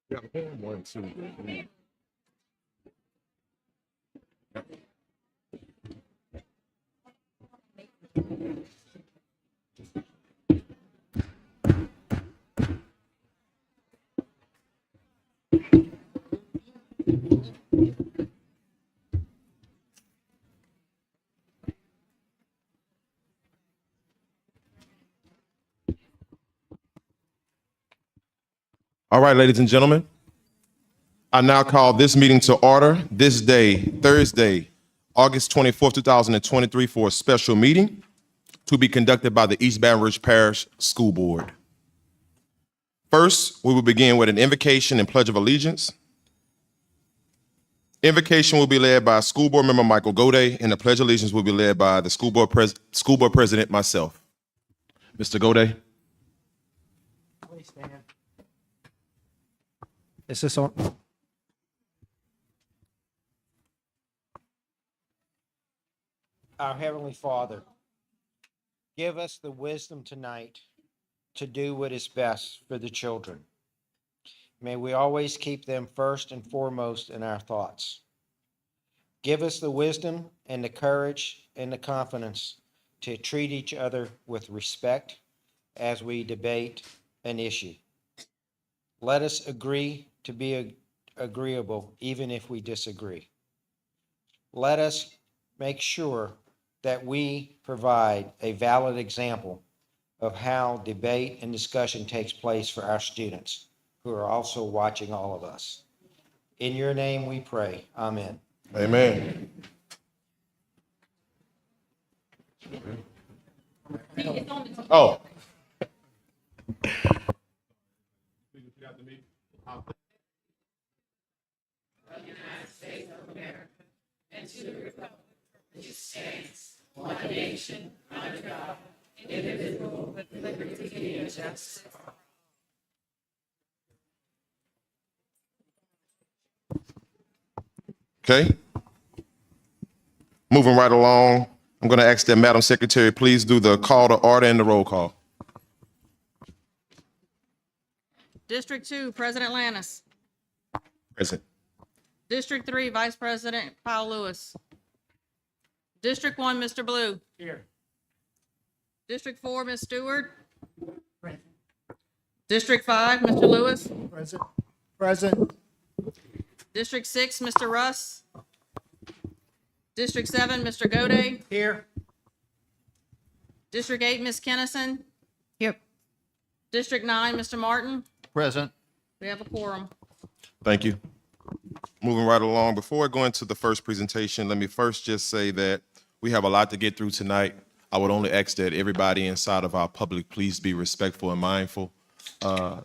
Yeah, 1, 2, 3. All right, ladies and gentlemen, I now call this meeting to order this day, Thursday, August 24th, 2023, for a special meeting to be conducted by the East Baton Rouge Parish School Board. First, we will begin with an invocation and pledge of allegiance. Invocation will be led by School Board Member Michael Goday, and the Pledge of Allegiance will be led by the School Board President, myself. Mr. Goday. Please stand. Is this on? Our Heavenly Father, give us the wisdom tonight to do what is best for the children. May we always keep them first and foremost in our thoughts. Give us the wisdom and the courage and the confidence to treat each other with respect as we debate an issue. Let us agree to be agreeable even if we disagree. Let us make sure that we provide a valid example of how debate and discussion takes place for our students who are also watching all of us. In your name we pray. Amen. Amen. Oh. United States of America and to the republic which stands one nation under God, indivisible with liberty and justice. Okay. Moving right along, I'm going to ask that Madam Secretary please do the call to order and the roll call. District 2, President Lannis. Present. District 3, Vice President Powell Lewis. District 1, Mr. Blue. Here. District 4, Ms. Stewart. District 5, Mr. Lewis. Present. Present. District 6, Mr. Russ. District 7, Mr. Goday. Here. District 8, Ms. Kennison. Here. District 9, Mr. Martin. Present. We have a quorum. Thank you. Moving right along, before I go into the first presentation, let me first just say that we have a lot to get through tonight. I would only ask that everybody inside of our public please be respectful and mindful.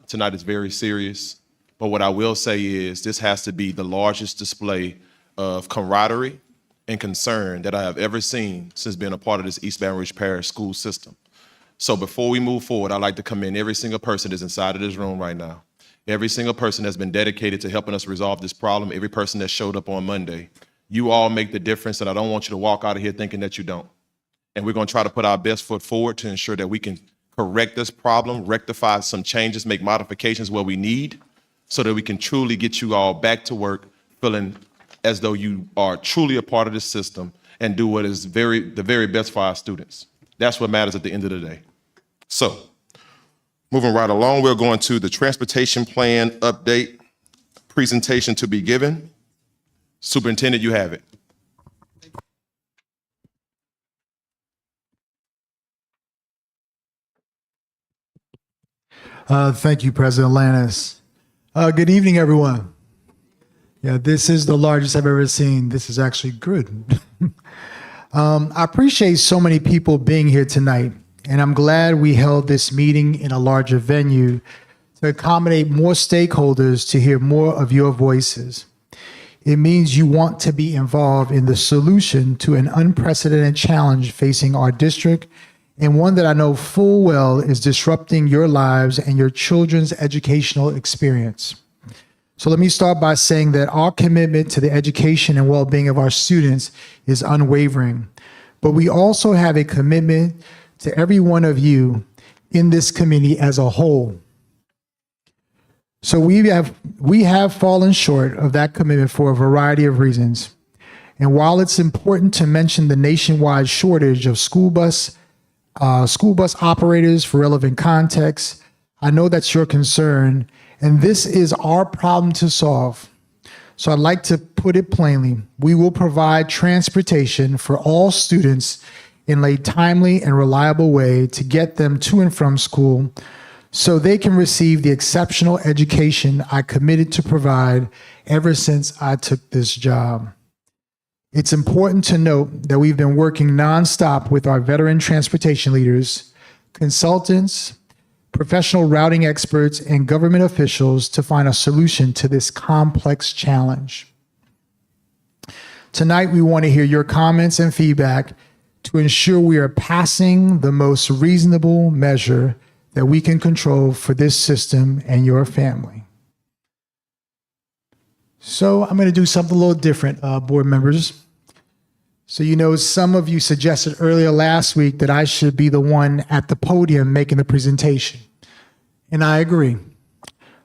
Tonight is very serious, but what I will say is this has to be the largest display of camaraderie and concern that I have ever seen since being a part of this East Baton Rouge Parish school system. So before we move forward, I'd like to commend every single person that's inside of this room right now. Every single person that's been dedicated to helping us resolve this problem, every person that showed up on Monday. You all make the difference, and I don't want you to walk out of here thinking that you don't. And we're going to try to put our best foot forward to ensure that we can correct this problem, rectify some changes, make modifications where we need, so that we can truly get you all back to work feeling as though you are truly a part of the system and do what is the very best for our students. That's what matters at the end of the day. So, moving right along, we're going to the transportation plan update presentation to be given. Superintendent, you have it. Thank you, President Lannis. Good evening, everyone. Yeah, this is the largest I've ever seen. This is actually good. I appreciate so many people being here tonight, and I'm glad we held this meeting in a larger venue to accommodate more stakeholders to hear more of your voices. It means you want to be involved in the solution to an unprecedented challenge facing our district, and one that I know full well is disrupting your lives and your children's educational experience. So let me start by saying that our commitment to the education and well-being of our students is unwavering, but we also have a commitment to every one of you in this committee as a whole. So we have fallen short of that commitment for a variety of reasons. And while it's important to mention the nationwide shortage of school bus operators for relevant context, I know that's your concern, and this is our problem to solve. So I'd like to put it plainly. We will provide transportation for all students in a timely and reliable way to get them to and from school so they can receive the exceptional education I committed to provide ever since I took this job. It's important to note that we've been working nonstop with our veteran transportation leaders, consultants, professional routing experts, and government officials to find a solution to this complex challenge. Tonight, we want to hear your comments and feedback to ensure we are passing the most reasonable measure that we can control for this system and your family. So I'm going to do something a little different, board members. So, some of you suggested earlier last week that I should be the one at the podium making the presentation. And I agree.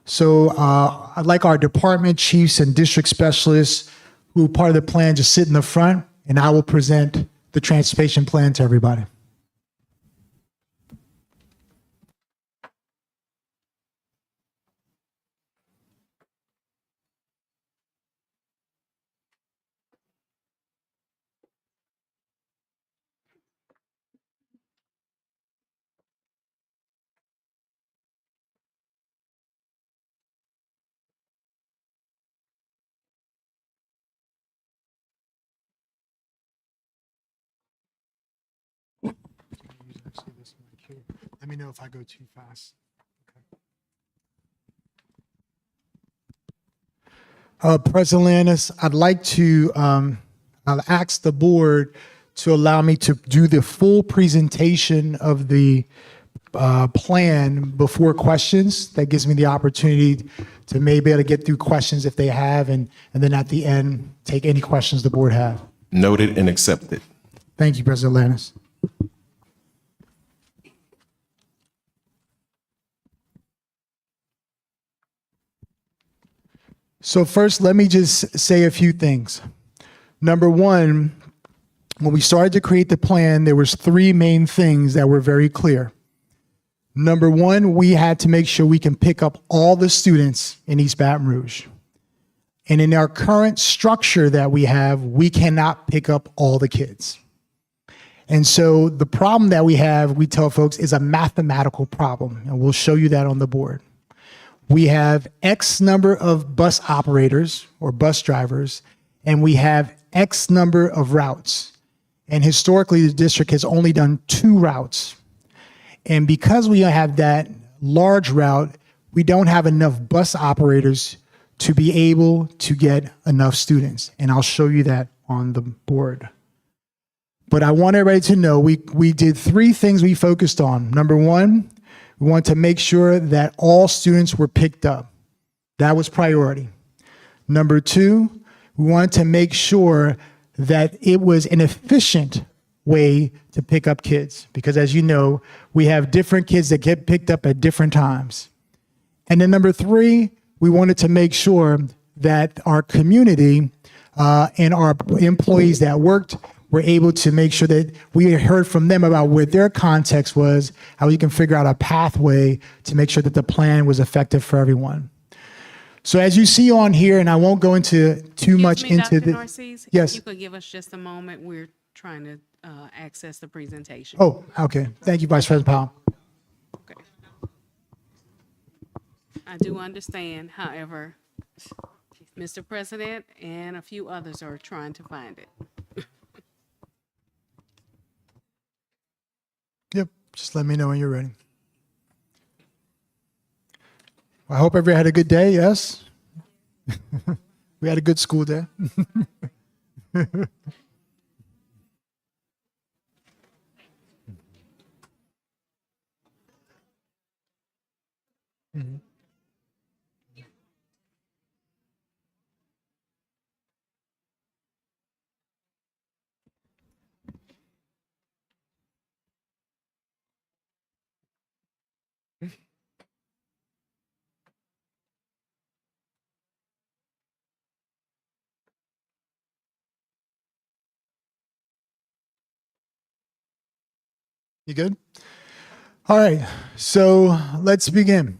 So I'd like our department chiefs and district specialists who are part of the plan to sit in the front, and I will present the transportation plan to everybody. Let me know if I go too fast. President Landis, I'd like to I'll ask the board to allow me to do the full presentation of the plan before questions. That gives me the opportunity to maybe be able to get through questions if they have, and then at the end, take any questions the board have. Noted and accepted. Thank you, President Landis. So first, let me just say a few things. Number one, when we started to create the plan, there was three main things that were very clear. Number one, we had to make sure we can pick up all the students in East Baton Rouge. And in our current structure that we have, we cannot pick up all the kids. And so the problem that we have, we tell folks, is a mathematical problem. And we'll show you that on the board. We have X number of bus operators or bus drivers, and we have X number of routes. And historically, the district has only done 2 routes. And because we have that large route, we don't have enough bus operators to be able to get enough students. And I'll show you that on the board. But I want everybody to know we did 3 things we focused on. Number one, we want to make sure that all students were picked up. That was priority. Number 2, we wanted to make sure that it was an efficient way to pick up kids. Because as you know, we have different kids that get picked up at different times. And then number 3, we wanted to make sure that our community and our employees that worked were able to make sure that we heard from them about where their context was, how we can figure out a pathway to make sure that the plan was effective for everyone. So as you see on here, and I won't go into too much into the. Narcisse, Yes. If you could give us just a moment, we're trying to access the presentation. Oh, okay. Thank you, Vice President Powell. Okay. I do understand, however, Mr. President and a few others are trying to find it. Yep. Just let me know when you're ready. I hope everybody had a good day. Yes. We had a good school day. You good? All right, so let's begin.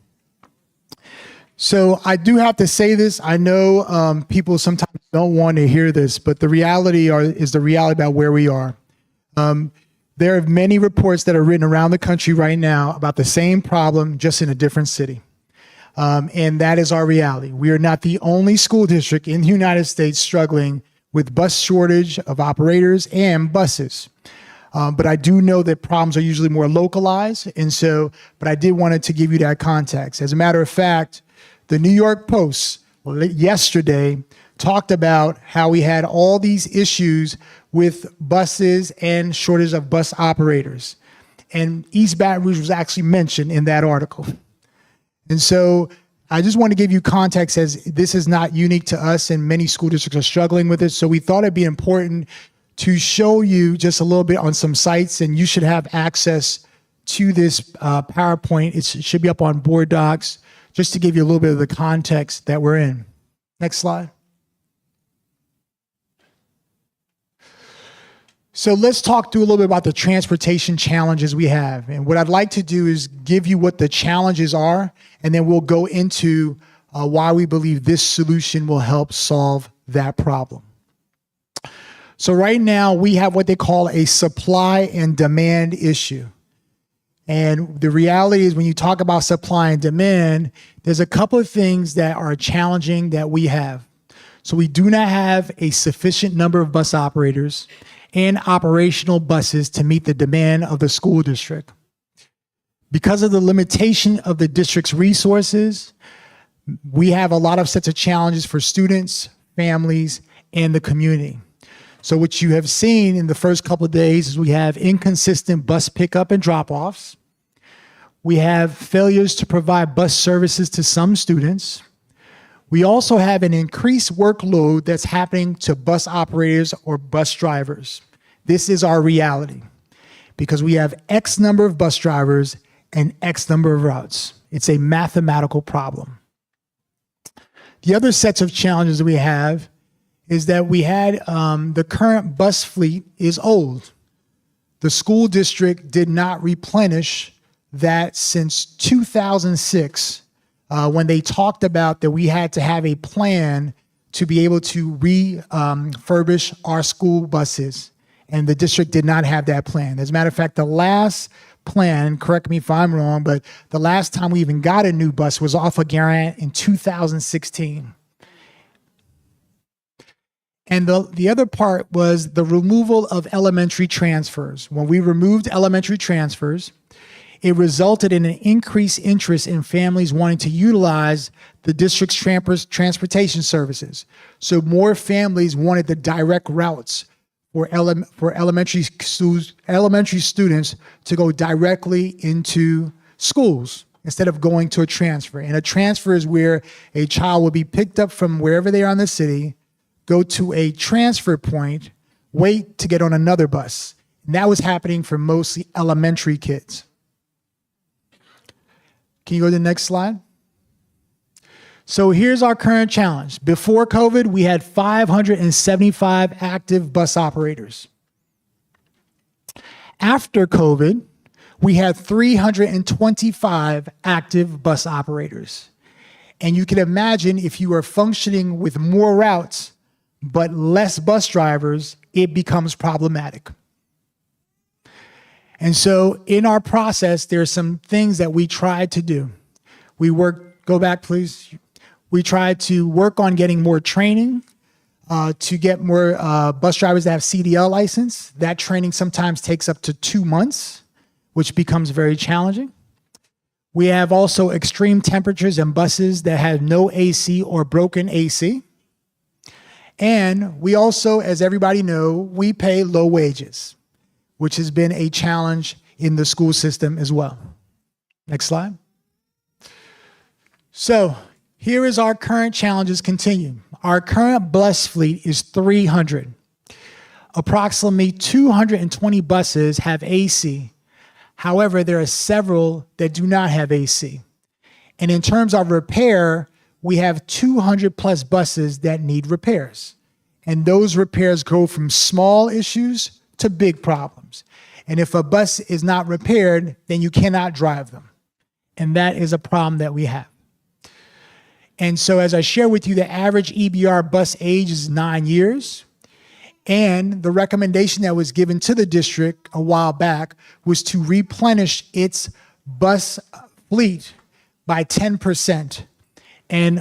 So I do have to say this. I know people sometimes don't want to hear this, but the reality is the reality about where we are. There are many reports that are written around the country right now about the same problem, just in a different city. And that is our reality. We are not the only school district in the United States struggling with bus shortage of operators and buses. But I do know that problems are usually more localized. But I did wanted to give you that context. As a matter of fact, the New York Post yesterday talked about how we had all these issues with buses and shortage of bus operators. And East Baton Rouge was actually mentioned in that article. And so I just want to give you context as this is not unique to us and many school districts are struggling with it. So we thought it'd be important to show you just a little bit on some sites, and you should have access to this PowerPoint. It should be up on board docs, just to give you a little bit of the context that we're in. Next slide. So let's talk through a little bit about the transportation challenges we have. And what I'd like to do is give you what the challenges are, and then we'll go into why we believe this solution will help solve that problem. So right now we have what they call a supply and demand issue. And the reality is when you talk about supply and demand, there's a couple of things that are challenging that we have. So we do not have a sufficient number of bus operators and operational buses to meet the demand of the school district. Because of the limitation of the district's resources, we have a lot of sets of challenges for students, families, and the community. So what you have seen in the first couple of days is we have inconsistent bus pickup and drop-offs. We have failures to provide bus services to some students. We also have an increased workload that's happening to bus operators or bus drivers. This is our reality because we have X number of bus drivers and X number of routes. It's a mathematical problem. The other sets of challenges that we have is that we had the current bus fleet is old. The school district did not replenish that since 2006 when they talked about that we had to have a plan to be able to refurbish our school buses. And the district did not have that plan. As a matter of fact, the last plan, correct me if I'm wrong, but the last time we even got a new bus was off of Garant in 2016. And the other part was the removal of elementary transfers. When we removed elementary transfers, it resulted in an increased interest in families wanting to utilize the district's transportation services. So more families wanted the direct routes for elementary students to go directly into schools instead of going to a transfer. And a transfer is where a child will be picked up from wherever they are in the city, go to a transfer point, wait to get on another bus. And that was happening for mostly elementary kids. Can you go to the next slide? So here's our current challenge. Before COVID, we had 575 active bus operators. After COVID, we had 325 active bus operators. And you can imagine if you are functioning with more routes, but less bus drivers, it becomes problematic. And so in our process, there are some things that we tried to do. Go back, please. We tried to work on getting more training to get more bus drivers that have CDL license. That training sometimes takes up to 2 months, which becomes very challenging. We have also extreme temperatures and buses that have no AC or broken AC. And we also, as everybody know, we pay low wages, which has been a challenge in the school system as well. Next slide. So here is our current challenges continue. Our current bus fleet is 300. Approximately 220 buses have AC. However, there are several that do not have AC. And in terms of repair, we have 200 plus buses that need repairs. And those repairs go from small issues to big problems. And if a bus is not repaired, then you cannot drive them. And that is a problem that we have. And so as I share with you, the average EBR bus age is 9 years. And the recommendation that was given to the district a while back was to replenish its bus fleet by 10%. And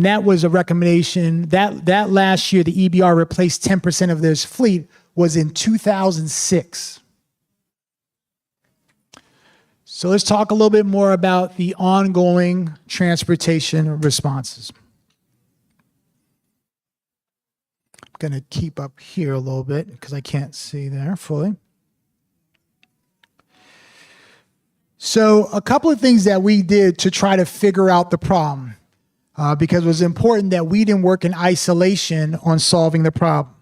that was a recommendation that last year, the EBR replaced 10% of this fleet was in 2006. So let's talk a little bit more about the ongoing transportation responses. I'm going to keep up here a little bit because I can't see there fully. So a couple of things that we did to try to figure out the problem, because it was important that we didn't work in isolation on solving the problem.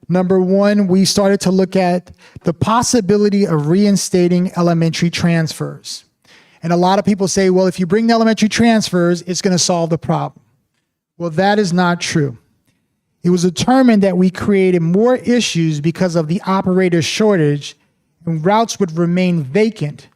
Number one, we started to look at the possibility of reinstating elementary transfers. And a lot of people say, well, if you bring the elementary transfers, it's going to solve the problem. Well, that is not true. It was determined that we created more issues because of the operator shortage, and routes would remain vacant.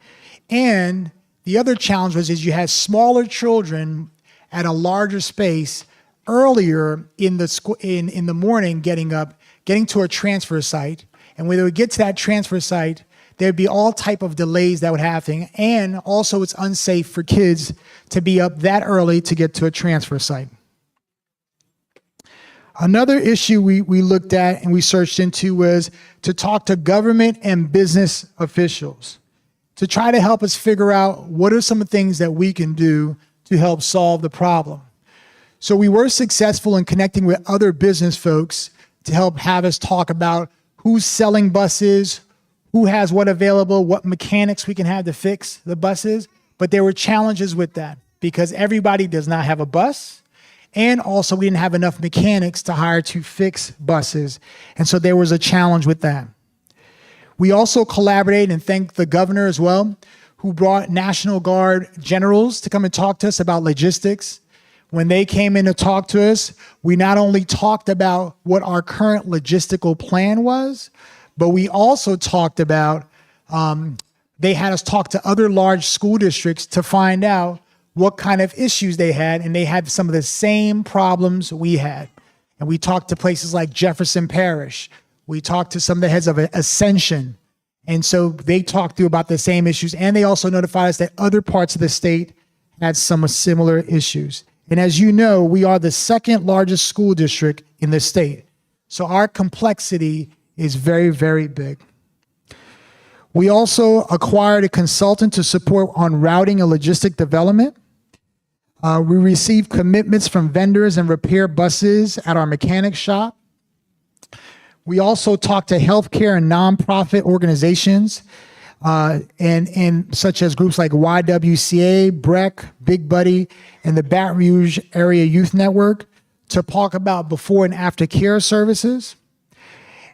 And the other challenge was you had smaller children at a larger space earlier in the morning getting to a transfer site. And when they would get to that transfer site, there'd be all type of delays that would happen. And also it's unsafe for kids to be up that early to get to a transfer site. Another issue we looked at and we searched into was to talk to government and business officials to try to help us figure out what are some of the things that we can do to help solve the problem. So we were successful in connecting with other business folks to help have us talk about who's selling buses, who has what available, what mechanics we can have to fix the buses. But there were challenges with that because everybody does not have a bus. And also we didn't have enough mechanics to hire to fix buses. And so there was a challenge with that. We also collaborated and thanked the governor as well, who brought National Guard generals to come and talk to us about logistics. When they came in to talk to us, we not only talked about what our current logistical plan was, but we also talked about, they had us talk to other large school districts to find out what kind of issues they had, and they had some of the same problems we had. And we talked to places like Jefferson Parish. We talked to some of the heads of Ascension. And so they talked through about the same issues, and they also notified us that other parts of the state had some similar issues. And as you know, we are the second largest school district in the state. So our complexity is very, very big. We also acquired a consultant to support on routing and logistic development. We received commitments from vendors and repair buses at our mechanic shop. We also talked to healthcare and nonprofit organizations, and such as groups like YWCA, BREC, Big Buddy, and the Baton Rouge Area Youth Network to talk about before and after care services.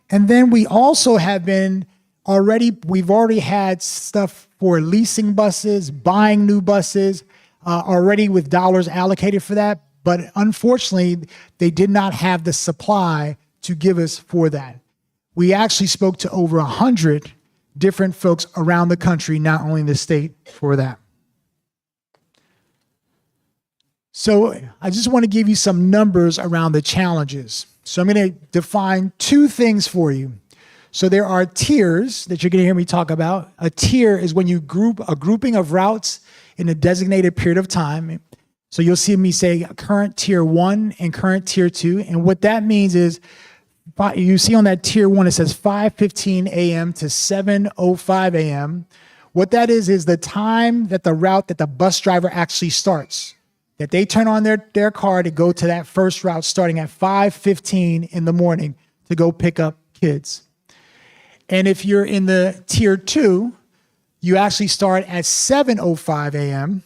And then we also have we've already had stuff for leasing buses, buying new buses, already with dollars allocated for that. But unfortunately, they did not have the supply to give us for that. We actually spoke to over 100 different folks around the country, not only in the state, for that. So I just want to give you some numbers around the challenges. So I'm going to define two things for you. So there are tiers that you're going to hear me talk about. A tier is when you group a grouping of routes in a designated period of time. So you'll see me say current tier 1 and current tier 2. And what that means is you see on that tier 1, it says 5:15 a.m. to 7:05 a.m. What that is the time that the route that the bus driver actually starts, that they turn on their car to go to that first route starting at 5:15 in the morning to go pick up kids. And if you're in the tier 2, you actually start at 7:05 a.m.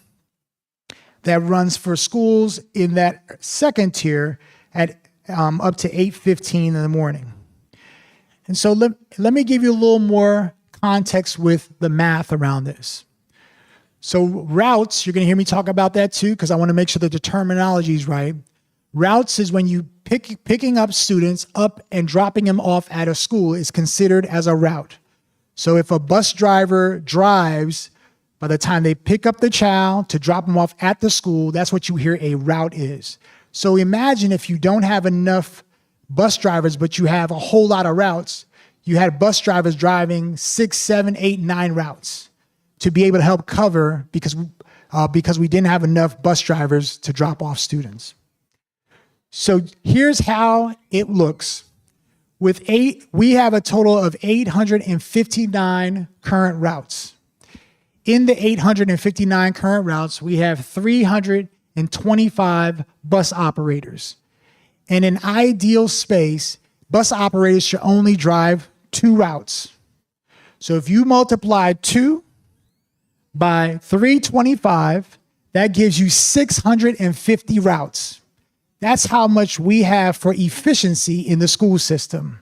That runs for schools in that second tier at up to 8:15 in the morning. And so let me give you a little more context with the math around this. So routes, you're going to hear me talk about that too, because I want to make sure that the terminology is right. Routes is when you picking up students up and dropping them off at a school is considered as a route. So if a bus driver drives, by the time they pick up the child to drop them off at the school, that's what you hear a route is. So imagine if you don't have enough bus drivers, but you have a whole lot of routes. You had bus drivers driving 6, 7, 8, 9 routes to be able to help cover because we didn't have enough bus drivers to drop off students. So here's how it looks. We have a total of 859 current routes. In the 859 current routes, we have 325 bus operators. In an ideal space, bus operators should only drive 2 routes. So if you multiply 2 by 325, that gives you 650 routes. That's how much we have for efficiency in the school system.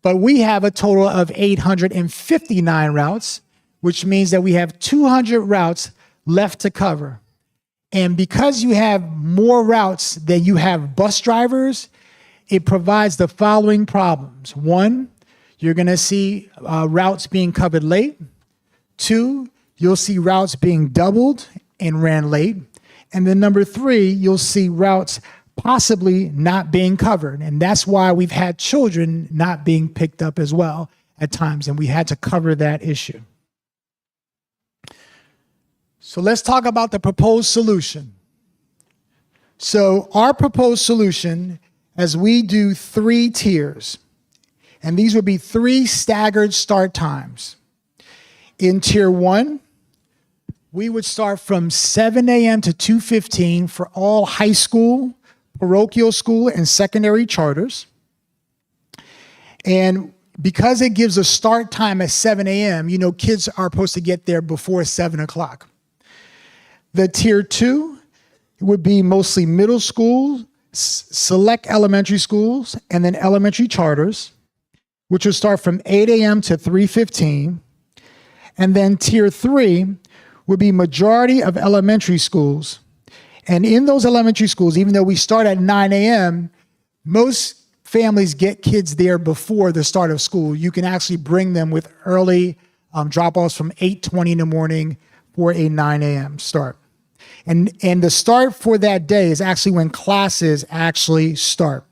But we have a total of 859 routes, which means that we have 200 routes left to cover. And because you have more routes than you have bus drivers, it provides the following problems. 1, you're going to see routes being covered late. 2, you'll see routes being doubled and ran late. And then number 3, you'll see routes possibly not being covered. And that's why we've had children not being picked up as well at times, and we had to cover that issue. So let's talk about the proposed solution. So our proposed solution, as we do 3 tiers, and these would be 3 staggered start times. In tier 1, we would start from 7 a.m. to 2:15 for all high school, parochial school, and secondary charters. And because it gives a start time at 7 a.m., kids are supposed to get there before 7 o'clock. The tier 2 would be mostly middle school, select elementary schools, and then elementary charters, which would start from 8 a.m. to 3:15. And then tier 3 would be majority of elementary schools. And in those elementary schools, even though we start at 9 a.m., most families get kids there before the start of school. You can actually bring them with early drop-offs from 8:20 in the morning for a 9 a.m. start. And the start for that day is actually when classes actually start.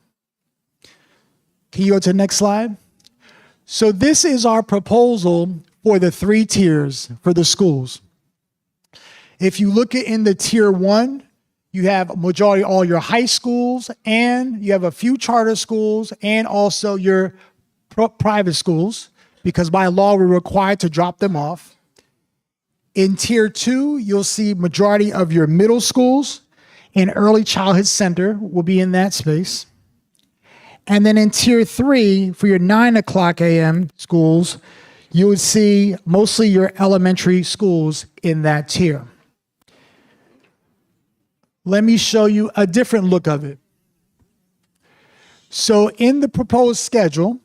Can you go to the next slide? So this is our proposal for the 3 tiers for the schools. If you look at in the tier 1, you have a majority all your high schools, and you have a few charter schools, and also your private schools, because by law we're required to drop them off. In tier 2, you'll see majority of your middle schools, and early childhood center will be in that space. And then in tier 3, for your 9 o'clock a.m. schools, you would see mostly your elementary schools in that tier. Let me show you a different look of it. So in the proposed schedule,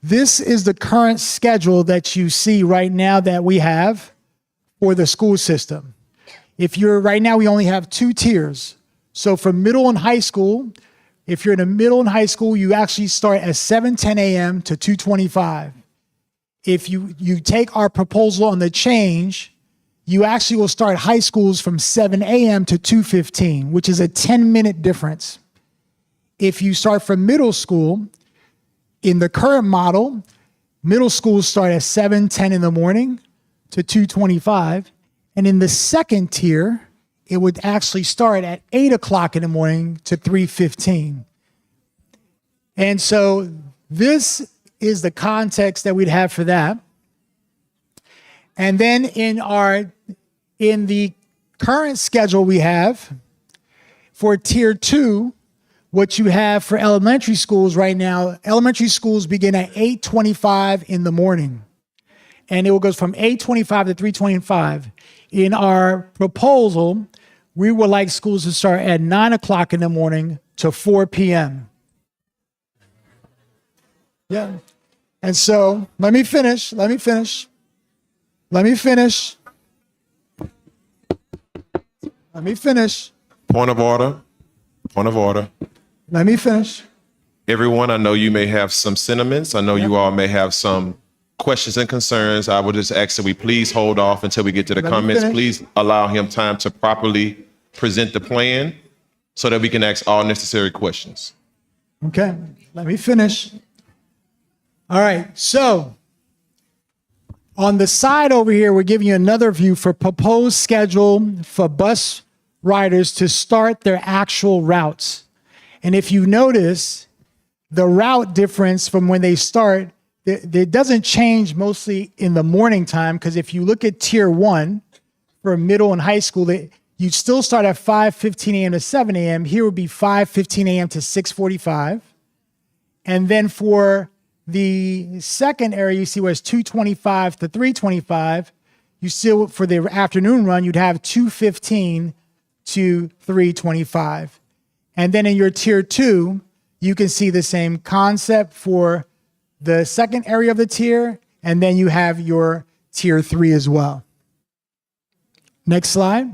this is the current schedule that you see right now that we have for the school system. Right now we only have 2 tiers. So for middle and high school, if you're in the middle and high school, you actually start at 7:10 a.m. to 2:25. If you take our proposal on the change, you actually will start high schools from 7 a.m. to 2:15, which is a 10-minute difference. If you start from middle school, in the current model, middle schools start at 7:10 in the morning to 2:25. And in the second tier, it would actually start at 8 o'clock in the morning to 3:15. And so this is the context that we'd have for that. And then in the current schedule we have for tier 2, what you have for elementary schools right now, elementary schools begin at 8:25 in the morning. And it will go from 8:25 to 3:25. In our proposal, we would like schools to start at 9 o'clock in the morning to 4 p.m. Yeah. And so let me finish. Point Of order. Let me finish. Everyone, I know you may have some sentiments. I know you all may have some questions and concerns, I would just ask that we please hold off until we get to the Let me comments. finish. Please allow him time to properly present the plan so that we can ask all necessary questions. Okay, let me finish. All right, so on the side over here, we're giving you another view for proposed schedule for bus riders to start their actual routes. And if you notice, the route difference from when they start, it doesn't change mostly in the morning time, because if you look at tier 1 for middle and high school, you'd still start at 5:15 a.m. to 7 a.m. Here would be 5:15 a.m. to 6:45. And then for the second area, you see where it's 2:25 to 3:25. You still, for the afternoon run, you'd have 2:15 to 3:25. And then in your tier 2, you can see the same concept for the second area of the tier, and then you have your tier 3 as well. Next slide.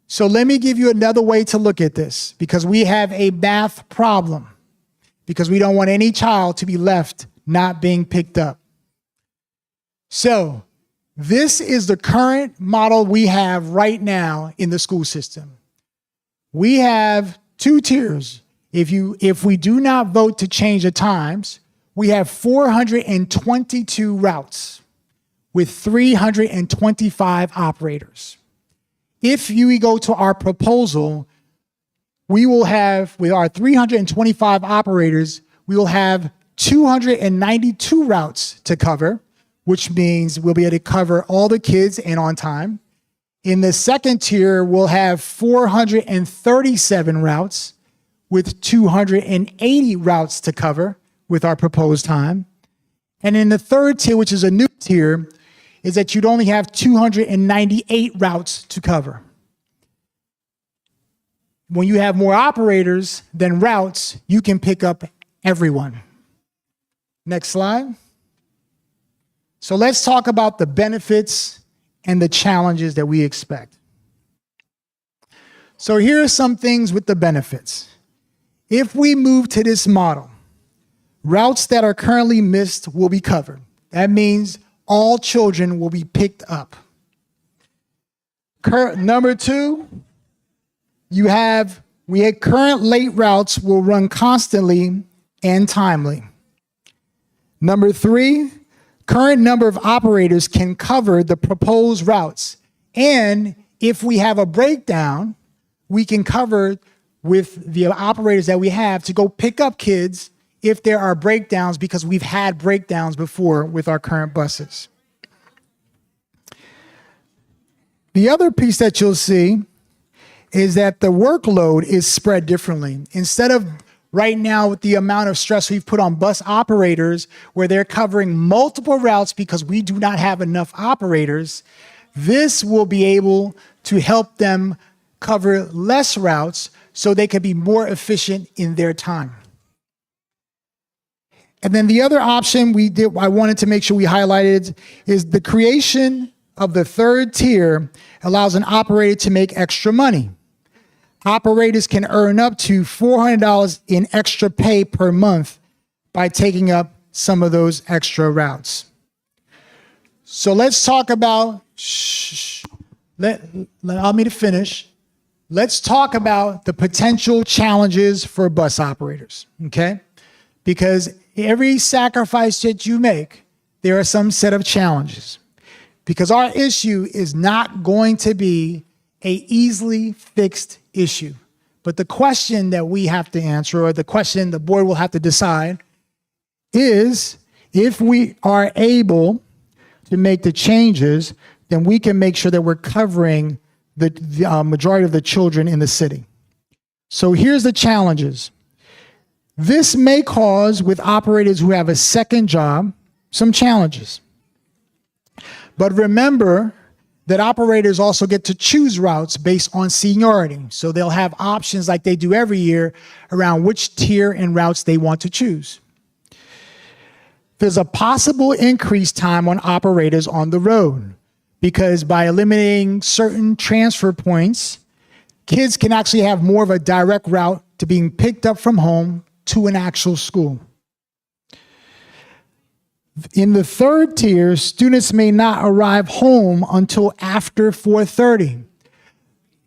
So let me give you another way to look at this, because we have a math problem, because we don't want any child to be left not being picked up. So this is the current model we have right now in the school system. We have 2 tiers. If we do not vote to change the times, we have 422 routes with 325 operators. If you go to our proposal, we will have, with our 325 operators, we will have 292 routes to cover, which means we'll be able to cover all the kids and on time. In the second tier, we'll have 437 routes with 280 routes to cover with our proposed time. And in the third tier, which is a new tier, is that you'd only have 298 routes to cover. When you have more operators than routes, you can pick up everyone. Next slide. So let's talk about the benefits and the challenges that we expect. So here are some things with the benefits. If we move to this model, routes that are currently missed will be covered. That means all children will be picked up. Number 2, we have current late routes will run constantly and timely. Number 3, current number of operators can cover the proposed routes. And if we have a breakdown, we can cover with the operators that we have to go pick up kids if there are breakdowns, because we've had breakdowns before with our current buses. The other piece that you'll see is that the workload is spread differently. Instead of right now with the amount of stress we've put on bus operators where they're covering multiple routes because we do not have enough operators, this will be able to help them cover less routes so they can be more efficient in their time. And then the other option I wanted to make sure we highlighted is the creation of the third tier allows an operator to make extra money. Operators can earn up to $400 in extra pay per month by taking up some of those extra routes. So let's talk about, allow me to finish. Let's talk about the potential challenges for bus operators, okay? Because every sacrifice that you make, there are some set of challenges. Because our issue is not going to be an easily fixed issue. But the question that we have to answer, or the question the board will have to decide, is if we are able to make the changes, then we can make sure that we're covering the majority of the children in the city. So here's the challenges. This may cause, with operators who have a second job, some challenges. But remember that operators also get to choose routes based on seniority. So they'll have options like they do every year around which tier and routes they want to choose. There's a possible increased time on operators on the road, because by eliminating certain transfer points, kids can actually have more of a direct route to being picked up from home to an actual school. In the third tier, students may not arrive home until after 4:30.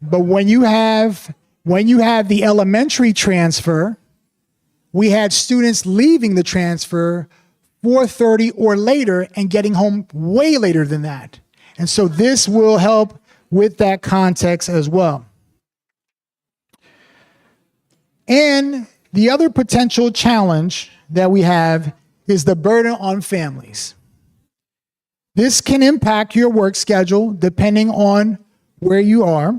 But when you have the elementary transfer, we had students leaving the transfer 4:30 or later and getting home way later than that. And so this will help with that context as well. And the other potential challenge that we have is the burden on families. This can impact your work schedule depending on where you are.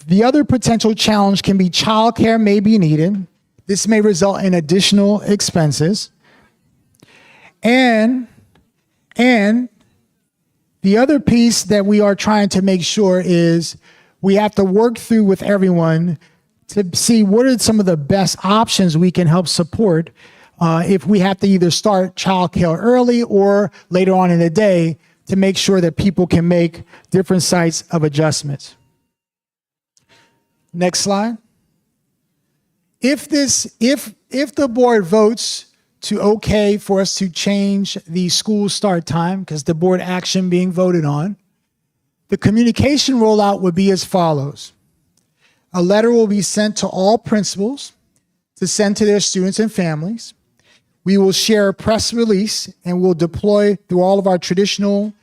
The other potential challenge can be childcare may be needed. This may result in additional expenses. And the other piece that we are trying to make sure is we have to work through with everyone to see what are some of the best options we can help support if we have to either start childcare early or later on in the day to make sure that people can make different sites of adjustments. Next slide. If the board votes to okay for us to change the school start time, because the board action being voted on, the communication rollout would be as follows. A letter will be sent to all principals to send to their students and families. We will share a press release and we'll deploy through all of our traditional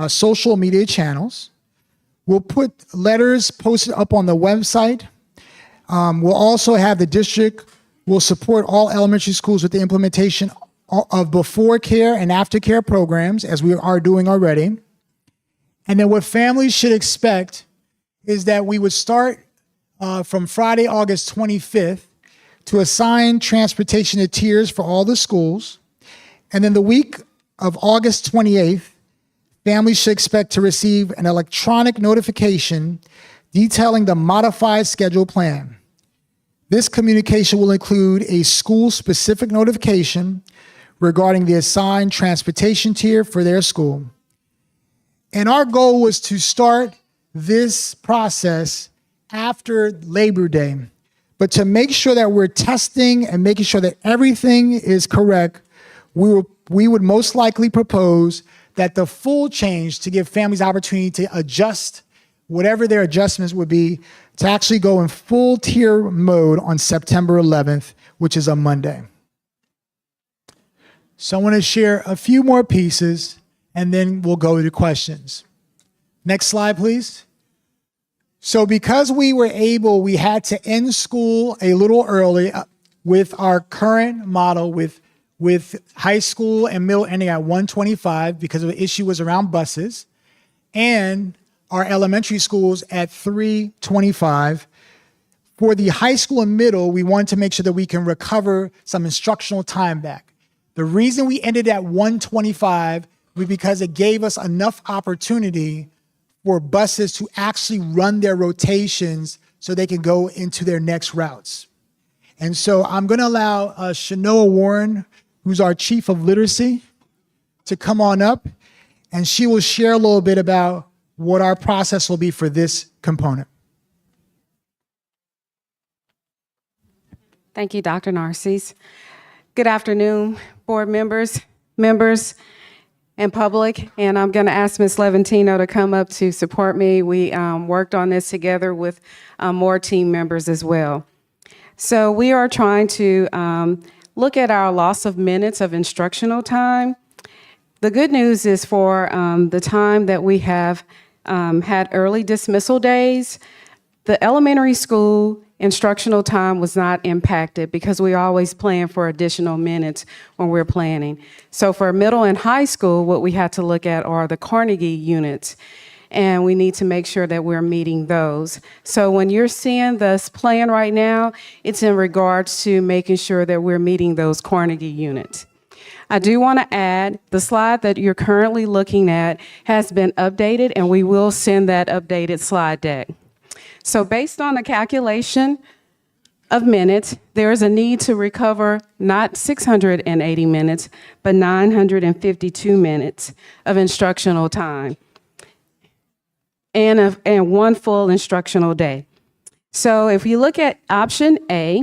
social media channels. We'll put letters posted up on the website. We'll also have the district will support all elementary schools with the implementation of before care and after care programs, as we are doing already. And then what families should expect is that we would start from Friday, August 25th, to assign transportation to tiers for all the schools. And then the week of August 28th, families should expect to receive an electronic notification detailing the modified schedule plan. This communication will include a school-specific notification regarding the assigned transportation tier for their school. And our goal was to start this process after Labor Day. But to make sure that we're testing and making sure that everything is correct, we would most likely propose that the full change to give families opportunity to adjust whatever their adjustments would be to actually go in full tier mode on September 11th, which is a Monday. So I want to share a few more pieces and then we'll go to questions. Next slide, please. So because we had to end school a little early with our current model with high school and middle ending at 1:25 because of the issue was around buses, and our elementary schools at 3:25. For the high school and middle, we wanted to make sure that we can recover some instructional time back. The reason we ended at 1:25 was because it gave us enough opportunity for buses to actually run their rotations so they can go into their next routes. And so I'm going to allow Shanoa Warren, who's our Chief of Literacy, to come on up, and she will share a little bit about what our process will be for this component. Thank you, Dr. Narcisse. Good afternoon, board members, and public. And I'm going to ask Ms. Levantino to come up to support me. We worked on this together with more team members as well. So we are trying to look at our loss of minutes of instructional time. The good news is for the time that we have had early dismissal days, the elementary school instructional time was not impacted because we always plan for additional minutes when we're planning. So for middle and high school, what we had to look at are the Carnegie units, and we need to make sure that we're meeting those. So when you're seeing this plan right now, it's in regards to making sure that we're meeting those Carnegie units. I do want to add the slide that you're currently looking at has been updated, and we will send that updated slide deck. So based on the calculation of minutes, there is a need to recover not 680 minutes, but 952 minutes of instructional time and one full instructional day. So if you look at option A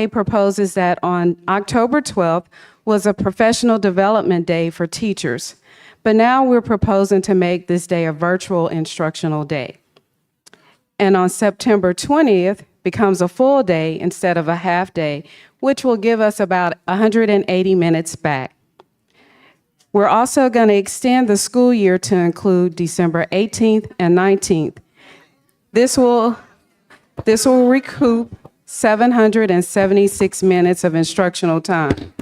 proposes that on October 12th, was a professional development day for teachers, but now we're proposing to make this day a virtual instructional day. And on September 20th becomes a full day instead of a half day, which will give us about 180 minutes back. We're also going to extend the school year to include December 18th and 19th. This will recoup 776 minutes of instructional time.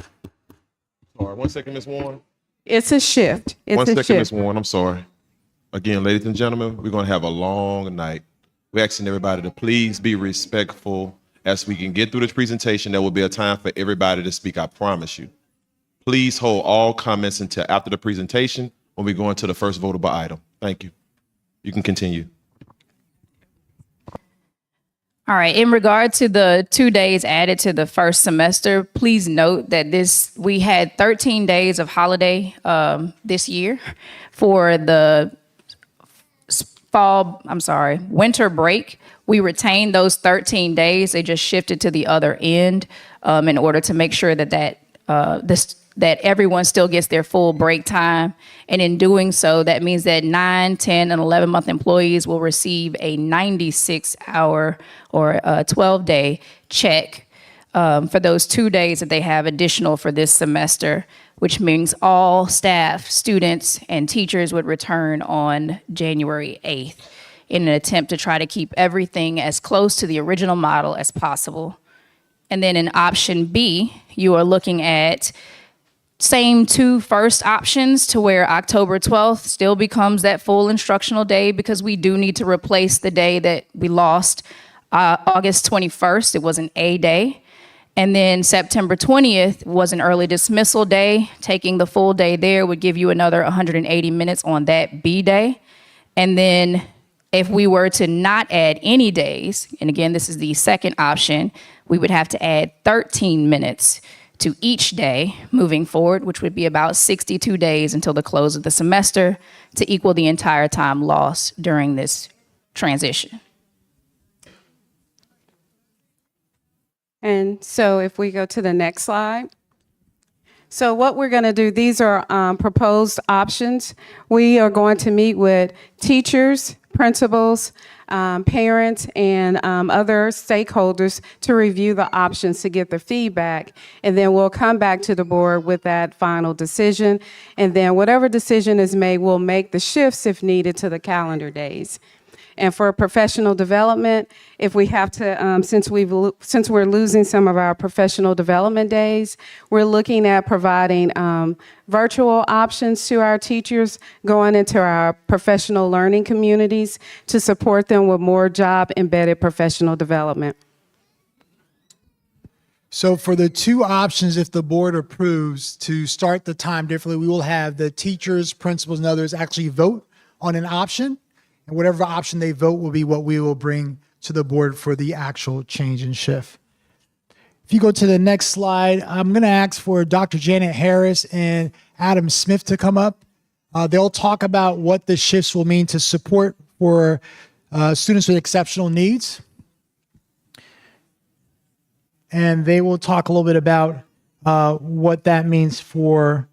Sorry, 1 second, Ms. Warren. It's a shift. It's 1 a second, Ms. shift. Warren, I'm sorry. Again, ladies and gentlemen, we're going to have a long night. We're asking everybody to please be respectful as we can get through this presentation. There will be a time for everybody to speak, I promise you. Please hold all comments until after the presentation when we go into the first votable item. Thank you. You can continue. All right, in regard to the 2 days added to the first semester, please note that we had 13 days of holiday this year for the winter break. We retained those 13 days. They just shifted to the other end in order to make sure that everyone still gets their full break time. And in doing so, that means that 9, 10, and 11-month employees will receive a 96-hour or a 12-day check for those 2 days that they have additional for this semester, which means all staff, students, and teachers would return on January 8th in an attempt to try to keep everything as close to the original model as possible. And then in option B, you are looking at same two first options to where October 12th still becomes that full instructional day because we do need to replace the day that we lost August 21st. It was an A day. And then September 20th was an early dismissal day. Taking the full day there would give you another 180 minutes on that B day. And then if we were to not add any days, and again, this is the second option, we would have to add 13 minutes to each day moving forward, which would be about 62 days until the close of the semester to equal the entire time lost during this transition. And so if we go to the next slide. So what we're going to do, these are proposed options. We are going to meet with teachers, principals, parents, and other stakeholders to review the options to get the feedback. And then we'll come back to the board with that final decision. And then whatever decision is made, we'll make the shifts if needed to the calendar days. And for professional development, if we have to, since we're losing some of our professional development days, we're looking at providing virtual options to our teachers going into our professional learning communities to support them with more job-embedded professional development. So for the two options, if the board approves to start the time differently, we will have the teachers, principals, and others actually vote on an option. And whatever option they vote will be what we will bring to the board for the actual change and shift. If you go to the next slide, I'm going to ask for Dr. Janet Harris and Adam Smith to come up. They'll talk about what the shifts will mean to support for students with exceptional needs. And they will talk a little bit about what that means for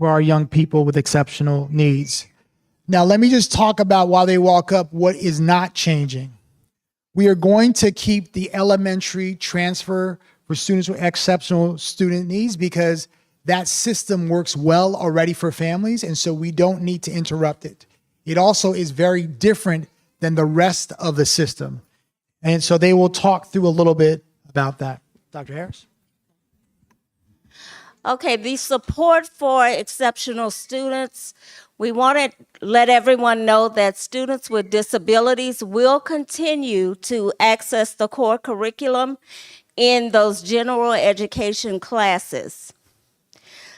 our young people with exceptional needs. Now, let me just talk about, while they walk up, what is not changing. We are going to keep the elementary transfer for students with exceptional student needs because that system works well already for families, and so we don't need to interrupt it. It also is very different than the rest of the system. And so they will talk through a little bit about that. Dr. Harris? Okay, the support for exceptional students, we want to let everyone know that students with disabilities will continue to access the core curriculum in those general education classes.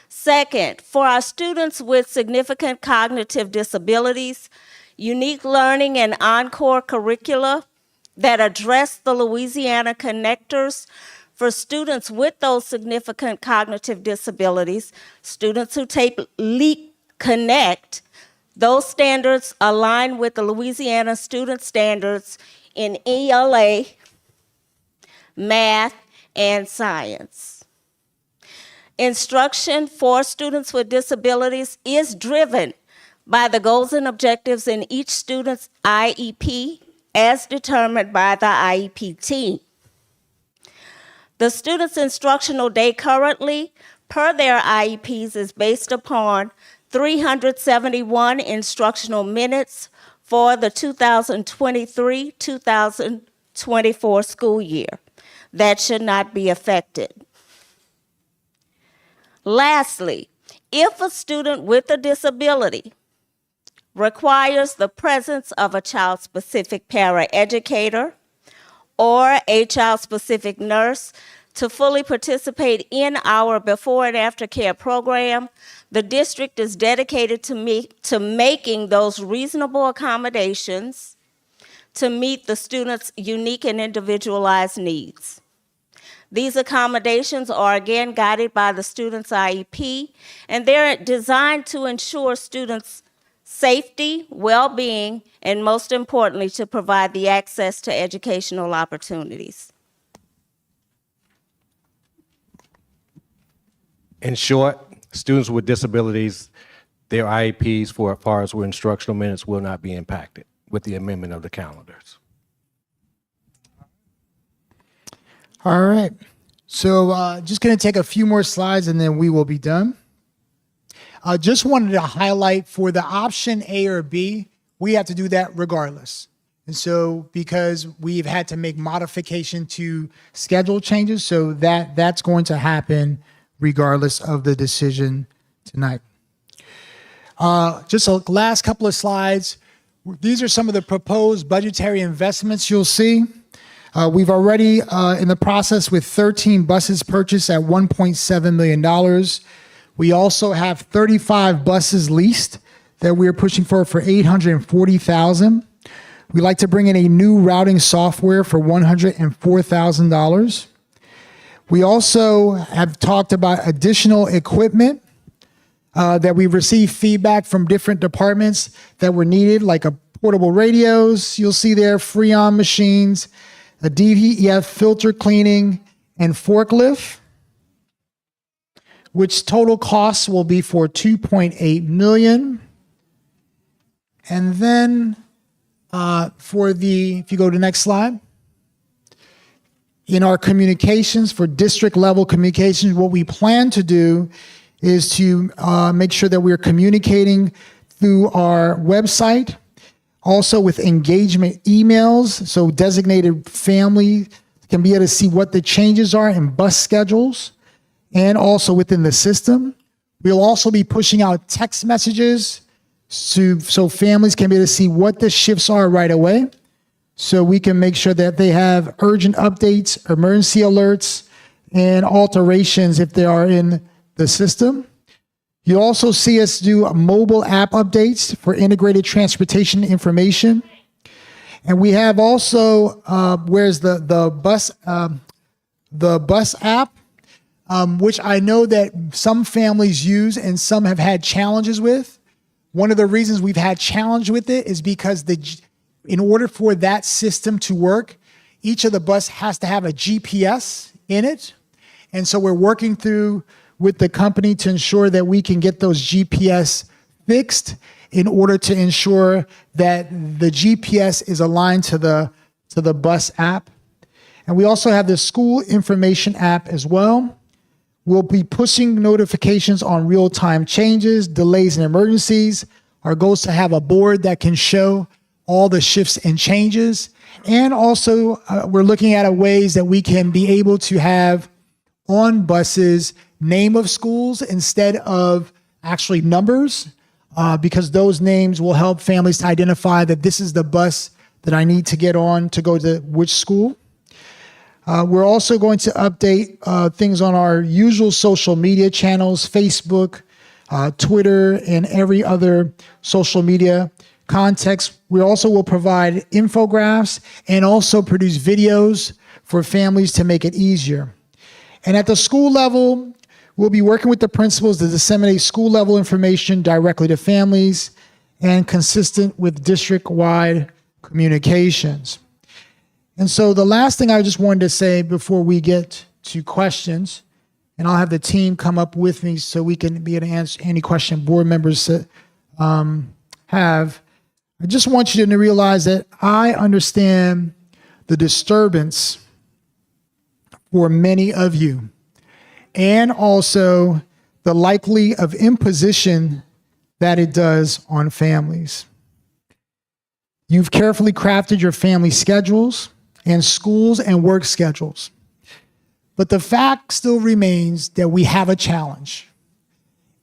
Second, for our students with significant cognitive disabilities, unique learning and encore curricula that address the Louisiana connectors for students with those significant cognitive disabilities, students who take LEAP Connect, those standards align with the Louisiana student standards in ELA, math, and science. Instruction for students with disabilities is driven by the goals and objectives in each student's IEP as determined by the IEP team. The student's instructional day currently, per their IEPs, is based upon 371 instructional minutes for the 2023-2024 school year. That should not be affected. Lastly, if a student with a disability requires the presence of a child-specific paraeducator or a child-specific nurse to fully participate in our before and after care program, the district is dedicated to making those reasonable accommodations to meet the student's unique and individualized needs. These accommodations are again guided by the student's IEP, and they're designed to ensure students' safety, well-being, and most importantly, to provide the access to educational opportunities. In short, students with disabilities, their IEPs for as far as with instructional minutes will not be impacted with the amendment of the calendars. All right. So just going to take a few more slides and then we will be done. I just wanted to highlight for the option A or B, we have to do that regardless. And so because we've had to make modification to schedule changes, so that's going to happen regardless of the decision tonight. Just a last couple of slides. These are some of the proposed budgetary investments you'll see. We've already in the process with 13 buses purchased at $1.7 million. We also have 35 buses leased that we're pushing for $840,000. We like to bring in a new routing software for $104,000. We also have talked about additional equipment that we've received feedback from different departments that were needed, like a portable radios, you'll see there, Freon machines, a DEF filter cleaning, and forklift, which total costs will be for $2.8 million. And then if you go to the next slide, in our communications for district level communications, what we plan to do is to make sure that we're communicating through our website, also with engagement emails, so designated family can be able to see what the changes are in bus schedules and also within the system. We'll also be pushing out text messages so families can be able to see what the shifts are right away, so we can make sure that they have urgent updates, emergency alerts, and alterations if they are in the system. You'll also see us do mobile app updates for integrated transportation information. And we have also, where's the bus app, which I know that some families use and some have had challenges with. One of the reasons we've had challenge with it is because in order for that system to work, each of the bus has to have a GPS in it. And so we're working through with the company to ensure that we can get those GPS fixed in order to ensure that the GPS is aligned to the bus app. And we also have the school information app as well. We'll be pushing notifications on real-time changes, delays, and emergencies. Our goal is to have a board that can show all the shifts and changes. And also, we're looking at ways that we can be able to have on buses name of schools instead of actually numbers, because those names will help families to identify that this is the bus that I need to get on to go to which school. We're also going to update things on our usual social media channels, Facebook, Twitter, and every other social media context. We also will provide infographics and also produce videos for families to make it easier. And at the school level, we'll be working with the principals to disseminate school level information directly to families and consistent with district-wide communications. And so the last thing I just wanted to say before we get to questions and I'll have the team come up with me so we can be able to answer any question board members have. I just want you to realize that I understand the disturbance for many of you, and also the likely of imposition that it does on families. You've carefully crafted your family schedules and schools and work schedules. But the fact still remains that we have a challenge.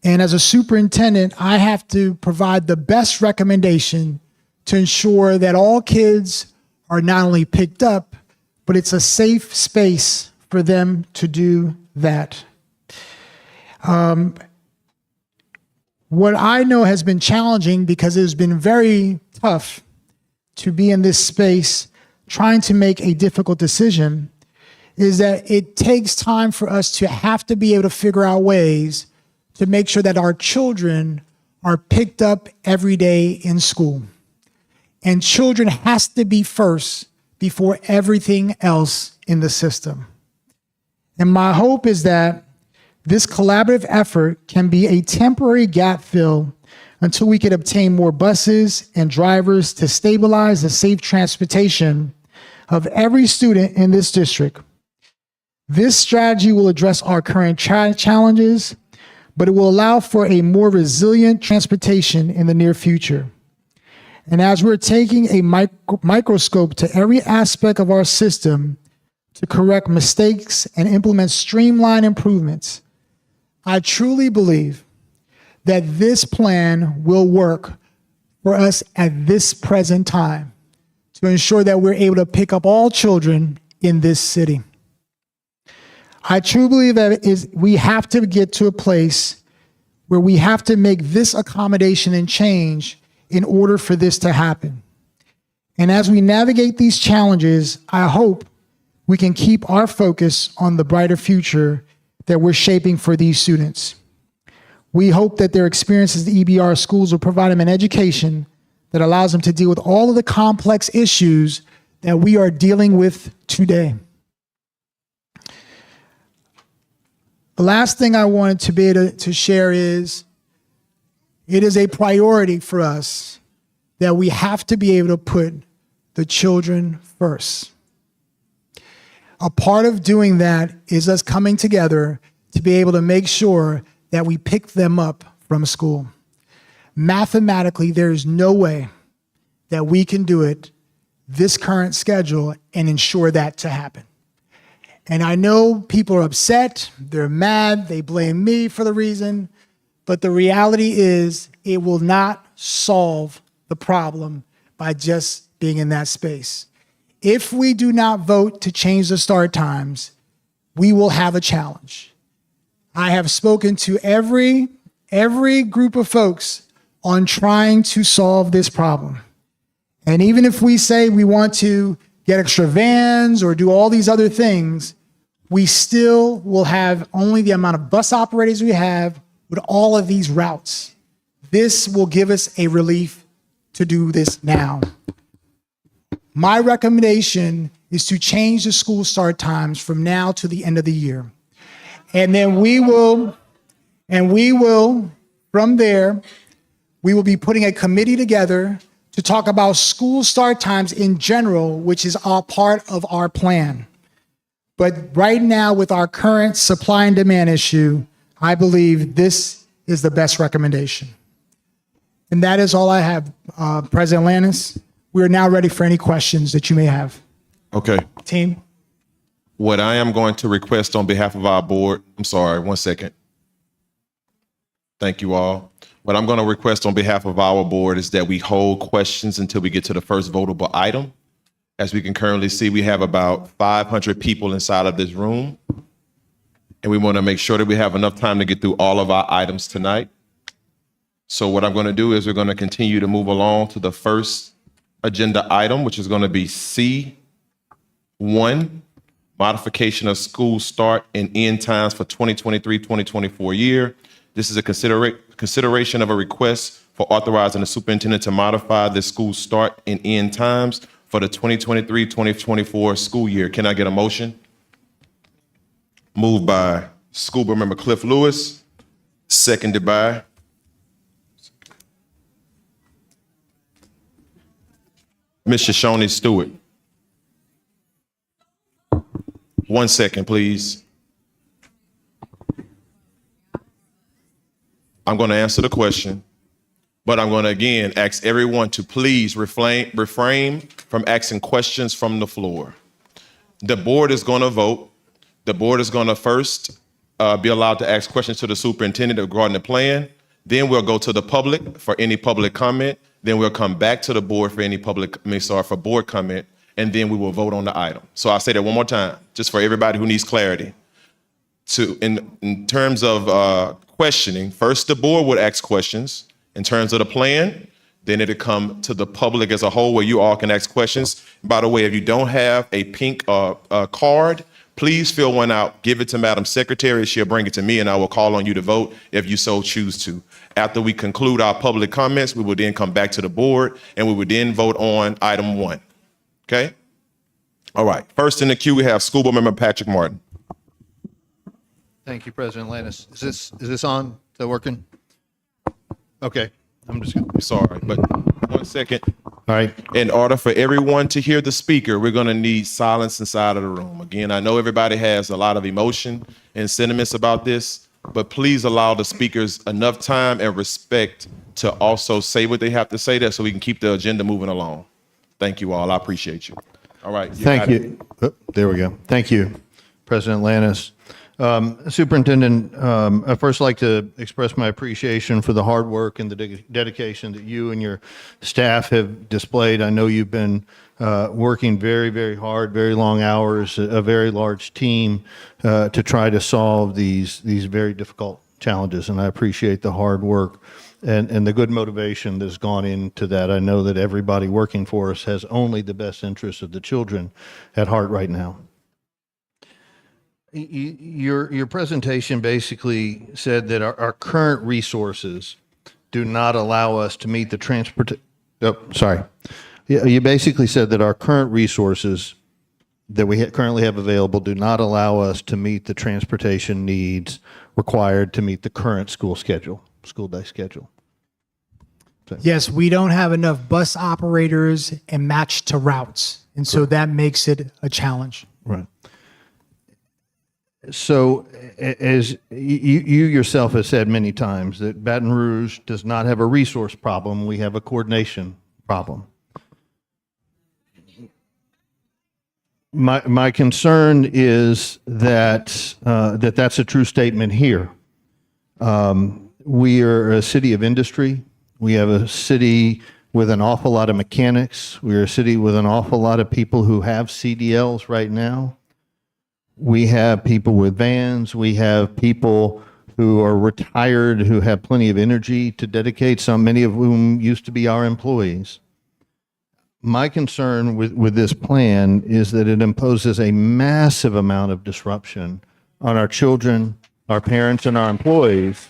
And as a superintendent, I have to provide the best recommendation to ensure that all kids are not only picked up, but it's a safe space for them to do that. What I know has been challenging, because it has been very tough to be in this space trying to make a difficult decision, is that it takes time for us to have to be able to figure out ways to make sure that our children are picked up every day in school. And children has to be first before everything else in the system. And my hope is that this collaborative effort can be a temporary gap fill until we can obtain more buses and drivers to stabilize the safe transportation of every student in this district. This strategy will address our current challenges, but it will allow for a more resilient transportation in the near future. And as we're taking a microscope to every aspect of our system to correct mistakes and implement streamlined improvements, I truly believe that this plan will work for us at this present time to ensure that we're able to pick up all children in this city. I truly believe that we have to get to a place where we have to make this accommodation and change in order for this to happen. And as we navigate these challenges, I hope we can keep our focus on the brighter future that we're shaping for these students. We hope that their experiences at EBR schools will provide them an education that allows them to deal with all of the complex issues that we are dealing with today. The last thing I wanted to be able to share is, it is a priority for us that we have to be able to put the children first. A part of doing that is us coming together to be able to make sure that we pick them up from school. Mathematically, there is no way that we can do it this current schedule and ensure that to happen. And I know people are upset, they're mad, they blame me for the reason, but the reality is it will not solve the problem by just being in that space. If we do not vote to change the start times, we will have a challenge. I have spoken to every group of folks on trying to solve this problem. And even if we say we want to get extra vans or do all these other things, we still will have only the amount of bus operators we have with all of these routes. This will give us a relief to do this now. My recommendation is to change the school start times from now to the end of the year. And then we will, from there, we will be putting a committee together to talk about school start times in general, which is all part of our plan. But right now, with our current supply and demand issue, I believe this is the best recommendation. And that is all I have, President Lannis. We are now ready for any questions that you may have. Okay. Team? What I am going to request on behalf of our board, I'm sorry, 1 second. Thank you all. What I'm going to request on behalf of our board is that we hold questions until we get to the first votable item. As we can currently see, we have about 500 people inside of this room. And we want to make sure that we have enough time to get through all of our items tonight. So what I'm going to do is we're going to continue to move along to the first agenda item, which is going to be C1, modification of school start and end times for 2023-2024 year. This is a consideration of a request for authorizing the superintendent to modify the school start and end times for the 2023-2024 school year. Can I get a motion? Moved by School Board Member Cliff Lewis, seconded by Ms. Shoshone Stewart. 1 second, please. I'm going to answer the question, but I'm going to again ask everyone to please refrain from asking questions from the floor. The board is going to vote. The board is going to first be allowed to ask questions to the superintendent regarding the plan. Then we'll go to the public for any public comment. Then we'll come back to the board for any for board comment, and then we will vote on the item. So I'll say that one more time, just for everybody who needs clarity. In terms of questioning, first the board would ask questions in terms of the plan, then it'll come to the public as a whole where you all can ask questions. By the way, if you don't have a pink card, please fill one out, give it to Madam Secretary, she'll bring it to me, and I will call on you to vote if you so choose to. After we conclude our public comments, we will then come back to the board, and we will then vote on item 1, okay? All right, first in the queue, we have School Board Member Patrick Martin. Thank you, President Lannis. Is this on? Is that working? Okay, I'm just gonna. Sorry, but 1 second. All right. In order for everyone to hear the speaker, we're going to need silence inside of the room. Again, I know everybody has a lot of emotion and sentiments about this, but please allow the speakers enough time and respect to also say what they have to say there so we can keep the agenda moving along. Thank you all. I appreciate you. All right. Thank you. Oh, there we go. Thank you, President Lannis. Superintendent, I'd first like to express my appreciation for the hard work and the dedication that you and your staff have displayed. I know you've been working very, very hard, very long hours, a very large team to try to solve these very difficult challenges, and I appreciate the hard work and the good motivation that's gone into that. I know that everybody working for us has only the best interests of the children at heart right now. Your presentation basically said that our current resources do not allow us to meet the You basically said that our current resources that we currently have available do not allow us to meet the transportation needs required to meet the current school day schedule. Yes, we don't have enough bus operators and matched to routes. And so that makes it a challenge. Right. So, as you yourself have said many times, that Baton Rouge does not have a resource problem, we have a coordination problem. My concern is that that's a true statement here. We are a city of industry. We have a city with an awful lot of mechanics. We're a city with an awful lot of people who have CDLs right now. We have people with vans. We have people who are retired, who have plenty of energy to dedicate, many of whom used to be our employees. My concern with this plan is that it imposes a massive amount of disruption on our children, our parents, and our employees.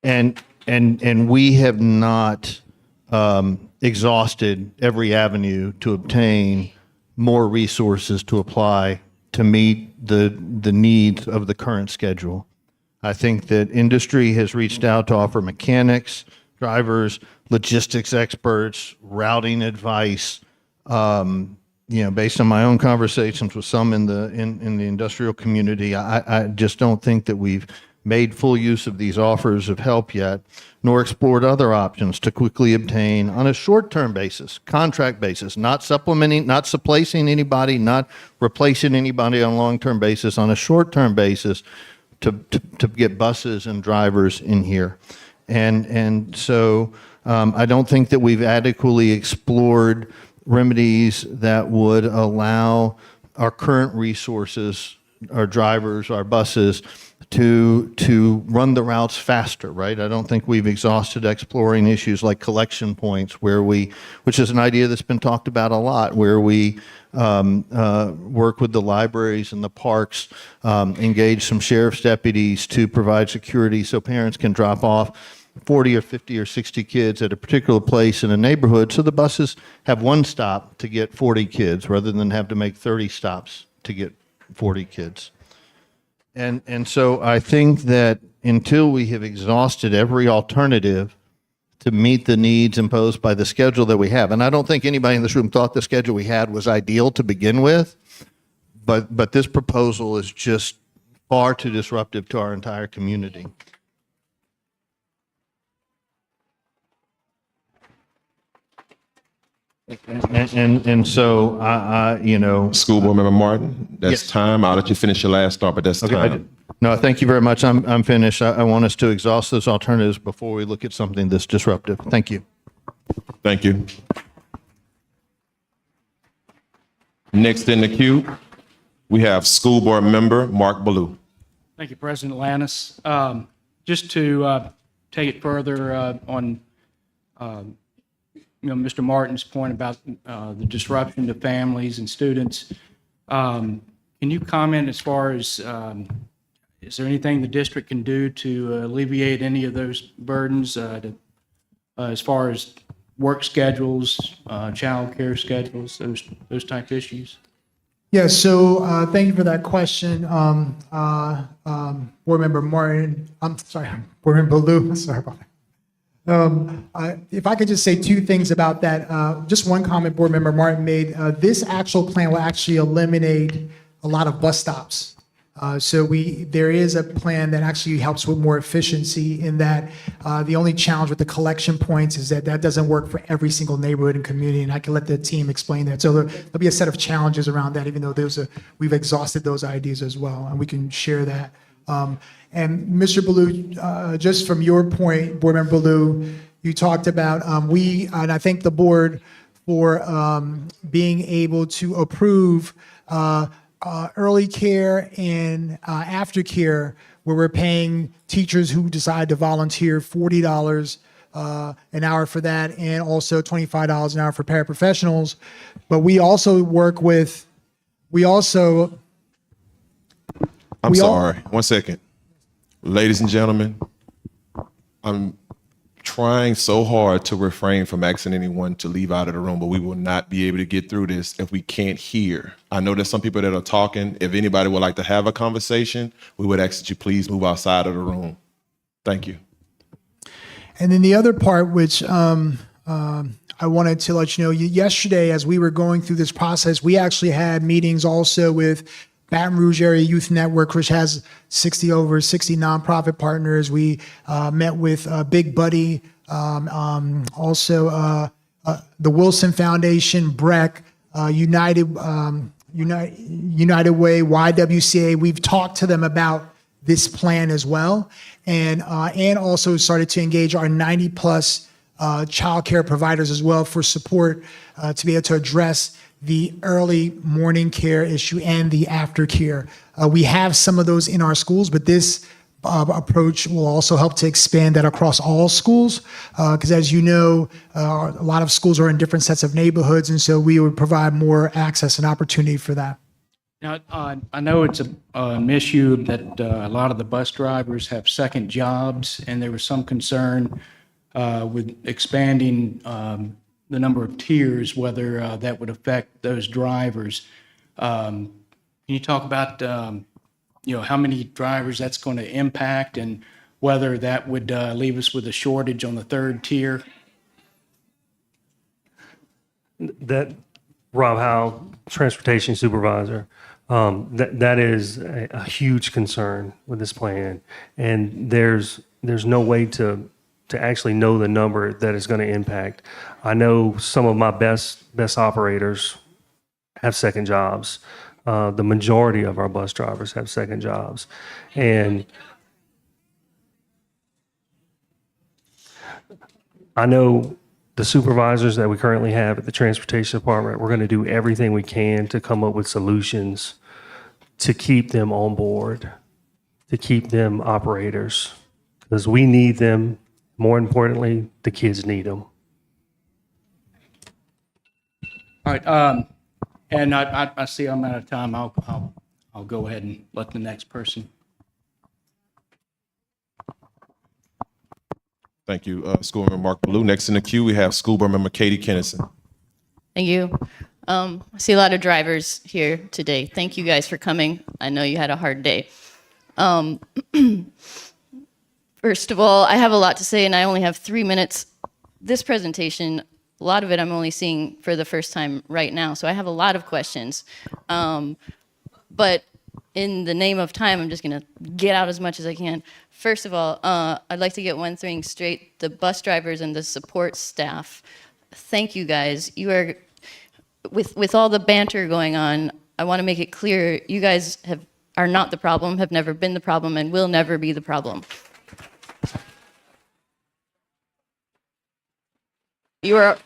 And we have not exhausted every avenue to obtain more resources to apply to meet the needs of the current schedule. I think that industry has reached out to offer mechanics, drivers, logistics experts, routing advice. Based on my own conversations with some in the industrial community, I just don't think that we've made full use of these offers of help yet, nor explored other options to quickly obtain on a short-term basis, contract basis, not supplementing, not displacing anybody, not replacing anybody on a long-term basis, on a short-term basis to get buses and drivers in here. And so I don't think that we've adequately explored remedies that would allow our current resources, our drivers, our buses, to run the routes faster, right? I don't think we've exhausted exploring issues like collection points, which is an idea that's been talked about a lot, where we work with the libraries and the parks, engage some sheriff's deputies to provide security so parents can drop off 40 or 50 or 60 kids at a particular place in a neighborhood, so the buses have one stop to get 40 kids rather than have to make 30 stops to get 40 kids. And so I think that until we have exhausted every alternative to meet the needs imposed by the schedule that we have, and I don't think anybody in this room thought the schedule we had was ideal to begin with, but this proposal is just far too disruptive to our entire community. And so School Board Member Martin, that's Yes. time. I'll let you finish your last thought, but that's Okay, time. no, thank you very much. I'm finished. I want us to exhaust those alternatives before we look at something that's disruptive. Thank you. Thank you. Next in the queue, we have School Board Member Mark Ballou. Thank you, President Lannis. Just to take it further on, Mr. Martin's point about the disruption to families and students, can you comment as far as, is there anything the district can do to alleviate any of those burdens as far as work schedules, child care schedules, those type issues? Yeah, so thank you for that question, Board Member Martin. I'm sorry, Board Member Baloo. Sorry about that. If I could just say two things about that. Just one comment Board Member Martin made. This actual plan will actually eliminate a lot of bus stops. So there is a plan that actually helps with more efficiency in that the only challenge with the collection points is that doesn't work for every single neighborhood and community, and I can let the team explain that. So there'll be a set of challenges around that, even though we've exhausted those ideas as well, and we can share that. And Mr. Ballou, just from your point, Board Member Ballou, you talked about and I thank the board for being able to approve early care and aftercare, where we're paying teachers who decide to volunteer $40 an hour for that, and also $25 an hour for paraprofessionals. But we also work with, I'm We all- sorry. One second. Ladies and gentlemen, I'm trying so hard to refrain from asking anyone to leave out of the room, but we will not be able to get through this if we can't hear. I know there's some people that are talking. If anybody would like to have a conversation, we would ask that you please move outside of the room. Thank you. And then the other part, which I wanted to let you know, yesterday as we were going through this process, we actually had meetings also with Baton Rouge Area Youth Network, which has over 60 nonprofit partners. We met with Big Buddy, also the Wilson Foundation, BREC, United Way, YWCA. We've talked to them about this plan as well, and also started to engage our 90+ childcare providers as well for support to be able to address the early morning care issue and the aftercare. We have some of those in our schools, but this approach will also help to expand that across all schools, because as you know, a lot of schools are in different sets of neighborhoods, and so we would provide more access and opportunity for that. Now, I know it's an issue that a lot of the bus drivers have second jobs, and there was some concern with expanding the number of tiers, whether that would affect those drivers. Can you talk about, how many drivers that's going to impact, and whether that would leave us with a shortage on the third tier? That Rob Howe, transportation supervisor, that is a huge concern with this plan, and there's no way to actually know the number that is going to impact. I know some of my best operators have second jobs. The majority of our bus drivers have second jobs, and I know the supervisors that we currently have at the transportation department, we're going to do everything we can to come up with solutions to keep them on board, to keep them operators, because we need them. More importantly, the kids need them. All right, and I see I'm out of time. I'll go ahead and let the next person. Thank you, School Member Mark Ballou. Next in the queue, we have School Board Member Katie Kennison. Thank you. I see a lot of drivers here today. Thank you guys for coming. I know you had a hard day. First of all, I have a lot to say and I only have 3 minutes. This presentation, a lot of it I'm only seeing for the first time right now, so I have a lot of questions. But in the name of time, I'm just gonna get out as much as I can. First of all, I'd like to get one thing straight. The bus drivers and the support staff, thank you guys. You are, with all the banter going on, I wanna make it clear, you guys are not the problem, have never been the problem, and will never be the problem. You are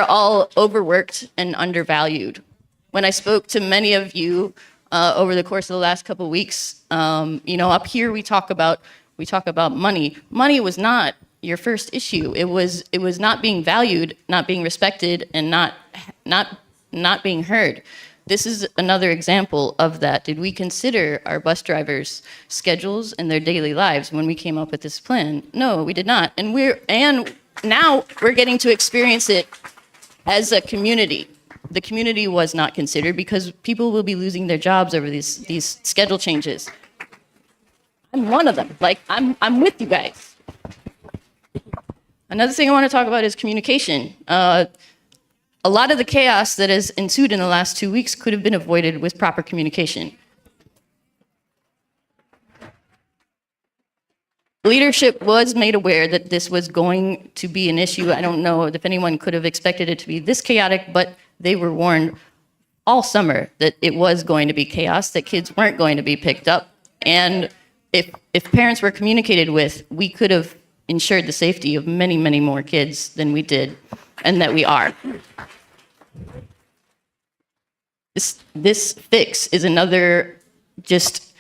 all overworked and undervalued. When I spoke to many of you over the course of the last couple of weeks, up here we talk about money. Money was not your first issue. It was not being valued, not being respected, and not being heard. This is another example of that. Did we consider our bus drivers' schedules and their daily lives when we came up with this plan? No, we did not. And now we're getting to experience it as a community. The community was not considered because people will be losing their jobs over these schedule changes. I'm one of them. Like, I'm with you guys. Another thing I want to talk about is communication. A lot of the chaos that has ensued in the last 2 weeks could have been avoided with proper communication. Leadership was made aware that this was going to be an issue. I don't know if anyone could have expected it to be this chaotic, but they were warned all summer that it was going to be chaos, that kids weren't going to be picked up. And if parents were communicated with, we could have ensured the safety of many, many more kids than we did and that we are. This fix is another just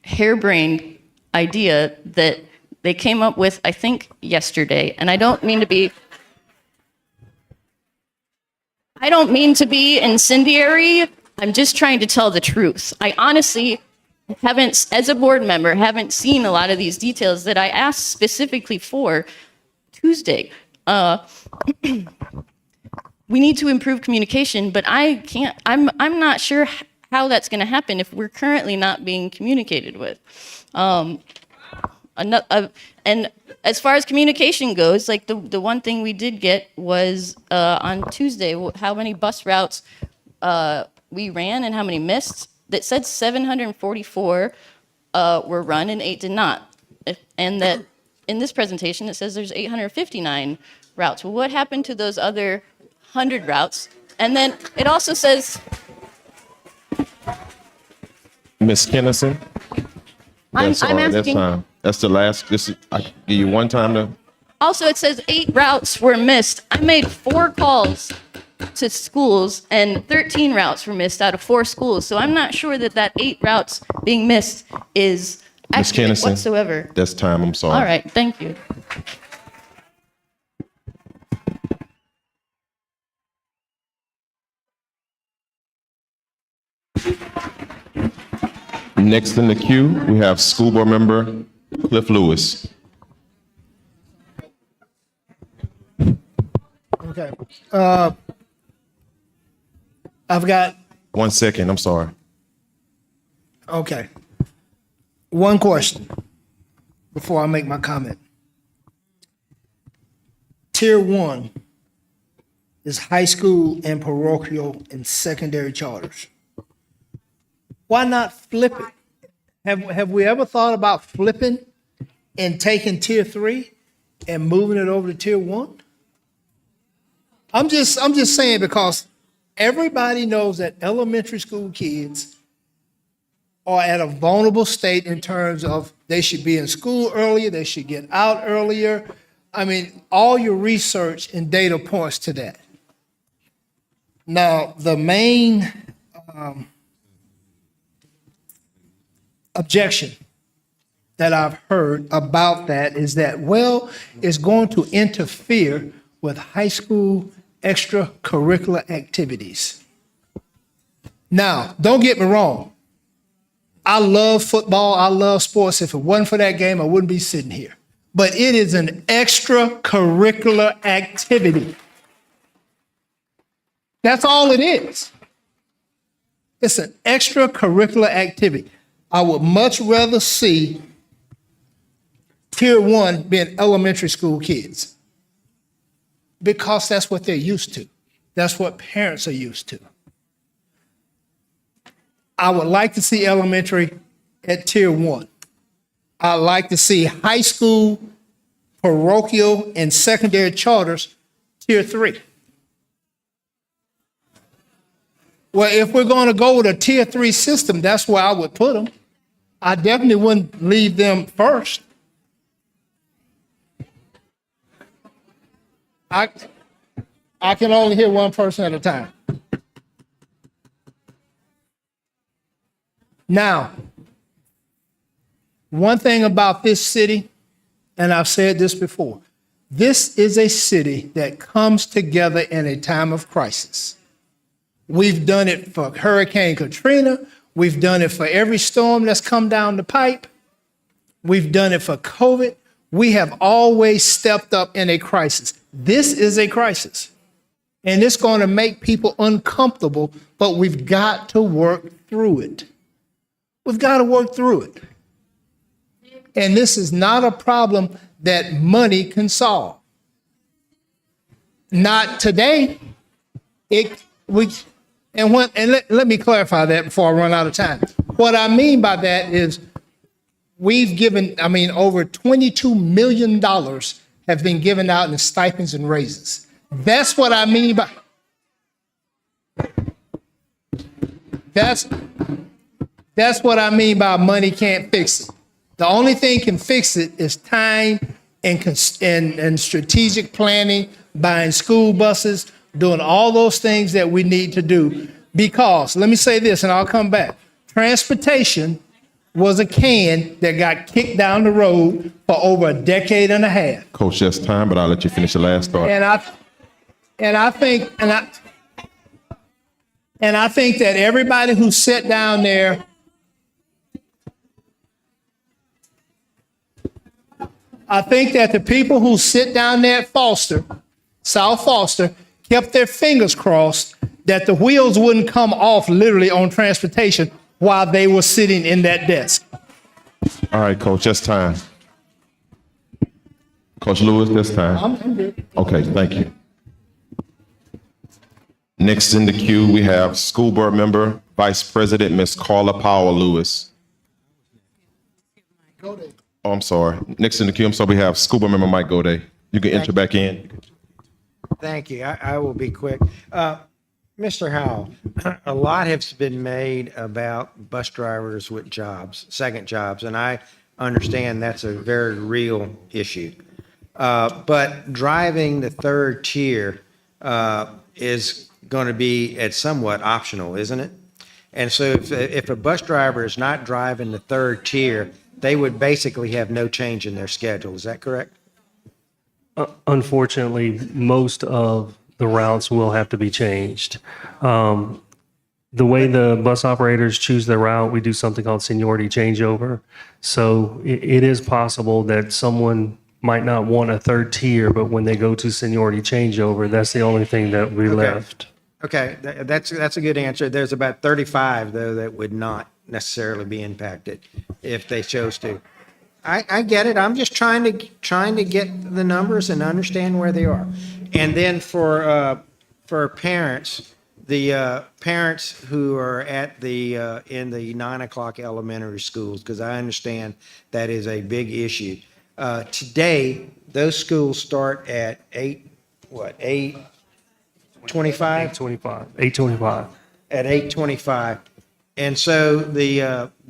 harebrained idea that they came up with, I think, yesterday. And I don't mean to be incendiary. I'm just trying to tell the truth. I honestly haven't, as a board member, haven't seen a lot of these details that I asked specifically for Tuesday. We need to improve communication, but I'm not sure how that's going to happen if we're currently not being communicated with. And as far as communication goes, like the one thing we did get was on Tuesday, how many bus routes we ran and how many missed. That said 744 were run and 8 did not. And that in this presentation, it says there's 859 routes. Well, what happened to those other 100 routes? And then it also says, Ms. Kennison? I'm That's asking. time. That's the last. I give you one time to. Also, it says 8 routes were missed. I made 4 calls to schools and 13 routes were missed out of 4 schools. So I'm not sure that 8 routes being missed is Ms. accurate Kennison, whatsoever. that's time. I'm sorry. All right, thank you. Next in the queue, we have School Board Member Cliff Lewis. Okay. I've got, 1 second, I'm sorry. okay. One question before I make my comment. Tier 1 is high school and parochial and secondary charters. Why not flip it? Have we ever thought about flipping and taking tier 3 and moving it over to tier 1? I'm just saying, because everybody knows that elementary school kids are at a vulnerable state in terms of they should be in school earlier, they should get out earlier. I mean, all your research and data points to that. Now, the main objection that I've heard about that is that, well, it's going to interfere with high school extracurricular activities. Now, don't get me wrong. I love football. I love sports. If it wasn't for that game, I wouldn't be sitting here. but it is an extracurricular activity. That's all it is. It's an extracurricular activity. I would much rather see tier one being elementary school kids because that's what they're used to. That's what parents are used to. I would like to see elementary at tier one. I'd like to see high school, parochial, and secondary charters tier three. Well, if we're going to go with a tier three system, that's where I would put them. I definitely wouldn't leave them first. I can only hear one person at a time. Now, one thing about this city, and I've said this before, this is a city that comes together in a time of crisis. We've done it for Hurricane Katrina. We've done it for every storm that's come down the pipe. We've done it for COVID. We have always stepped up in a crisis. This is a crisis. And it's going to make people uncomfortable, but we've got to work through it. We've got to work through it. And this is not a problem that money can solve. Not today. Let me clarify that before I run out of time. What I mean by that is we've given, over $22 million have been given out in stipends and raises. That's what I mean by, that's what I mean by money can't fix it. The only thing can fix it is time and strategic planning, buying school buses, doing all those things that we need to do. Because, let me say this and I'll come back. Transportation was a can that got kicked down the road for over a decade and a half. Coach, just time, but I'll let you finish the last thought. And I think that everybody who sat down there, I think that the people who sit down there at South Foster, kept their fingers crossed that the wheels wouldn't come off literally on transportation while they were sitting in that desk. All right, Coach, just time. Coach Lewis, just time. I'm good. Okay, thank you. Next in the queue, we have School Board Member, Vice President, Ms. Carla Powell Lewis. Oh, I'm sorry. Next in the queue, we have School Board Member Mike Goday. You can enter back in. Thank you. I will be quick. Mr. Howell, a lot has been made about bus drivers with jobs, second jobs, and I understand that's a very real issue. But driving the third tier is going to be at somewhat optional, isn't it? And so if a bus driver is not driving the third tier, they would basically have no change in their schedule. Is that correct? Unfortunately, most of the routes will have to be changed. The way the bus operators choose their route, we do something called seniority changeover. So it is possible that someone might not want a third tier, but when they go to seniority changeover, that's the only thing that we left. Okay, that's a good answer. There's about 35, though, that would not necessarily be impacted if they chose to. I get it. I'm just trying to get the numbers and understand where they are. And then for parents, the parents who are at the in the 9 o'clock elementary schools, because I understand that is a big issue. Today, those schools start at 8:25? 8:25. At 8:25. And so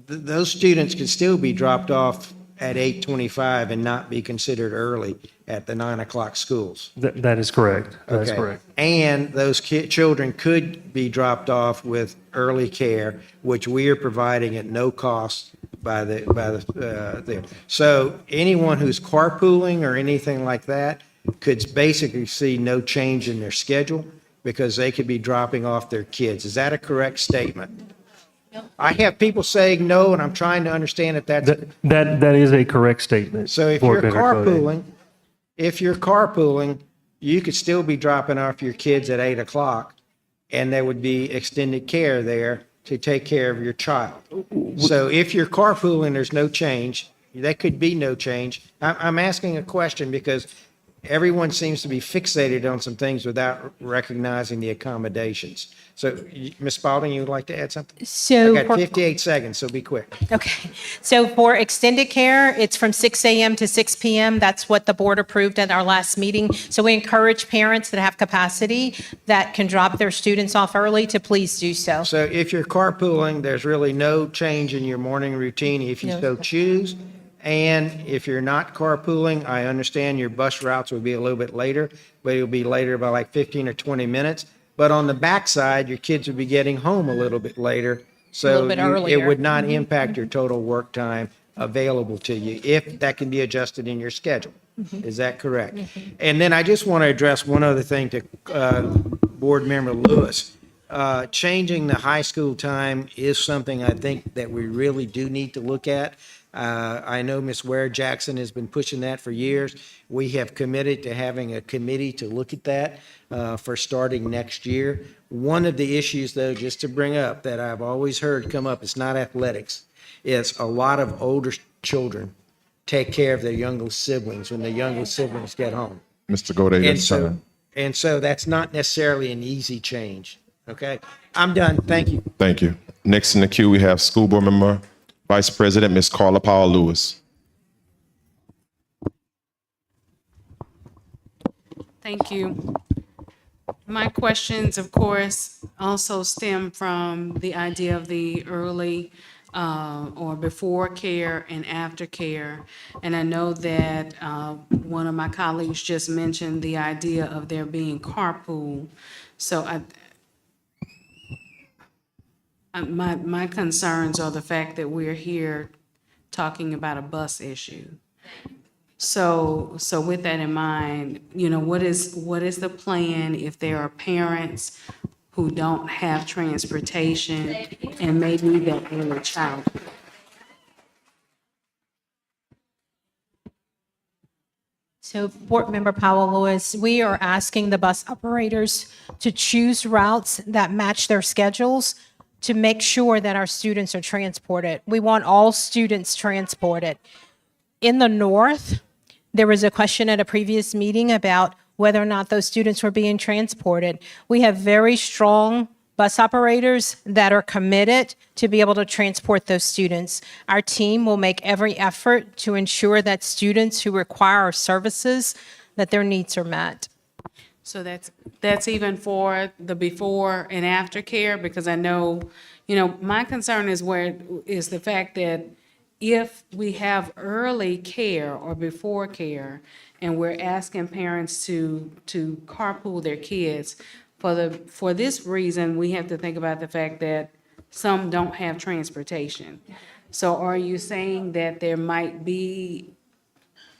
those students can still be dropped off at 8:25 and not be considered early at the 9 o'clock schools. That is correct. That is Okay. correct. And those children could be dropped off with early care, which we are providing at no cost by the. So anyone who's carpooling or anything like that could basically see no change in their schedule because they could be dropping off their kids. Is that a correct statement? I have people saying no, and I'm trying to understand if that's, That is a correct statement. so if Board you're Member Cody. carpooling, you could still be dropping off your kids at 8 o'clock, and there would be extended care there to take care of your child. So if you're carpooling, there's no change. That could be no change. I'm asking a question because everyone seems to be fixated on some things without recognizing the accommodations. So, Ms. Spalding, you would like to add something? So I got for- 58 seconds, so be quick. Okay, so for extended care, it's from 6 a.m. to 6 p.m. That's what the board approved at our last meeting. So we encourage parents that have capacity that can drop their students off early to please do so. So if you're carpooling, there's really no change in your morning routine if you No. so choose. And if you're not carpooling, I understand your bus routes will be a little bit later, but it'll be later by like 15 or 20 minutes. But on the backside, your kids would be getting home a little bit later. So little bit it earlier. would not impact your total work time available to you if that can be adjusted in your schedule. Is that correct? And then I just want to address one other thing to Board Member Lewis. Changing the high school time is something I think that we really do need to look at. I know Ms. Ware Jackson has been pushing that for years. We have committed to having a committee to look at that for starting next year. One of the issues, though, just to bring up, that I've always heard come up, it's not athletics. It's a lot of older children take care of their younger siblings when the younger siblings get home. Mr. Gode, And that's so, time. and so that's not necessarily an easy change. Okay? I'm done. Thank you. Thank you. Next in the queue, we have School Board Member, Vice President, Ms. Carla Powell Lewis. Thank you. My questions, of course, also stem from the idea of the early or before care and after care. And I know that one of my colleagues just mentioned the idea of there being carpool. So my concerns are the fact that we're here talking about a bus issue. So with that in mind, what is the plan if there are parents who don't have transportation and may need that early childhood? So Board Member Powell Lewis, we are asking the bus operators to choose routes that match their schedules to make sure that our students are transported. We want all students transported. In the north, there was a question at a previous meeting about whether or not those students were being transported. We have very strong bus operators that are committed to be able to transport those students. Our team will make every effort to ensure that students who require our services, that their needs are met. So that's even for the before and after care, because I know, my concern is the fact that if we have early care or before care, and we're asking parents to carpool their kids, for this reason, we have to think about the fact that some don't have transportation. So are you saying that there might be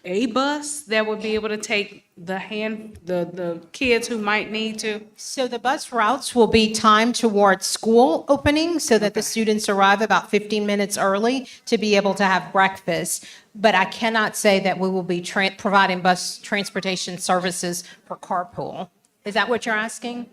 a bus that would be able to take the kids who might need to? So the bus routes will be timed towards school opening so that the students arrive about 15 minutes early to be able to have breakfast. But I cannot say that we will be providing bus transportation services for carpool. Is that what you're asking?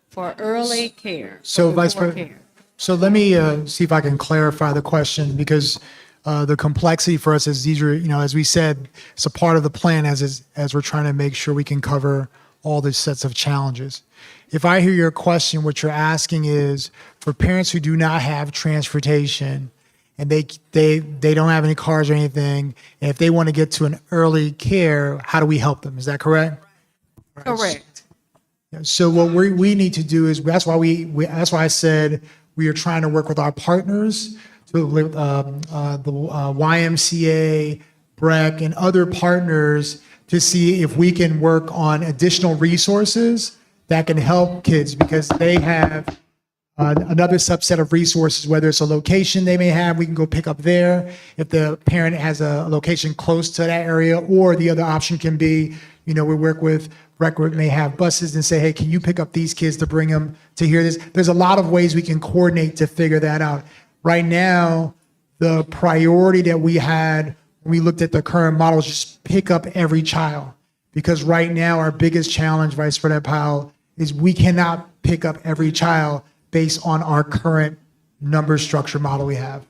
For early care. So for Vice before President, care. so let me see if I can clarify the question because the complexity for us is these are, as we said, it's a part of the plan as we're trying to make sure we can cover all these sets of challenges. If I hear your question, what you're asking is for parents who do not have transportation and they don't have any cars or anything, and if they want to get to an early care, how do we help them? Is that correct? Correct. So what we need to do is that's why that's why I said we are trying to work with our partners, the YMCA, BREC, and other partners to see if we can work on additional resources that can help kids because they have another subset of resources, whether it's a location they may have, we can go pick up there. If the parent has a location close to that area, or the other option can be, we work with record may have buses and say, hey, can you pick up these kids to bring them to hear this? There's a lot of ways we can coordinate to figure that out. Right now, the priority that we had when we looked at the current model is just pick up every child. Because right now, our biggest challenge, Vice President Powell, is we cannot pick up every child based on our current number structure model we have.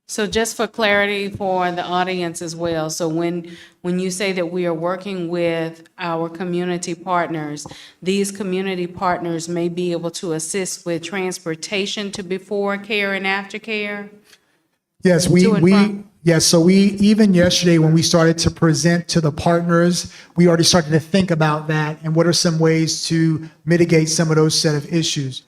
So just for clarity for the audience as well, so when you say that we are working with our community partners, these community partners may be able to assist with transportation to before care and after care? Yes, To and from? so we, even yesterday when we started to present to the partners, we already started to think about that and what are some ways to mitigate some of those set of issues.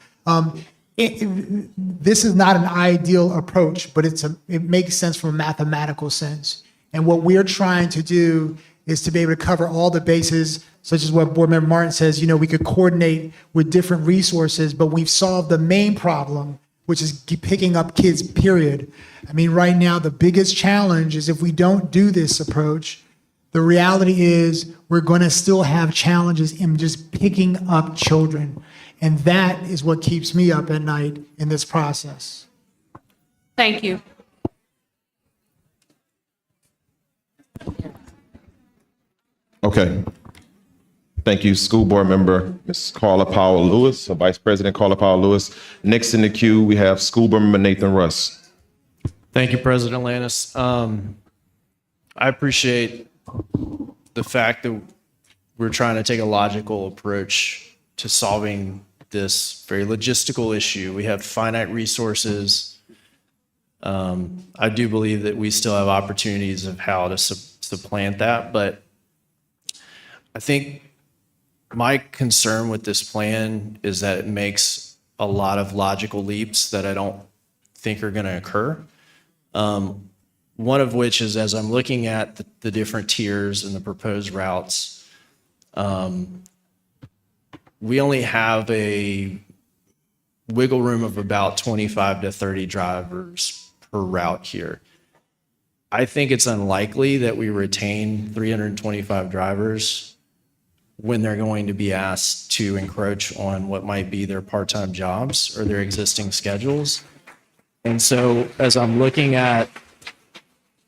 This is not an ideal approach, but it makes sense from a mathematical sense. And what we're trying to do is to be able to cover all the bases, such as what Board Member Martin says, we could coordinate with different resources, but we've solved the main problem, which is picking up kids, period. I mean, right now, the biggest challenge is if we don't do this approach, the reality is we're going to still have challenges in just picking up children. And that is what keeps me up at night in this process. Thank you. Okay. Thank you, School Board Member Ms. Carla Powell Lewis, or Vice President Carla Powell Lewis. Next in the queue, we have School Board Member Nathan Russ. Thank you, President Lannis. I appreciate the fact that we're trying to take a logical approach to solving this very logistical issue. We have finite resources. I do believe that we still have opportunities of how to supplant that, but I think my concern with this plan is that it makes a lot of logical leaps that I don't think are going to occur. One of which is, as I'm looking at the different tiers and the proposed routes, we only have a wiggle room of about 25 to 30 drivers per route here. I think it's unlikely that we retain 325 drivers when they're going to be asked to encroach on what might be their part-time jobs or their existing schedules. And so as I'm looking at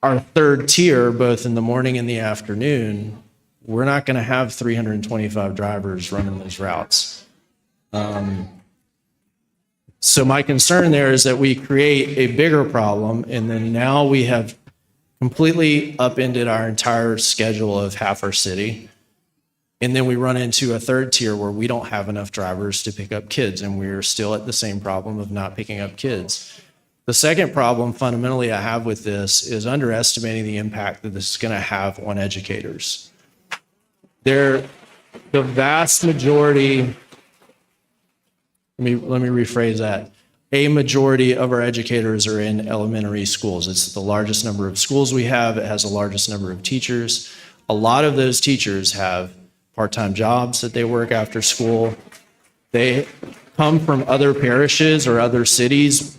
our third tier, both in the morning and the afternoon, we're not going to have 325 drivers running those routes. So my concern there is that we create a bigger problem, and then now we have completely upended our entire schedule of half our city. And then we run into a third tier where we don't have enough drivers to pick up kids, and we're still at the same problem of not picking up kids. The second problem fundamentally I have with this is underestimating the impact that this is going to have on educators. The vast majority, let me rephrase that. A majority of our educators are in elementary schools. It's the largest number of schools we have. It has the largest number of teachers. A lot of those teachers have part-time jobs that they work after school. They come from other parishes or other cities,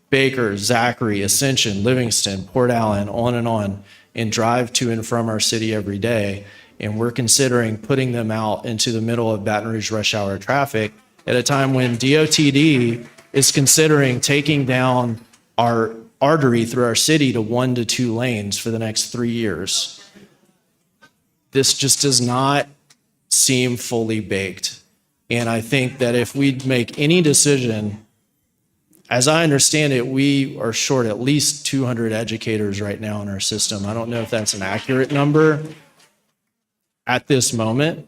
Baker, Zachary, Ascension, Livingston, Port Allen, on, and drive to and from our city every day. And we're considering putting them out into the middle of Baton Rouge rush hour traffic at a time when DOTD is considering taking down our artery through our city to 1 to 2 lanes for the next 3 years. This just does not seem fully baked. And I think that if we make any decision, as I understand it, we are short at least 200 educators right now in our system. I don't know if that's an accurate number at this moment,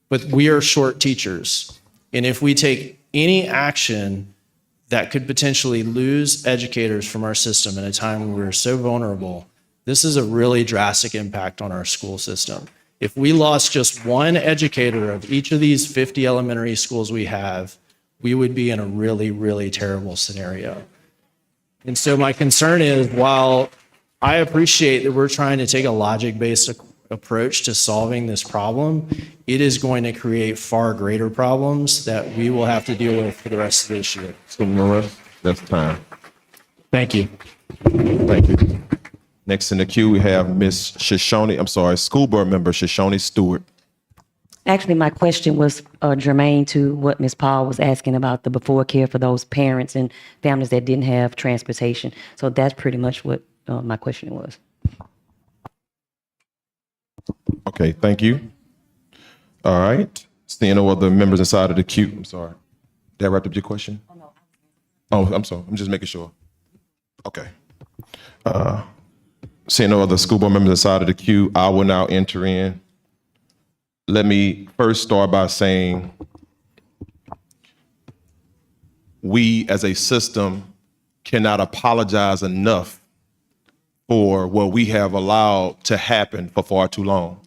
but we are short teachers. And if we take any action that could potentially lose educators from our system at a time when we're so vulnerable, this is a really drastic impact on our school system. If we lost just one educator of each of these 50 elementary schools we have, we would be in a really, really terrible scenario. And so my concern is, while I appreciate that we're trying to take a logic-based approach to solving this problem, it is going to create far greater problems that we will have to deal with for the rest of this year. So, Russ, that's time. Thank you. Thank you. Next in the queue, we have School Board Member Shoshone Stewart. Actually, my question was germane to what Ms. Paul was asking about the before care for those parents and families that didn't have transportation. So that's pretty much what my question was. Okay, thank you. All right. Seeing no other members inside of the queue. I'm sorry. That wrapped up your question? Oh, I'm sorry. I'm just making sure. Okay. Seeing no other school board members inside of the queue, I will now enter in. Let me first start by saying we as a system cannot apologize enough for what we have allowed to happen for far too long.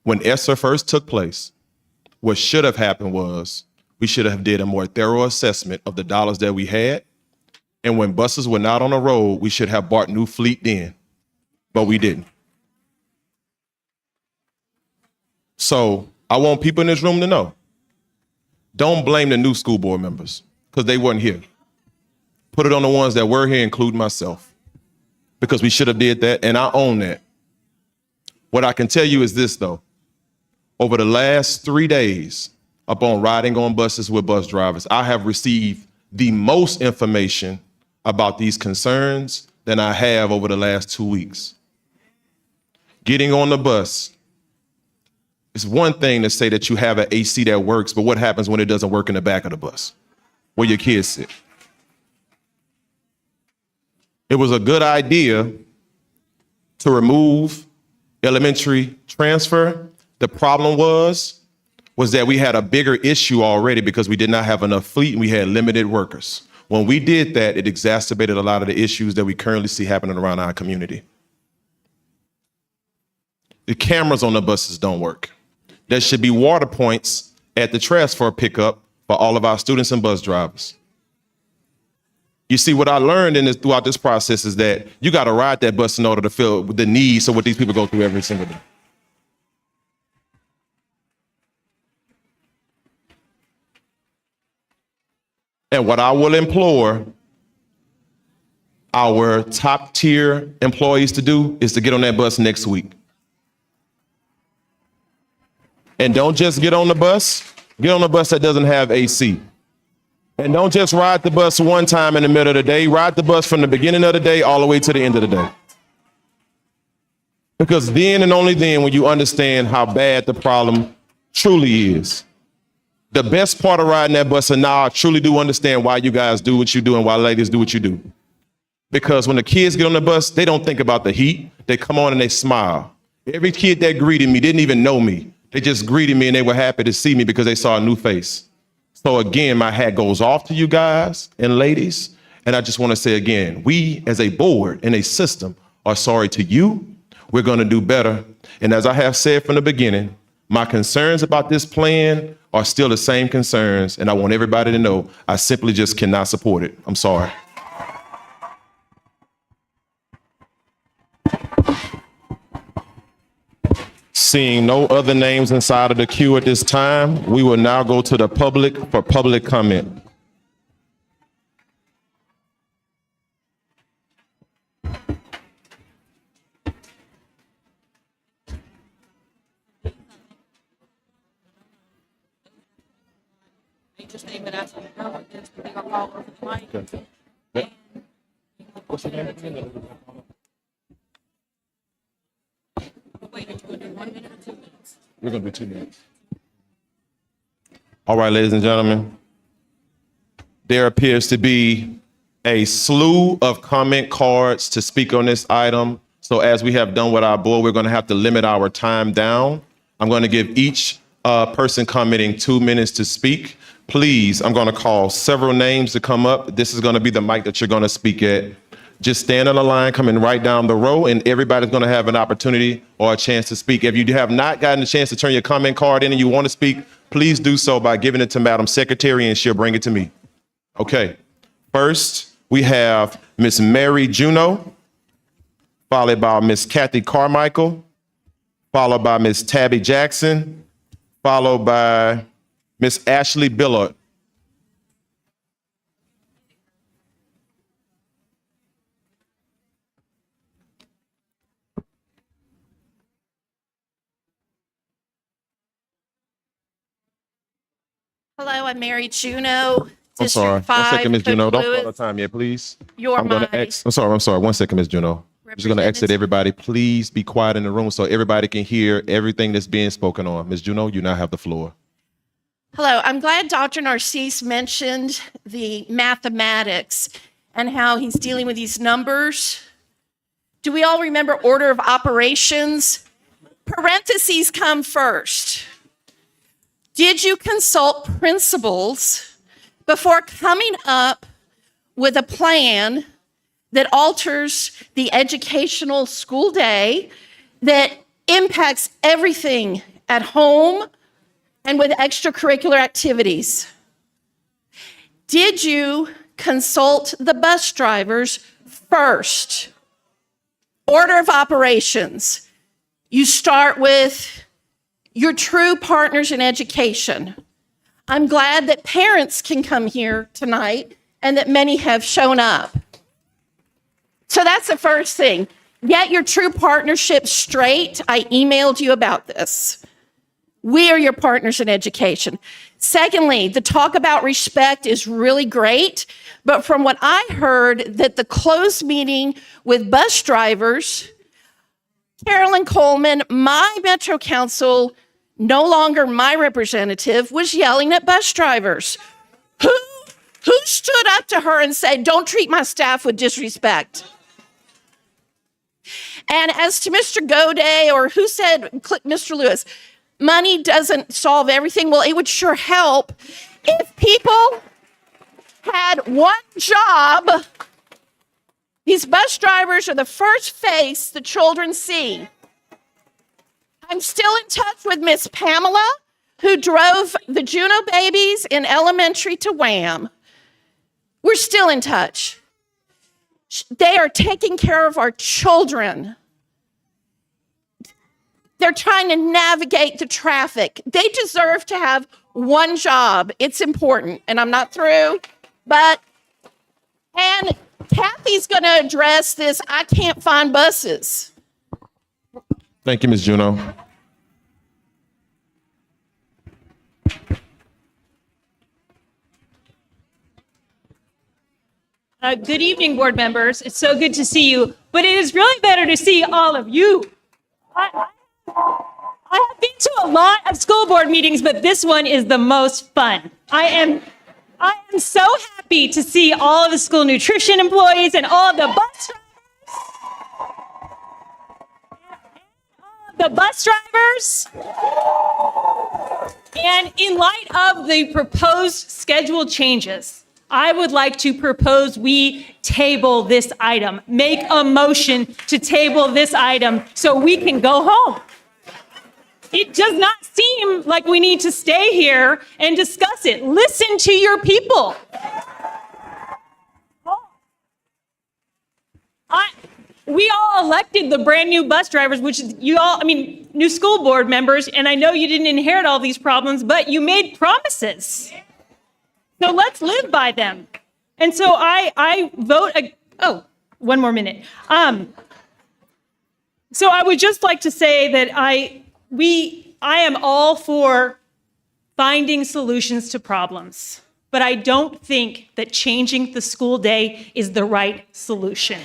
When ESSER first took place, what should have happened was we should have did a more thorough assessment of the dollars that we had. And when buses were not on the road, we should have bought new fleet then, but we didn't. So I want people in this room to know, don't blame the new school board members because they weren't here. Put it on the ones that were here, including myself, because we should have did that, and I own that. What I can tell you is this, though. Over the last 3 days, upon riding on buses with bus drivers, I have received the most information about these concerns than I have over the last 2 weeks. Getting on the bus, it's one thing to say that you have an AC that works, but what happens when it doesn't work in the back of the bus where your kids sit? It was a good idea to remove elementary transfer. The problem was that we had a bigger issue already because we did not have enough fleet and we had limited workers. When we did that, it exacerbated a lot of the issues that we currently see happening around our community. The cameras on the buses don't work. There should be water points at the transfer pickup for all of our students and bus drivers. You see, what I learned throughout this process is that you got to ride that bus in order to feel the needs of what these people go through every single day. And what I will implore our top tier employees to do is to get on that bus next week. And don't just get on the bus that doesn't have AC. And don't just ride the bus one time in the middle of the day. Ride the bus from the beginning of the day all the way to the end of the day. Because then and only then will you understand how bad the problem truly is. The best part of riding that bus, and now I truly do understand why you guys do what you do and why ladies do what you do. Because when the kids get on the bus, they don't think about the heat. They come on and they smile. Every kid that greeted me didn't even know me. They just greeted me and they were happy to see me because they saw a new face. So again, my hat goes off to you guys and ladies. And I just want to say again, we as a board and a system are sorry to you. We're going to do better. And as I have said from the beginning, my concerns about this plan are still the same concerns. And I want everybody to know I simply just cannot support it. I'm sorry. Seeing no other names inside of the queue at this time, we will now go to the public for public comment. What's your name again? We're going to do 2 minutes. All right, ladies and gentlemen, there appears to be a slew of comment cards to speak on this item. So as we have done with our board, we're going to have to limit our time down. I'm going to give each person commenting 2 minutes to speak. Please, I'm going to call several names to come up. This is going to be the mic that you're going to speak at. Just stand on the line, coming right down the row, and everybody's going to have an opportunity or a chance to speak. If you have not gotten a chance to turn your comment card in and you want to speak, please do so by giving it to Madam Secretary and she'll bring it to me. Okay. First, we have Miss Mary Juno, followed by Miss Kathy Carmichael, followed by Miss Tabby Jackson, followed by Miss Ashley Billard. Hello, I'm Mary Juneau, I'm sorry. District 5. 1 second, Ms. Coach Juneau. Don't Lewis. call the time yet, please. You're I'm going to my I'm sorry. 1 second, Ms. Juneau. I'm just going to exit everybody. Please be quiet in the room so everybody can hear everything that's being spoken on. Ms. Juneau, you now have the floor. Hello, I'm glad Dr. Narcisse mentioned the mathematics and how he's dealing with these numbers. Do we all remember order of operations? Parentheses come first. Did you consult principals before coming up with a plan that alters the educational school day, that impacts everything at home and with extracurricular activities? Did you consult the bus drivers first? Order of operations. You start with your true partners in education. I'm glad that parents can come here tonight and that many have shown up. So that's the first thing. Get your true partnership straight. I emailed you about this. We are your partners in education. Secondly, the talk about respect is really great, but from what I heard, that the closed meeting with bus drivers, Carolyn Coleman, my Metro Council, no longer my representative, was yelling at bus drivers. Who stood up to her and said, "Don't treat my staff with disrespect"? And as to Mr. Goday, or who said, Mr. Lewis, money doesn't solve everything. Well, it would sure help if people had one job. These bus drivers are the first face the children see. I'm still in touch with Miss Pamela, who drove the Juneau babies in elementary to Wham. We're still in touch. They are taking care of our children. They're trying to navigate the traffic. They deserve to have one job. It's important, and I'm not through, and Kathy's going to address this. I can't find buses. Thank you, Ms. Juneau. Good evening, board members. It's so good to see you, but it is really better to see all of you. I have been to a lot of school board meetings, but this one is the most fun. I am so happy to see all of the school nutrition employees and all of the bus drivers. And in light of the proposed schedule changes, I would like to propose we table this item, make a motion to table this item so we can go home. It does not seem like we need to stay here and discuss it. Listen to your people. We all elected the brand new bus drivers, which new school board members, and I know you didn't inherit all these problems, but you made promises. So let's live by them. And so I vote, one more minute. So I would just like to say that I am all for finding solutions to problems, but I don't think that changing the school day is the right solution.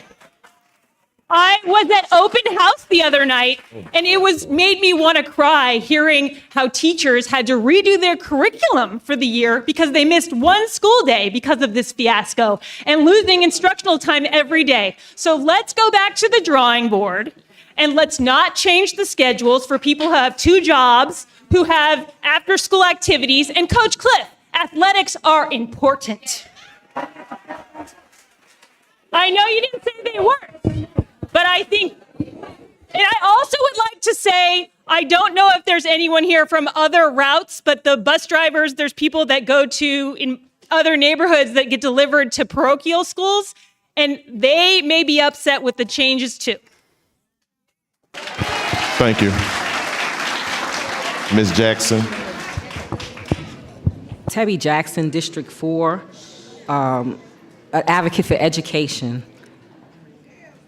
I was at open house the other night, and it made me want to cry hearing how teachers had to redo their curriculum for the year because they missed one school day because of this fiasco and losing instructional time every day. So let's go back to the drawing board, and let's not change the schedules for people who have two jobs, who have after-school activities. And Coach Cliff, athletics are important. I know you didn't say they weren't. But I think, and I also would like to say, I don't know if there's anyone here from other routes, but the bus drivers, there's people that go to in other neighborhoods that get delivered to parochial schools, and they may be upset with the changes too. Thank you. Ms. Jackson. Tebby Jackson, District 4, an advocate for education.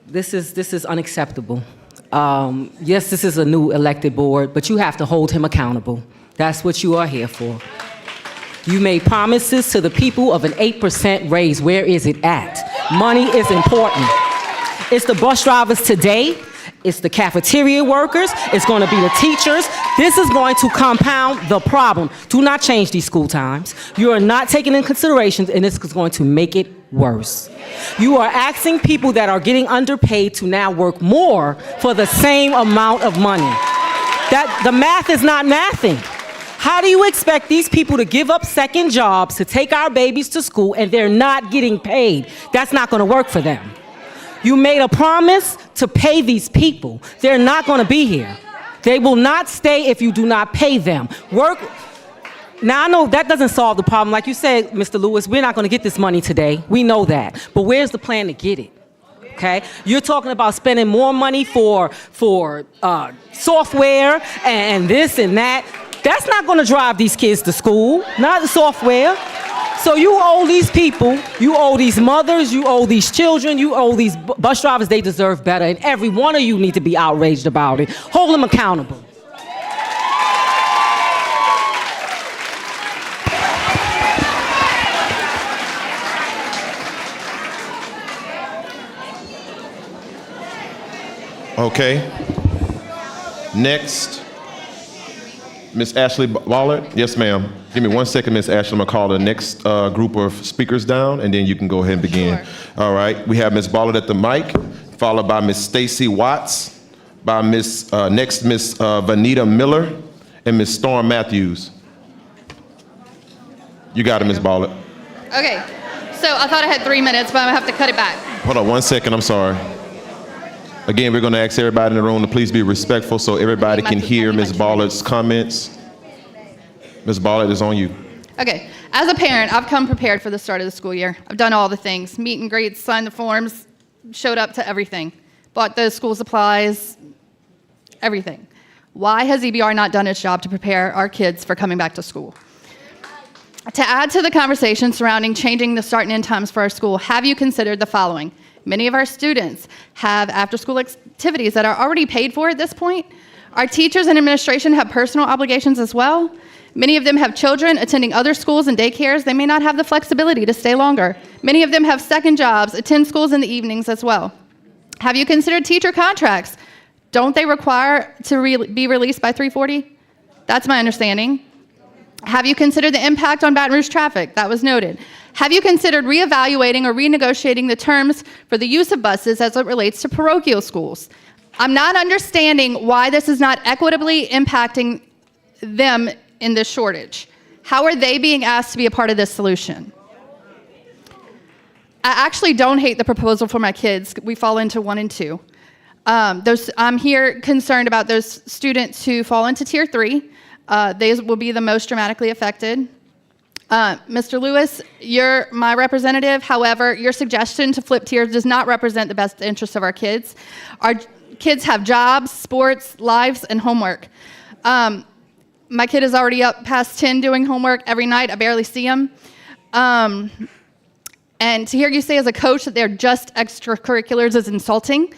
This is unacceptable. Yes, this is a new elected board, but you have to hold him accountable. That's what you are here for. You made promises to the people of an 8% raise. Where is it at? Money is important. It's the bus drivers today. It's the cafeteria workers. It's going to be the teachers. This is going to compound the problem. Do not change these school times. You are not taking in consideration, and this is going to make it worse. You are asking people that are getting underpaid to now work more for the same amount of money. That the math is not mathing. How do you expect these people to give up second jobs to take our babies to school and they're not getting paid? That's not going to work for them. You made a promise to pay these people. They're not going to be here. They will not stay if you do not pay them. Work. Now, I know that doesn't solve the problem. Like you said, Mr. Lewis, we're not going to get this money today. We know that. But where's the plan to get it? Okay? You're talking about spending more money for software and this and that. That's not going to drive these kids to school, not the software. So you owe these people, you owe these mothers, you owe these children, you owe these bus drivers. They deserve better, and every one of you need to be outraged about it. Hold them accountable. Okay. Next, Ms. Ashley Ballard. Yes, ma'am. Give me 1 second, Ms. Ashley. I'm gonna call the next group of speakers down, and then you can go ahead and begin. Sure. All right. We have Ms. Ballard at the mic, followed by Ms. Stacy Watts, by Ms. Vanita Miller, and Ms. Storm Matthews. You got it, Ms. Ballard. Okay. So I thought I had 3 minutes, but I'm gonna have to cut it back. Hold on 1 second. I'm sorry. Again, we're going to ask everybody in the room to please be respectful so everybody can hear Ms. Ballard's comments. Ms. Ballard, is on you. Okay. As a parent, I've come prepared for the start of the school year. I've done all the things, meet and greets, signed the forms, showed up to everything, bought the school supplies, everything. Why has EBR not done its job to prepare our kids for coming back to school? To add to the conversation surrounding changing the start and end times for our school, have you considered the following? Many of our students have after-school activities that are already paid for at this point. Our teachers and administration have personal obligations as well. Many of them have children attending other schools and daycares. They may not have the flexibility to stay longer. Many of them have second jobs, attend schools in the evenings as well. Have you considered teacher contracts? Don't they require to be released by 3:40? That's my understanding. Have you considered the impact on Baton Rouge traffic? That was noted. Have you considered reevaluating or renegotiating the terms for the use of buses as it relates to parochial schools? I'm not understanding why this is not equitably impacting them in this shortage. How are they being asked to be a part of this solution? I actually don't hate the proposal for my kids. We fall into 1 and 2. I'm here concerned about those students who fall into tier 3. They will be the most dramatically affected. Mr. Lewis, you're my representative. However, your suggestion to flip tiers does not represent the best interests of our kids. Our kids have jobs, sports, lives, and homework. My kid is already up past 10 doing homework every night. I barely see him. And to hear you say as a coach that they're just extracurriculars is insulting.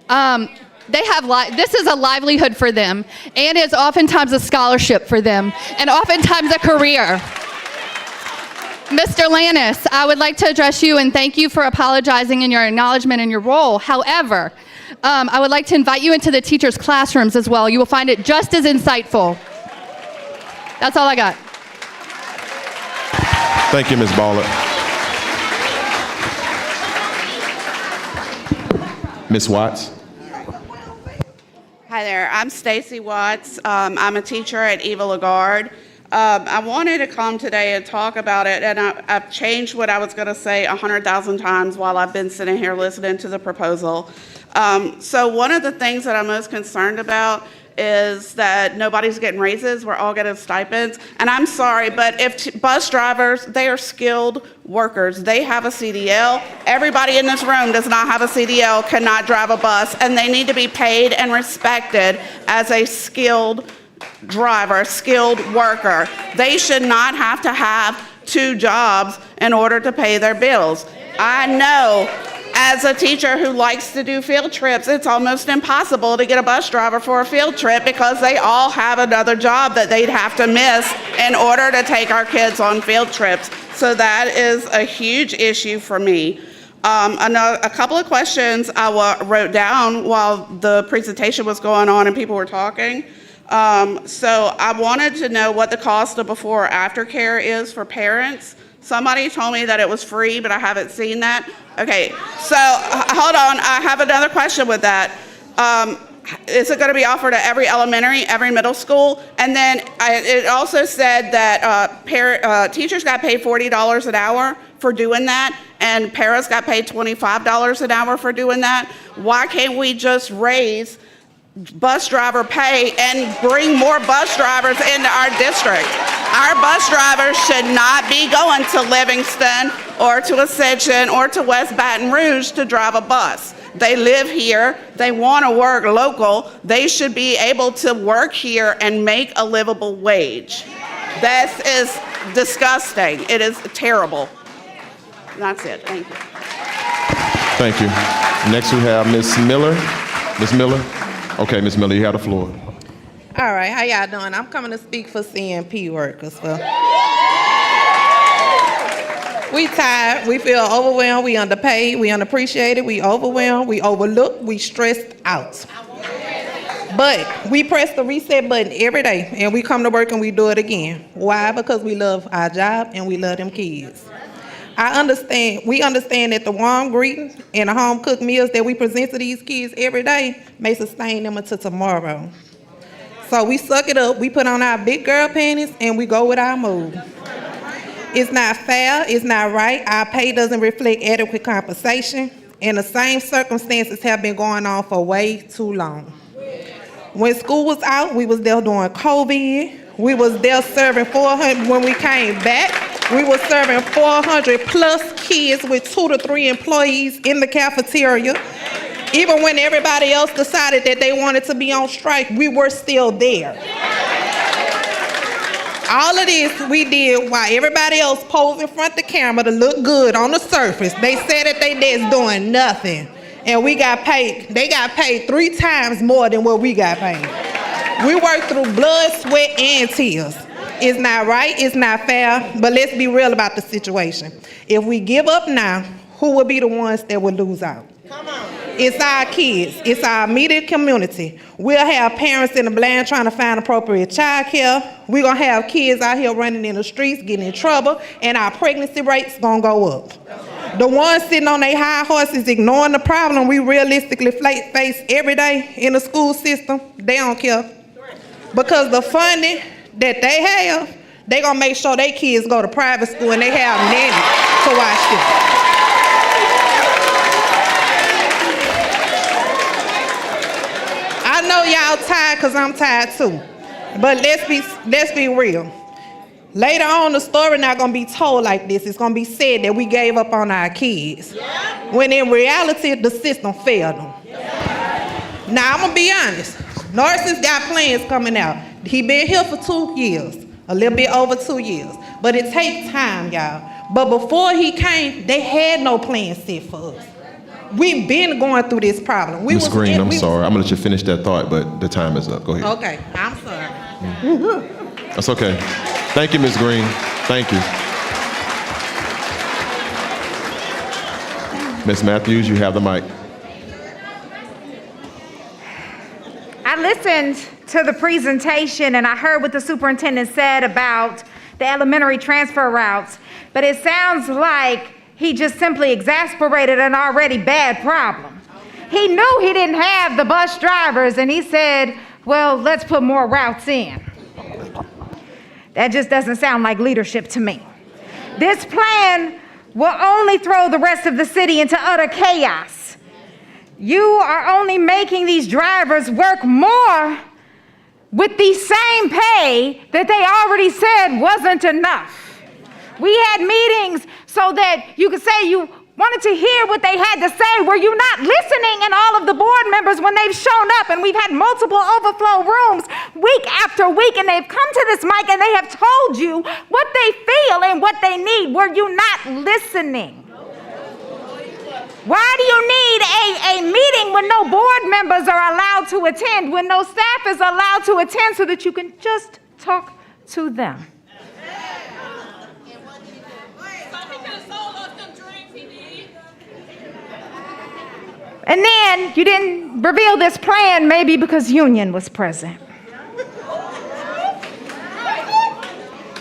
They have this is a livelihood for them, and it's oftentimes a scholarship for them, and oftentimes a career. Mr. Lannis, I would like to address you and thank you for apologizing in your acknowledgement in your role. However, I would like to invite you into the teachers' classrooms as well. You will find it just as insightful. That's all I got. Thank you, Ms. Ballard. Ms. Watts. Hi there, I'm Stacy Watts. I'm a teacher at Eva Lagarde. I wanted to come today and talk about it, and I've changed what I was going to say 100,000 times while I've been sitting here listening to the proposal. So one of the things that I'm most concerned about is that nobody's getting raises, we're all getting stipends. And I'm sorry, but if bus drivers, they are skilled workers. They have a CDL. Everybody in this room does not have a CDL, cannot drive a bus, and they need to be paid and respected as a skilled driver, skilled worker. They should not have to have 2 jobs in order to pay their bills. I know As a teacher who likes to do field trips, it's almost impossible to get a bus driver for a field trip because they all have another job that they'd have to miss in order to take our kids on field trips. So that is a huge issue for me. A couple of questions I wrote down while the presentation was going on and people were talking. So I wanted to know what the cost of before or after care is for parents. Somebody told me that it was free, but I haven't seen that. Okay, so hold on, I have another question with that. Is it going to be offered at every elementary, every middle school? And then it also said that teachers got paid $40 an hour for doing that, and parents got paid $25 an hour for doing that. Why can't we just raise bus driver pay and bring more bus drivers into our district? Our bus drivers should not be going to Livingston or to Ascension or to West Baton Rouge to drive a bus. They live here, they want to work local, they should be able to work here and make a livable wage. This is disgusting. It is terrible. That's it. Thank you. Thank you. Next we have Ms. Miller. Ms. Miller? Okay, Ms. Miller, you have the floor. All right, how y'all doing? I'm coming to speak for CNP workers. We tired, we feel overwhelmed, we underpaid, we unappreciated, we overwhelmed, we overlooked, we stressed out. But we press the reset button every day and we come to work and we do it again. Why? Because we love our job and we love them kids. We understand that the warm greeting and the home cooked meals that we present to these kids every day may sustain them until tomorrow. So we suck it up, we put on our big girl panties and we go with our mood. It's not fair, it's not right, our pay doesn't reflect adequate compensation, and the same circumstances have been going on for way too long. When school was out, we was there during COVID, we was there serving 400, when we came back, we was serving 400 plus kids with 2 to 3 employees in the cafeteria. Even when everybody else decided that they wanted to be on strike, we were still there. All of this we did while everybody else posed in front of the camera to look good on the surface. They said at they desk doing nothing. And we got paid, they got paid 3 times more than what we got paid. We worked through blood, sweat, and tears. It's not right, it's not fair, but let's be real about the situation. If we give up now, who will be the ones that will lose out? It's our kids, it's our immediate community. We'll have parents in the blind trying to find appropriate child care. We're gonna have kids out here running in the streets, getting in trouble, and our pregnancy rate's gonna go up. The ones sitting on their high horses ignoring the problem we realistically face every day in the school system, they don't care. Because the funding that they have, they gonna make sure their kids go to private school and they have nannies to watch them. I know y'all tired because I'm tired too. But let's be real. Later on, the story not gonna be told like this. It's gonna be said that we gave up on our kids. When in reality, the system failed them. Now, I'm gonna be honest. Norrison's got plans coming out. He been here for 2 years, a little bit over 2 years. But it takes time, y'all. But before he came, they had no plan set for us. We've been going through this problem. Ms. Green, I'm sorry. I'm gonna let you finish that thought, but the time is up. Go ahead. Okay, I'm sorry. That's okay. Thank you, Ms. Green. Thank you. Ms. Matthews, you have the mic. I listened to the presentation and I heard what the superintendent said about the elementary transfer routes, but it sounds like he just simply exasperated an already bad problem. He knew he didn't have the bus drivers and he said, well, let's put more routes in. That just doesn't sound like leadership to me. This plan will only throw the rest of the city into utter chaos. You are only making these drivers work more with the same pay that they already said wasn't enough. We had meetings so that you could say you wanted to hear what they had to say. Were you not listening? And all of the board members, when they've shown up, and we've had multiple overflow rooms week after week, and they've come to this mic and they have told you what they feel and what they need. Were you not listening? Why do you need a meeting when no board members are allowed to attend, when no staff is allowed to attend so that you can just talk to them? And then you didn't reveal this plan maybe because Union was present.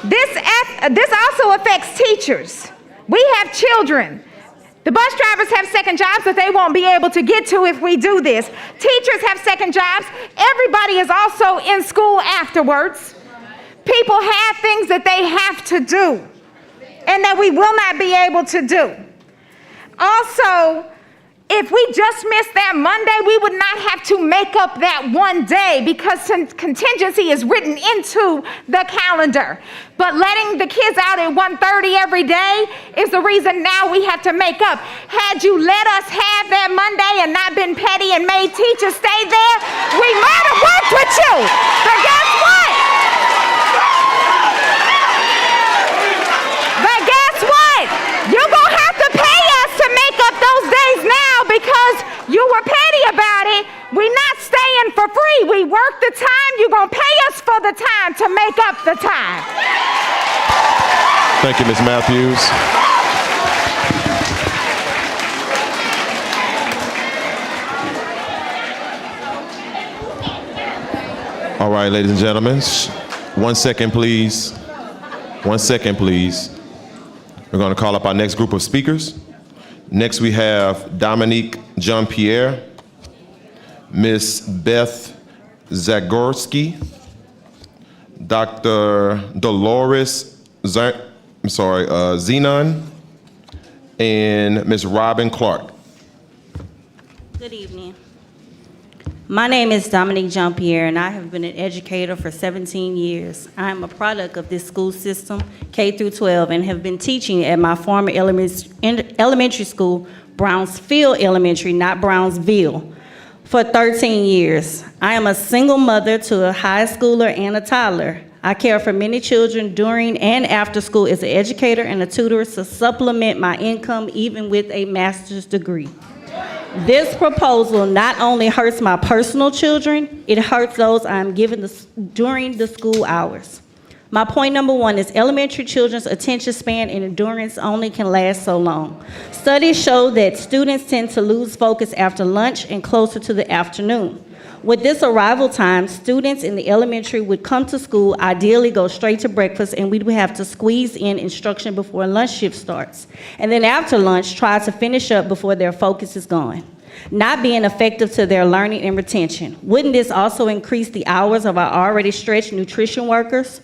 This also affects teachers. We have children. The bus drivers have second jobs that they won't be able to get to if we do this. Teachers have second jobs. Everybody is also in school afterwards. People have things that they have to do and that we will not be able to do. Also, if we just missed that Monday, we would not have to make up that one day because contingency is written into the calendar. But letting the kids out at 1:30 every day is the reason now we have to make up. Had you let us have that Monday and not been petty and made teachers stay there, we might have worked with you. But guess what? You're going to have to pay us to make up those days now because you were petty about it. We're not staying for free. We work the time. You're going to pay us for the time to make up the time. Thank you, Ms. Matthews. All right, ladies and gentlemen, 1 second, please. 1 second, please. We're going to call up our next group of speakers. Next, we have Dominique Jean-Pierre, Miss Beth Zagorski, Dr. Dolores Zenon, and Miss Robin Clark. Good evening. My name is Dominique Jean-Pierre, and I have been an educator for 17 years. I am a product of this school system, K through 12, and have been teaching at my former elementary school, Brownsfield Elementary, not Brownsville, for 13 years. I am a single mother to a high schooler and a toddler. I care for many children during and after school as an educator and a tutor to supplement my income, even with a master's degree. This proposal not only hurts my personal children, it hurts those I'm given during the school hours. My point number one is elementary children's attention span and endurance only can last so long. Studies show that students tend to lose focus after lunch and closer to the afternoon. With this arrival time, students in the elementary would come to school, ideally go straight to breakfast, and we would have to squeeze in instruction before lunch shift starts. And then after lunch, try to finish up before their focus is gone, not being effective to their learning and retention. Wouldn't this also increase the hours of our already stretched nutrition workers?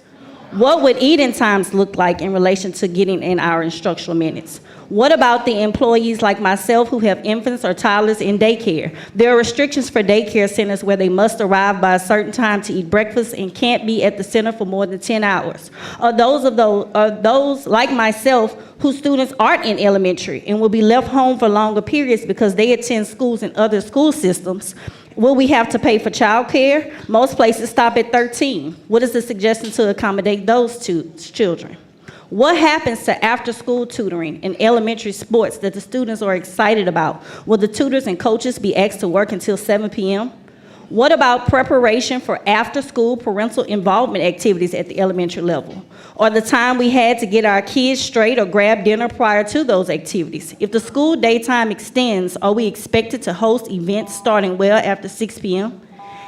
What would eating times look like in relation to getting in our instructional minutes? What about the employees like myself who have infants or toddlers in daycare? There are restrictions for daycare centers where they must arrive by a certain time to eat breakfast and can't be at the center for more than 10 hours. Or those like myself whose students aren't in elementary and will be left home for longer periods because they attend schools in other school systems. Will we have to pay for childcare? Most places stop at 13. What is the suggestion to accommodate those children? What happens to after-school tutoring and elementary sports that the students are excited about? Will the tutors and coaches be asked to work until 7 p.m.? What about preparation for after-school parental involvement activities at the elementary level? Or the time we had to get our kids straight or grab dinner prior to those activities? If the school daytime extends, are we expected to host events starting well after 6 p.m.?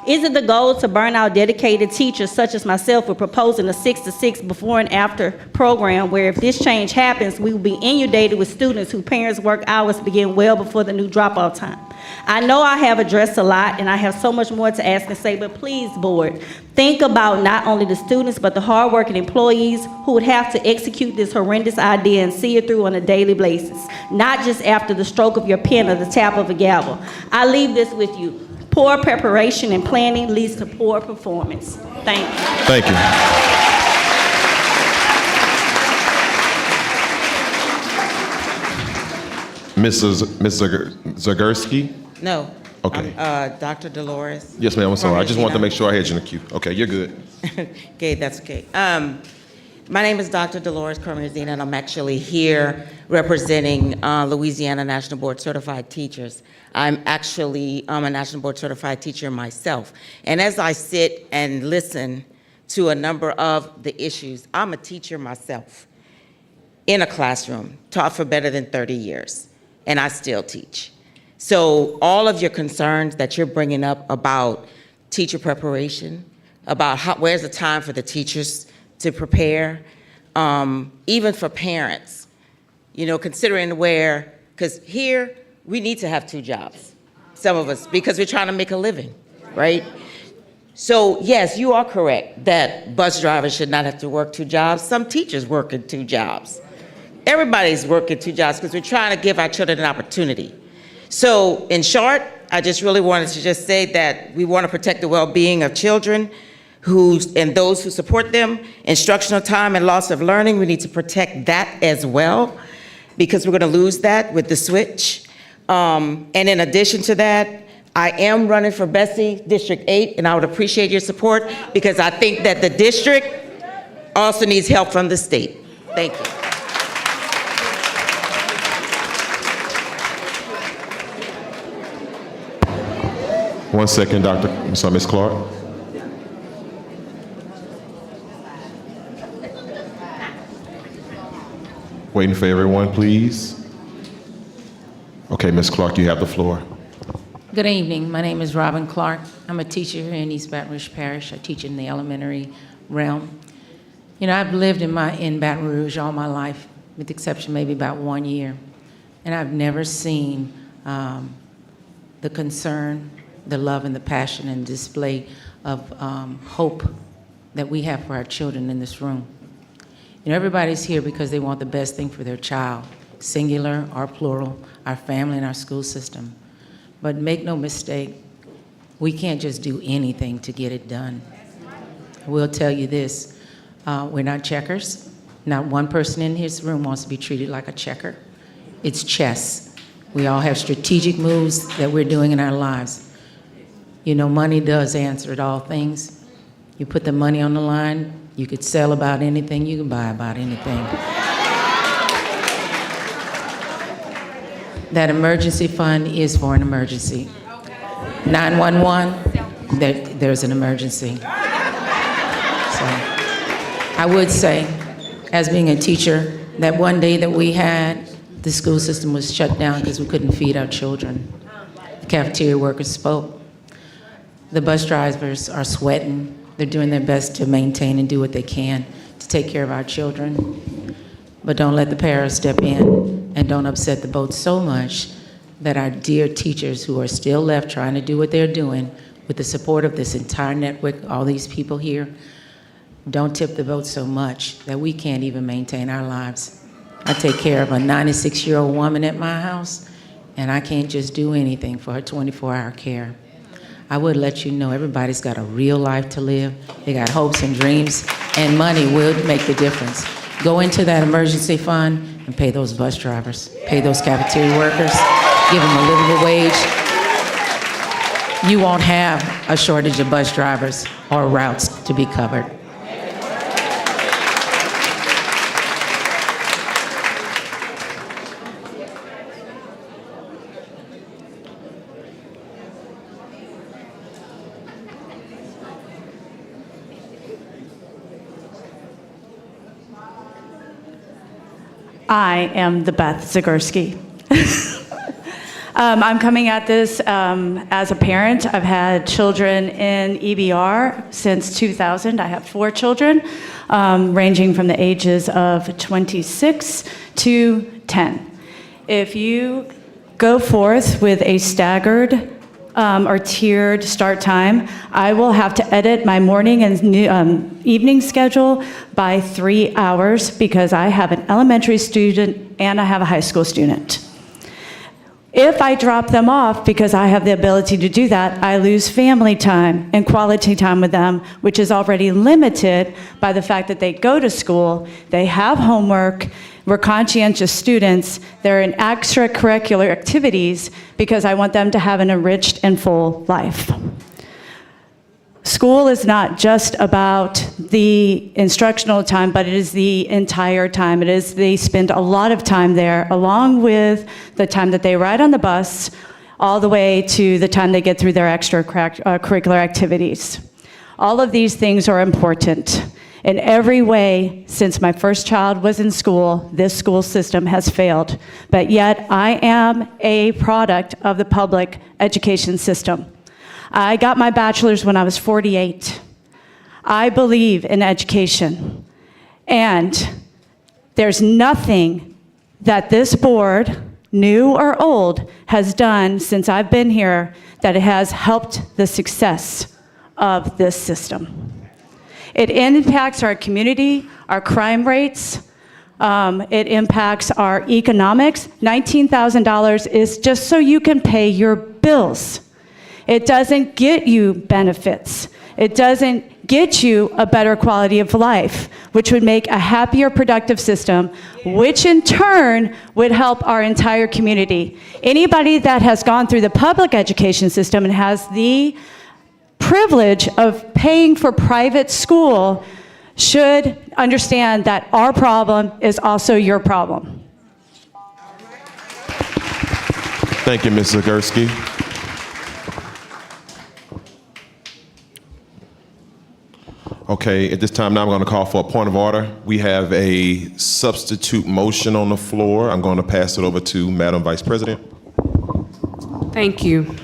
Is it the goal to burn out dedicated teachers such as myself with proposing a 6 to 6 before and after program where if this change happens, we will be inundated with students whose parents' work hours begin well before the new drop-off time? I know I have addressed a lot and I have so much more to ask and say, but please, board, think about not only the students but the hardworking employees who would have to execute this horrendous idea and see it through on a daily basis, not just after the stroke of your pen or the tap of a gavel. I leave this with you. Poor preparation and planning leads to poor performance. Thank you. Thank you. Mrs. Zagorski? No. Okay. Dr. Dolores. Yes, ma'am. I'm sorry. I just wanted to make sure I had you in the queue. Okay, you're good. Okay, that's okay. My name is Dr. Dolores Cormazina, and I'm actually here representing Louisiana National Board Certified Teachers. I'm a National Board Certified teacher myself. And as I sit and listen to a number of the issues, I'm a teacher myself in a classroom, taught for better than 30 years, and I still teach. So all of your concerns that you're bringing up about teacher preparation, about where's the time for the teachers to prepare, even for parents, considering because here we need to have 2 jobs, some of us, because we're trying to make a living, right? So yes, you are correct that bus drivers should not have to work 2 jobs. Some teachers work in 2 jobs. Everybody's working 2 jobs because we're trying to give our children an opportunity. So in short, I just really wanted to just say that we want to protect the well-being of children and those who support them. Instructional time and loss of learning, we need to protect that as well, because we're going to lose that with the switch. And in addition to that, I am running for Bessie District 8, and I would appreciate your support because I think that the district also needs help from the state. Thank you. One second, Ms. Clark. Waiting for everyone, please. Okay, Ms. Clark, you have the floor. Good evening. My name is Robin Clark. I'm a teacher here in East Baton Rouge Parish. I teach in the elementary realm. I've lived in Baton Rouge all my life, with the exception maybe about 1 year. And I've never seen the concern, the love, and the passion and display of hope that we have for our children in this room. Everybody's here because they want the best thing for their child, singular or plural, our family and our school system. But make no mistake, we can't just do anything to get it done. I will tell you this, we're not checkers. Not one person in this room wants to be treated like a checker. It's chess. We all have strategic moves that we're doing in our lives. Money does answer all things. You put the money on the line, you could sell about anything, you can buy about anything. That emergency fund is for an emergency. 911, there's an emergency. So I would say, as being a teacher, that one day that we had, the school system was shut down because we couldn't feed our children. The cafeteria workers spoke. The bus drivers are sweating. They're doing their best to maintain and do what they can to take care of our children. But don't let the paras step in and don't upset the boat so much that our dear teachers who are still left trying to do what they're doing with the support of this entire network, all these people here, don't tip the boat so much that we can't even maintain our lives. I take care of a 96-year-old woman at my house, and I can't just do anything for her 24-hour care. I would let you know everybody's got a real life to live. They got hopes and dreams, and money will make the difference. Go into that emergency fund and pay those bus drivers, pay those cafeteria workers, give them a livable wage. You won't have a shortage of bus drivers or routes to be covered. I am the Beth Zagorski. I'm coming at this as a parent. I've had children in EBR since 2000. I have 4 children, ranging from the ages of 26 to 10. If you go forth with a staggered or tiered start time, I will have to edit my morning and evening schedule by 3 hours because I have an elementary student and I have a high school student. If I drop them off because I have the ability to do that, I lose family time and quality time with them, which is already limited by the fact that they go to school, they have homework, we're conscientious students, they're in extracurricular activities because I want them to have an enriched and full life. School school is not just about the instructional time, but it is the entire time. They spend a lot of time there, along with the time that they ride on the bus, all the way to the time they get through their extracurricular activities. All of these things are important. In every way, since my first child was in school, this school system has failed. But yet, I am a product of the public education system. I got my bachelor's when I was 48. I believe in education. And there's nothing that this board, new or old, has done since I've been here that has helped the success of this system. It impacts our community, our crime rates. It impacts our economics. $19,000 is just so you can pay your bills. It doesn't get you benefits. It doesn't get you a better quality of life, which would make a happier, productive system, which in turn would help our entire community. Anybody that has gone through the public education system and has the privilege of paying for private school should understand that our problem is also your problem. Thank you, Ms. Zagorski. Okay, at this time now I'm going to call for a point of order. We have a substitute motion on the floor. I'm going to pass it over to Madam Vice President. Thank you.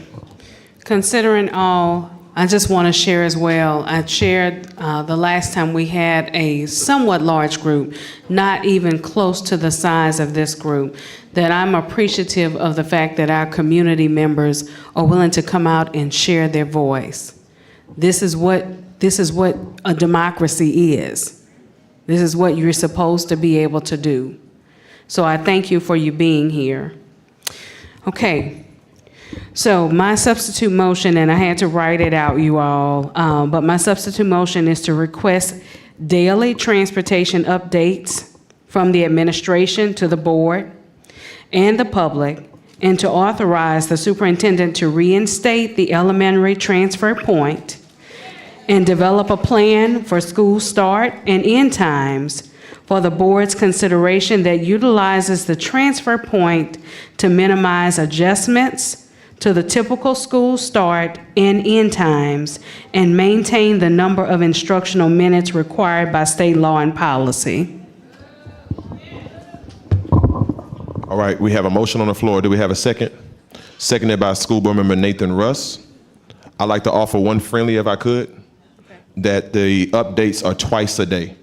Considering all, I just want to share as well. I shared the last time we had a somewhat large group, not even close to the size of this group, that I'm appreciative of the fact that our community members are willing to come out and share their voice. This is what a democracy is. This is what you're supposed to be able to do. So I thank you for you being here. Okay. So my substitute motion, and I had to write it out, you all, but my substitute motion is to request daily transportation updates from the administration to the board and the public, and to authorize the superintendent to reinstate the elementary transfer point and develop a plan for school start and end times for the board's consideration that utilizes the transfer point to minimize adjustments to the typical school start and end times and maintain the number of instructional minutes required by state law and policy. All right, we have a motion on the floor. Do we have a second? Seconded by School Board Member Nathan Russ. I'd like to offer one friendly, if I could, that the updates are twice a day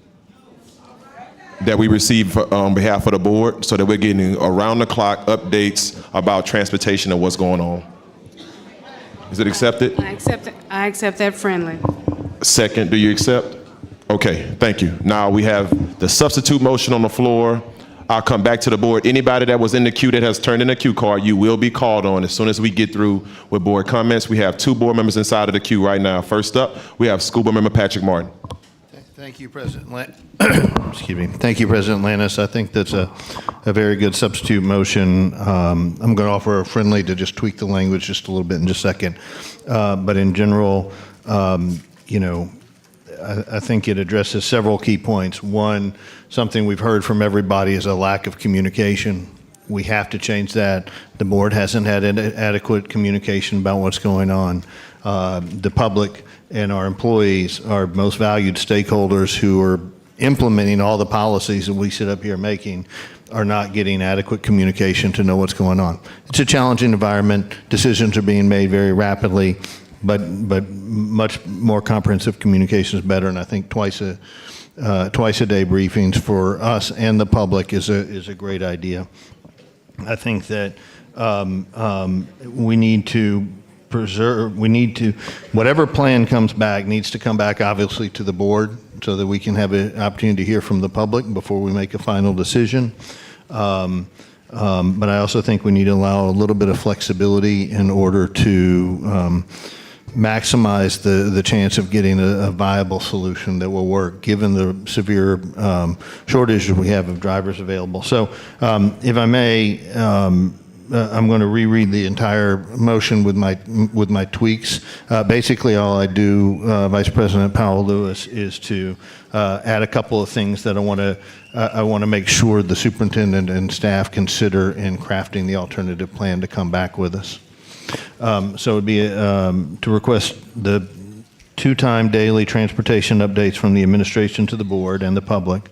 that we receive on behalf of the board, so that we're getting around-the-clock updates about transportation and what's going on. Is it accepted? I accept that friendly. Second, do you accept? Okay, thank you. Now we have the substitute motion on the floor. I'll come back to the board. Anybody that was in the queue that has turned in a queue card, you will be called on as soon as we get through with board comments. We have two board members inside of the queue right now. First up, we have School Board Member Patrick Martin. Thank you, President excuse me. Thank you, President Lannis. I think that's a very good substitute motion. I'm going to offer a friendly to just tweak the language just a little bit in just a second. But in general, you know, I think it addresses several key points. One, something we've heard from everybody is a lack of communication. We have to change that. The board hasn't had adequate communication about what's going on. The public and our employees, our most valued stakeholders who are implementing all the policies that we sit up here making, are not getting adequate communication to know what's going on. It's a challenging environment. Decisions are being made very rapidly, but much more comprehensive communication is better. And I think twice a day briefings for us and the public is a great idea. I think that we need to whatever plan comes back needs to come back obviously to the board so that we can have an opportunity to hear from the public before we make a final decision. But I also think we need to allow a little bit of flexibility in order to maximize the chance of getting a viable solution that will work given the severe shortage we have of drivers available. So if I may, I'm going to reread the entire motion with my tweaks. Basically, all I do, Vice President Powell Lewis, is to add a couple of things that I want to make sure the superintendent and staff consider in crafting the alternative plan to come back with us. So it would be to request the 2-time daily transportation updates from the administration to the board and the public.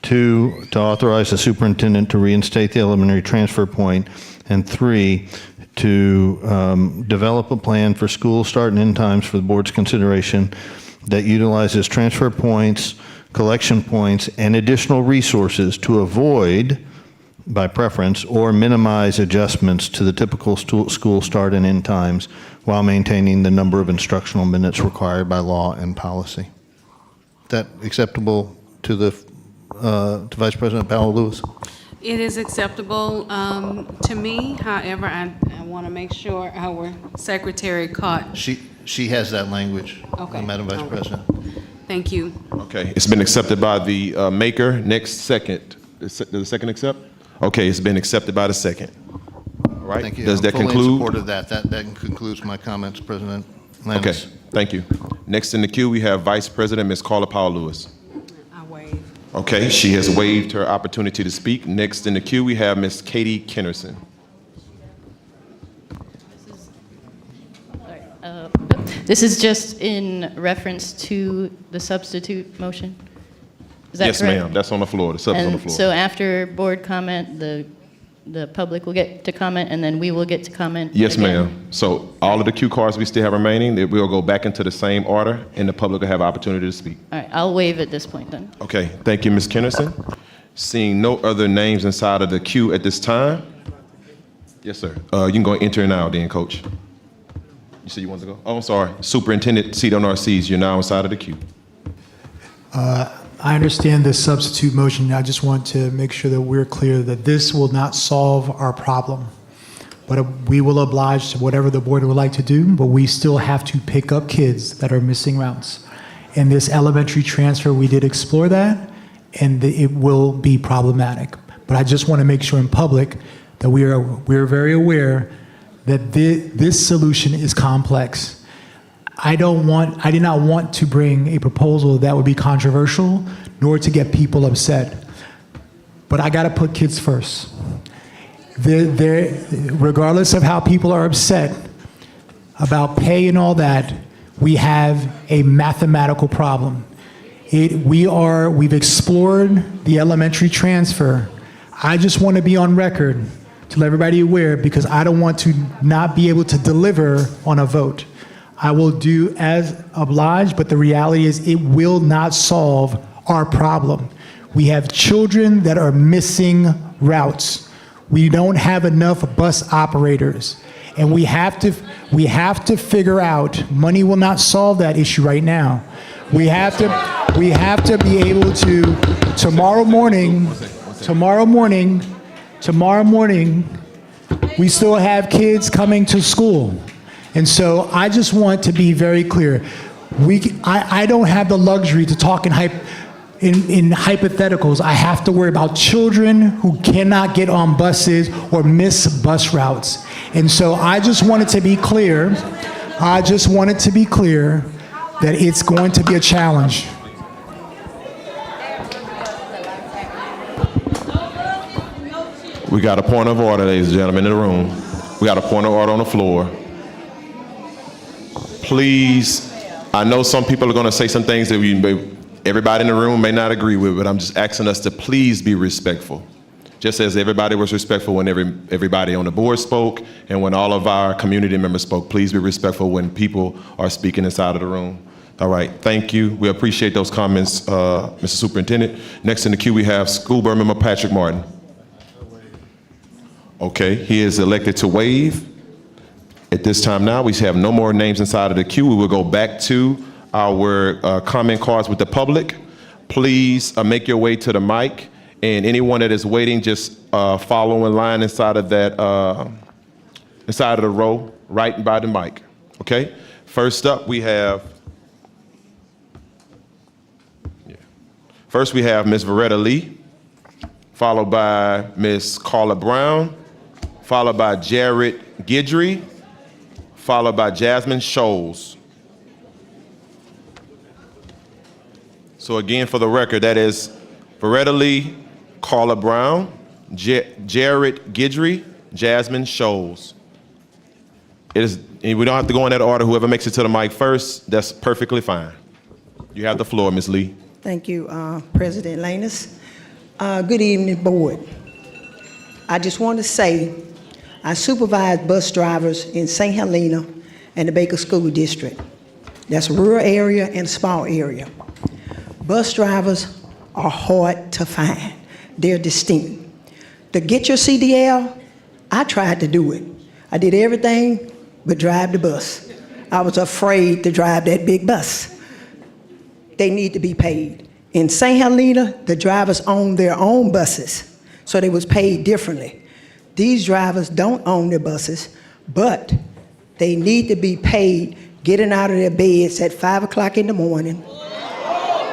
2, to authorize the superintendent to reinstate the elementary transfer point. And 3, to develop a plan for school start and end times for the board's consideration that utilizes transfer points, collection points, and additional resources to avoid, by preference, or minimize adjustments to the typical school start and end times while maintaining the number of instructional minutes required by law and policy. Is that acceptable to to Vice President Powell Lewis? It is acceptable to me. However, I want to make sure our secretary caught. She has that language, Okay. Madam Vice President. Thank you. Okay, it's been accepted by the maker. Next, second. Does the second accept? Okay, it's been accepted by the second. All right. Thank you. Does that I'm fully conclude? in support of that. That concludes my comments, President Landis. Okay, thank you. Next in the queue, we have Vice President Ms. Carla Powell Lewis. I waive. Okay, she has waived her opportunity to speak. Next in the queue, we have Ms. Katie Kennerson. This is just in reference to the substitute motion? Is that Yes, correct? ma'am. That's on the floor. The sub's on the And floor. so after board comment, the public will get to comment, and then we will get to comment? Yes, again? ma'am. So all of the cue cards we still have remaining, we'll go back into the same order, and the public will have opportunity to speak. All right, I'll waive at this point then. Okay, thank you, Ms. Kennerson. Seeing no other names inside of the queue at this time. Yes, sir. You can go enter now then, Coach. You said you wanted to go? Oh, I'm sorry. Superintendent CWRCs, you're now inside of the queue. I understand the substitute motion. I just want to make sure that we're clear that this will not solve our problem. But we will oblige to whatever the board would like to do, but we still have to pick up kids that are missing routes. In this elementary transfer, we did explore that, and it will be problematic. But I just want to make sure in public that we're very aware that this solution is complex. I did not want to bring a proposal that would be controversial, nor to get people upset. But I got to put kids first. Regardless of how people are upset about pay and all that, we have a mathematical problem. We've explored the elementary transfer. I just want to be on record to let everybody aware, because I don't want to not be able to deliver on a vote. I will do as obliged, but the reality is it will not solve our problem. We have children that are missing routes. We don't have enough bus operators. And we have to figure out, money will not solve that issue right now. We have to be able to, tomorrow morning, we still have kids coming to school. And so I just want to be very clear. I don't have the luxury to talk in hypotheticals. I have to worry about children who cannot get on buses or miss bus routes. And so I just wanted to be clear. that it's going to be a challenge. We got a point of order, ladies and gentlemen, in the room. We got a point of order on the floor. Please, I know some people are going to say some things that everybody in the room may not agree with, but I'm just asking us to please be respectful. Just as everybody was respectful when everybody on the board spoke and when all of our community members spoke, please be respectful when people are speaking inside of the room. All right, thank you. We appreciate those comments, Mr. Superintendent. Next in the queue, we have School Board Member Patrick Martin. Okay, he is elected to waive. At this time now, we have no more names inside of the queue. We will go back to our comment cards with the public. Please make your way to the mic, and anyone that is waiting, just follow in line inside of that, inside of the row, right by the mic. Okay. First up, we have. First, we have Ms. Veretta Lee, followed by Ms. Carla Brown, followed by Jared Guidry, followed by Jasmine Scholes. So again, for the record, that is Beretta Lee, Carla Brown, Jared Guidry, Jasmine Scholes. We don't have to go in that order. Whoever makes it to the mic first, that's perfectly fine. You have the floor, Ms. Lee. Thank you, President Lanus. Good evening, board. I just want to say I supervise bus drivers in St. Helena and the Baker School District. That's a rural area and a small area. Bus drivers are hard to find. They're distinct. To get your CDL, I tried to do it. I did everything but drive the bus. I was afraid to drive that big bus. They need to be paid. In St. Helena, the drivers own their own buses, so they was paid differently. These drivers don't own their buses, but they need to be paid getting out of their beds at 5 o'clock in the morning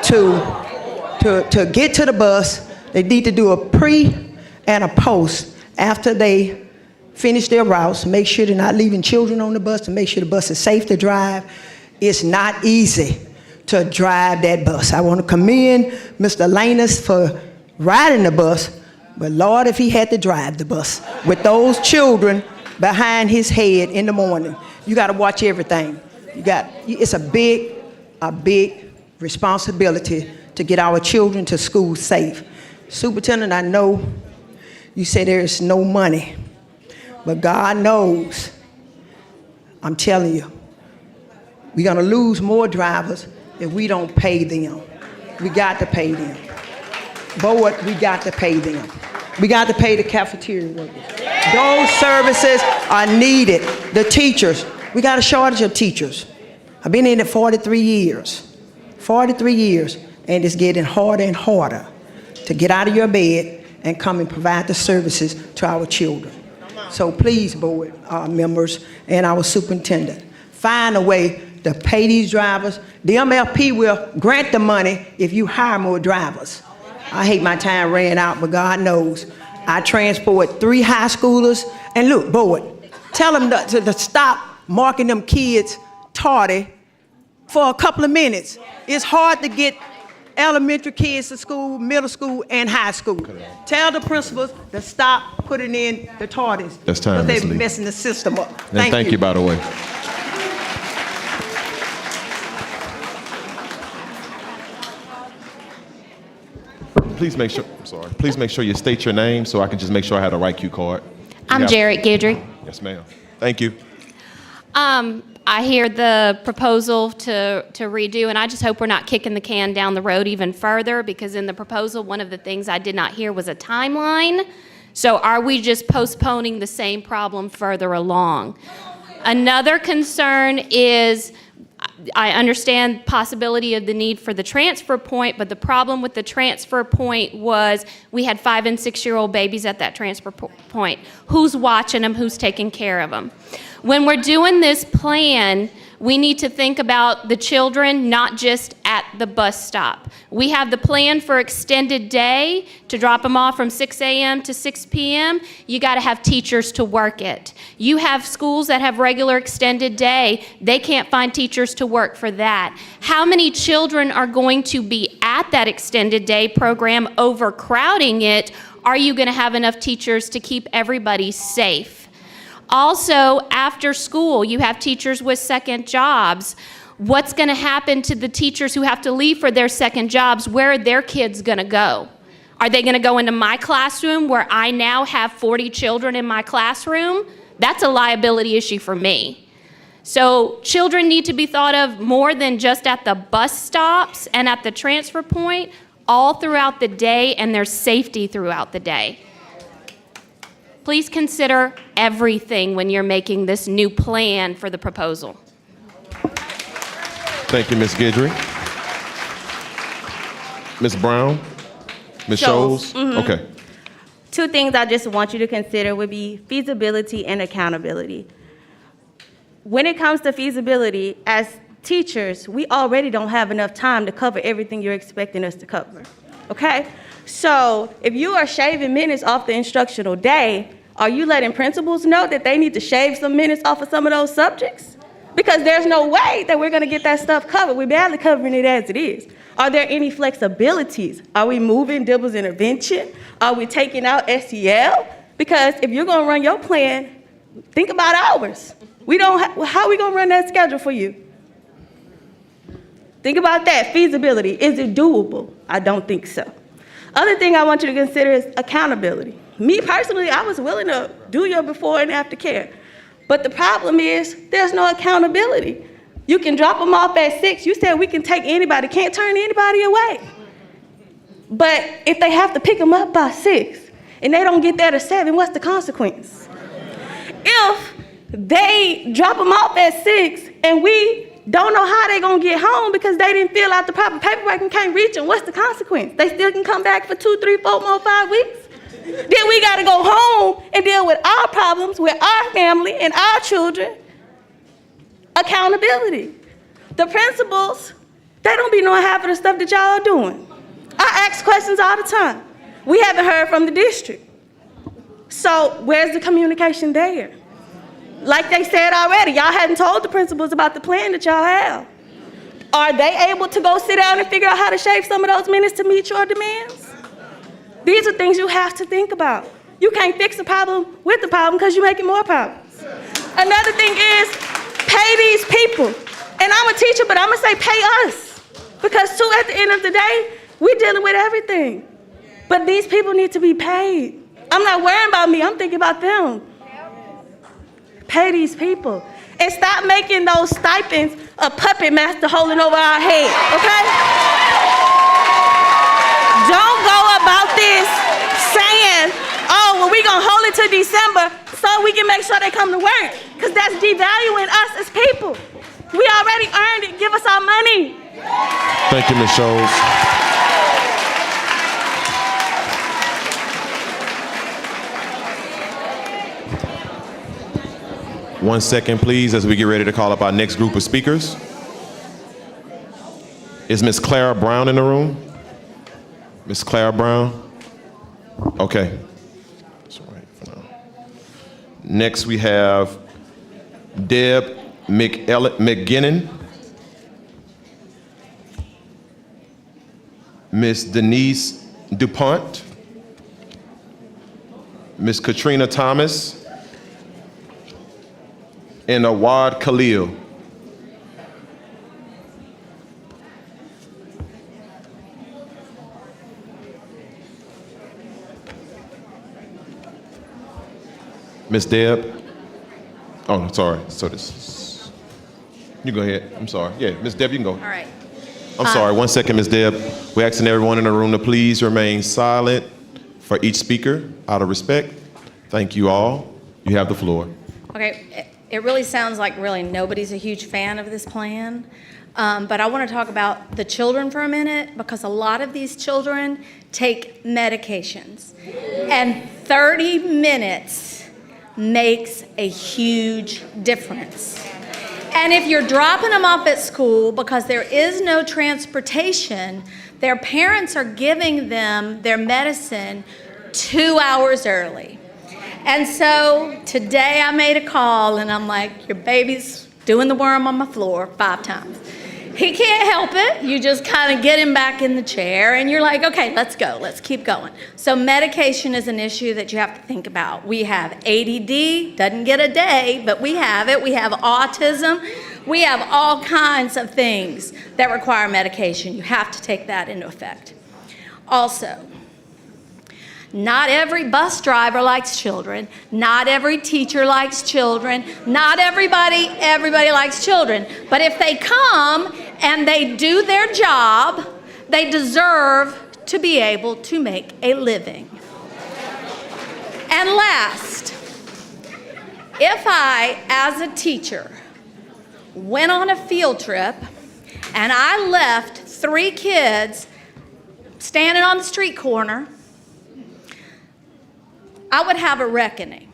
to get to the bus. They need to do a pre and a post after they finish their routes, make sure they're not leaving children on the bus, to make sure the bus is safe to drive. It's not easy to drive that bus. I want to commend Mr. Lanus for riding the bus, but Lord, if he had to drive the bus with those children behind his head in the morning, you got to watch everything. It's a big responsibility to get our children to school safe. Superintendent, I know you say there is no money, but God knows. I'm telling you, we're gonna lose more drivers if we don't pay them. We got to pay them. Board, we got to pay them. We got to pay the cafeteria workers. Those services are needed. The teachers, we got a shortage of teachers. I've been in it 43 years. 43 years, and it's getting harder and harder to get out of your bed and come and provide the services to our children. So please, board members and our superintendent, find a way to pay these drivers. The MLP will grant the money if you hire more drivers. I hate my time ran out, but God knows. I transport 3 high schoolers. And look, board, tell them to stop marking them kids tardy for a couple of minutes. It's hard to get elementary kids to school, middle school, and high school. Tell the principals to stop putting in the tardies. That's time, because Ms. they're Lee. messing the system up. And thank you, by the way. Please make sure you state your name so I can just make sure I have the right cue card. I'm Jared Guidry. Yes, ma'am. Thank you. I hear the proposal to redo, and I just hope we're not kicking the can down the road even further, because in the proposal, one of the things I did not hear was a timeline. So are we just postponing the same problem further along? Another concern is, I understand possibility of the need for the transfer point, but the problem with the transfer point was we had 5- and 6-year-old babies at that transfer point. Who's watching them? Who's taking care of them? When we're doing this plan, we need to think about the children, not just at the bus stop. We have the plan for extended day to drop them off from 6 a.m. to 6 p.m. You got to have teachers to work it. You have schools that have regular extended day. They can't find teachers to work for that. How many children are going to be at that extended day program, overcrowding it? Are you going to have enough teachers to keep everybody safe? Also, after school, you have teachers with second jobs. What's going to happen to the teachers who have to leave for their second jobs? Where are their kids going to go? Are they going to go into my classroom where I now have 40 children in my classroom? That's a liability issue for me. So children need to be thought of more than just at the bus stops and at the transfer point, all throughout the day, and their safety throughout the day. Please consider everything when you're making this new plan for the proposal. Thank you, Ms. Guidry. Ms. Brown? Ms. Scholes? Okay. 2 things I just want you to consider would be feasibility and accountability. When it comes to feasibility, as teachers, we already don't have enough time to cover everything you're expecting us to cover, okay? So if you are shaving minutes off the instructional day, Are you letting principals know that they need to shave some minutes off of some of those subjects? Because there's no way that we're gonna get that stuff covered. We're badly covering it as it is. Are there any flexibilities? Are we moving Dibbles intervention? Are we taking out SEL? Because if you're gonna run your plan, think about hours. How are we gonna run that schedule for you? Think about that, feasibility. Is it doable? I don't think so. Other thing I want you to consider is accountability. Me personally, I was willing to do your before and after care. But the problem is there's no accountability. You can drop them off at 6. You said we can take anybody, can't turn anybody away. But if they have to pick them up by 6 and they don't get there to 7, what's the consequence? If they drop them off at 6 and we don't know how they're gonna get home because they didn't fill out the proper paperwork and can't reach them, what's the consequence? They still can come back for 2, 3, 4 more, 5 weeks? Then we gotta go home and deal with our problems with our family and our children. Accountability. The principals, they don't be knowing half of the stuff that y'all are doing. I ask questions all the time. We haven't heard from the district. So where's the communication there? Like they said already, y'all hadn't told the principals about the plan that y'all have. Are they able to go sit down and figure out how to shave some of those minutes to meet your demands? These are things you have to think about. You can't fix a problem with the problem because you're making more problems. Another thing is pay these people. And I'm a teacher, but I'm gonna say pay us. Because too, at the end of the day, we're dealing with everything. But these people need to be paid. I'm not worrying about me, I'm thinking about them. Pay these people. And stop making those stipends a puppet master holding over our head, okay? Don't go about this saying, oh, well, we're gonna hold it to December so we can make sure they come to work. Because that's devaluing us as people. We already earned it, give us our money. Thank you, Ms. Scholes. One second, please, as we get ready to call up our next group of speakers. Is Ms. Clara Brown in the room? Ms. Clara Brown? Okay. That's all right for now. Next, we have Deb McGinnon, Ms. Denise DuPont, Ms. Katrina Thomas, and Awad Khalil. Ms. Deb? Oh, sorry. So this is, you go ahead. I'm sorry. Yeah, Ms. Deb, you can go. All right. I'm sorry. 1 second, Ms. Deb. We're asking everyone in the room to please remain silent for each speaker out of respect. Thank you all. You have the floor. Okay, it really sounds like really nobody's a huge fan of this plan. But I want to talk about the children for a minute because a lot of these children take medications. And 30 minutes makes a huge difference. And if you're dropping them off at school because there is no transportation, their parents are giving them their medicine 2 hours early. And so today I made a call and I'm like, your baby's doing the worm on my floor 5 times. He can't help it. You just kind of get him back in the chair and you're like, okay, let's go, let's keep going. So medication is an issue that you have to think about. We have ADD, doesn't get a day, but we have it. We have autism. We have all kinds of things that require medication. You have to take that into effect. Also, not every bus driver likes children. Not every teacher likes children. Not everybody likes children. But if they come and they do their job, they deserve to be able to make a living. And last, if I, as a teacher, went on a field trip and I left 3 kids standing on the street corner, I would have a reckoning.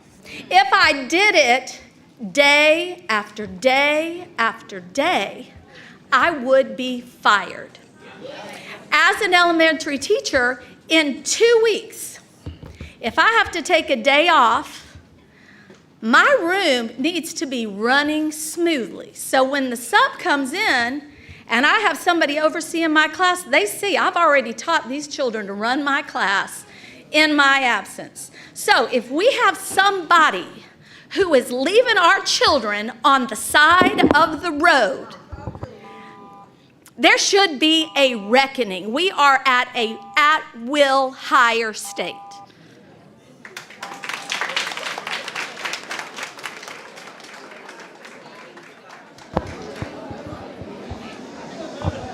If I did it day after day after day, I would be fired. As an elementary teacher, in 2 weeks, if I have to take a day off My room needs to be running smoothly. So when the sub comes in and I have somebody overseeing my class, they see I've already taught these children to run my class in my absence. So if we have somebody who is leaving our children on the side of the road, there should be a reckoning. We are at a at-will hire state.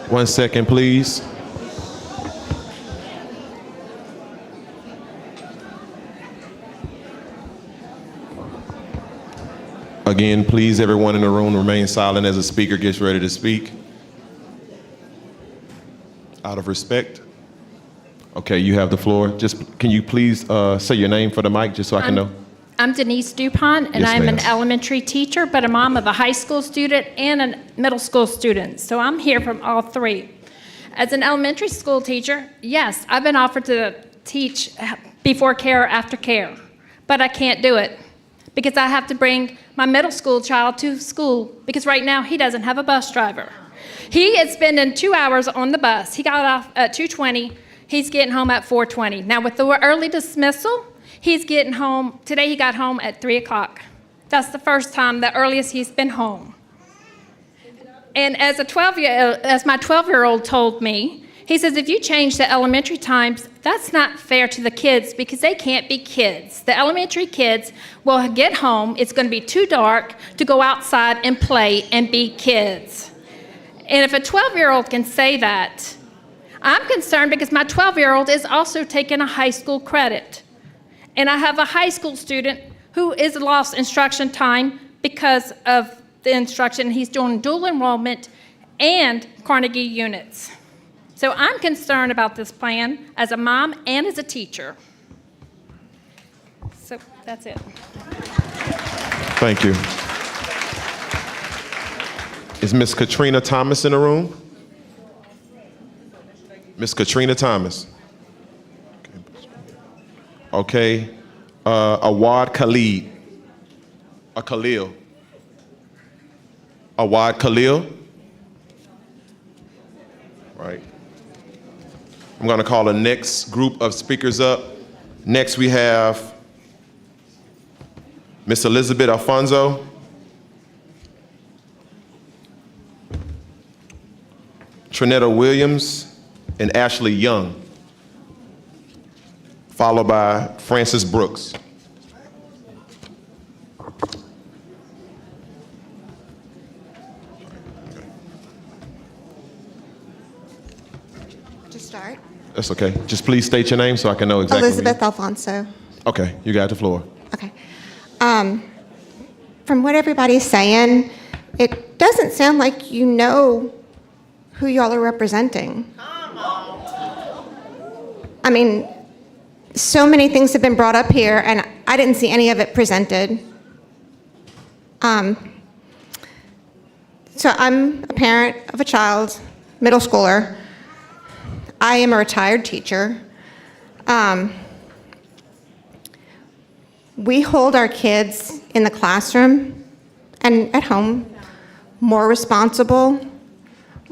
One second, please. Again, please, everyone in the room remain silent as the speaker gets ready to speak. Out of respect. Okay, you have the floor. Just, can you please say your name for the mic, just so I can know? I'm Denise Dupont, and Yes, I'm an ma'am. elementary teacher, but a mom of a high school student and a middle school student. So I'm here from all three. As an elementary school teacher, yes, I've been offered to teach before care or after care, but I can't do it because I have to bring my middle school child to school because right now he doesn't have a bus driver. He is spending 2 hours on the bus. He got off at 2:20. He's getting home at 4:20. Now with the early dismissal, he's getting home, today he got home at 3 o'clock. That's the first time, the earliest he's been home. And as my 12-year-old told me, he says, if you change the elementary times, that's not fair to the kids because they can't be kids. The elementary kids will get home, it's gonna be too dark to go outside and play and be kids. And if a 12-year-old can say that, I'm concerned because my 12-year-old is also taking a high school credit. And I have a high school student who is lost instruction time because of the instruction. He's doing dual enrollment and Carnegie units. So I'm concerned about this plan as a mom and as a teacher. So that's it. Thank you. Is Miss Katrina Thomas in the room? Miss Katrina Thomas. Okay. Awad Khalid. Khalil. Awad Khalil. Right. I'm going to call the next group of speakers up. Next we have Miss Elizabeth Alfonso. Trinetta Williams and Ashley Young, followed by Francis Brooks. To start, That's okay. Just please state your name so I can know exactly. Elizabeth Alfonso. Okay, you got the floor. Okay. From what everybody's saying, it doesn't sound like you know who y'all are representing. I mean, so many things have been brought up here, and I didn't see any of it presented. So I'm a parent of a child, middle schooler. I am a retired teacher. We hold our kids in the classroom and at home more responsible,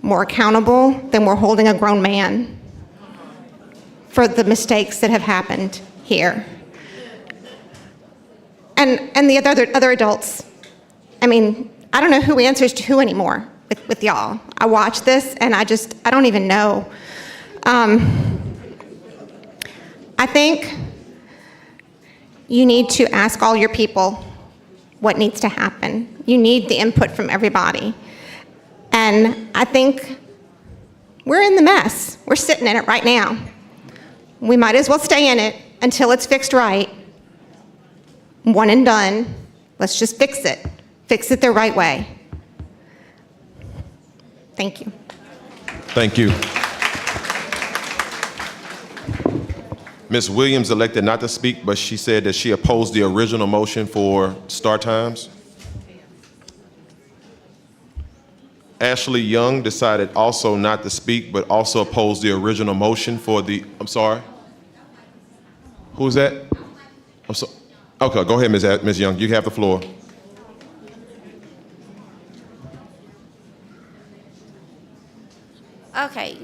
more accountable than we're holding a grown man for the mistakes that have happened here. And the other adults, I mean, I don't know who answers to who anymore with y'all. I watch this and I don't even know. I think you need to ask all your people what needs to happen. You need the input from everybody. And I think we're in the mess. We're sitting in it right now. We might as well stay in it until it's fixed right. One and done. Let's just fix it. Fix it the right way. Thank you. Thank you. Ms. Williams elected not to speak, but she said that she opposed the original motion for start times. Ashley Young decided also not to speak, but also opposed the original motion for the, I'm sorry. Who's that? Okay, go ahead, Ms. Young. You have the floor. Okay,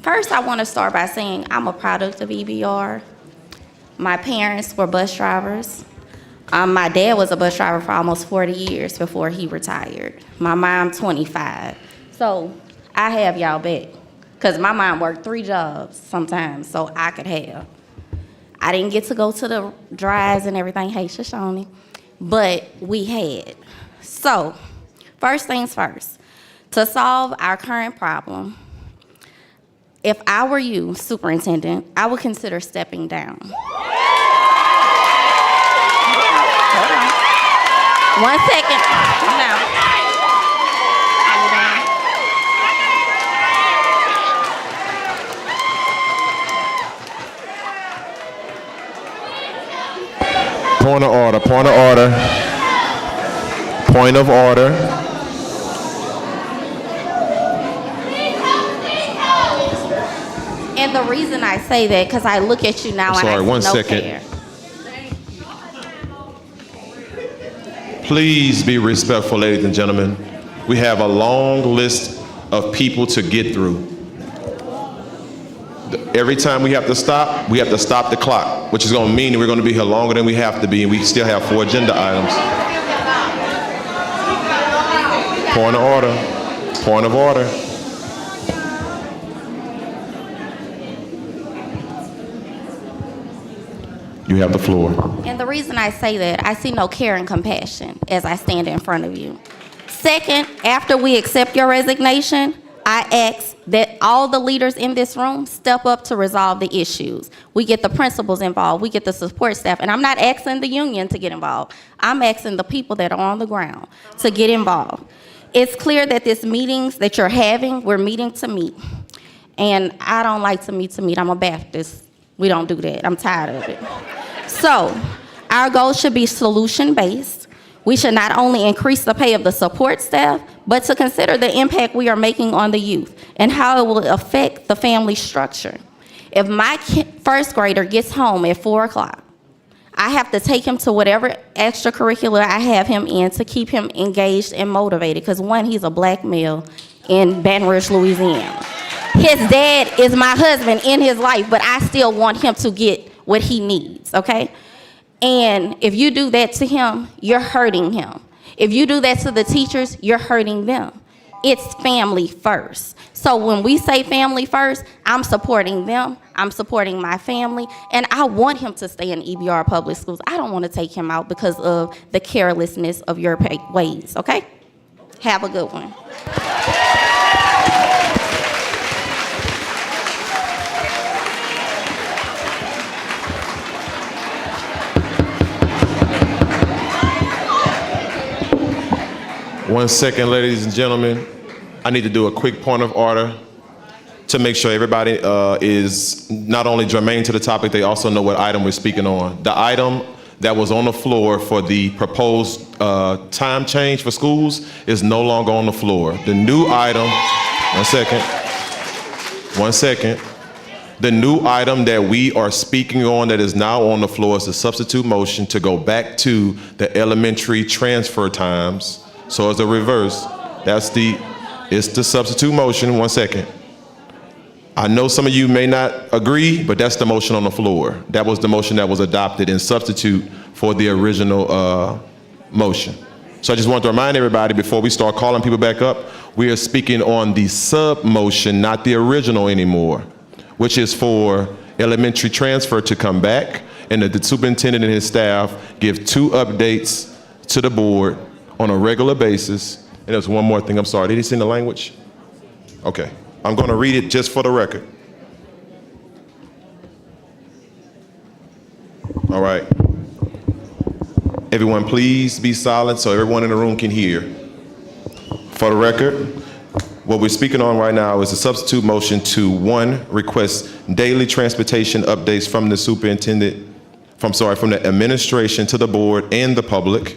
first I want to start by saying I'm a product of EBR. My parents were bus drivers. My dad was a bus driver for almost 40 years before he retired. My mom, 25. So I have y'all back, because my mom worked 3 jobs sometimes, so I could have. I didn't get to go to the drives and everything, hey, Shoshone, but we had. So, first things first, to solve our current problem, if I were you, superintendent, I would consider stepping down. Hold on. 1 second. Calm down. Calm down. Point of order, point of order. Point of order. And the reason I say that, because I look at you now I'm sorry, and I see 1 no second. care. Please be respectful, ladies and gentlemen. We have a long list of people to get through. Every time we have to stop the clock, which is going to mean that we're going to be here longer than we have to be, and we still have 4 agenda items. Point of order. Point of order. You have the floor. And the reason I say that, I see no care and compassion as I stand in front of you. Second, after we accept your resignation, I ask that all the leaders in this room step up to resolve the issues. We get the principals involved, we get the support staff, and I'm not asking the union to get involved. I'm asking the people that are on the ground to get involved. It's clear that these meetings that you're having, we're meeting to meet. And I don't like to meet. I'm a Baptist. We don't do that. I'm tired of it. So, our goal should be solution-based. We should not only increase the pay of the support staff, but to consider the impact we are making on the youth and how it will affect the family structure. If my first grader gets home at 4 o'clock, I have to take him to whatever extracurricular I have him in to keep him engaged and motivated, because one, he's a black male in Baton Rouge, Louisiana. His dad is my husband in his life, but I still want him to get what he needs, okay? And if you do that to him, you're hurting him. If you do that to the teachers, you're hurting them. It's family first. So when we say family first, I'm supporting them, I'm supporting my family, and I want him to stay in EBR public schools. I don't want to take him out because of the carelessness of your ways, okay? Have a good one. One second, ladies and gentlemen. I need to do a quick point of order to make sure everybody is not only germane to the topic, they also know what item we're speaking on. The item that was on the floor for the proposed time change for schools is no longer on the floor. The new item, one second. The new item that we are speaking on that is now on the floor is a substitute motion to go back to the elementary transfer times. So it's a reverse. It's the substitute motion. 1 second. I know some of you may not agree, but that's the motion on the floor. That was the motion that was adopted in substitute for the original motion. So I just want to remind everybody before we start calling people back up, we are speaking on the sub motion, not the original anymore, which is for elementary transfer to come back, and the superintendent and his staff give 2 updates to the board on a regular basis. And there's one more thing, I'm sorry, did he send the language? Okay, I'm gonna read it just for the record. All right. Everyone, please be silent so everyone in the room can hear. For the record, what we're speaking on right now is a substitute motion to 1, request daily transportation updates from the superintendent, from the administration to the board and the public.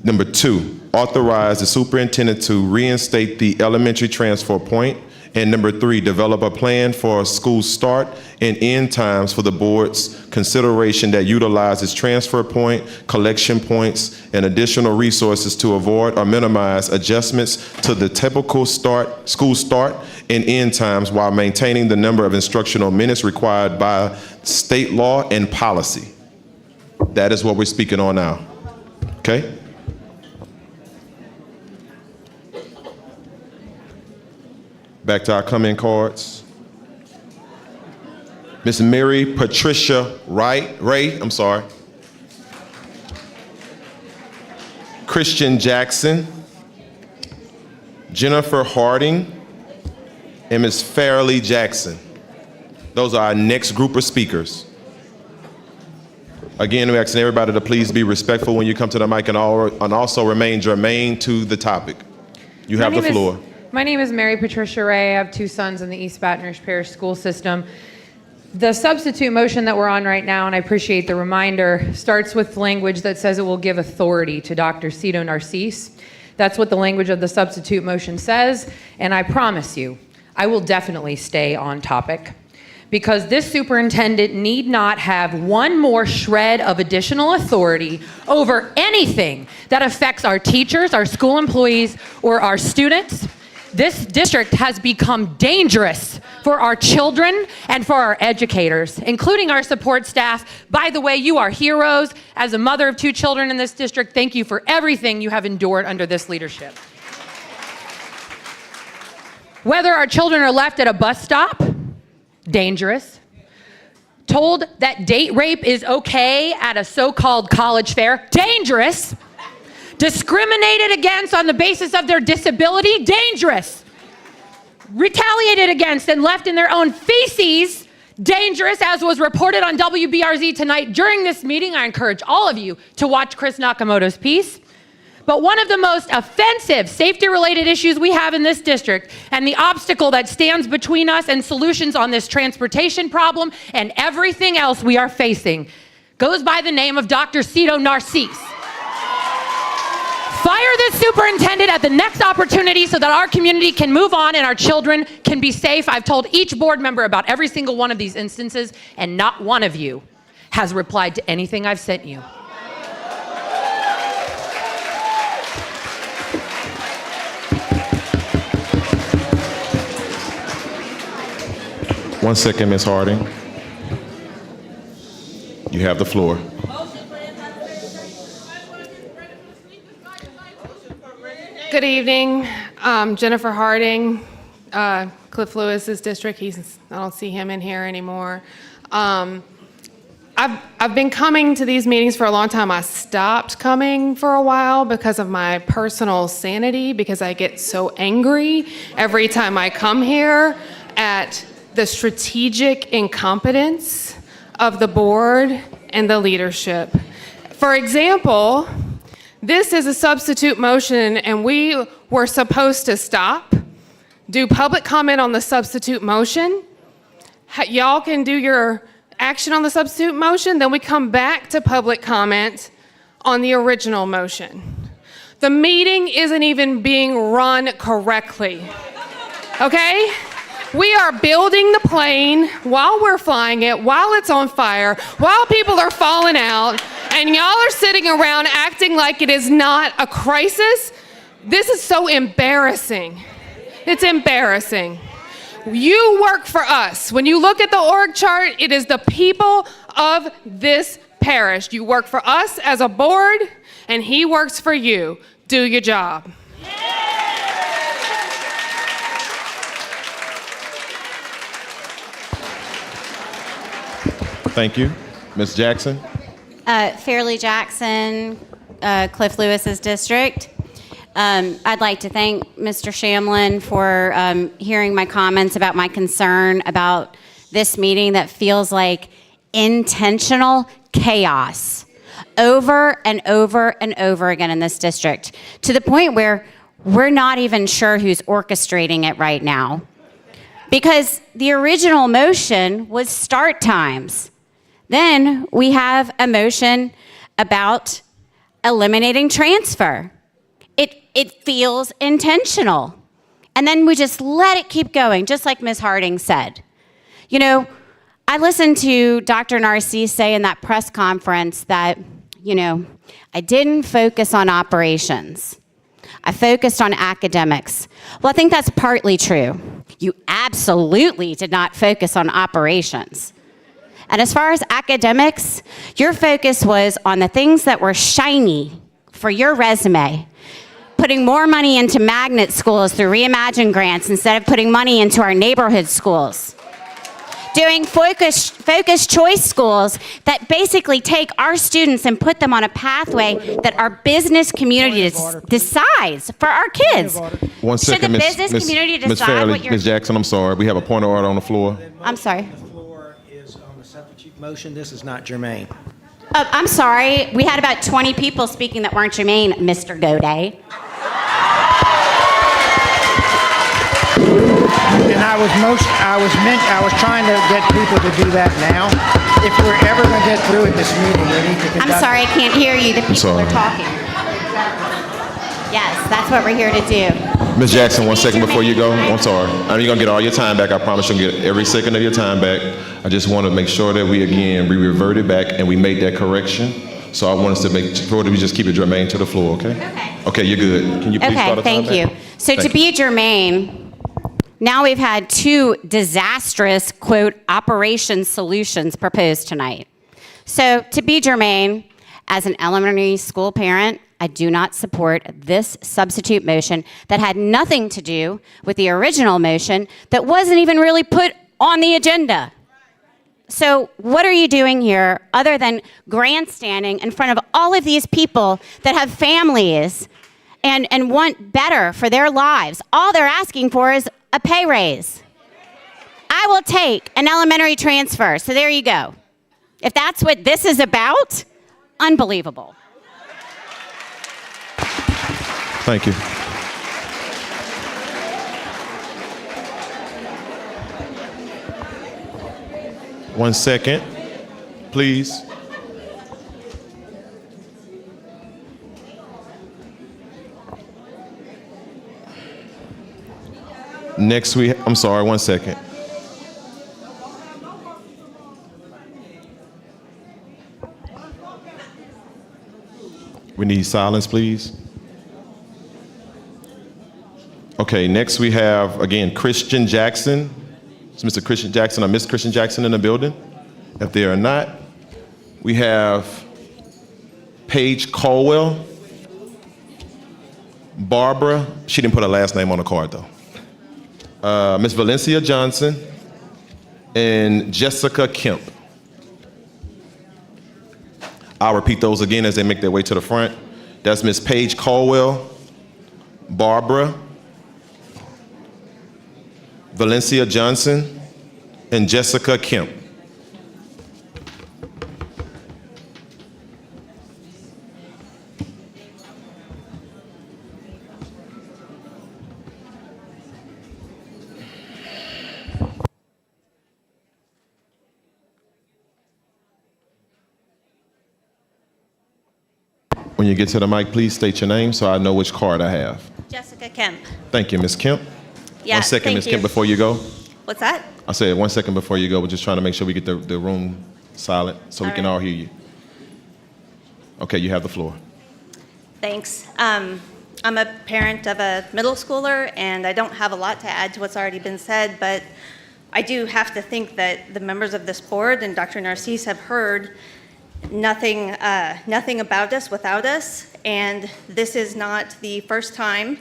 Number 2, authorize the superintendent to reinstate the elementary transfer point And number 3, develop a plan for school start and end times for the board's consideration that utilizes transfer point, collection points, and additional resources to avoid or minimize adjustments to the typical school start and end times while maintaining the number of instructional minutes required by state law and policy. That is what we're speaking on now. Okay? Back to our comment cards. Miss Mary Patricia Ray, Christian Jackson, Jennifer Harding, and Ms. Fairleigh Jackson. Those are our next group of speakers. Again, we're asking everybody to please be respectful when you come to the mic and also remain germane to the topic. You have the floor. My name is Mary Patricia Ray. I have 2 sons in the East Baton Rouge Parish School System. The substitute motion that we're on right now, and I appreciate the reminder, starts with language that says it will give authority to Dr. Cito Narcisse. That's what the language of the substitute motion says, and I promise you, I will definitely stay on topic, because this superintendent need not have one more shred of additional authority over anything that affects our teachers, our school employees, or our students. This district has become dangerous for our children and for our educators, including our support staff. By the way, you are heroes. As a mother of 2 children in this district, thank you for everything you have endured under this leadership. Whether our children are left at a bus stop, dangerous. Told that date rape is okay at a so-called college fair, dangerous. Discriminated against on the basis of their disability, dangerous. Retaliated against and left in their own feces, dangerous, as was reported on WBRZ tonight during this meeting. I encourage all of you to watch Chris Nakamoto's piece. But one of the most offensive safety-related issues we have in this district, and the obstacle that stands between us and solutions on this transportation problem and everything else we are facing, goes by the name of Dr. Cito Narcisse. Fire this superintendent at the next opportunity so that our community can move on and our children can be safe. I've told each board member about every single one of these instances, and not one of you has replied to anything I've sent you. One second, Ms. Harding. You have the floor. Good evening. Jennifer Harding, Cliff Lewis's district. I don't see him in here anymore. I've been coming to these meetings for a long time. I stopped coming for a while because of my personal sanity, because I get so angry every time I come here at the strategic incompetence of the board and the leadership. For example, this is a substitute motion, and we were supposed to stop, do public comment on the substitute motion. Y'all can do your action on the substitute motion, then we come back to public comment on the original motion. The meeting isn't even being run correctly, okay? We are building the plane while we're flying it, while it's on fire, while people are falling out, and y'all are sitting around acting like it is not a crisis. This is so embarrassing. It's embarrassing. You work for us. When you look at the org chart, it is the people of this parish. You work for us as a board, and he works for you. Do your job. Thank you. Ms. Jackson? Fairleigh Jackson, Cliff Lewis's district. I'd like to thank Mr. Shamlin for hearing my comments about my concern about this meeting that feels like intentional chaos over and over and over again in this district, to the point where we're not even sure who's orchestrating it right now. Because the original motion was start times. Then we have a motion about eliminating transfer. It feels intentional. And then we just let it keep going, just like Ms. Harding said. You know, I listened to Dr. Narcisse say in that press conference that, you know, I didn't focus on operations. I focused on academics. Well, I think that's partly true. You absolutely did not focus on operations. And as far as academics, your focus was on the things that were shiny for your resume. Putting more money into magnet schools through Reimagine grants instead of putting money into our neighborhood schools. Doing focus choice schools that basically take our students and put them on a pathway that our business community decides for our kids. One Should second, the Ms. business community Ms. decide Fairley, what your... Ms. Jackson, I'm sorry. We have a point of order on the floor. I'm sorry. The floor is on the substitute motion. This is not germane. I'm sorry. We had about 20 people speaking that weren't germane, Mr. Goday. And I was trying to get people to do that now. If we're ever going to get through at this meeting, we need to conduct... I'm sorry, I can't hear you. The people are talking. Yes, that's what we're here to do. Ms. Jackson, 1 second before you go. I'm sorry. I know you're going to get all your time back. I promise you'll get every second of your time back. I just want to make sure that we reverted back and we made that correction. So I want us to make sure that we just keep it germane to the floor, okay? Okay, you're good. Can you please start the time Thank you. back? So Thank to be germane, now we've had 2 disastrous, quote, operation solutions proposed tonight. So to be germane, as an elementary school parent, I do not support this substitute motion that had nothing to do with the original motion that wasn't even really put on the agenda. So what are you doing here other than grandstanding in front of all of these people that have families and want better for their lives? All they're asking for is a pay raise. I will take an elementary transfer. So there you go. If that's what this is about, unbelievable. Thank you. One second, please. Next I'm sorry, 1 second. We need silence, please. Okay, next we have, again, Christian Jackson. Is Mr. Christian Jackson or Miss Christian Jackson in the building? If they are not, we have Paige Caldwell. Barbara, she didn't put her last name on the card though. Miss Valencia Johnson and Jessica Kemp. I'll repeat those again as they make their way to the front. That's Miss Paige Caldwell, Barbara, Valencia Johnson, and Jessica Kemp. When you get to the mic, please state your name so I know which card I have. Jessica Kemp. Thank you, Ms. Kemp. Yeah, 1 second, thank Ms. you. Kemp, before you go. What's that? I said 1 second before you go. We're just trying to make sure we get the room silent so we can all hear you. Okay, you have the floor. Thanks. I'm a parent of a middle schooler, and I don't have a lot to add to what's already been said, but I do have to think that the members of this board and Dr. Narcisse have heard nothing about us without us, and this is not the first time,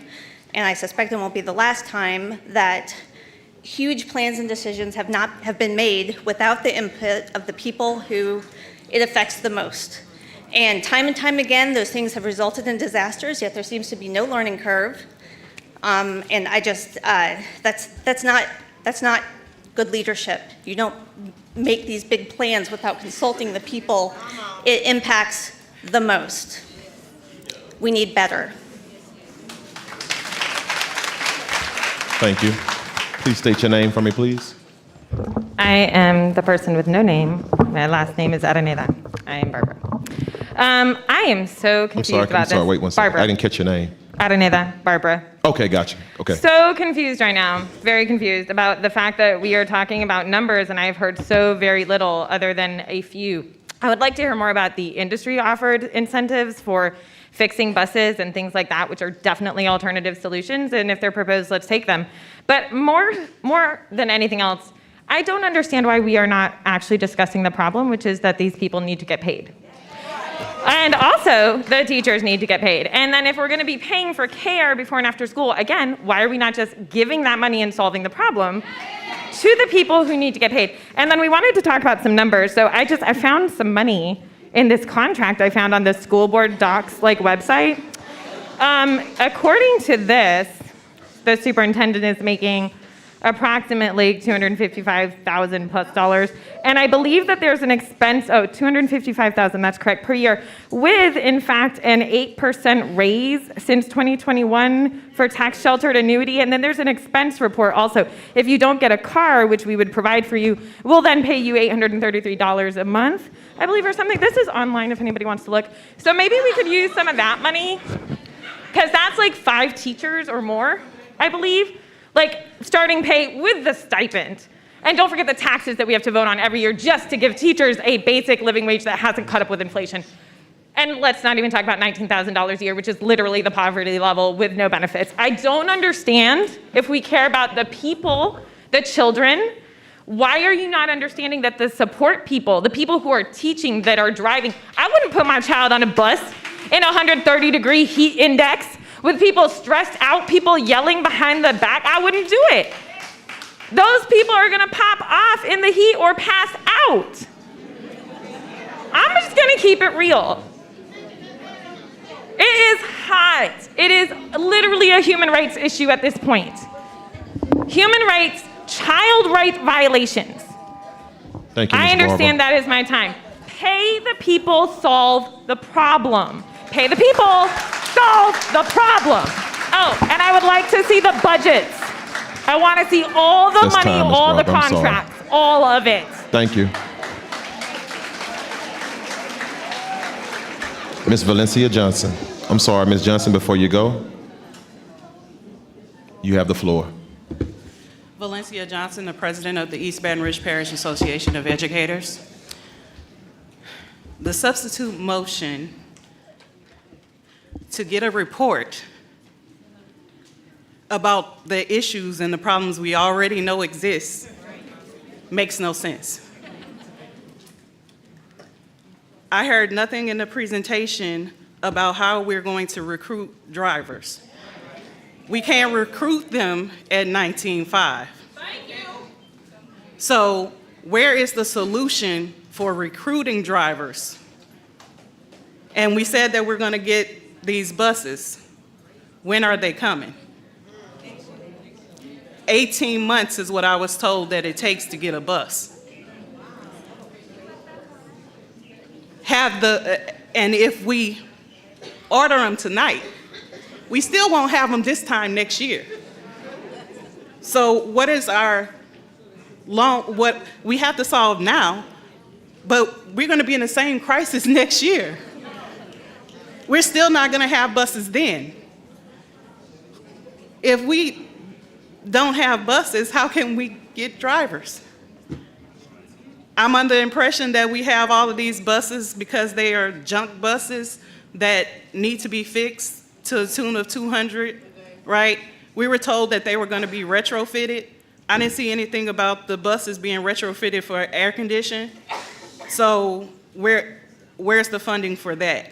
and I suspect it won't be the last time, that huge plans and decisions have been made without the input of the people who it affects the most. And time again, those things have resulted in disasters, yet there seems to be no learning curve. And I just, that's not good leadership. You don't make these big plans without consulting the people it impacts the most. We need better. Thank you. Please state your name for me, please. I am the person with no name. My last name is Araneda. I am Barbara. I am so I'm confused sorry, about this. wait 1 second. Barbara. I didn't catch your name. Araneda, Barbara. Okay, gotcha. Okay. So confused right now, very confused about the fact that we are talking about numbers and I've heard so very little other than a few. I would like to hear more about the industry offered incentives for fixing buses and things like that, which are definitely alternative solutions, and if they're proposed, let's take them. But more than anything else, I don't understand why we are not actually discussing the problem, which is that these people need to get paid. And also, the teachers need to get paid. And then if we're gonna be paying for care before and after school, again, why are we not just giving that money and solving the problem to the people who need to get paid? And then we wanted to talk about some numbers. So I found some money in this contract I found on the school board docs website. According to this, the superintendent is making approximately $255,000 plus, and I believe that there's an expense, $255,000, that's correct, per year, with, in fact, an 8% raise since 2021 for tax sheltered annuity, and then there's an expense report also. If you don't get a car, which we would provide for you, we'll then pay you $833 a month, I believe, or something. This is online if anybody wants to look. So maybe we could use some of that money, because that's like 5 teachers or more, I believe. Starting pay with the stipend. And don't forget the taxes that we have to vote on every year just to give teachers a basic living wage that hasn't caught up with inflation. And let's not even talk about $19,000 a year, which is literally the poverty level with no benefits. I don't understand, if we care about the people, the children, why are you not understanding that the support people, the people who are teaching, that are driving, I wouldn't put my child on a bus in 130-degree heat index with people stressed out, people yelling behind the back. I wouldn't do it. Those people are gonna pop off in the heat or pass out. I'm just gonna keep it real. It is hot. It is literally a human rights issue at this point. Human rights, child right violations. Thank you, Ms. I understand Barber. that is my time. Pay the people, solve the problem. Pay the people, solve the problem. Oh, and I would like to see the budgets. I want to see all the This money, time, Ms. all the Barber, I'm sorry. contracts, all of it. Thank you. Ms. Valencia Johnson. I'm sorry, Ms. Johnson, before you go, you have the floor. Valencia Johnson, the president of the East Baton Rouge Parish Association of Educators. The substitute motion to get a report about the issues and the problems we already know exist makes no sense. I heard nothing in the presentation about how we're going to recruit drivers. We can't recruit them at 19.5. So where is the solution for recruiting drivers? And we said that we're going to get these buses. When are they coming? 18 months is what I was told that it takes to get a bus. And if we order them tonight, we still won't have them this time next year. So what is what we have to solve now, but we're going to be in the same crisis next year. We're still not going to have buses then. If we don't have buses, how can we get drivers? I'm under the impression that we have all of these buses because they are junk buses that need to be fixed to the tune of 200, right? We were told that they were going to be retrofitted. I didn't see anything about the buses being retrofitted for air conditioning. So where's the funding for that?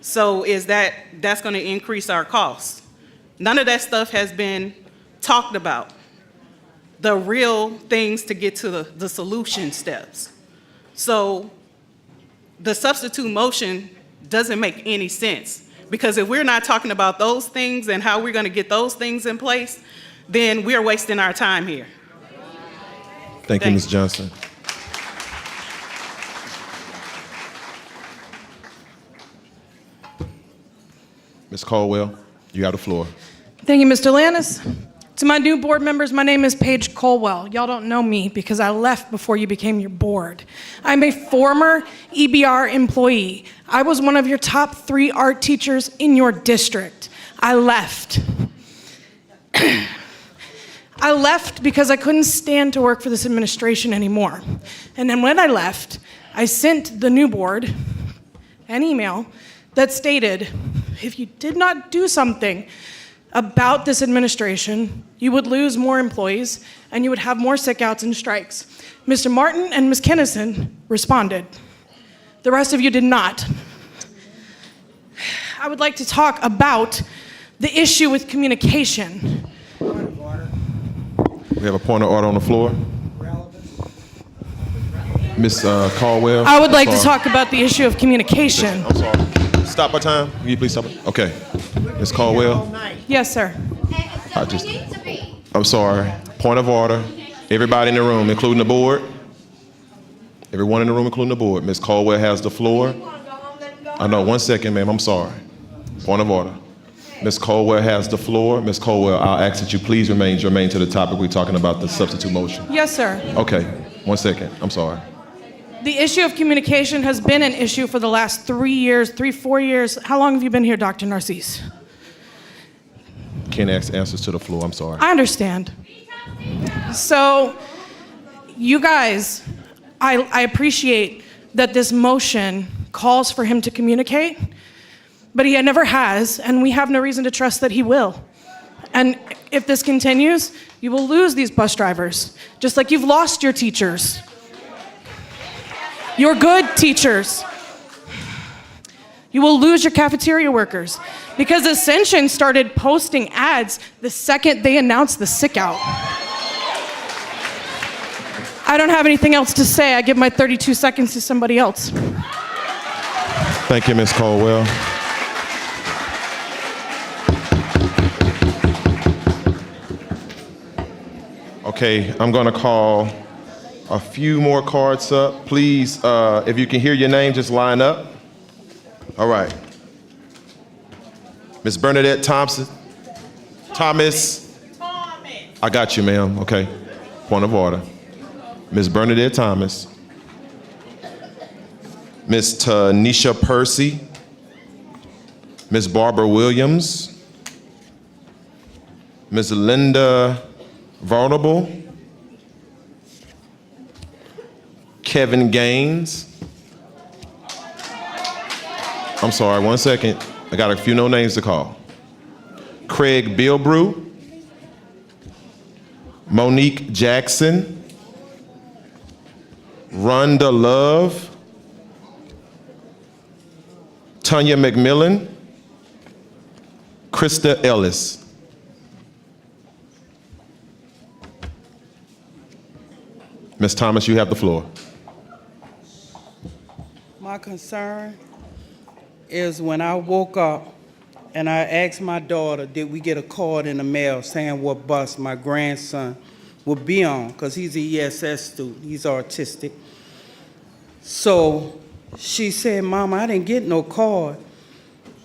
So that's going to increase our costs. None of that stuff has been talked about. The real things to get to the solution steps. So the substitute motion doesn't make any sense, because if we're not talking about those things and how we're going to get those things in place, then we're wasting our time here. Thank you, Ms. Johnson. Ms. Caldwell, you have the floor. Thank you, Mr. Lannis. To my new board members, my name is Paige Colwell. Y'all don't know me because I left before you became your board. I'm a former EBR employee. I was one of your top 3 art teachers in your district. I left. I left because I couldn't stand to work for this administration anymore. And then when I left, I sent the new board an email that stated, if you did not do something about this administration, you would lose more employees and you would have more sick outs and strikes. Mr. Martin and Ms. Kennison responded. The rest of you did not. I would like to talk about the issue with communication. We have a point of order on the floor. Ms. Caldwell. I would like to talk about the issue of communication. I'm sorry. Stop by time. Will you please stop? Okay. Ms. Caldwell. Yes, sir. I'm sorry. Point of order. Everybody in the room, including the board. Everyone in the room, including the board. Ms. Caldwell has the floor. I know. 1 second, ma'am. I'm sorry. Point of order. Ms. Caldwell has the floor. Ms. Caldwell, I'll ask that you please remain germane to the topic. We're talking about the substitute motion. Yes, sir. Okay. 1 second. I'm sorry. The issue of communication has been an issue for the last 3 years, 4 years. How long have you been here, Dr. Narcisse? Can't ask answers to the floor. I'm sorry. I understand. So, you guys, I appreciate that this motion calls for him to communicate, but he never has, and we have no reason to trust that he will. And if this continues, you will lose these bus drivers, just like you've lost your teachers. Your good teachers. You will lose your cafeteria workers because Ascension started posting ads the second they announced the sick out. I don't have anything else to say. I give my 32 seconds to somebody else. Thank you, Ms. Caldwell. Okay, I'm going to call a few more cards up. Please, if you can hear your name, just line up. All right. Ms. Bernadette Thompson. Thomas. I got you, ma'am. Okay. Point of order. Ms. Bernadette Thomas. Ms. Tanisha Percy. Ms. Barbara Williams. Ms. Linda Vulnerable. Kevin Gaines. I'm sorry, 1 second. I got a few no names to call. Craig Bilbrew. Monique Jackson. Rhonda Love. Tanya McMillan. Krista Ellis. Ms. Thomas, you have the floor. My concern is when I woke up and I asked my daughter, did we get a card in the mail saying what bus my grandson would be on, because he's an ESS student, he's autistic. So she said, Mama, I didn't get no card.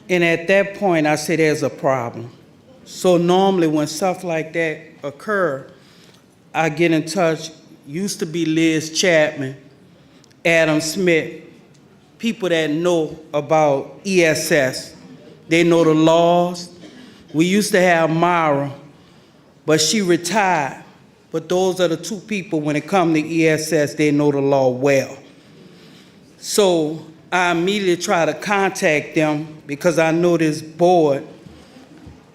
And at that point, I said, there's a problem. So normally when stuff like that occur, I get in touch, used to be Liz Chapman, Adam Smith, people that know about ESS. They know the laws. We used to have Myra, but she retired. But those are the two people, when it comes to ESS, they know the law well. So I immediately try to contact them because I know this board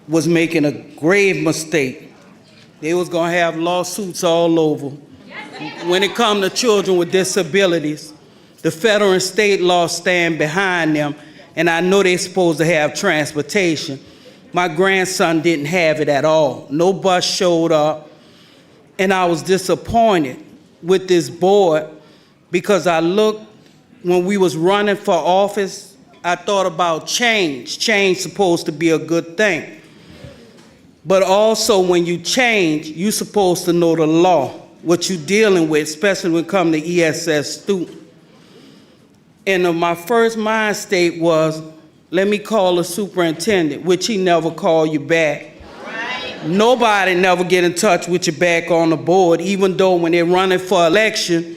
was making a grave mistake. They was gonna have lawsuits all over. When it comes to children with disabilities, the federal and state laws stand behind them, and I know they're supposed to have transportation. My grandson didn't have it at all. No bus showed up, and I was disappointed with this board because I looked, when we was running for office, I thought about change. Change supposed to be a good thing. But also when you change, you're supposed to know the law, what you're dealing with, especially when it comes to ESS students. And my first mind state was, let me call the superintendent, which he never called you back. Right. Nobody never get in touch with you back on the board, even though when they're running for election,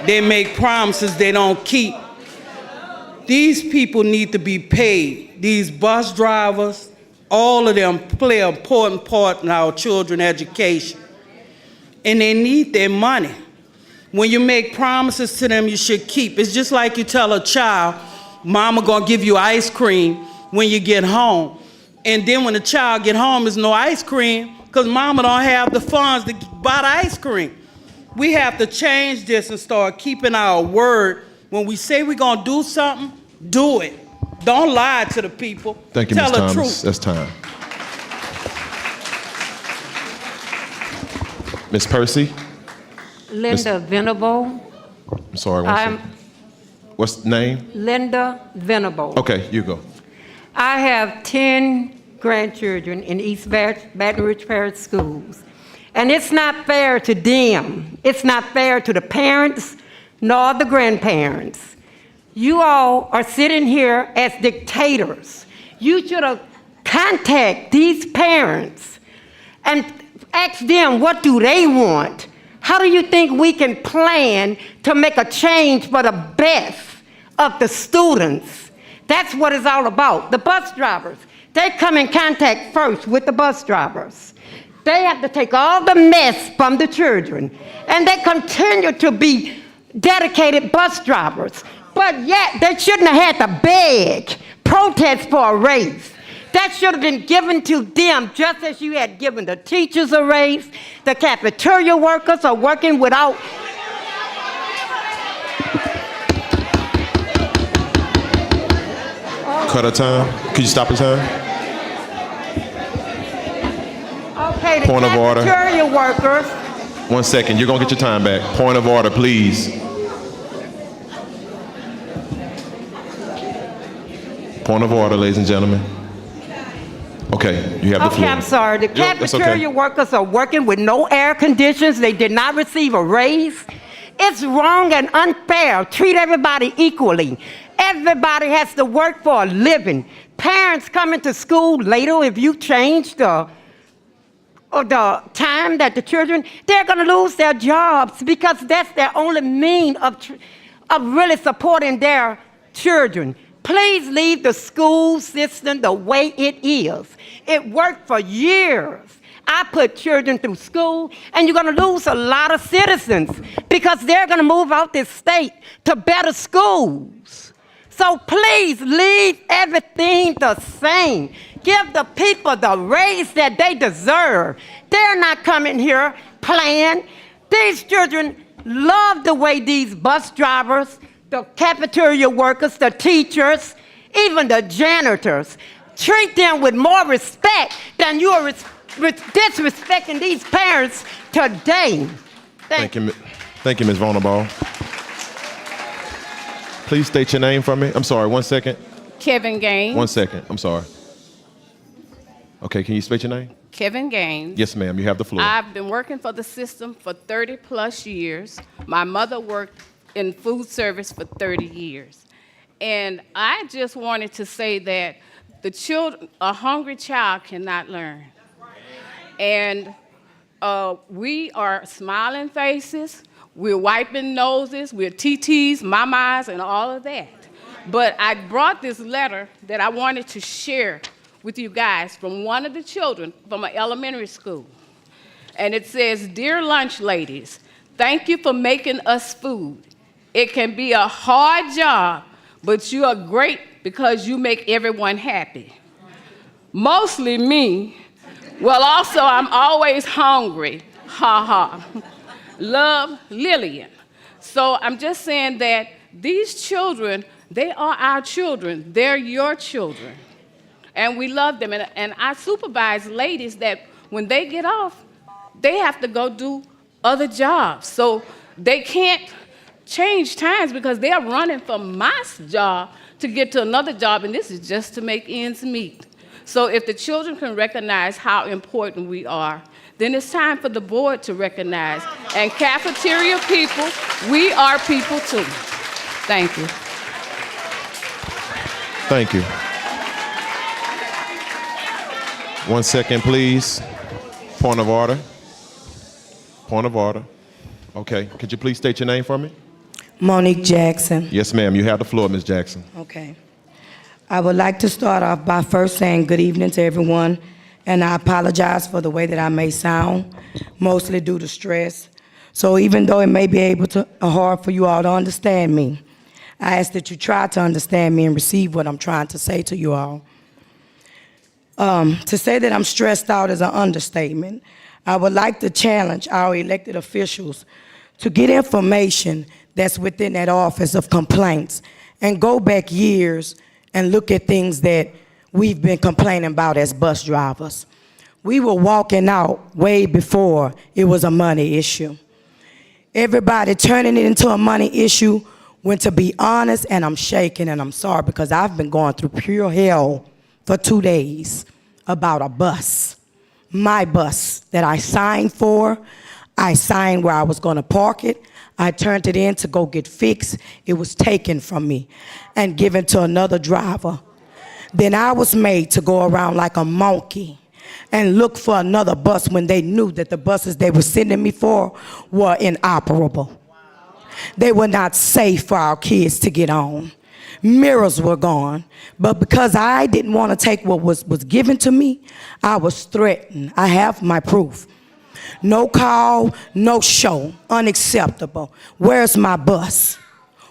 they make promises they don't keep. These people need to be paid. These bus drivers, all of them play an important part in our children's education. And they need their money. When you make promises to them, you should keep. It's just like you tell a child, mama gonna give you ice cream when you get home. And then when the child get home, there's no ice cream because mama don't have the funds to buy the ice cream. We have to change this and start keeping our word. When we say we're gonna do something, do it. Don't lie to the people. Thank you, Tell Ms. the Thomas. truth. That's time. Ms. Percy? Linda Venable. I'm sorry, one second. What's the name? Linda Venable. Okay, you go. I have 10 grandchildren in East Baton Rouge Parish schools. And it's not fair to them. It's not fair to the parents nor the grandparents. You all are sitting here as dictators. You should have contacted these parents and asked them what do they want. How do you think we can plan to make a change for the best of the students? That's what it's all about. The bus drivers, they come in contact first with the bus drivers. They have to take all the mess from the children, and they continue to be dedicated bus drivers. But yet, they shouldn't have had to beg, protest for a raise. That should have been given to them just as you had given the teachers a raise. The cafeteria workers are working without. Cut a time. Could you stop the time? Okay, the Point of order. cafeteria workers. 1 second. You're going to get your time back. Point of order, please. Point of order, ladies and gentlemen. Okay, you have the floor. Okay, I'm sorry. The Yep, that's cafeteria okay. workers are working with no air conditions. They did not receive a raise. It's wrong and unfair. Treat everybody equally. Everybody has to work for a living. Parents coming to school later, if you change the time that the children, they're going to lose their jobs because that's their only means of really supporting their children. Please leave the school system the way it is. It worked for years. I put children through school, and you're going to lose a lot of citizens because they're going to move out this state to better schools. So please leave everything the same. Give the people the raise that they deserve. They're not coming here playing. These children love the way these bus drivers, the cafeteria workers, the teachers, even the janitors, treat them with more respect than you are disrespecting these parents today. Thank you, Ms. Vonnerball. Please state your name for me. I'm sorry, 1 second. Kevin Gaines. 1 second, I'm sorry. Okay, can you state your name? Kevin Gaines. Yes, ma'am, you have the floor. I've been working for the system for 30 plus years. My mother worked in food service for 30 years. And I just wanted to say that the children, a hungry child cannot learn. And we are smiling faces, we're wiping noses, we're TTs, mamas, and all of that. But I brought this letter that I wanted to share with you guys from one of the children from an elementary school. And it says, "Dear lunch ladies, thank you for making us food. It can be a hard job, but you are great because you make everyone happy. Mostly me. Well, also, I'm always hungry. Ha ha. Love, Lillian." So I'm just saying that these children, they are our children. They're your children. And we love them. And I supervise ladies that when they get off, they have to go do other jobs. So they can't change times because they are running from my job to get to another job, and this is just to make ends meet. So if the children can recognize how important we are, then it's time for the board to recognize. And cafeteria people, we are people too. Thank you. Thank you. 1 second, please. Point of order. Point of order. Okay, could you please state your name for me? Monique Jackson. Yes, ma'am, you have the floor, Ms. Jackson. Okay. I would like to start off by first saying good evening to everyone, and I apologize for the way that I may sound, mostly due to stress. So even though it may be hard for you all to understand me, I ask that you try to understand me and receive what I'm trying to say to you all. To say that I'm stressed out is an understatement. I would like to challenge our elected officials to get information that's within that office of complaints and go back years and look at things that we've been complaining about as bus drivers. We were walking out way before it was a money issue. Everybody turning it into a money issue when, to be honest, and I'm shaking and I'm sorry because I've been going through pure hell for 2 days about a bus. My bus that I signed for. I signed where I was going to park it. I turned it in to go get fixed. It was taken from me and given to another driver. Then I was made to go around like a monkey and look for another bus when they knew that the buses they were sending me for were inoperable. They were not safe for our kids to get on. Mirrors were gone. But because I didn't want to take what was given to me, I was threatened. I have my proof. No call, no show, unacceptable. Where's my bus?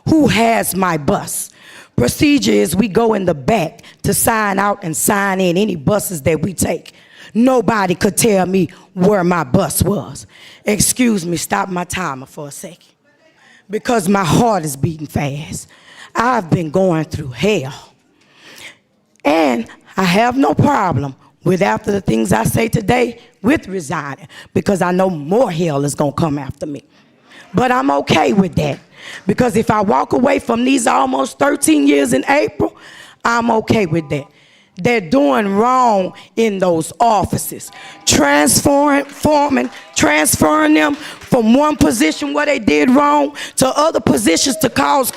Who has my bus? Procedure is we go in the back to sign out and sign in any buses that we take. Nobody could tell me where my bus was. Excuse me, stop my timer for a second. Because my heart is beating fast. I've been going through hell. And I have no problem with, after the things I say today, with resigning, because I know more hell is gonna come after me. But I'm okay with that, because if I walk away from these almost 13 years in April, I'm okay with that. They're doing wrong in those offices. Transferring them from one position where they did wrong to other positions to cause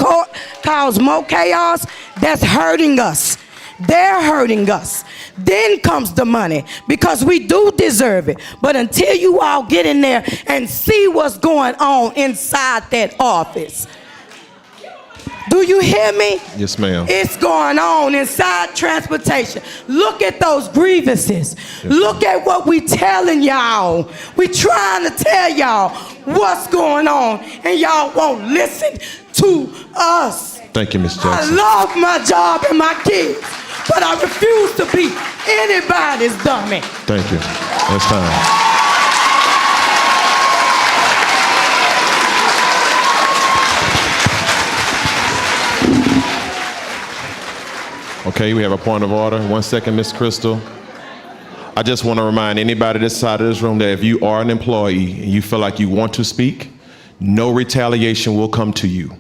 more chaos. That's hurting us. They're hurting us. Then comes the money, because we do deserve it. But until you all get in there and see what's going on inside that office, do you hear me? Yes, ma'am. It's going on inside transportation. Look at those grievances. Yes, look at what we telling y'all. We trying to tell y'all what's going on, and y'all won't listen to us. Thank you, Ms. I Jackson. love my job and my kids, but I refuse to be anybody's dummy. Thank you. That's time. Okay, we have a point of order. 1 second, Ms. Crystal. I just want to remind anybody this side of this room that if you are an employee and you feel like you want to speak, no retaliation will come to you.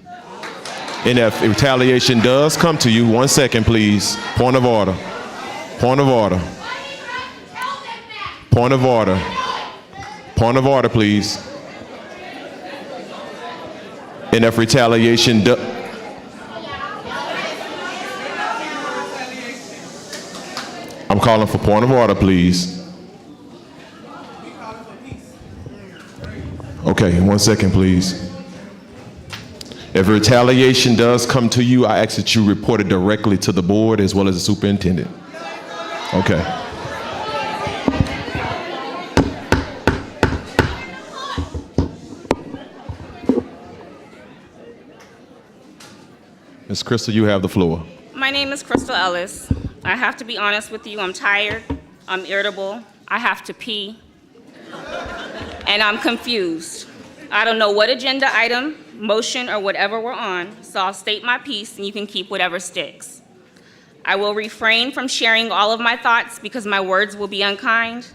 And if retaliation does come to you, 1 second, please. Point of order. Point of order. Point of order. Point of order, please. And if retaliation does... I'm calling for point of order, please. Okay, 1 second, please. If retaliation does come to you, I ask that you report it directly to the board as well as the superintendent. Okay. Ms. Crystal, you have the floor. My name is Crystal Ellis. I have to be honest with you, I'm tired, I'm irritable, I have to pee, and I'm confused. I don't know what agenda item, motion, or whatever we're on, so I'll state my piece and you can keep whatever sticks. I will refrain from sharing all of my thoughts because my words will be unkind,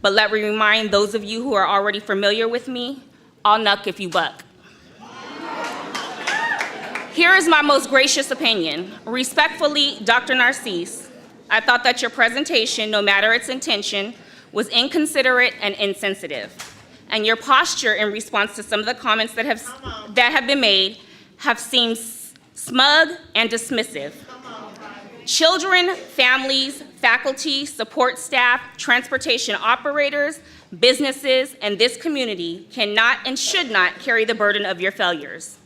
but let me remind those of you who are already familiar with me, I'll knuck if you buck. Here is my most gracious opinion. Respectfully, Dr. Narcisse, I thought that your presentation, no matter its intention, was inconsiderate and insensitive. And your posture in response to some of the comments that have been made have seemed smug and dismissive. Children, families, faculty, support staff, transportation operators, businesses, and this community cannot and should not carry the burden of your failures.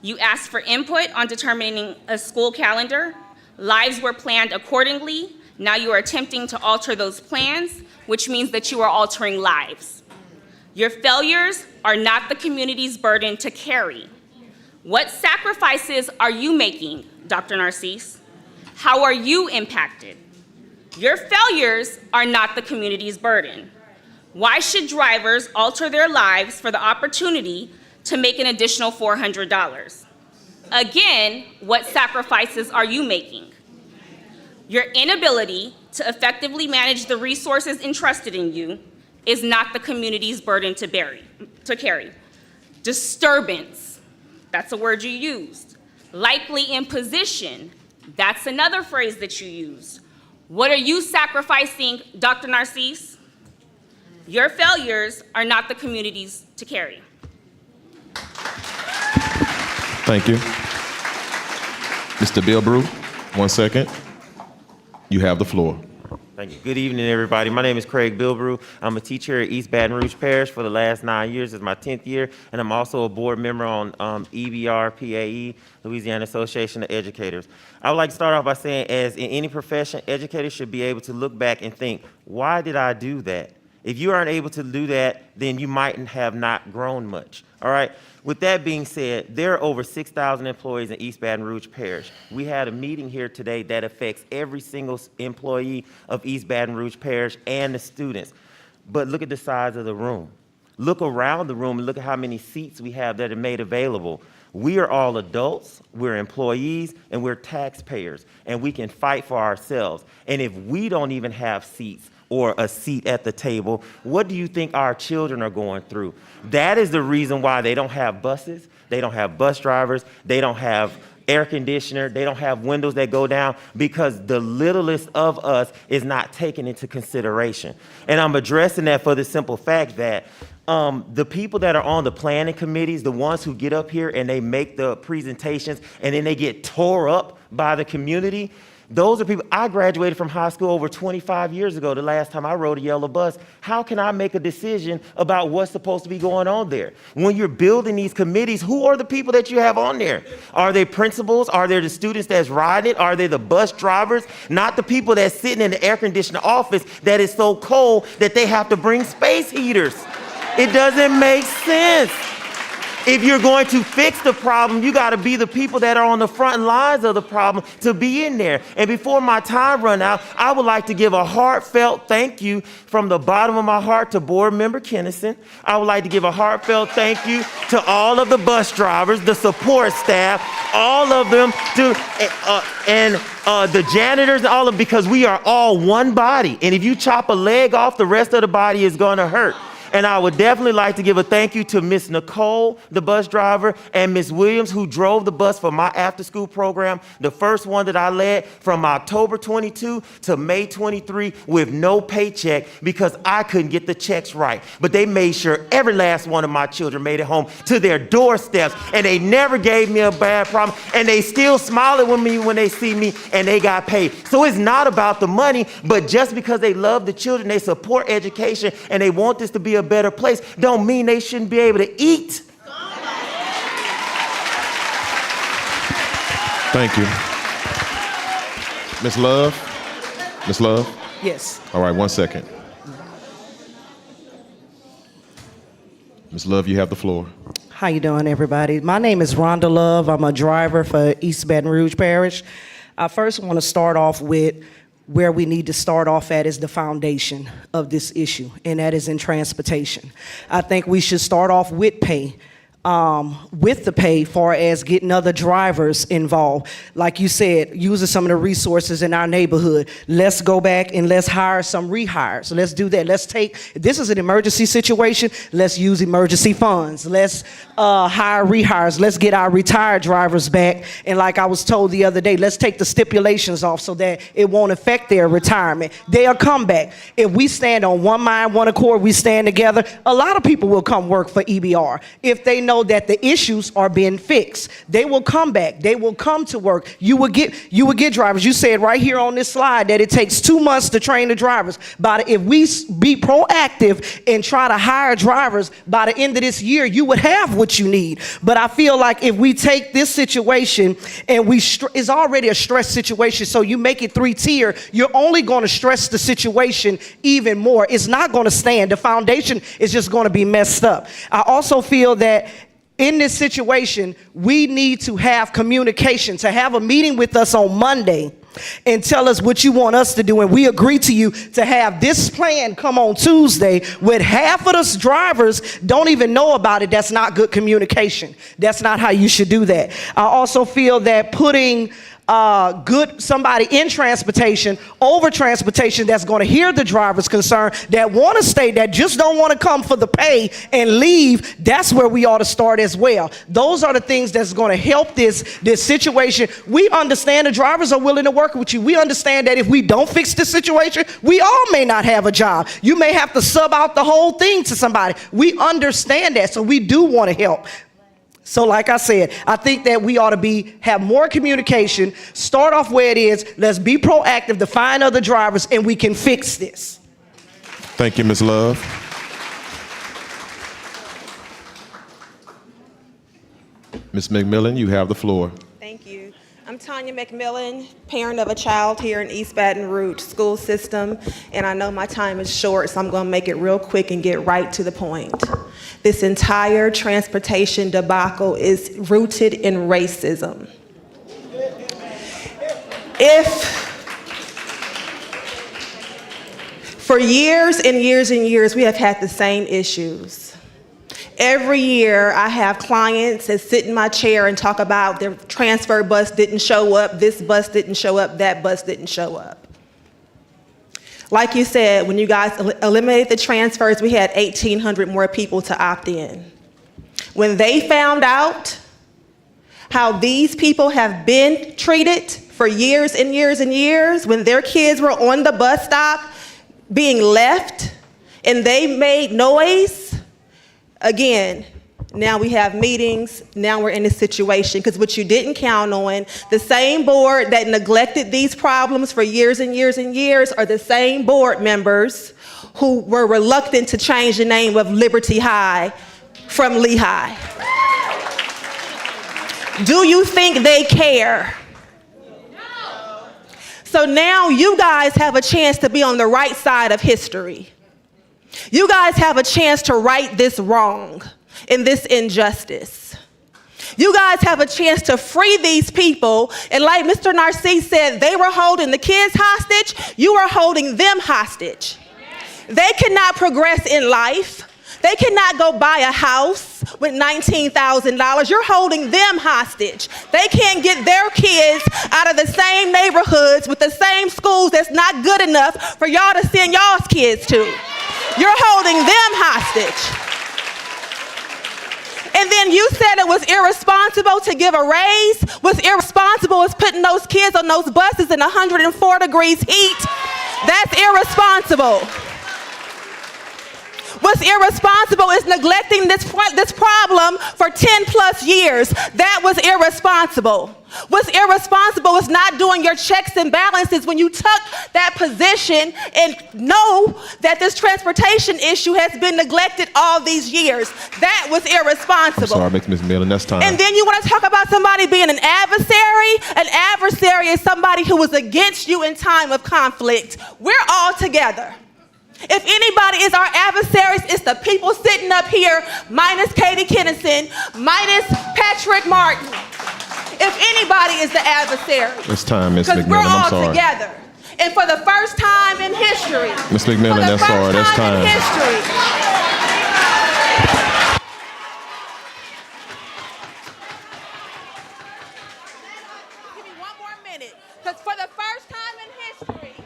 You asked for input on determining a school calendar. Lives were planned accordingly. Now you are attempting to alter those plans, which means that you are altering lives. Your failures are not the community's burden to carry. What sacrifices are you making, Dr. Narcisse? How are you impacted? Your failures are not the community's burden. Why should drivers alter their lives for the opportunity to make an additional $400? Again, what sacrifices are you making? Your inability to effectively manage the resources entrusted in you is not the community's burden to carry. Disturbance, that's a word you used. Likely imposition, that's another phrase that you used. What are you sacrificing, Dr. Narcisse? Your failures are not the community's to carry. Thank you. Mr. Bilbrew, 1 second. You have the floor. Thank you. Good evening, everybody. My name is Craig Bilbrew. I'm a teacher at East Baton Rouge Parish for the last 9 years. This is my 10th year, and I'm also a board member on EBR, PAE, Louisiana Association of Educators. I would like to start off by saying, as in any profession, educators should be able to look back and think, why did I do that? If you aren't able to do that, then you might have not grown much, all right? With that being said, there are over 6,000 employees in East Baton Rouge Parish. We had a meeting here today that affects every single employee of East Baton Rouge Parish and the students. But look at the size of the room. Look around the room and look at how many seats we have that are made available. We are all adults, we're employees, and we're taxpayers, and we can fight for ourselves. And if we don't even have seats or a seat at the table, what do you think our children are going through? That is the reason why they don't have buses, they don't have bus drivers, they don't have air conditioner, they don't have windows that go down, because the littlest of us is not taken into consideration. And I'm addressing that for the simple fact that the people that are on the planning committees, the ones who get up here and they make the presentations and then they get tore up by the community, those are people. I graduated from high school over 25 years ago, the last time I rode a yellow bus. How can I make a decision about what's supposed to be going on there? When you're building these committees, who are the people that you have on there? Are they principals? Are they the students that's riding it? Are they the bus drivers? Not the people that's sitting in the air conditioned office that is so cold that they have to bring space heaters. It doesn't make sense. If you're going to fix the problem, you got to be the people that are on the front lines of the problem to be in there. And before my time run out, I would like to give a heartfelt thank you from the bottom of my heart to Board Member Kennison. I would like to give a heartfelt thank you to all of the bus drivers, the support staff, all of them, the janitors, and all of them, because we are all one body. And if you chop a leg off, the rest of the body is going to hurt. And I would definitely like to give a thank you to Miss Nicole, the bus driver, and Miss Williams, who drove the bus for my after-school program, the first one that I led from October 22 to May 23 with no paycheck because I couldn't get the checks right. But they made sure every last one of my children made it home to their doorsteps, and they never gave me a bad problem, and they still smile at me when they see me, and they got paid. So it's not about the money, but just because they love the children, they support education, and they want this to be a better place, don't mean they shouldn't be able to eat. Thank you. Ms. Love? Ms. Love? Yes. All right, 1 second. Ms. Love, you have the floor. How you doing, everybody? My name is Rhonda Love. I'm a driver for East Baton Rouge Parish. I first want to start off with where we need to start off at is the foundation of this issue, and that is in transportation. I think we should start off with pay. With the pay, far as getting other drivers involved. Like you said, using some of the resources in our neighborhood. Let's go back and let's hire some rehires. So let's do that. Let's take, this is an emergency situation, let's use emergency funds. Let's hire rehires. Let's get our retired drivers back. And like I was told the other day, let's take the stipulations off so that it won't affect their retirement. They'll come back. If we stand on one mind, one accord, we stand together, a lot of people will come work for EBR. If they know know that the issues are being fixed. They will come back. They will come to work. You will get drivers. You said right here on this slide that it takes 2 months to train the drivers. If we be proactive and try to hire drivers, by the end of this year, you would have what you need. But I feel like if we take this situation and it's already a stress situation, so you make it 3-tier, you're only going to stress the situation even more. It's not going to stand. The foundation is just going to be messed up. I also feel that in this situation, we need to have communication, to have a meeting with us on Monday and tell us what you want us to do. And we agree to you to have this plan come on Tuesday with half of us drivers don't even know about it. That's not good communication. That's not how you should do that. I also feel that putting somebody in transportation over transportation that's going to hear the driver's concern, that want to stay, that just don't want to come for the pay and leave, that's where we ought to start as well. Those are the things that's going to help this situation. We understand the drivers are willing to work with you. We understand that if we don't fix this situation, we all may not have a job. You may have to sub out the whole thing to somebody. We understand that, so we do want to help. So like I said, I think that we ought to have more communication, start off where it is, let's be proactive to find other drivers, and we can fix this. Thank you, Ms. Love. Ms. McMillan, you have the floor. Thank you. I'm Tanya McMillan, parent of a child here in East Baton Rouge school system, and I know my time is short, so I'm going to make it real quick and get right to the point. This entire transportation debacle is rooted in racism. For years and years and years, we have had the same issues. Every year, I have clients that sit in my chair and talk about their transfer bus didn't show up, this bus didn't show up, that bus didn't show up. Like you said, when you guys eliminated the transfers, we had 1,800 more people to opt in. When they found out how these people have been treated for years and years and years, when their kids were on the bus stop being left and they made noise, again, now we have meetings, now we're in this situation, because what you didn't count on, the same board that neglected these problems for years and years and years are the same board members who were reluctant to change the name of Liberty High from Lehigh. Do you think they care? So now you guys have a chance to be on the right side of history. You guys have a chance to right this wrong and this injustice. You guys have a chance to free these people. And like Mr. Narcisse said, they were holding the kids hostage. You are holding them hostage. They cannot progress in life. They cannot go buy a house with $19,000. You're holding them hostage. They can't get their kids out of the same neighborhoods with the same schools that's not good enough for y'all to send y'all's kids to. You're holding them hostage. And then you said it was irresponsible to give a raise. What's irresponsible is putting those kids on those buses in 104 degrees heat. That's irresponsible. What's irresponsible is neglecting this problem for 10 plus years. That was irresponsible. What's irresponsible is not doing your checks and balances when you took that position and know that this transportation issue has been neglected all these years. That was irresponsible. I'm sorry, Ms. McMillan, that's time. And then you want to talk about somebody being an adversary? An adversary is somebody who was against you in time of conflict. We're all together. If anybody is our adversaries, it's the people sitting up here, minus Katie Kennison, minus Patrick Martin. If anybody is the adversary. It's time, Ms. Because McMillan, we're all I'm sorry. together. And for the first time in history. Ms. McMillan, that's sorry, that's time. Give me one more minute. Because for the first time in history.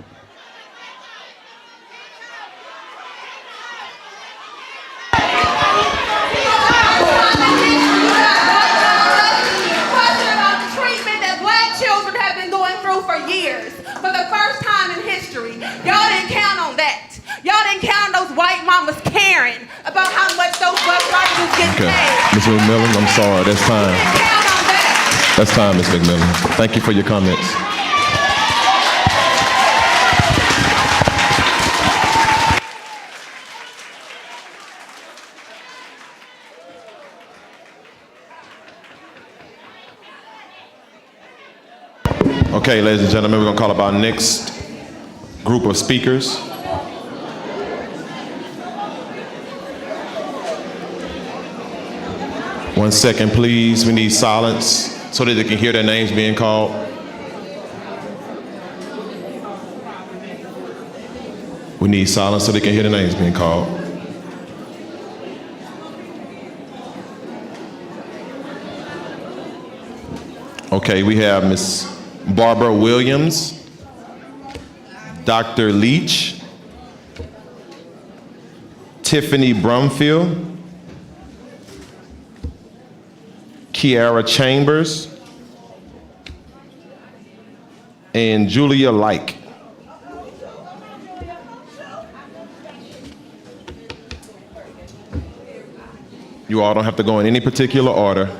Children have been going through for years. For the first time in history, y'all didn't count on that. Y'all didn't count on those white mamas caring about how much those bus drivers was getting paid. Ms. McMillan, I'm sorry, that's time. That's time, Ms. McMillan. Thank you for your comments. Okay, ladies and gentlemen, we're gonna call up our next group of speakers. One second, please. We need silence so that they can hear their names being called. We need silence so they can hear their names being called. Okay, we have Miss Barbara Williams, Dr. Leach, Tiffany Brumfield, Kiara Chambers, and Julia Like. You all don't have to go in any particular order.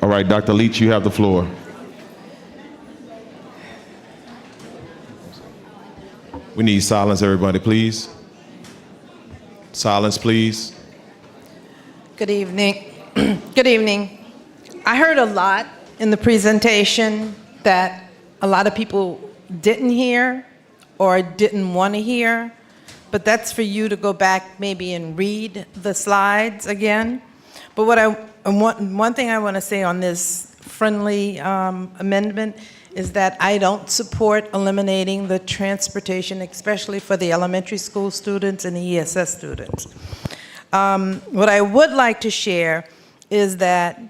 All right, Dr. Leach, you have the floor. We need silence, everybody, please. Silence, please. Good evening. Good evening. I heard a lot in the presentation that a lot of people didn't hear or didn't want to hear, but that's for you to go back maybe and read the slides again. But one thing I want to say on this friendly amendment is that I don't support eliminating the transportation, especially for the elementary school students and the ESS students. What I would like to share is that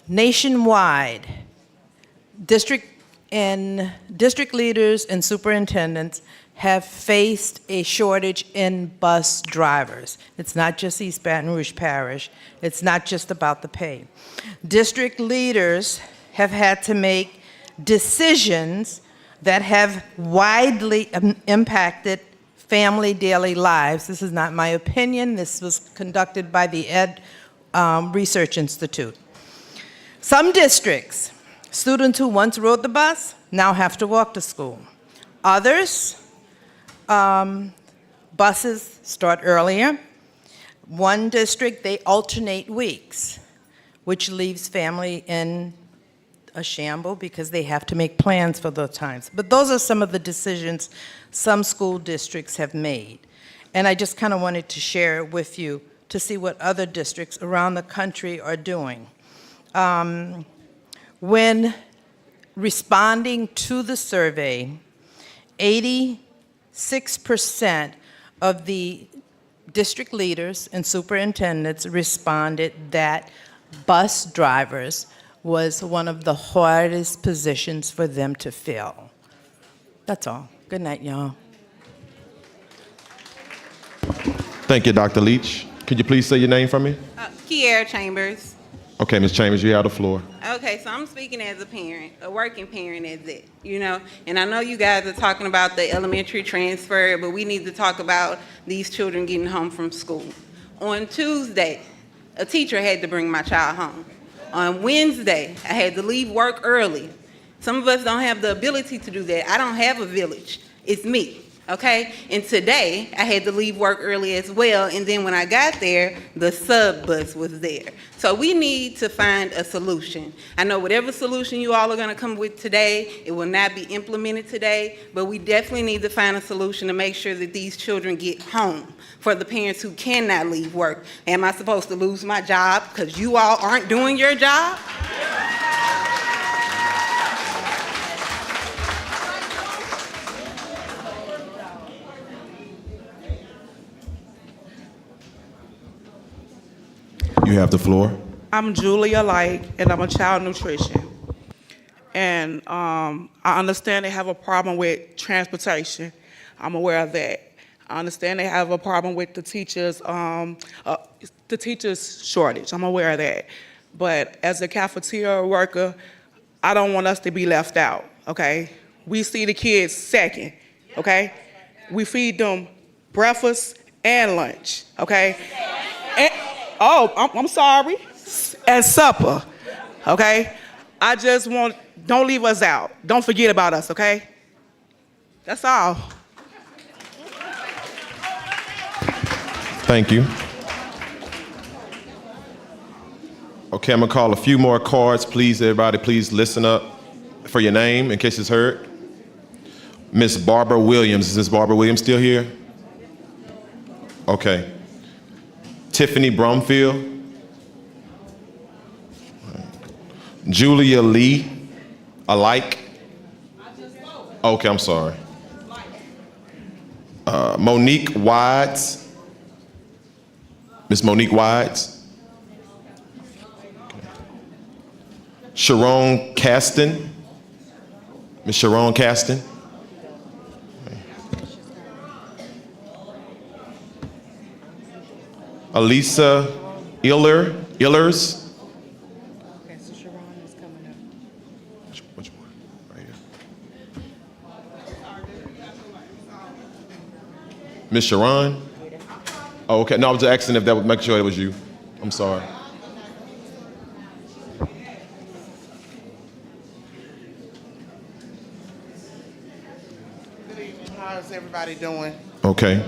nationwide, district leaders and superintendents have faced a shortage in bus drivers. It's not just East Baton Rouge Parish. It's not just about the pay. District leaders have had to make decisions that have widely impacted family daily lives. This is not my opinion. This was conducted by the Ed Research Institute. Some districts, students who once rode the bus now have to walk to school. Others, buses start earlier. One district, they alternate weeks, which leaves family in a shamble because they have to make plans for those times. But those are some of the decisions some school districts have made. And I just kind of wanted to share it with you to see what other districts around the country are doing. When responding to the survey, 86% of the district leaders and superintendents responded that bus drivers was one of the hardest positions for them to fill. That's all. Good night, y'all. Thank you, Dr. Leach. Could you please say your name for me? Kiara Chambers. Okay, Ms. Chambers, you have the floor. Okay, so I'm speaking as a parent, a working parent as it, and I know you guys are talking about the elementary transfer, but we need to talk about these children getting home from school. On Tuesday, a teacher had to bring my child home. On Wednesday, I had to leave work early. Some of us don't have the ability to do that. I don't have a village. It's me, okay? And today, I had to leave work early as well, and then when I got there, the sub bus was there. So we need to find a solution. I know whatever solution you all are gonna come with today, it will not be implemented today, but we definitely need to find a solution to make sure that these children get home for the parents who cannot leave work. Am I supposed to lose my job because you all aren't doing your job? You have the floor. I'm Julia Light, and I'm a child nutrition. And I understand they have a problem with transportation. I'm aware of that. I understand they have a problem with the teachers shortage. I'm aware of that. But as a cafeteria worker, I don't want us to be left out, okay? We see the kids second, okay? we feed them breakfast and lunch, okay? And, oh, I'm sorry, and supper, okay? I just want, don't leave us out. Don't forget about us, okay? That's all. Thank you. Okay, I'm gonna call a few more cards. Please, everybody, please listen up for your name in case it's heard. Miss Barbara Williams. Is Miss Barbara Williams still here? Okay. Tiffany Brumfield. Julia Lee. Alike. Okay, I'm sorry. Monique Wides. Miss Monique Wides. Sharon Caston. Miss Sharon Caston. Elisa Illers. Okay, so Sharon is coming up. Which one? Right here. Miss Sharon? Oh, okay. No, I was just asking if that would make sure it was you. I'm sorry. How's everybody doing? Okay.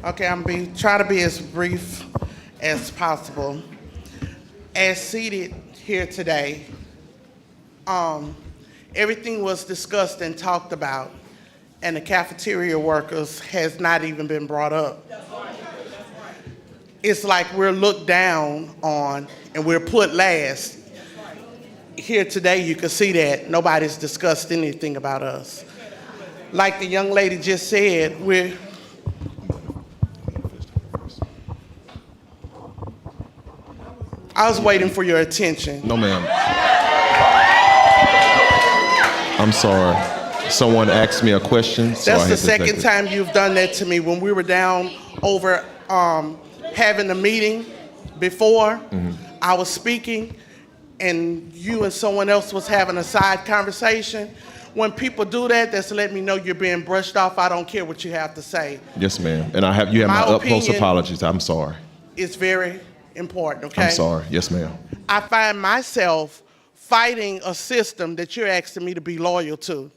Okay, I'm try to be as brief as possible. As seated here today, everything was discussed and talked about, and the cafeteria workers has not even been brought up. It's like we're looked down on and we're put last. Here today, you can see that nobody's discussed anything about us. Like the young lady just said, I was waiting for your attention. No, ma'am. I'm sorry. Someone asked me a question. So That's I the had to second take it. time you've done that to me. When we were down over having a meeting before, I was speaking, and you and someone else was having a side conversation. When people do that, that's to let me know you're being brushed off. I don't care what you have to say. Yes, ma'am. And you have my utmost opinion- apologies. I'm sorry. It's very important, okay? I'm sorry. Yes, ma'am. I find myself fighting a system that you're asking me to be loyal to.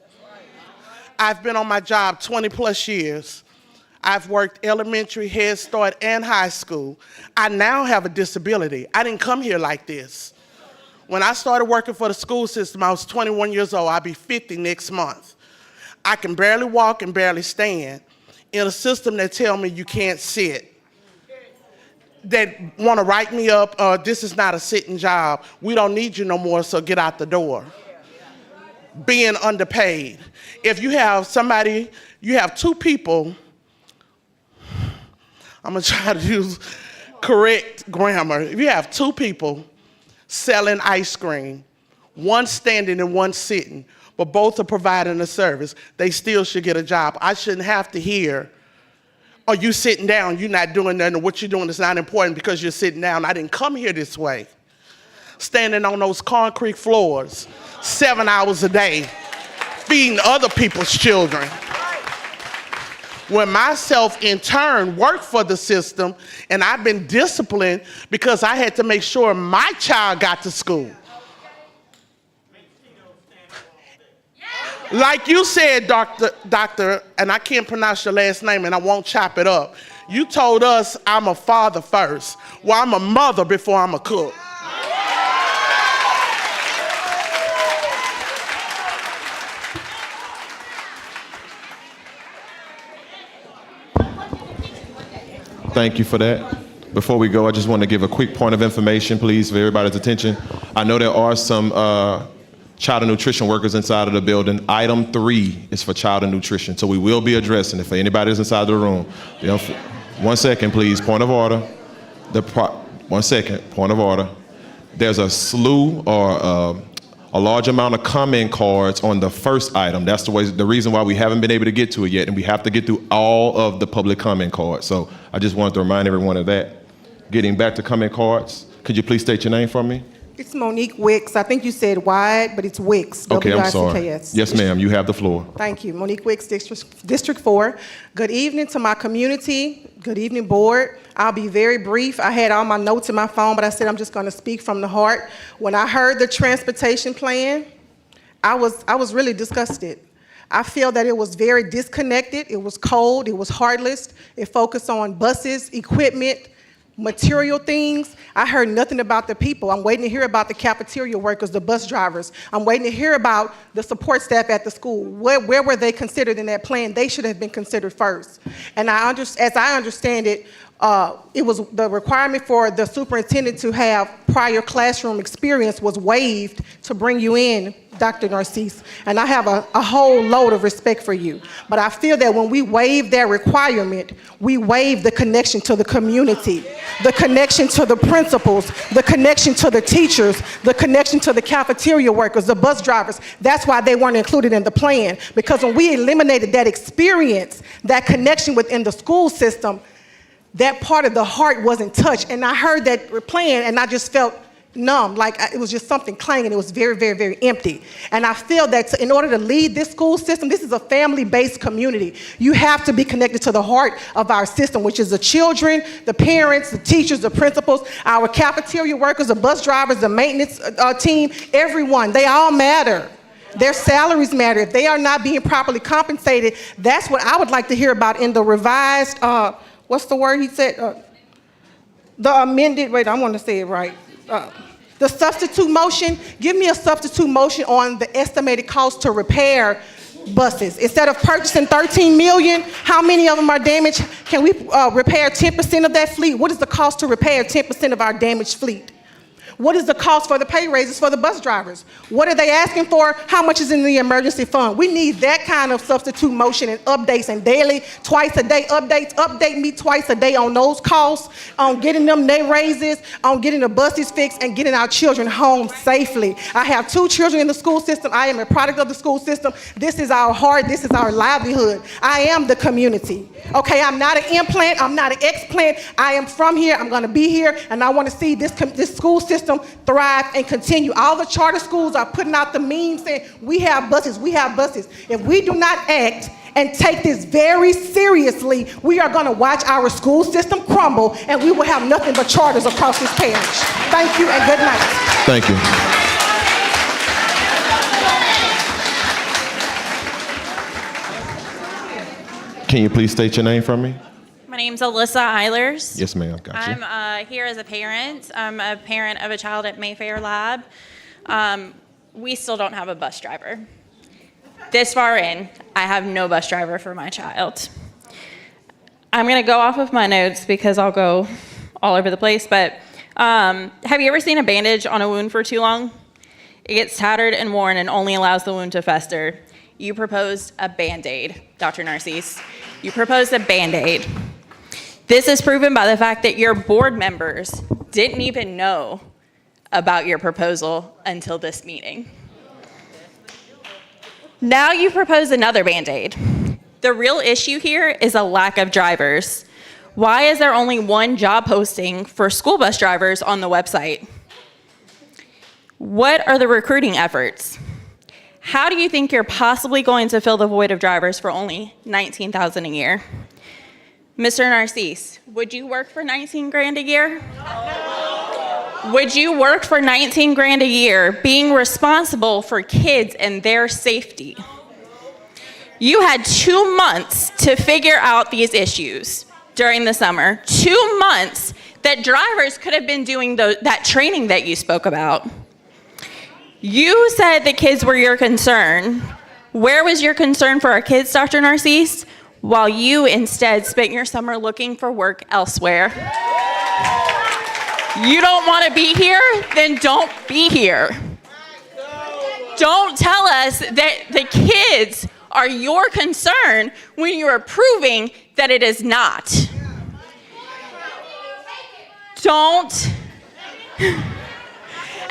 I've been on my job 20 plus years. I've worked elementary, Head Start, and high school. I now have a disability. I didn't come here like this. When I started working for the school system, I was 21 years old. I'll be 50 next month. I can barely walk and barely stand in a system that tell me you can't sit. That want to write me up, this is not a sitting job. We don't need you no more, so get out the door. Being underpaid. If you have somebody, you have two people, I'm gonna try to use correct grammar. If you have two people selling ice cream, one standing and one sitting, but both are providing a service, they still should get a job. I shouldn't have to hear, oh, you sitting down, you're not doing nothing, or what you're doing is not important because you're sitting down. I didn't come here this way. Standing on those concrete floors, 7 hours a day, feeding other people's children. When myself, in turn, worked for the system, and I've been disciplined because I had to make sure my child got to school. Like you said, doctor, and I can't pronounce your last name and I won't chop it up. You told us I'm a father first. Well, I'm a mother before I'm a cook. Thank you for that. Before we go, I just want to give a quick point of information, please, for everybody's attention. I know there are some child and nutrition workers inside of the building. Item 3 is for child and nutrition, so we will be addressing it for anybody that's inside the room. 1 second, please. Point of order. 1 second. Point of order. There's a slew or a large amount of comment cards on the first item. That's the reason why we haven't been able to get to it yet, and we have to get through all of the public comment cards. So I just wanted to remind everyone of that. Getting back to comment cards, could you please state your name for me? It's Monique Wicks. I think you said wide, but it's Wicks. Okay, I'm sorry. W-I-C-K-S. Yes, ma'am, you have the floor. Thank you. Monique Wicks, District 4. Good evening to my community. Good evening, board. I'll be very brief. I had all my notes in my phone, but I said I'm just going to speak from the heart. When I heard the transportation plan, I was really disgusted. I feel that it was very disconnected. It was cold. It was heartless. It focused on buses, equipment, material things. I heard nothing about the people. I'm waiting to hear about the cafeteria workers, the bus drivers. I'm waiting to hear about the support staff at the school. Where were they considered in that plan? They should have been considered first. And as I understand it, it was the requirement for the superintendent to have prior classroom experience was waived to bring you in, Dr. Narcisse. And I have a whole load of respect for you. But I feel that when we waive that requirement, we waive the connection to the community, the connection to the principals, the connection to the teachers, the connection to the cafeteria workers, the bus drivers. That's why they weren't included in the plan. Because when we eliminated that experience, that connection within the school system, that part of the heart wasn't touched. And I heard that plan and I just felt numb, like it was just something clanging. It was very, very, very empty. And I feel that in order to lead this school system, this is a family-based community. You have to be connected to the heart of our system, which is the children, the parents, the teachers, the principals, our cafeteria workers, the bus drivers, the maintenance team, everyone. They all matter. Their salaries matter. If they are not being properly compensated, that's what I would like to hear about in the revised, what's the word he said? The amended, wait, I want to say it right. The substitute motion, give me a substitute motion on the estimated cost to repair buses. Instead of purchasing 13 million, how many of them are damaged? Can we repair 10% of that fleet? What is the cost to repair 10% of our damaged fleet? What is the cost for the pay raises for the bus drivers? What are they asking for? How much is in the emergency fund? We need that kind of substitute motion and updates and daily, twice a day updates. Update me twice a day on those costs, on getting them their raises, on getting the buses fixed and getting our children home safely. I have 2 children in the school system. I am a product of the school system. This is our heart. This is our livelihood. I am the community. Okay, I'm not an implant. I'm not an explant. I am from here. I'm going to be here, and I want to see this school system thrive and continue. All the charter schools are putting out the memes saying, we have buses, we have buses. If we do not act and take this very seriously, we are going to watch our school system crumble, and we will have nothing but charters across this parish. Thank you, and good night. Thank you. Can you please state your name for me? My name's Alyssa Eilers. Yes, ma'am. Got you. I'm here as a parent. I'm a parent of a child at Mayfair Lab. We still don't have a bus driver. This far in, I have no bus driver for my child. I'm going to go off of my notes because I'll go all over the place, but have you ever seen a bandage on a wound for too long? It gets tattered and worn and only allows the wound to fester. You proposed a Band-Aid, Dr. Narcisse. You proposed a Band-Aid. This is proven by the fact that your board members didn't even know about your proposal until this meeting. Now you propose another Band-Aid. The real issue here is a lack of drivers. Why is there only 1 job posting for school bus drivers on the website? What are the recruiting efforts? How do you think you're possibly going to fill the void of drivers for only $19,000 a year? Mr. Narcisse, would you work for 19 grand a year? Would you work for 19 grand a year being responsible for kids and their safety? You had 2 months to figure out these issues during the summer. 2 months that drivers could have been doing that training that you spoke about. You said the kids were your concern. Where was your concern for our kids, Dr. Narcisse? While you instead spent your summer looking for work elsewhere. You don't want to be here? Then don't be here. Don't tell us that the kids are your concern when you are proving that it is not. Don't.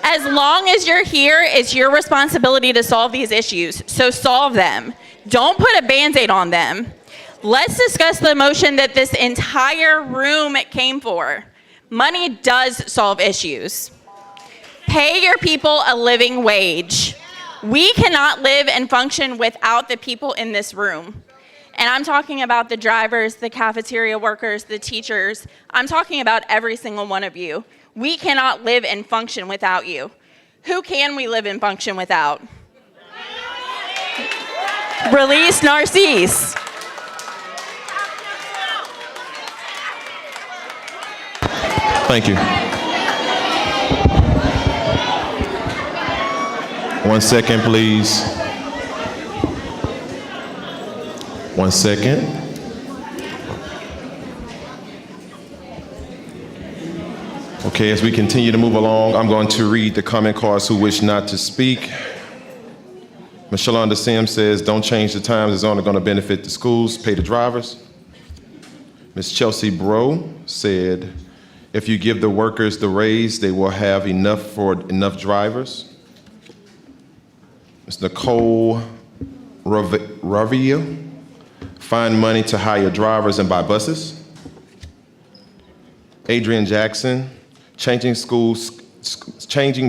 As long as you're here, it's your responsibility to solve these issues. So solve them. Don't put a Band-Aid on them. Let's discuss the motion that this entire room came for. Money does solve issues. Pay your people a living wage. We cannot live and function without the people in this room. And I'm talking about the drivers, the cafeteria workers, the teachers. I'm talking about every single one of you. We cannot live and function without you. Who can we live and function without? Release Narcisse. Thank you. 1 second, please. 1 second. Okay, as we continue to move along, I'm going to read the comment cards who wish not to speak. Ms. Shalonda Sims says, don't change the times, it's only going to benefit the schools, pay the drivers. Ms. Chelsea Bro said, if you give the workers the raise, they will have enough for enough drivers. Ms. Nicole Ravia, find money to hire drivers and buy buses. Adrian Jackson, changing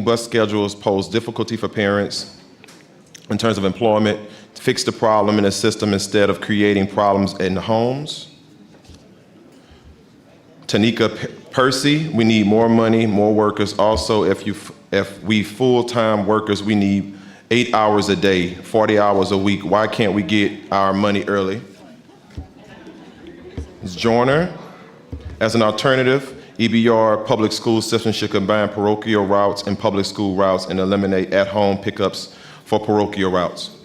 bus schedules pose difficulty for parents in terms of employment. Fix the problem in the system instead of creating problems in the homes. Tanika Percy, we need more money, more workers. Also, if we full-time workers, we need 8 hours a day, 40 hours a week. Why can't we get our money early? Ms. Joyner, as an alternative, EBR public school system should combine parochial routes and public school routes and eliminate at-home pickups for parochial routes.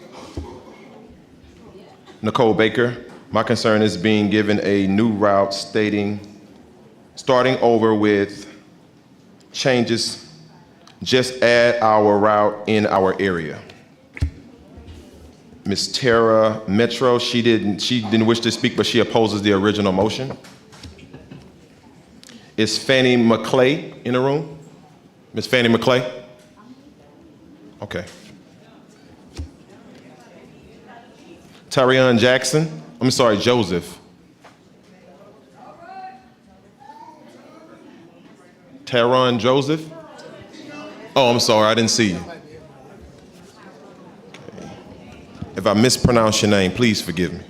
Nicole Baker, my concern is being given a new route starting over with changes, just add our route in our area. Ms. Tara Metro, she didn't wish to speak, but she opposes the original motion. Is Fannie McClay in the room? Ms. Fannie McClay? Okay. Tyrion Jackson, Joseph. Tyron Joseph? Oh, I'm sorry, I didn't see you. Okay. If I mispronounce your name, please forgive me.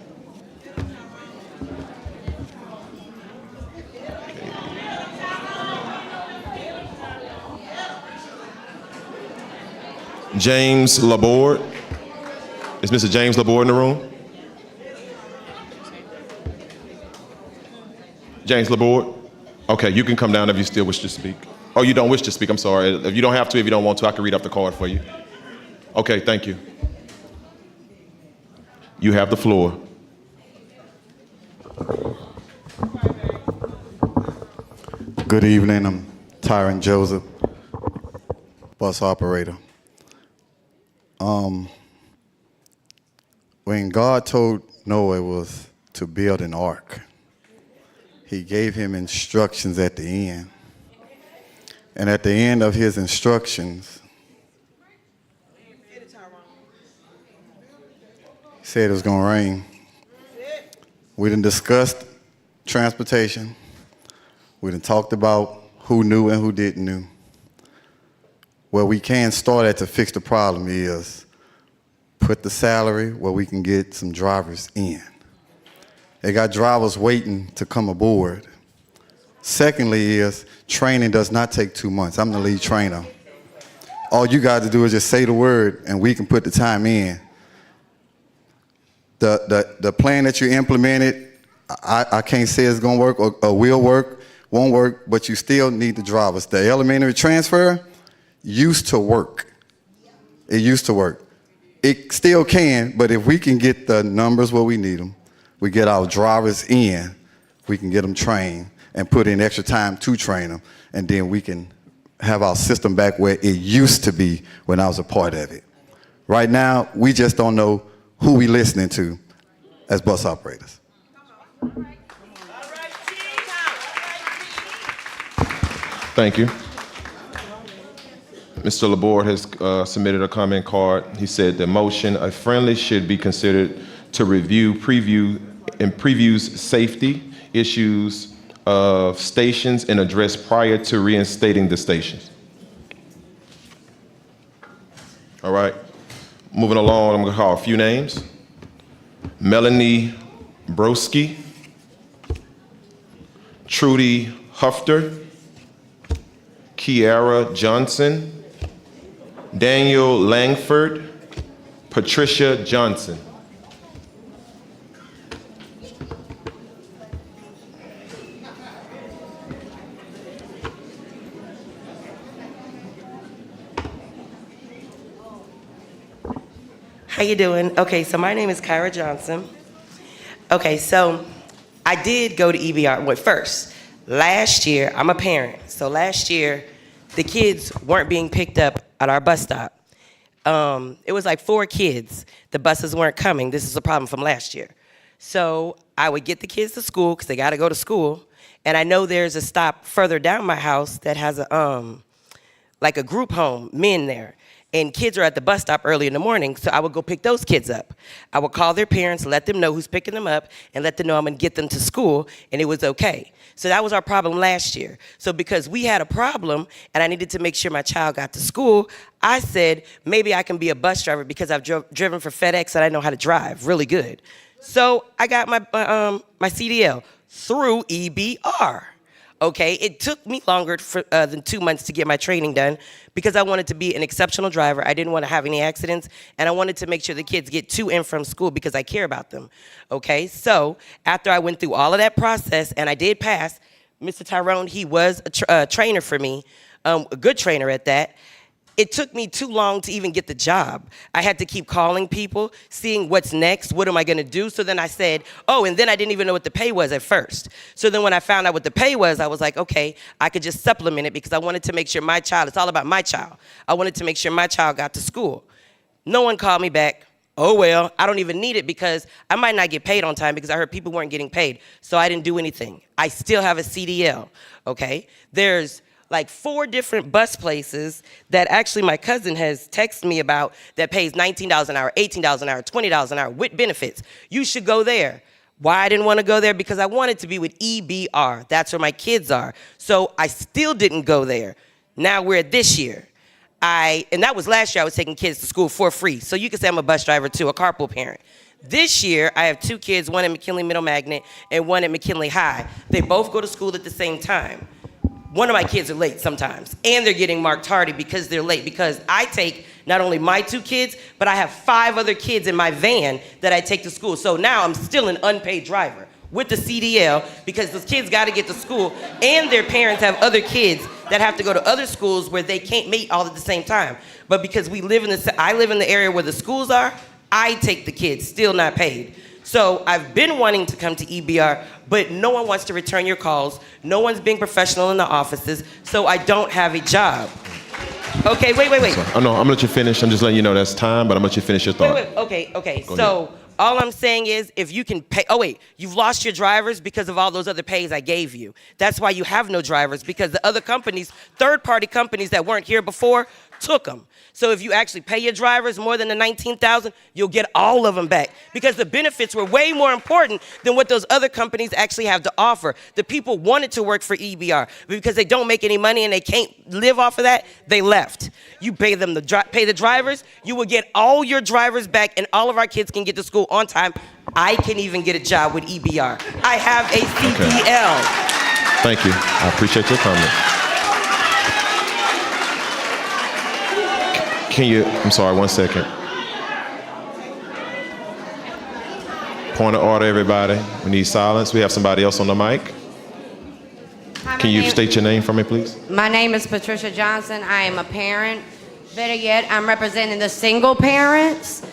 James Laborde. Is Mr. James Laborde in the room? James Laborde? Okay, you can come down if you still wish to speak. Oh, you don't wish to speak, I'm sorry. If you don't have to, if you don't want to, I can read off the card for you. Okay, thank you. You have the floor. Good evening, I'm Tyron Joseph, bus operator. When God told Noah was to build an ark, he gave him instructions at the end. And at the end of his instructions, he said it was going to rain. We done discussed transportation. We done talked about who knew and who didn't know. Where we can start at to fix the problem is put the salary where we can get some drivers in. They got drivers waiting to come aboard. Secondly is training does not take 2 months. I'm the lead trainer. All you got to do is just say the word and we can put the time in. The plan that you implemented, I can't say it's going to work or will work, won't work, but you still need the drivers. The elementary transfer used to work. It used to work. It still can, but if we can get the numbers where we need them, we get our drivers in, we can get them trained and put in extra time to train them, and then we can have our system back where it used to be when I was a part of it. Right now, we just don't know who we listening to as bus operators. Thank you. Mr. Laborde has submitted a comment card. He said the motion, a friendly should be considered to previews safety issues of stations and address prior to reinstating the stations. All right. Moving along, I'm gonna call a few names. Melanie Broski, Trudy Hufter, Kiara Johnson, Daniel Langford, Patricia Johnson. How you doing? Okay, so my name is Kyra Johnson. Okay, so I did go to EBR. Well, first, last year, I'm a parent. So last year, the kids weren't being picked up at our bus stop. It was like 4 kids. The buses weren't coming. This is a problem from last year. So I would get the kids to school because they got to go to school. And I know there's a stop further down my house that has a like a group home, men there. And kids are at the bus stop early in the morning, so I would go pick those kids up. I would call their parents, let them know who's picking them up, and let them know I'm gonna get them to school, and it was okay. So that was our problem last year. So because we had a problem, and I needed to make sure my child got to school, I said, maybe I can be a bus driver because I've driven for FedEx and I know how to drive really good. So I got my CDL through EBR. Okay, it took me longer than 2 months to get my training done because I wanted to be an exceptional driver. I didn't want to have any accidents, and I wanted to make sure the kids get to and from school because I care about them. Okay, so after I went through all of that process and I did pass, Mr. Tyrone, he was a trainer for me, a good trainer at that. It took me too long to even get the job. I had to keep calling people, seeing what's next, what am I gonna do? So then I said, oh, and then I didn't even know what the pay was at first. So then when I found out what the pay was, I was like, okay, I could just supplement it because I wanted to make sure my child, it's all about my child. I wanted to make sure my child got to school. No one called me back. Oh well, I don't even need it because I might not get paid on time because I heard people weren't getting paid. So I didn't do anything. I still have a CDL, okay? There's like 4 different bus places that actually my cousin has texted me about that pays $19 an hour, $18 an hour, $20 an hour with benefits. You should go there. Why I didn't want to go there? Because I wanted to be with EBR. That's where my kids are. So I still didn't go there. Now we're at this year. And that was last year I was taking kids to school for free. So you can say I'm a bus driver too, a carpool parent. This year, I have 2 kids, one at McKinley Middle Magnet and one at McKinley High. They both go to school at the same time. One of my kids are late sometimes, and they're getting marked tardy because they're late, because I take not only my 2 kids, but I have 5 other kids in my van that I take to school. So now I'm still an unpaid driver with the CDL because those kids got to get to school, and their parents have other kids that have to go to other schools where they can't meet all at the same time. But because I live in the area where the schools are, I take the kids, still not paid. So I've been wanting to come to EBR, but no one wants to return your calls. No one's being professional in the offices, so I don't have a job. Okay, wait. Oh no, I'm gonna let you finish. I'm just letting you know that's time, but I'm gonna let you finish your thought. Wait. Okay. Go So ahead. all I'm saying is if you can pay, you've lost your drivers because of all those other pays I gave you. That's why you have no drivers, because the other companies, third-party companies that weren't here before, took them. So if you actually pay your drivers more than the $19,000, you'll get all of them back, because the benefits were way more important than what those other companies actually have to offer. The people wanted to work for EBR, but because they don't make any money and they can't live off of that, they left. You pay them pay the drivers, you will get all your drivers back, and all of our kids can get to school on time. I can even get a job with EBR. I have a CDL. Okay. Thank you. I appreciate your comment. I'm sorry, 1 second. Point of order, everybody. We need silence. We have somebody else on the mic. Can you state your name for me, please? My name is Patricia Johnson. I am a parent. Better yet, I'm representing the single parents.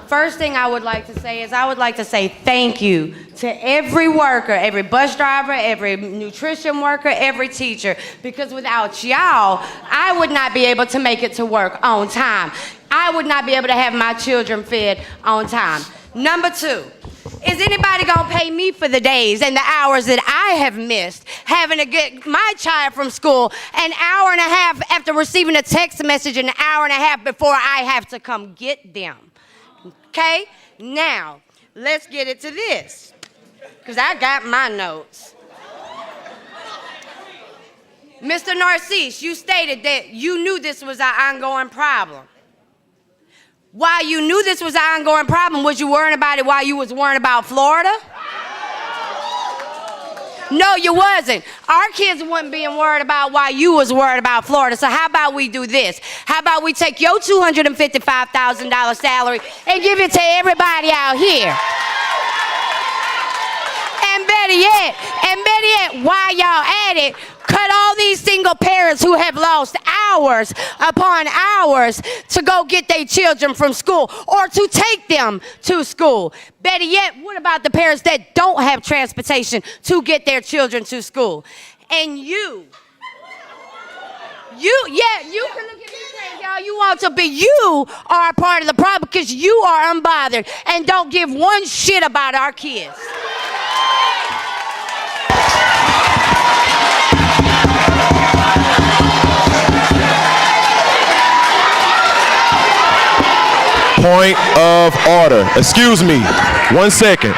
First thing I would like to say is I would like to say thank you to every worker, every bus driver, every nutrition worker, every teacher, because without y'all, I would not be able to make it to work on time. I would not be able to have my children fed on time. Number 2, is anybody gonna pay me for the days and the hours that I have missed having to get my child from school an hour and a half after receiving a text message, an hour and a half before I have to come get them? Okay, now let's get it to this, because I got my notes. Mr. Narcisse, you stated that you knew this was an ongoing problem. While you knew this was an ongoing problem, was you worrying about it while you was worrying about Florida? No, you wasn't. Our kids weren't being worried about while you was worried about Florida. So how about we do this? How about we take your $255,000 salary and give it to everybody out here? And better yet, while y'all at it, cut all these single parents who have lost hours upon hours to go get their children from school or to take them to school. Better yet, what about the parents that don't have transportation to get their children to school? And you can look at me crazy all you want to, but you are a part of the problem because you are unbothered and don't give one shit about our kids. Point of order. Excuse me. 1 second.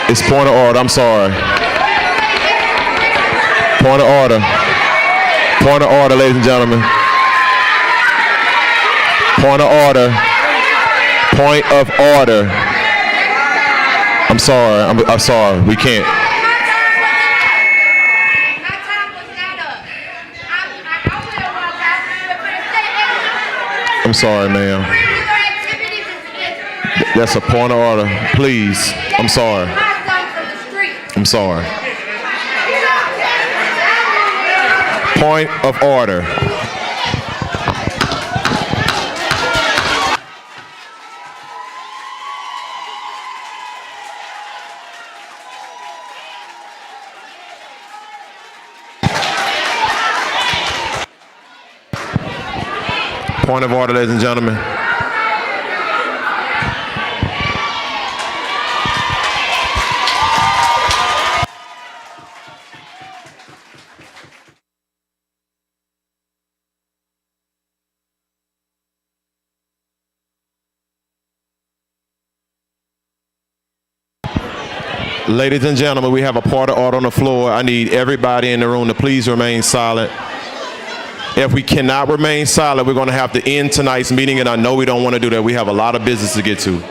It's point of order. I'm sorry. Point of order. Point of order, ladies and gentlemen. Point of order. Point of order. I'm sorry. I'm sorry. We can't. I'm sorry, ma'am. That's a point of order. Please. I'm sorry. I'm sorry. Point of order. Point of order, ladies and gentlemen. Ladies and gentlemen, we have a point of order on the floor. I need everybody in the room to please remain silent. If we cannot remain silent, we're going to have to end tonight's meeting, and I know we don't want to do that. We have a lot of business to get to.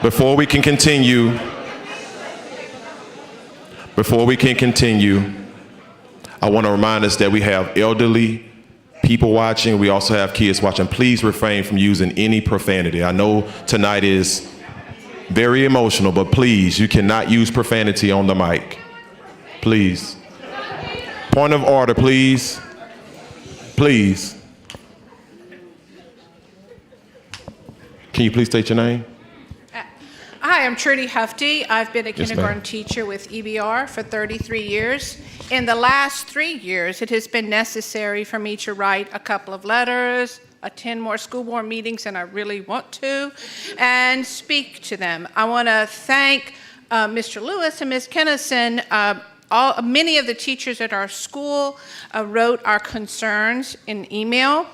Before we can continue, I want to remind us that we have elderly people watching. We also have kids watching. Please refrain from using any profanity. I know tonight is very emotional, but please, you cannot use profanity on the mic. Please. Point of order, please. Please. Can you please state your name? Hi, I'm Trudy Hefty. I've been a Yes, kindergarten ma'am. teacher with EBR for 33 years. In the last 3 years, it has been necessary for me to write a couple of letters, attend more school board meetings than I really want to, and speak to them. I want to thank Mr. Lewis and Ms. Kennison. Many of the teachers at our school wrote our concerns in email.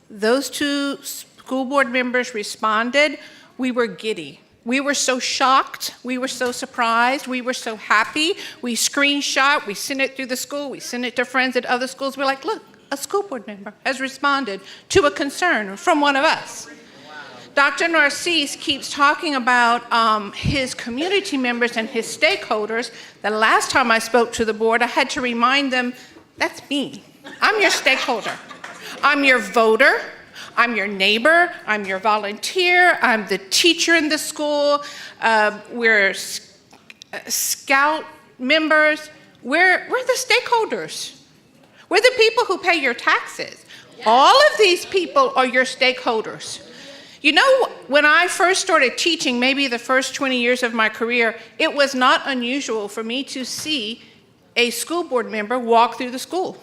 Those 2 school board members responded. We were giddy. We were so shocked. We were so surprised. We were so happy. We screenshot. We sent it through the school. We sent it to friends at other schools. We're like, look, a school board member has responded to a concern from one of us. Dr. Narcisse keeps talking about his community members and his stakeholders. The last time I spoke to the board, I had to remind them, that's me. I'm your stakeholder. I'm your voter. I'm your neighbor. I'm your volunteer. I'm the teacher in the school. We're scout members. We're the stakeholders. We're the people who pay your taxes. All of these people are your stakeholders. You know, when I first started teaching, maybe the first 20 years of my career, it was not unusual for me to see a school board member walk through the school.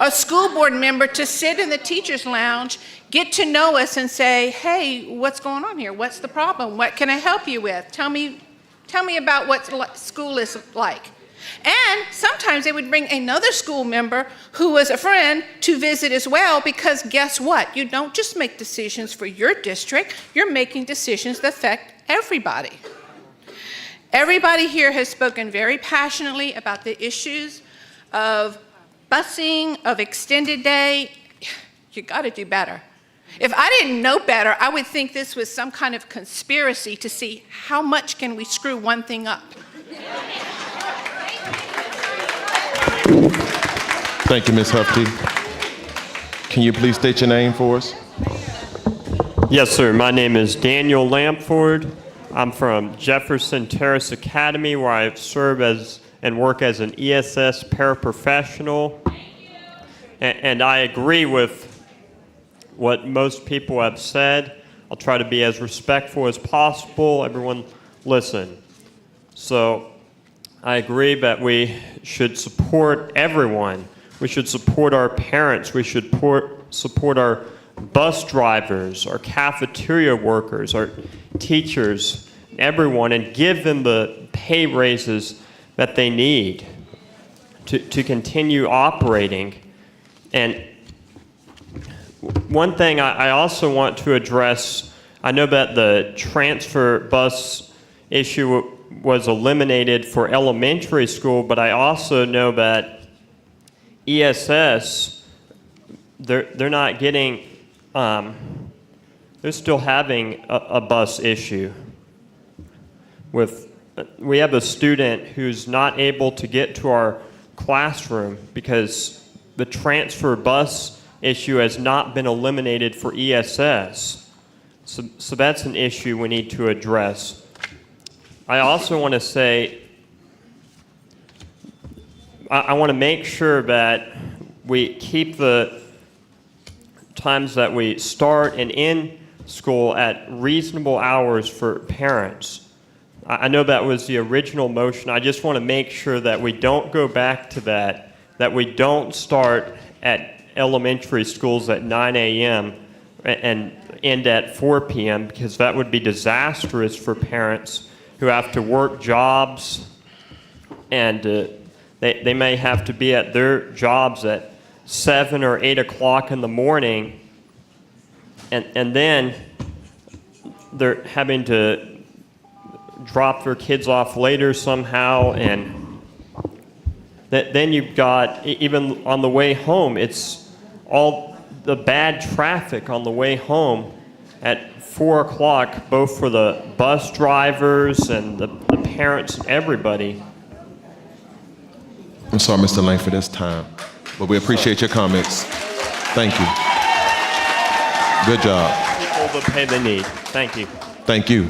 A school board member to sit in the teacher's lounge, get to know us and say, hey, what's going on here? What's the problem? What can I help you with? Tell me about what school is like. And sometimes they would bring another school member who was a friend to visit as well, because guess what? You don't just make decisions for your district, you're making decisions that affect everybody. Everybody here has spoken very passionately about the issues of busing of extended day, you got to do better. If I didn't know better, I would think this was some kind of conspiracy to see how much can we screw one thing up. Thank you, Ms. Hufty. Can you please state your name for us? Yes, sir. My name is Daniel Lampford. I'm from Jefferson Terrace Academy, where I serve as and work as an ESS paraprofessional. And I agree with what most people have said. I'll try to be as respectful as possible. Everyone listen. So I agree that we should support everyone. We should support our parents. We should support our bus drivers, our cafeteria workers, our teachers, everyone, and give them the pay raises that they need to continue operating. And one thing I also want to address, I know that the transfer bus issue was eliminated for elementary school, but I also know that ESS, they're not getting, they're still having a bus issue. We have a student who's not able to get to our classroom because the transfer bus issue has not been eliminated for ESS. So that's an issue we need to address. I also want to say, I want to make sure that we keep the times that we start and end school at reasonable hours for parents. I know that was the original motion. I just want to make sure that we don't go back to that we don't start at elementary schools at 9 a.m. and end at 4 p.m. because that would be disastrous for parents who have to work jobs, and they may have to be at their jobs at 7 or 8 o'clock in the morning, and then they're having to drop their kids off later somehow, and then you've got, even on the way home, it's all the bad traffic on the way home at 4 o'clock, both for the bus drivers and the parents and everybody. I'm sorry, Mr. Langford, it's time, but we appreciate your comments. Thank you. Good job. People the pay they need. Thank you. Thank you.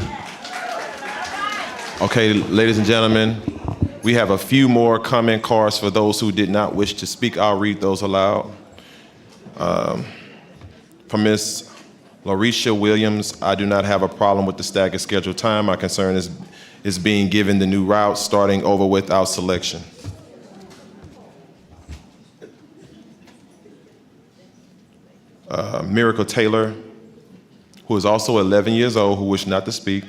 Okay, ladies and gentlemen, we have a few more comment cards for those who did not wish to speak. I'll read those aloud. From Ms. Larisha Williams, I do not have a problem with the staggered schedule time. My concern is being given the new route, starting over without selection. Miracle Taylor, who is also 11 years old, who wished not to speak.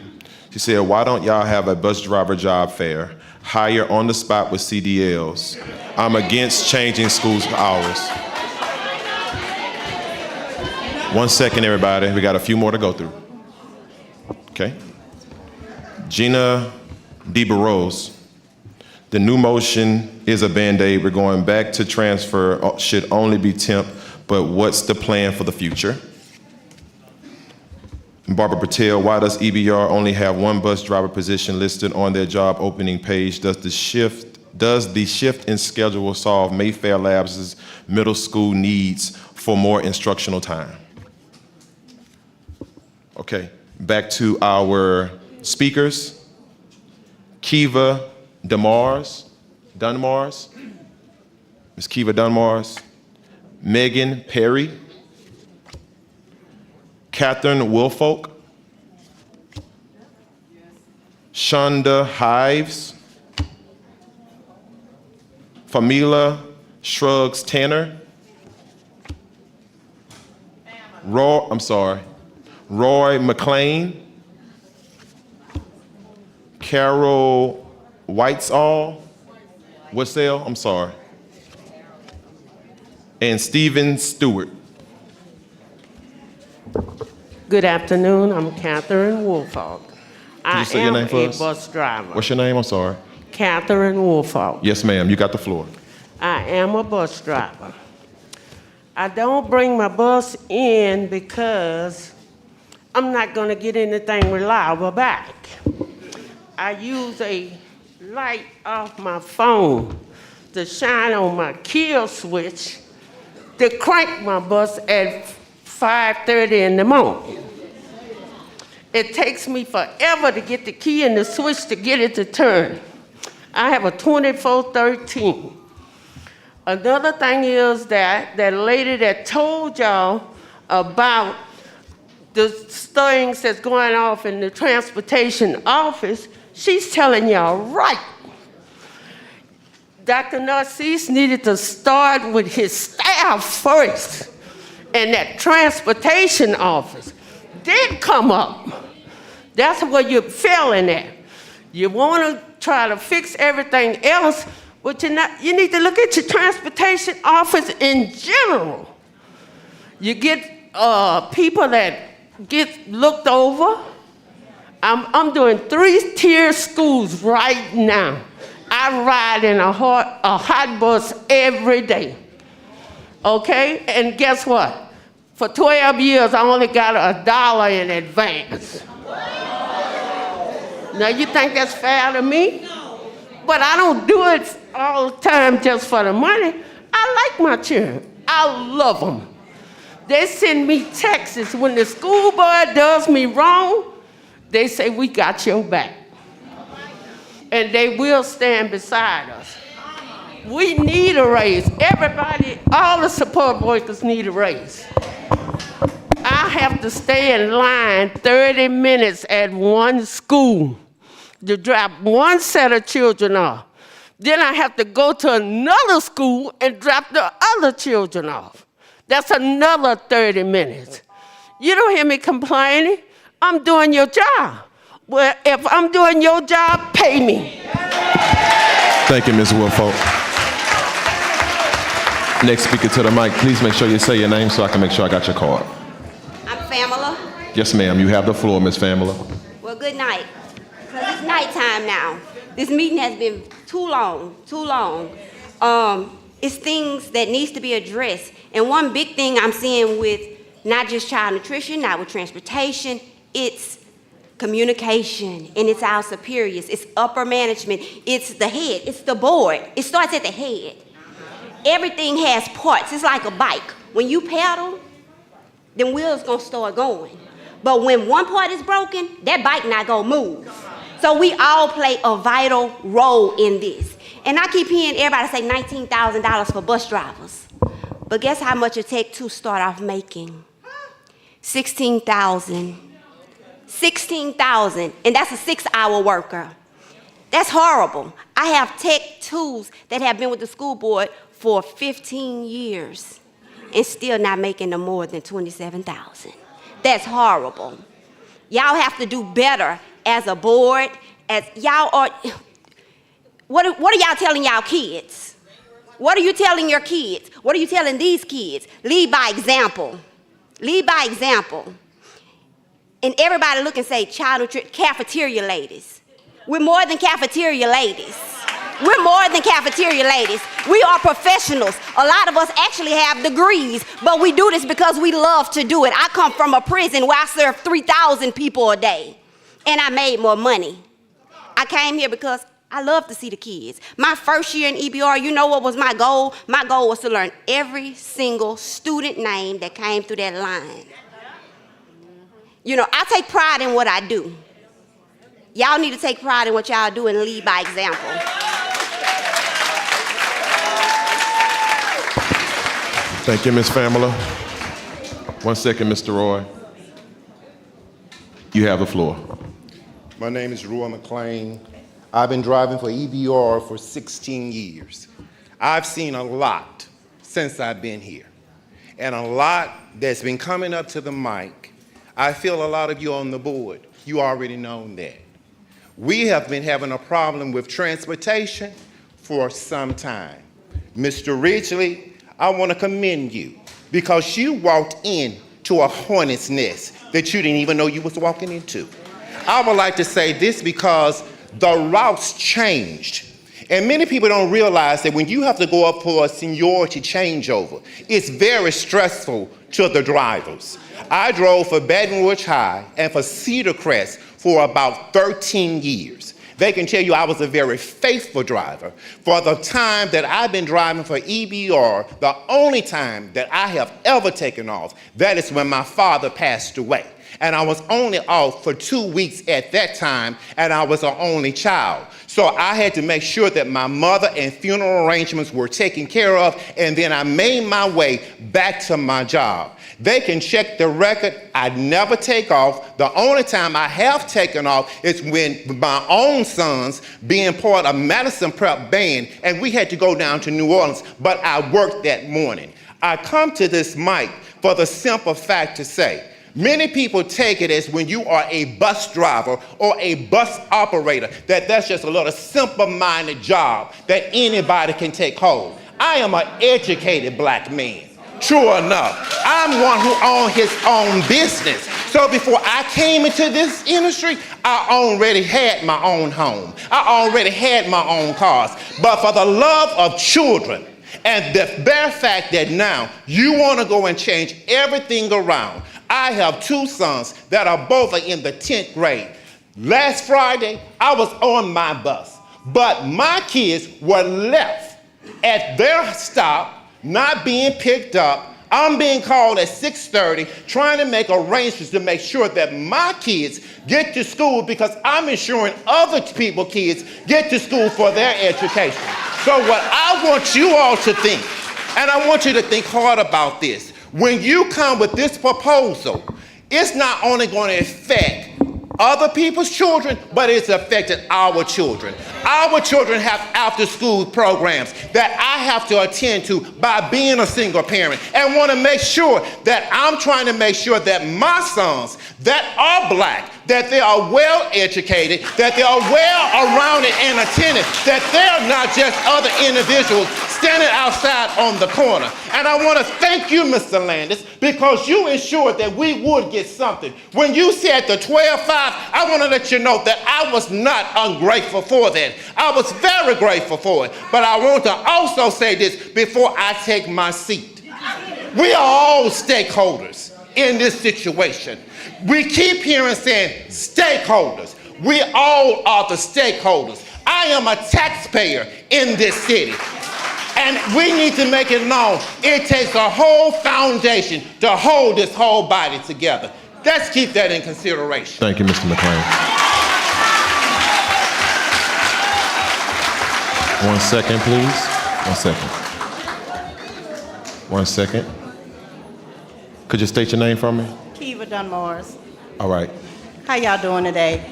She said, why don't y'all have a bus driver job fair? Hire on the spot with CDLs. I'm against changing school hours. 1 second, everybody. We got a few more to go through. Okay. Gina DeBarros. The new motion is a Band-Aid. We're going back to transfer, should only be temp, but what's the plan for the future? Barbara Patel, why does EBR only have one bus driver position listed on their job opening page? Does the shift in schedule solve Mayfair Labs' middle school needs for more instructional time? Okay, back to our speakers. Kiva Dunmars, Ms. Kiva Dunmars, Megan Perry, Catherine Woolfolk, Shonda Hives, Famila Shrugs Tanner, Roy McLean, Carol Whitesall, and Stephen Stewart. Good afternoon. I'm Catherine Woolfolk. Can you say your name for us? I am a bus driver. What's your name? I'm sorry. Catherine Woolfolk. Yes, ma'am. You got the floor. I am a bus driver. I don't bring my bus in because I'm not gonna get anything reliable back. I use a light off my phone to shine on my kill switch to crank my bus at 5:30 in the morning. It takes me forever to get the key in the switch to get it to turn. I have a 2413. Another thing is that lady that told y'all about the things that's going off in the transportation office, she's telling y'all right. Dr. Narcisse needed to start with his staff first, and that transportation office did come up. That's where you're failing at. You want to try to fix everything else, but you need to look at your transportation office in general. You get people that get looked over. I'm doing 3-tier schools right now. I ride in a hot bus every day. Okay? And guess what? For 12 years, I only got $1 in advance. Now, you think that's fair to me? But I don't do it all the time just for the money. I like my children. I love them. They send me texts when the school board does me wrong. They say, we got your back. And they will stand beside us. We need a raise. Everybody, all the support workers need a raise. I have to stay in line 30 minutes at one school to drop one set of children off. Then I have to go to another school and drop the other children off. That's another 30 minutes. You don't hear me complaining. I'm doing your job. Well, if I'm doing your job, pay me. Thank you, Ms. Woolfolk. Next speaker to the mic, please make sure you say your name so I can make sure I got your card. I'm Famila. Yes, ma'am. You have the floor, Ms. Famila. Well, good night. Because it's nighttime now. This meeting has been too long. It's things that needs to be addressed. And one big thing I'm seeing with not just child nutrition, not with transportation, it's communication, and it's our superiors, it's upper management, it's the head, it's the board. It starts at the head. Everything has parts. It's like a bike. When you pedal, them wheels gonna start going. But when one part is broken, that bike not gonna move. So we all play a vital role in this. And I keep hearing everybody say $19,000 for bus drivers. But guess how much a Tech 2 start off making? $16,000. $16,000, and that's a 6-hour worker. That's horrible. I have Tech 2s that have been with the school board for 15 years and still not making no more than $27,000. That's horrible. Y'all have to do better as a board. As y'all are, what are y'all telling y'all kids? What are you telling your kids? What are you telling these kids? Lead by example. Lead by example. And everybody look and say, child nutrition, cafeteria ladies. We're more than cafeteria ladies. We're more than cafeteria ladies. We are professionals. A lot of us actually have degrees, but we do this because we love to do it. I come from a prison where I served 3,000 people a day, and I made more money. I came here because I love to see the kids. My first year in EBR, you know what was my goal? My goal was to learn every single student name that came through that line. You know, I take pride in what I do. Y'all need to take pride in what y'all do and lead by example. Thank you, Ms. Famila. 1 second, Mr. Roy. You have the floor. My name is Roy McLean. I've been driving for EBR for 16 years. I've seen a lot since I've been here, and a lot that's been coming up to the mic. I feel a lot of you on the board, you already know that. We have been having a problem with transportation for some time. Mr. Ridgely, I want to commend you because you walked into a hornet's nest that you didn't even know you was walking into. I would like to say this because the routes changed, And many people don't realize that when you have to go up for a seniority changeover, it's very stressful to the drivers. I drove for Baton Rouge High and for Cedar Crest for about 13 years. They can tell you I was a very faithful driver. For the time that I've been driving for EBR, the only time that I have ever taken off, that is when my father passed away. And I was only off for 2 weeks at that time, and I was an only child. So I had to make sure that my mother and funeral arrangements were taken care of, and then I made my way back to my job. They can check the record. I never take off. The only time I have taken off is when my own sons being part of Madison Prep Band, and we had to go down to New Orleans, but I worked that morning. I come to this mic for the simple fact to say, many people take it as when you are a bus driver or a bus operator, that's just a little simple-minded job that anybody can take hold. I am an educated black man. True enough, I'm one who owns his own business. So before I came into this industry, I already had my own home. I already had my own cars. But for the love of children and the bare fact that now you want to go and change everything around, I have 2 sons that are both in the 10th grade. Last Friday, I was on my bus, but my kids were left at their stop, not being picked up. I'm being called at 6:30, trying to make arrangements to make sure that my kids get to school because I'm ensuring other people's kids get to school for their education. So what I want you all to think, and I want you to think hard about this, when you come with this proposal, it's not only going to affect other people's children, but it's affected our children. Our children have after-school programs that I have to attend to by being a single parent, and want to make sure that I'm trying to make sure that my sons that are black, that they are well educated, that they are well rounded and attentive, that they are not just other individuals standing outside on the corner. And I want to thank you, Mr. Landis, because you ensured that we would get something. When you said the 12-5, I want to let you know that I was not ungrateful for that. I was very grateful for it. But I want to also say this before I take my seat. We are all stakeholders in this situation. We keep hearing saying stakeholders. We all are the stakeholders. I am a taxpayer in this city. And we need to make it known it takes a whole foundation to hold this whole body together. Let's keep that in consideration. Thank you, Mr. McClain. 1 second, please. 1 second. 1 second. Could you state your name for me? Kiva Dunmars. All right. How y'all doing today?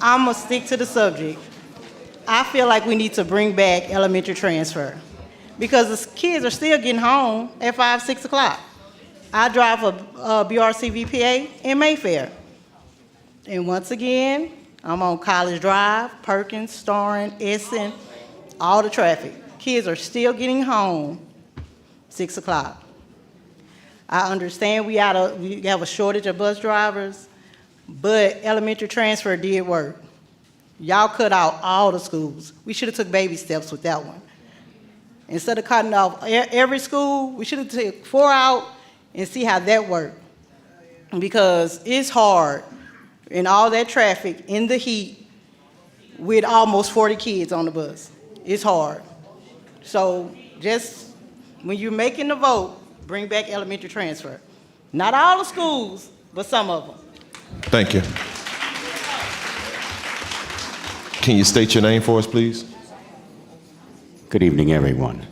I'm gonna stick to the subject. I feel like we need to bring back elementary transfer because the kids are still getting home at 5, 6 o'clock. I drive a BRC VPA in Mayfair. And once again, I'm on College Drive, Perkins, Storin, Essen, all the traffic. Kids are still getting home 6 o'clock. I understand we have a shortage of bus drivers, but elementary transfer did work. Y'all cut out all the schools. We should have took baby steps with that one. Instead of cutting off every school, we should have took 4 out and see how that worked. Because it's hard in all that traffic in the heat with almost 40 kids on the bus. It's hard. So just when you're making the vote, bring back elementary transfer. Not all the schools, but some of them. Thank you. Can you state your name for us, please? Good evening, everyone.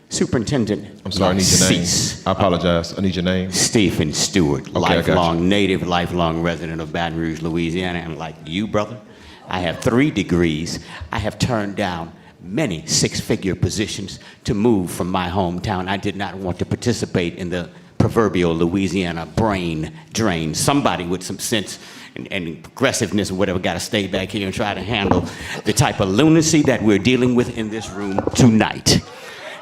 Superintendent. I'm sorry, I need your name. Cease. I apologize. I need your name. Stephen Stewart, Okay, I got you. lifelong native, lifelong resident of Baton Rouge, Louisiana. And like you, brother, I have 3 degrees. I have turned down many 6-figure positions to move from my hometown. I did not want to participate in the proverbial Louisiana brain drain. Somebody with some sense and progressiveness or whatever got to stay back here and try to handle the type of lunacy that we're dealing with in this room tonight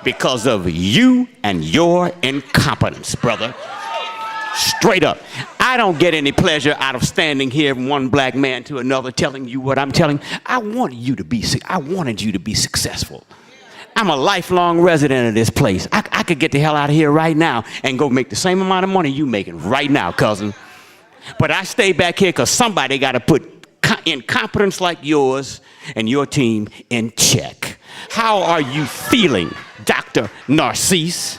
because of you and your incompetence, brother. Straight up. I don't get any pleasure out of standing here from one black man to another telling you what I'm telling. I wanted you to be successful. I'm a lifelong resident of this place. I could get the hell out of here right now and go make the same amount of money you making right now, cousin. But I stay back here because somebody got to put incompetence like yours and your team in check. How are you feeling, Dr. Narcisse?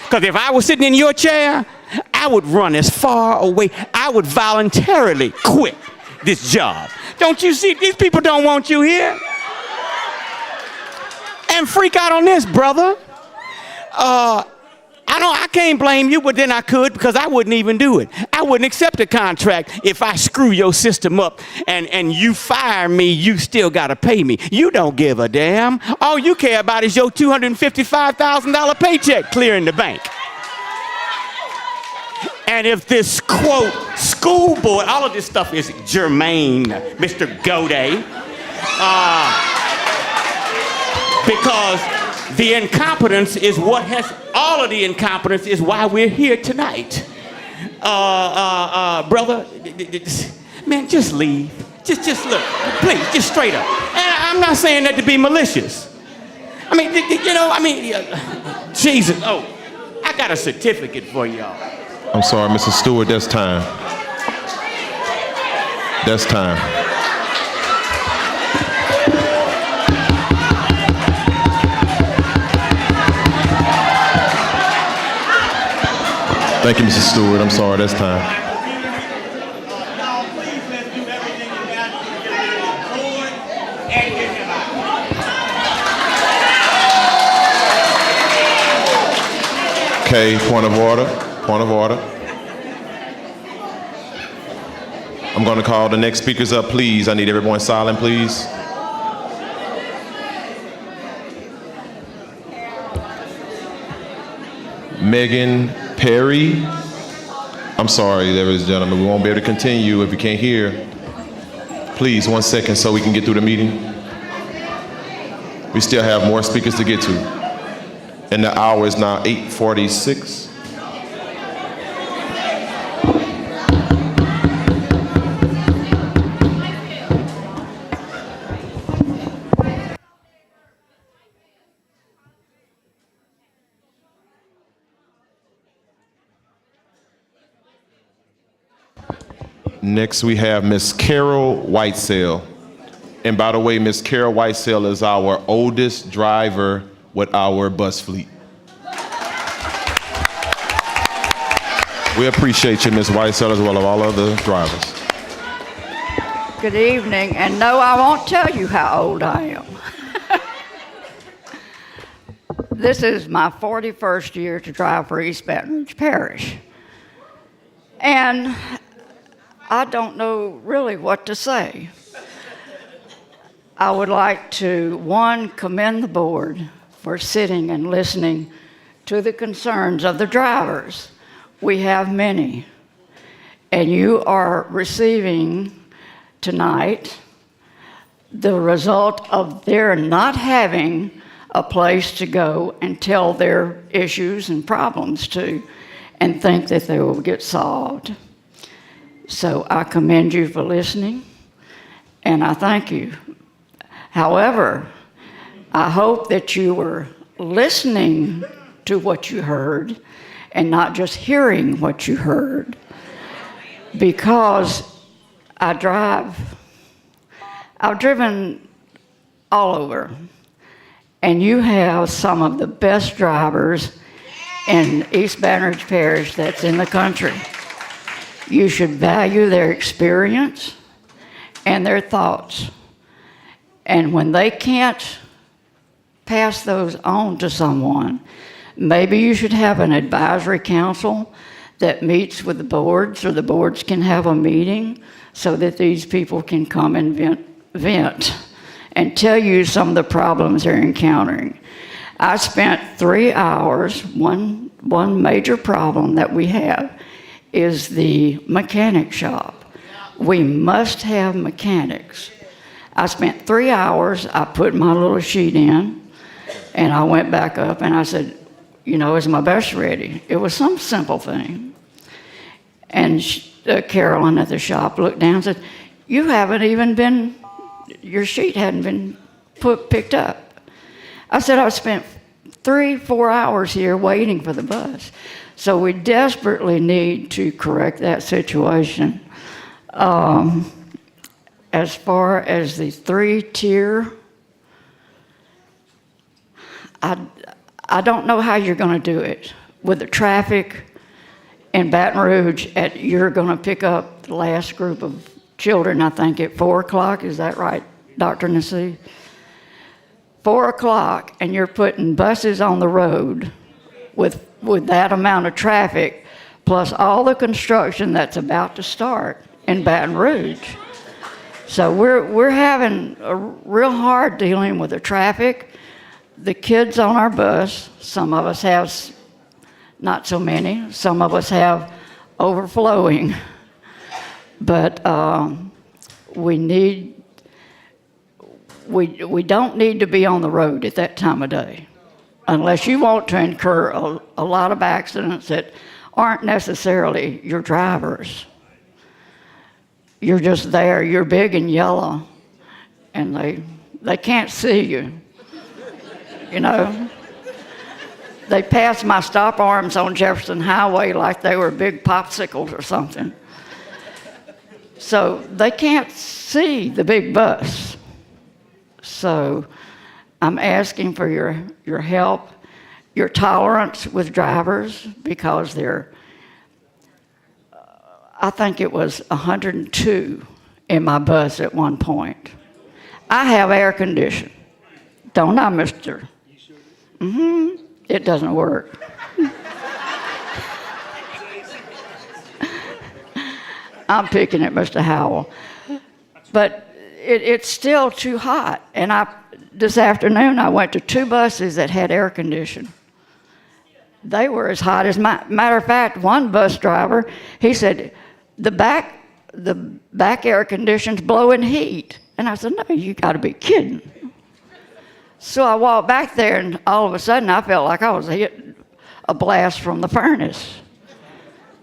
Because if I was sitting in your chair, I would run as far away. I would voluntarily quit this job. Don't you see? These people don't want you here. And freak out on this, brother. I can't blame you, but then I could because I wouldn't even do it. I wouldn't accept a contract if I screw your system up and you fire me, you still got to pay me. You don't give a damn. All you care about is your $255,000 paycheck clearing the bank. And if this, quote, school board, all of this stuff is germane, Mr. Goday, because the incompetence is what has, all of the incompetence is why we're here tonight. Brother, man, just leave. Just look, please, just straight up. And I'm not saying that to be malicious. I mean, Jesus, oh, I got a certificate for y'all. I'm sorry, Mrs. Stewart, that's time. That's time. Thank you, Mrs. Stewart. I'm sorry, that's time. Okay, point of order. Point of order. I'm going to call the next speakers up, please. I need everyone silent, please. Megan Perry. I'm sorry, ladies and gentlemen. We won't be able to continue if you can't hear. Please, 1 second so we can get through the meeting. We still have more speakers to get to. And the hour is now 8:46. Next, we have Miss Carol Whitesell. And by the way, Miss Carol Whitesell is our oldest driver with our bus fleet. We appreciate you, Miss Whitesell, as well as all other drivers. Good evening, and no, I won't tell you how old I am. This is my 41st year to drive for East Baton Rouge Parish. And I don't know really what to say. I would like to, one, commend the board for sitting and listening to the concerns of the drivers. We have many. And you are receiving tonight the result of their not having a place to go and tell their issues and problems to and think that they will get solved. So I commend you for listening, and I thank you. However, I hope that you were listening to what you heard and not just hearing what you heard, because I've driven all over, and you have some of the best drivers in East Baton Rouge Parish that's in the country. You should value their experience and their thoughts. And when they can't pass those on to someone, maybe you should have an advisory council that meets with the boards, or the boards can have a meeting so that these people can come and vent and tell you some of the problems they're encountering. I spent 3 hours, one major problem that we have is the mechanic shop. We must have mechanics. I spent 3 hours, I put my little sheet in, and I went back up and I said, is my bus ready? It was some simple thing. And Carolyn at the shop looked down and said, "You haven't even been, your sheet hadn't been picked up." I said, "I've spent 3-4 hours here waiting for the bus." So we desperately need to correct that situation. As far as the 3-tier, I don't know how you're going to do it. With the traffic in Baton Rouge, you're going to pick up the last group of children, I think, at 4 o'clock. Is that right, Dr. Nassif? 4 o'clock, and you're putting buses on the road with that amount of traffic, plus all the construction that's about to start in Baton Rouge. So we're having a real hard dealing with the traffic, the kids on our bus. Some of us have not so many. Some of us have overflowing. But we don't need to be on the road at that time of day, unless you want to incur a lot of accidents that aren't necessarily your drivers. You're just there, you're big and yellow, and they can't see you, you know? They pass my stop arms on Jefferson Highway like they were big popsicles or something. So they can't see the big bus. So I'm asking for your help, your tolerance with drivers, because I think it was 102 in my bus at one point. I have air conditioning, don't I, mister? Mm-hmm. It doesn't work. I'm picking at Mr. Howell. But it's still too hot. And this afternoon, I went to 2 buses that had air conditioning. They were as hot as matter of fact, one bus driver, he said, the back air conditioning's blowing heat. And I said, "No, you gotta be kidding." So I walked back there, and all of a sudden I felt like I was hitting a blast from the furnace.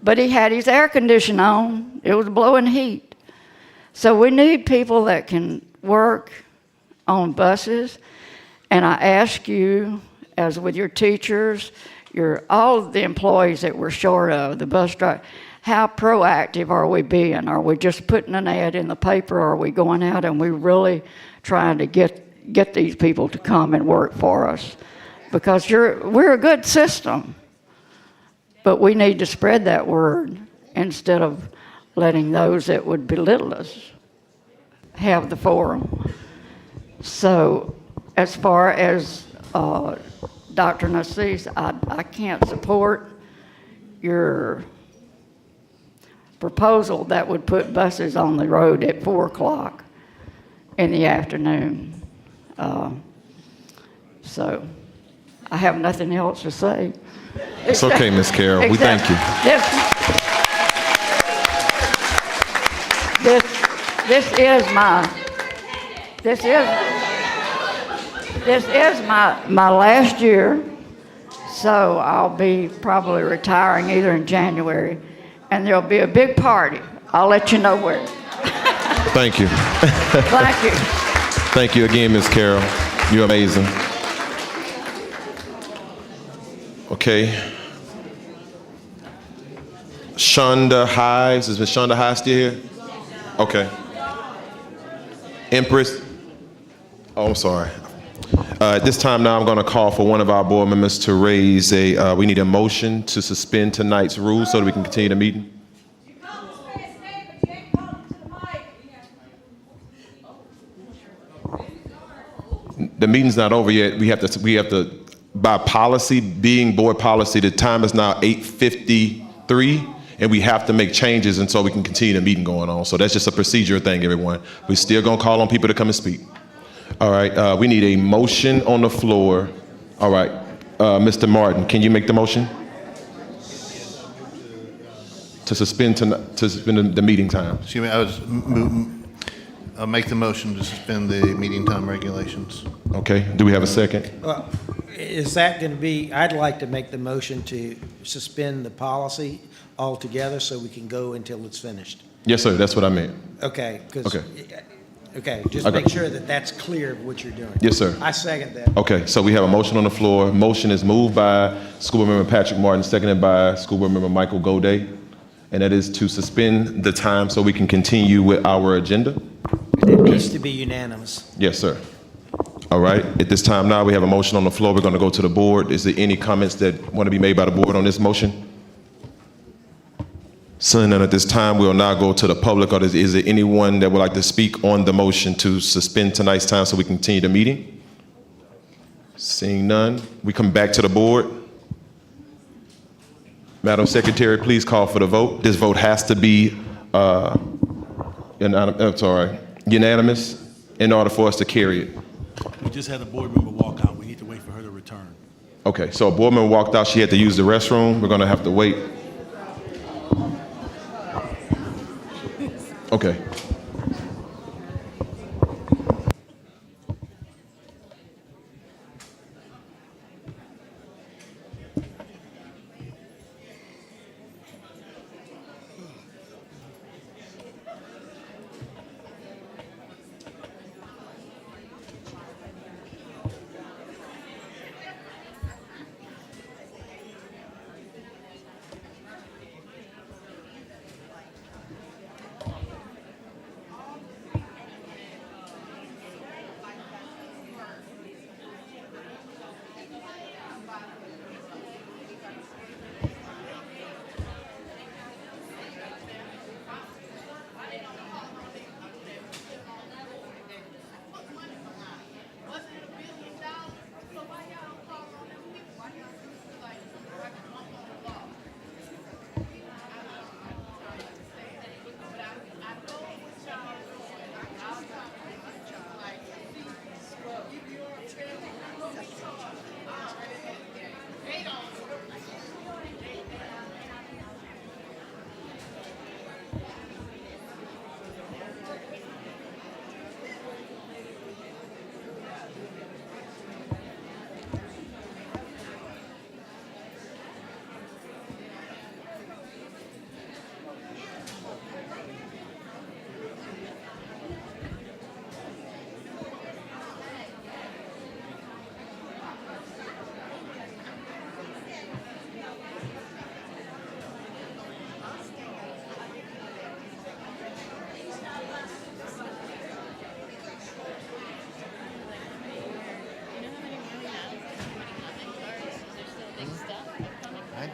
But he had his air conditioning on. It was blowing heat. So we need people that can work on buses. And I ask you, as with your teachers, all of the employees that we're short of, the bus driver, how proactive are we being? Are we just putting an ad in the paper? Or are we going out and we really trying to get these people to come and work for us? Because we're a good system, but we need to spread that word instead of letting those that would belittle us have the forum. So as far as Dr. Nassif, I can't support your proposal that would put buses on the road at 4 o'clock in the afternoon. So I have nothing else to say. It's okay, Ms. Carroll. We thank you. This is my last year, so I'll be probably retiring either in January, and there'll be a big party. I'll let you know where. Thank you. Thank you. Thank you again, Ms. Carroll. You're amazing. Okay. Shonda Hives. Is Ms. Shonda Hives still here? Okay. Empress. Oh, I'm sorry. At this time now, I'm going to call for one of our board members to raise we need a motion to suspend tonight's rules so that we can continue the meeting. The meeting's not over yet. We have to, by policy, being board policy, the time is now 8:53, and we have to make changes, and so we can continue the meeting going on. So that's just a procedure thing, everyone. We're still gonna call on people to come and speak. All right, we need a motion on the floor. All right, Mr. Martin, can you make the motion? To suspend the meeting time. Excuse me, I'll make the motion to suspend the meeting time regulations. Okay, do we have a second? Is that going to be, I'd like to make the motion to suspend the policy altogether so we can go until it's finished. Yes, sir, that's what I meant. Okay, because, Okay. okay, just Okay. make sure that that's clear of what you're doing. Yes, sir. I second that. Okay, so we have a motion on the floor. Motion is moved by School Board Member Patrick Martin, seconded by School Board Member Michael Goday, and that is to suspend the time so we can continue with our agenda. It needs to be unanimous. Yes, sir. All right, at this time now, we have a motion on the floor. We're going to go to the board. Is there any comments that want to be made by the board on this motion? Seeing none at this time, we'll now go to the public. Or is there anyone that would like to speak on the motion to suspend tonight's time so we can continue the meeting? Seeing none, we come back to the board. Madam Secretary, please call for the vote. This vote has to be unanimous in order for us to carry it. We just had a board member walk out. We need to wait for her to return. Okay, so a board member walked out. She had to use the restroom. We're going to have to wait. Okay.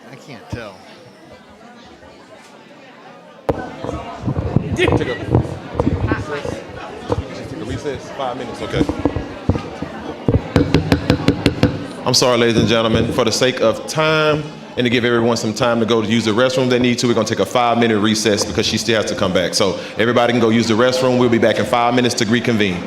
I can't tell. Take a recess, 5 minutes, okay. I'm sorry, ladies and gentlemen, for the sake of time and to give everyone some time to go to use the restroom they need to, we're gonna take a 5-minute recess because she still has to come back. So everybody can go use the restroom. We'll be back in 5 minutes to reconvene.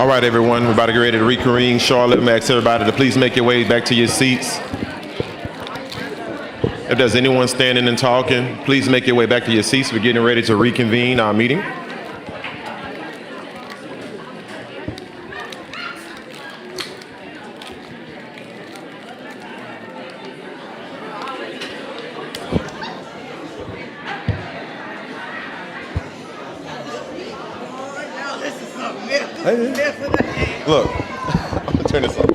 All right, everyone, we're about to get ready to reconvene. Charlotte, I'm gonna ask everybody to please make your way back to your seats. If there's anyone standing and talking, please make your way back to your seats. We're getting ready to reconvene our meeting. Look, I'm gonna turn this on.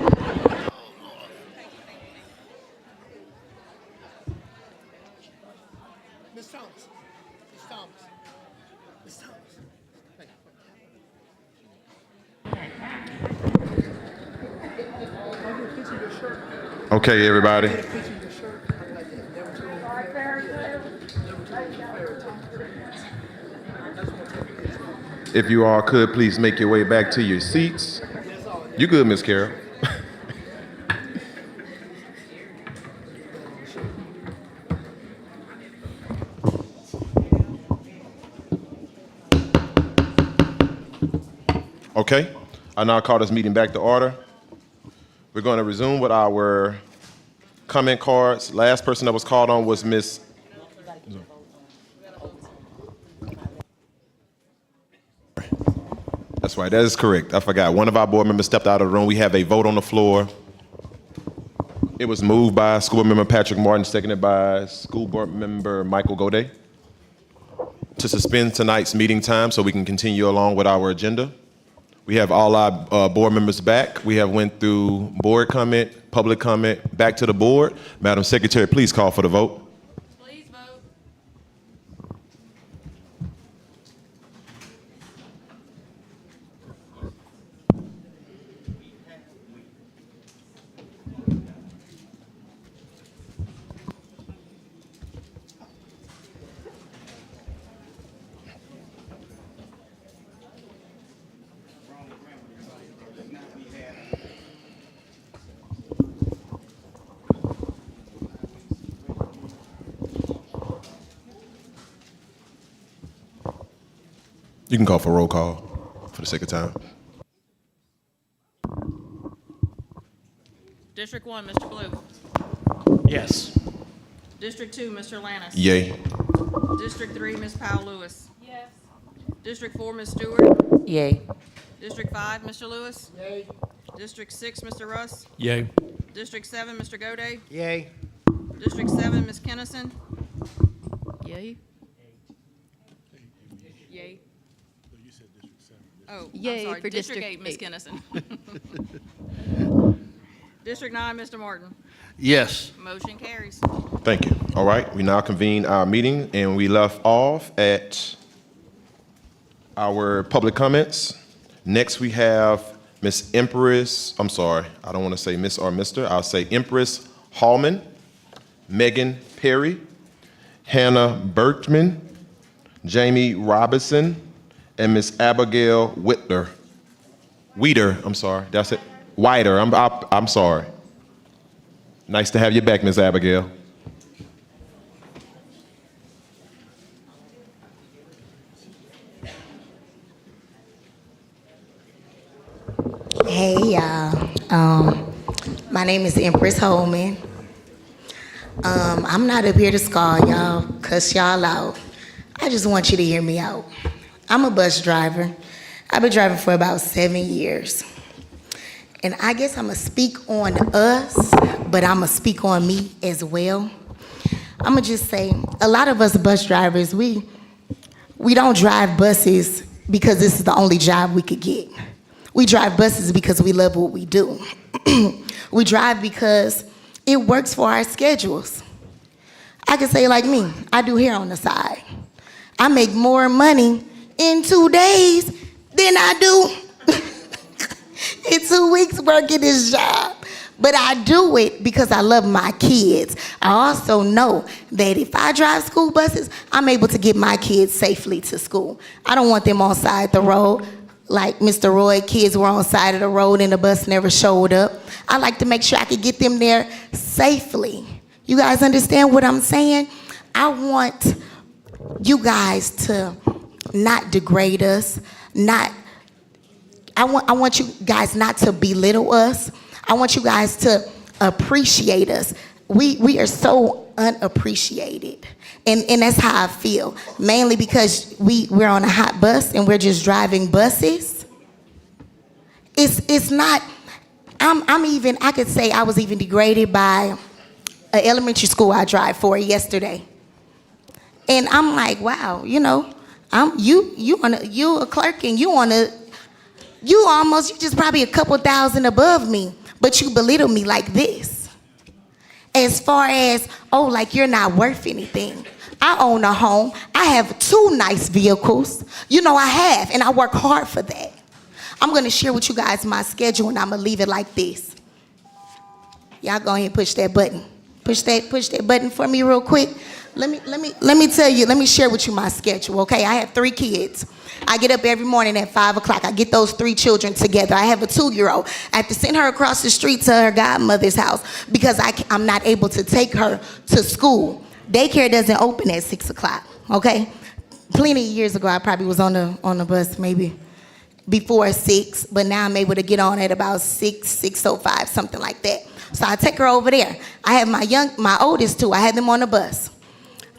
Miss Thomas. Miss Thomas. Miss Thomas. Okay, everybody. If you all could, please make your way back to your seats. You good, Miss Carol? Okay, I now call this meeting back to order. We're going to resume with our comment cards. Last person that was called on was Miss. That's right, that is correct. I forgot. One of our board members stepped out of the room. We have a vote on the floor. It was moved by School Board Member Patrick Martin, seconded by School Board Member Michael Godet, to suspend tonight's meeting time so we can continue along with our agenda. We have all our board members back. We have went through board comment, public comment, back to the board. Madam Secretary, please call for the vote. You can call for roll call for the sake of time. District 1, Mr. Blue. Yes. District 2, Mr. Lannis. Yay. District 3, Ms. Powell Lewis. Yes. District 4, Ms. Stewart. Yay. District 5, Mr. Lewis. Yay. District 6, Mr. Russ. Yay. District 7, Mr. Goday. Yay. District 7, Ms. Kennison. Yay. Yay. Oh, Yay I'm sorry. for District District 8, Ms. 8. Kennison. District 9, Mr. Martin. Yes. Motion carries. Thank you. All right, we now convene our meeting, and we left off at our public comments. Next, we have Miss Empress, I'm sorry, I don't want to say Miss or Mr., I'll say Empress Hallman, Megan Perry, Hannah Bertman, Jamie Robinson, and Miss Abigail Whitler. I'm sorry, that's it. Whiter, I'm sorry. Nice to have you back, Miss Abigail. Hey y'all, my name is Empress Holman. I'm not up here to scar y'all, cuss y'all out. I just want you to hear me out. I'm a bus driver. I've been driving for about 7 years. And I guess I'm gonna speak on us, but I'm gonna speak on me as well. I'm gonna just say, a lot of us bus drivers, we don't drive buses because this is the only job we could get. We drive buses because we love what we do. We drive because it works for our schedules. I can say like me, I do hair on the side. I make more money in 2 days than I do in 2 weeks working this job. But I do it because I love my kids. I also know that if I drive school buses, I'm able to get my kids safely to school. I don't want them on side the road. Like Mr. Roy, kids were on side of the road and the bus never showed up. I like to make sure I could get them there safely. You guys understand what I'm saying? I want you guys to not degrade us, I want you guys not to belittle us. I want you guys to appreciate us. We are so unappreciated. And that's how I feel. Mainly because we're on a hot bus and we're just driving buses. It's not, I could say I was even degraded by an elementary school I drive for yesterday. And I'm like, wow, you know, you a clerk and you just probably a couple thousand above me, but you belittle me like this. As far as, oh, like you're not worth anything. I own a home. I have 2 nice vehicles. You know, I have, and I work hard for that. I'm gonna share with you guys my schedule, and I'm gonna leave it like this. Y'all go ahead and push that button. Push that button for me real quick. Let me tell you, let me share with you my schedule, okay? I have 3 kids. I get up every morning at 5 o'clock. I get those 3 children together. I have a 2-year-old. I have to send her across the street to her godmother's house because I'm not able to take her to school. Daycare doesn't open at 6 o'clock, okay? Plenty of years ago, I probably was on the bus maybe before 6, but now I'm able to get on at about 6:05, something like that. So I take her over there. I have my oldest 2, I have them on the bus.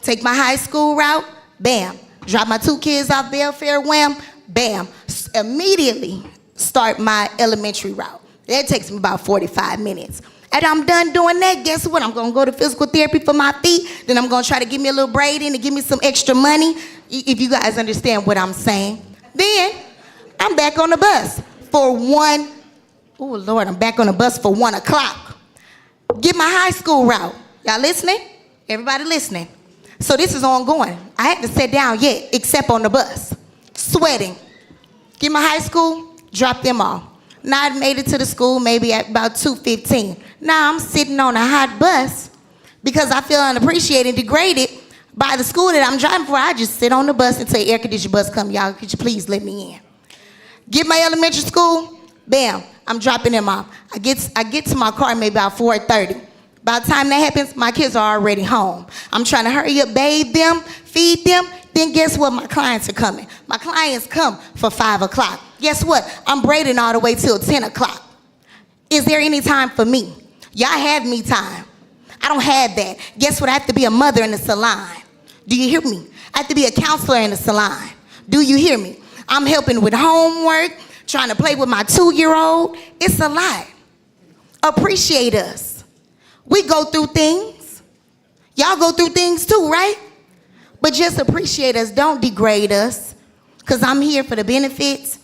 Take my high school route, bam. Drop my 2 kids off Belfair, wham, bam. Immediately start my elementary route. That takes me about 45 minutes. And I'm done doing that, guess what? I'm gonna go to physical therapy for my feet, then I'm gonna try to give me a little braiding to give me some extra money, if you guys understand what I'm saying. Then, I'm back on the bus for 1, oh Lord, I'm back on the bus for 1 o'clock. Get my high school route. Y'all listening? Everybody listening? So this is ongoing. I hadn't sat down yet, except on the bus, sweating. Get my high school, drop them off. Now I made it to the school maybe at about 2:15. Now I'm sitting on a hot bus because I feel unappreciated, degraded by the school that I'm driving for. I just sit on the bus until air conditioned bus come. Y'all, could you please let me in? Get my elementary school, bam, I'm dropping them off. I get to my car maybe about 4:30. By the time that happens, my kids are already home. I'm trying to hurry up, bathe them, feed them. Then guess what? My clients are coming. My clients come for 5 o'clock. Guess what? I'm braiding all the way till 10 o'clock. Is there any time for me? Y'all have me time. I don't have that. Guess what? I have to be a mother in the salon. Do you hear me? I have to be a counselor in the salon. Do you hear me? I'm helping with homework, trying to play with my 2-year-old. It's a lot. Appreciate us. We go through things. Y'all go through things too, right? But just appreciate us. Don't degrade us. Because I'm here for the benefits.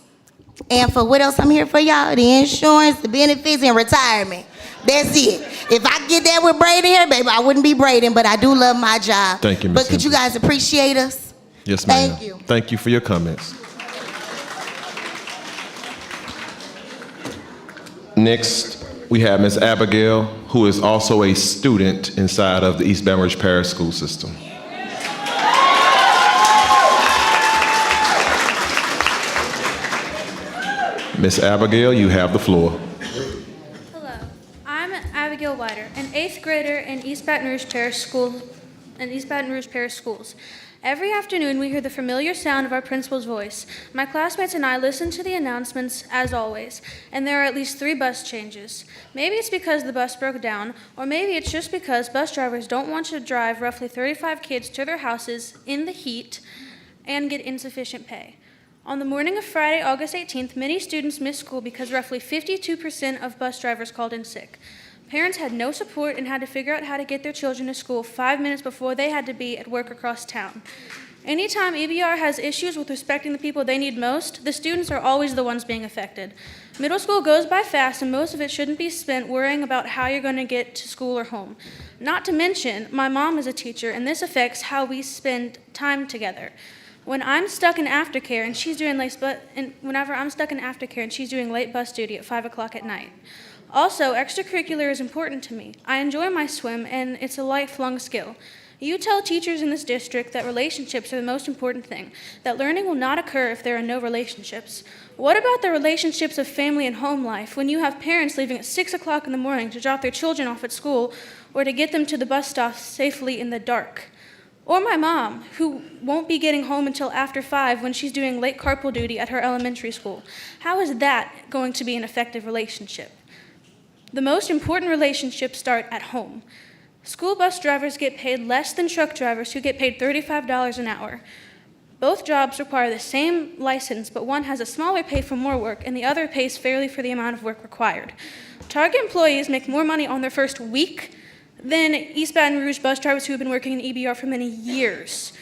And for what else I'm here for, y'all? The insurance, the benefits, and retirement. That's it. If I get that with braiding hair, baby, I wouldn't be braiding, but I do love my job. Thank you, Ms. But could you guys appreciate us? Yes, ma'am. Thank you. Thank you for your comments. Next, we have Ms. Abigail, who is also a student inside of the East Baton Rouge Parish School System. Ms. Abigail, you have the floor. Hello, I'm Abigail Wider, an 8th grader in East Baton Rouge Parish Schools. Every afternoon, we hear the familiar sound of our principal's voice. My classmates and I listen to the announcements, as always, and there are at least 3 bus changes. Maybe it's because the bus broke down, or maybe it's just because bus drivers don't want to drive roughly 35 kids to their houses in the heat and get insufficient pay. On the morning of Friday, August 18th, many students missed school because roughly 52% of bus drivers called in sick. Parents had no support and had to figure out how to get their children to school 5 minutes before they had to be at work across town. Anytime EBR has issues with respecting the people they need most, the students are always the ones being affected. Middle school goes by fast, and most of it shouldn't be spent worrying about how you're going to get to school or home. Not to mention, my mom is a teacher, and this affects how we spend time together. When I'm stuck in aftercare and she's doing whenever I'm stuck in aftercare and she's doing late bus duty at 5 o'clock at night. Also, extracurricular is important to me. I enjoy my swim, and it's a lifelong skill. You tell teachers in this district that relationships are the most important thing, that learning will not occur if there are no relationships. What about the relationships of family and home life when you have parents leaving at 6 o'clock in the morning to drop their children off at school or to get them to the bus stop safely in the dark? Or my mom, who won't be getting home until after 5 when she's doing late carpool duty at her elementary school. How is that going to be an effective relationship? The most important relationships start at home. School bus drivers get paid less than truck drivers who get paid $35 an hour. Both jobs require the same license, but one has a smaller pay for more work, and the other pays fairly for the amount of work required. Target employees make more money on their first week than East Baton Rouge bus drivers who have been working in EBR for many years.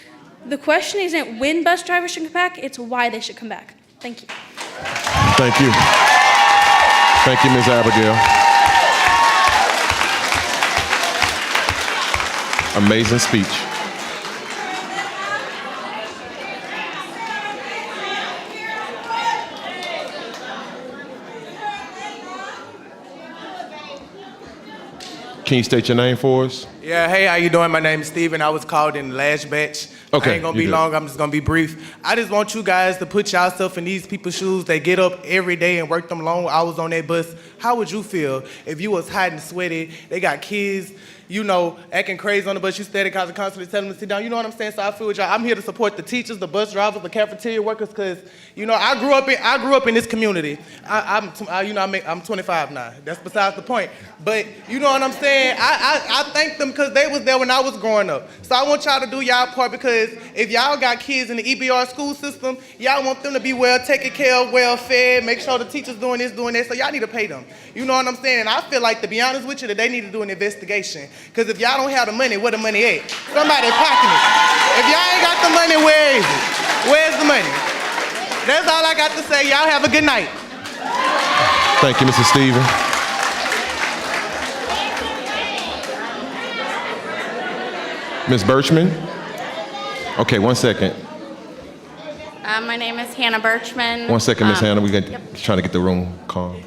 The question isn't when bus drivers should come back, it's why they should come back. Thank you. Thank you. Thank you, Ms. Abigail. Amazing speech. Can you state your name for us? Yeah, hey, how you doing? My name is Steven. I was called in the last batch. Okay, I ain't gonna you be good. long, I'm just gonna be brief. I just want you guys to put yourself in these people's shoes. They get up every day and work them long hours on that bus. How would you feel if you was hot and sweaty, they got kids, you know, acting crazy on the bus, you steady constantly telling them to sit down, you know what I'm saying? So I feel with y'all. I'm here to support the teachers, the bus drivers, the cafeteria workers, because, you know, I grew up in this community. I'm 25 now. That's besides the point. But you know what I'm saying? I thank them because they was there when I was growing up. So I want y'all to do y'all part, because if y'all got kids in the EBR school system, y'all want them to be well taken care of, well fed, make sure the teachers doing this, doing that, so y'all need to pay them. You know what I'm saying? And I feel like, to be honest with you, that they need to do an investigation. Because if y'all don't have the money, where the money at? Somebody pocketing it. If y'all ain't got the money, where is it? Where's the money? That's all I got to say. Y'all have a good night. Thank you, Mr. Steven. Ms. Birchman? Okay, 1 second. My name is Hannah Birchman. 1 second, Ms. Hannah. We're Yep. trying to get the room calm.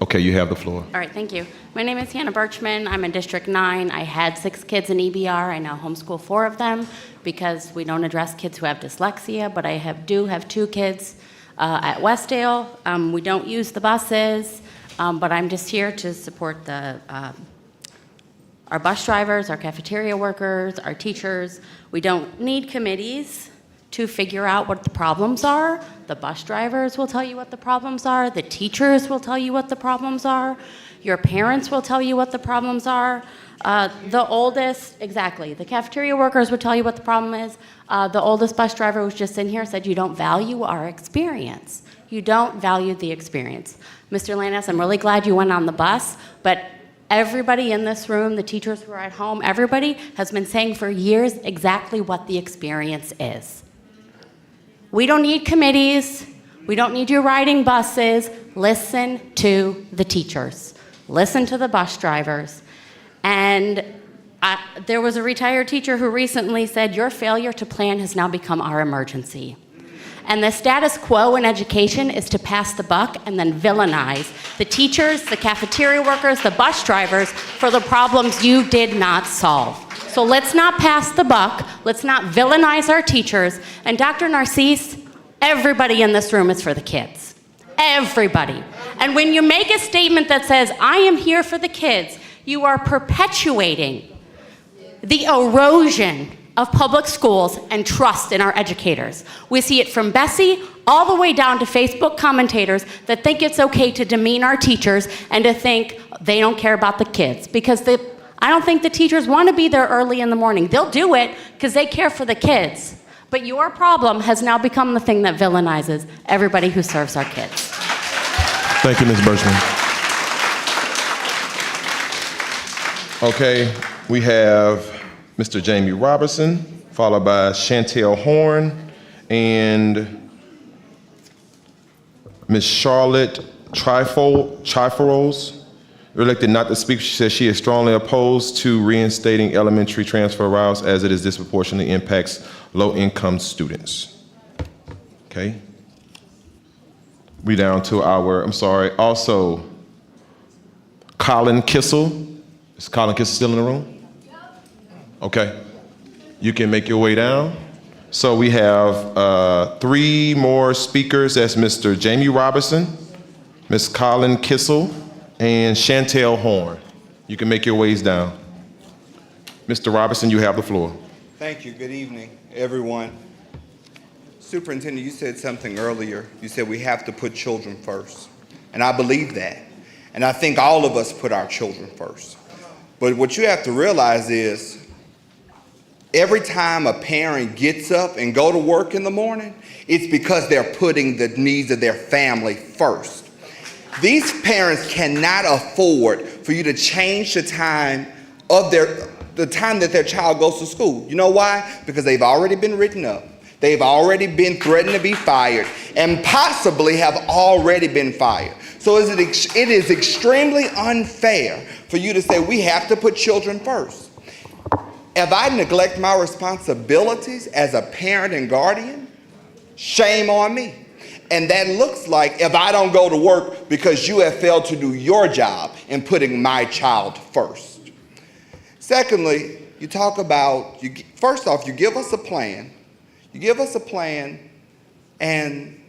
Okay, you have the floor. All right, thank you. My name is Hannah Birchman. I'm in District 9. I had 6 kids in EBR. I now homeschool 4 of them because we don't address kids who have dyslexia, but I do have 2 kids at Westdale. We don't use the buses, but I'm just here to support our bus drivers, our cafeteria workers, our teachers. We don't need committees to figure out what the problems are. The bus drivers will tell you what the problems are. The teachers will tell you what the problems are. Your parents will tell you what the problems are. The cafeteria workers would tell you what the problem is. The oldest bus driver who was just in here said, you don't value our experience. You don't value the experience. Mr. Lannis, I'm really glad you went on the bus, but everybody in this room, the teachers who are at home, everybody has been saying for years exactly what the experience is. We don't need committees. We don't need you riding buses. Listen to the teachers. Listen to the bus drivers. And there was a retired teacher who recently said, your failure to plan has now become our emergency. And the status quo in education is to pass the buck and then villainize the teachers, the cafeteria workers, the bus drivers for the problems you did not solve. So let's not pass the buck. Let's not villainize our teachers. And Dr. Narcisse, everybody in this room is for the kids. Everybody. And when you make a statement that says, I am here for the kids, you are perpetuating the erosion of public schools and trust in our educators. We see it from Bessie all the way down to Facebook commentators that think it's okay to demean our teachers and to think they don't care about the kids. Because I don't think the teachers want to be there early in the morning. They'll do it because they care for the kids. But your problem has now become the thing that villainizes everybody who serves our kids. Thank you, Ms. Birchman. Okay, we have Mr. Jamie Robertson, followed by Chantel Horn, and Ms. Charlotte Triforos. Elected not to speak, she says she is strongly opposed to reinstating elementary transfer routes as it is disproportionately impacts low-income students. Okay. We down to also Colin Kissel. Is Colin Kissel still in the room? Okay. You can make your way down. So we have 3 more speakers. That's Mr. Jamie Robertson, Ms. Colin Kissel, and Chantel Horn. You can make your ways down. Mr. Robertson, you have the floor. Thank you. Good evening, everyone. Superintendent, you said something earlier. You said we have to put children first. And I believe that. And I think all of us put our children first. But what you have to realize is every time a parent gets up and go to work in the morning, it's because they're putting the needs of their family first. These parents cannot afford for you to change the time of the time that their child goes to school. You know why? Because they've already been written up. They've already been threatened to be fired and possibly have already been fired. So it is extremely unfair for you to say we have to put children first. If I neglect my responsibilities as a parent and guardian, shame on me. And that looks like if I don't go to work because you have failed to do your job in putting my child first. Secondly, you talk about, first off, you give us a plan. You give us a plan, and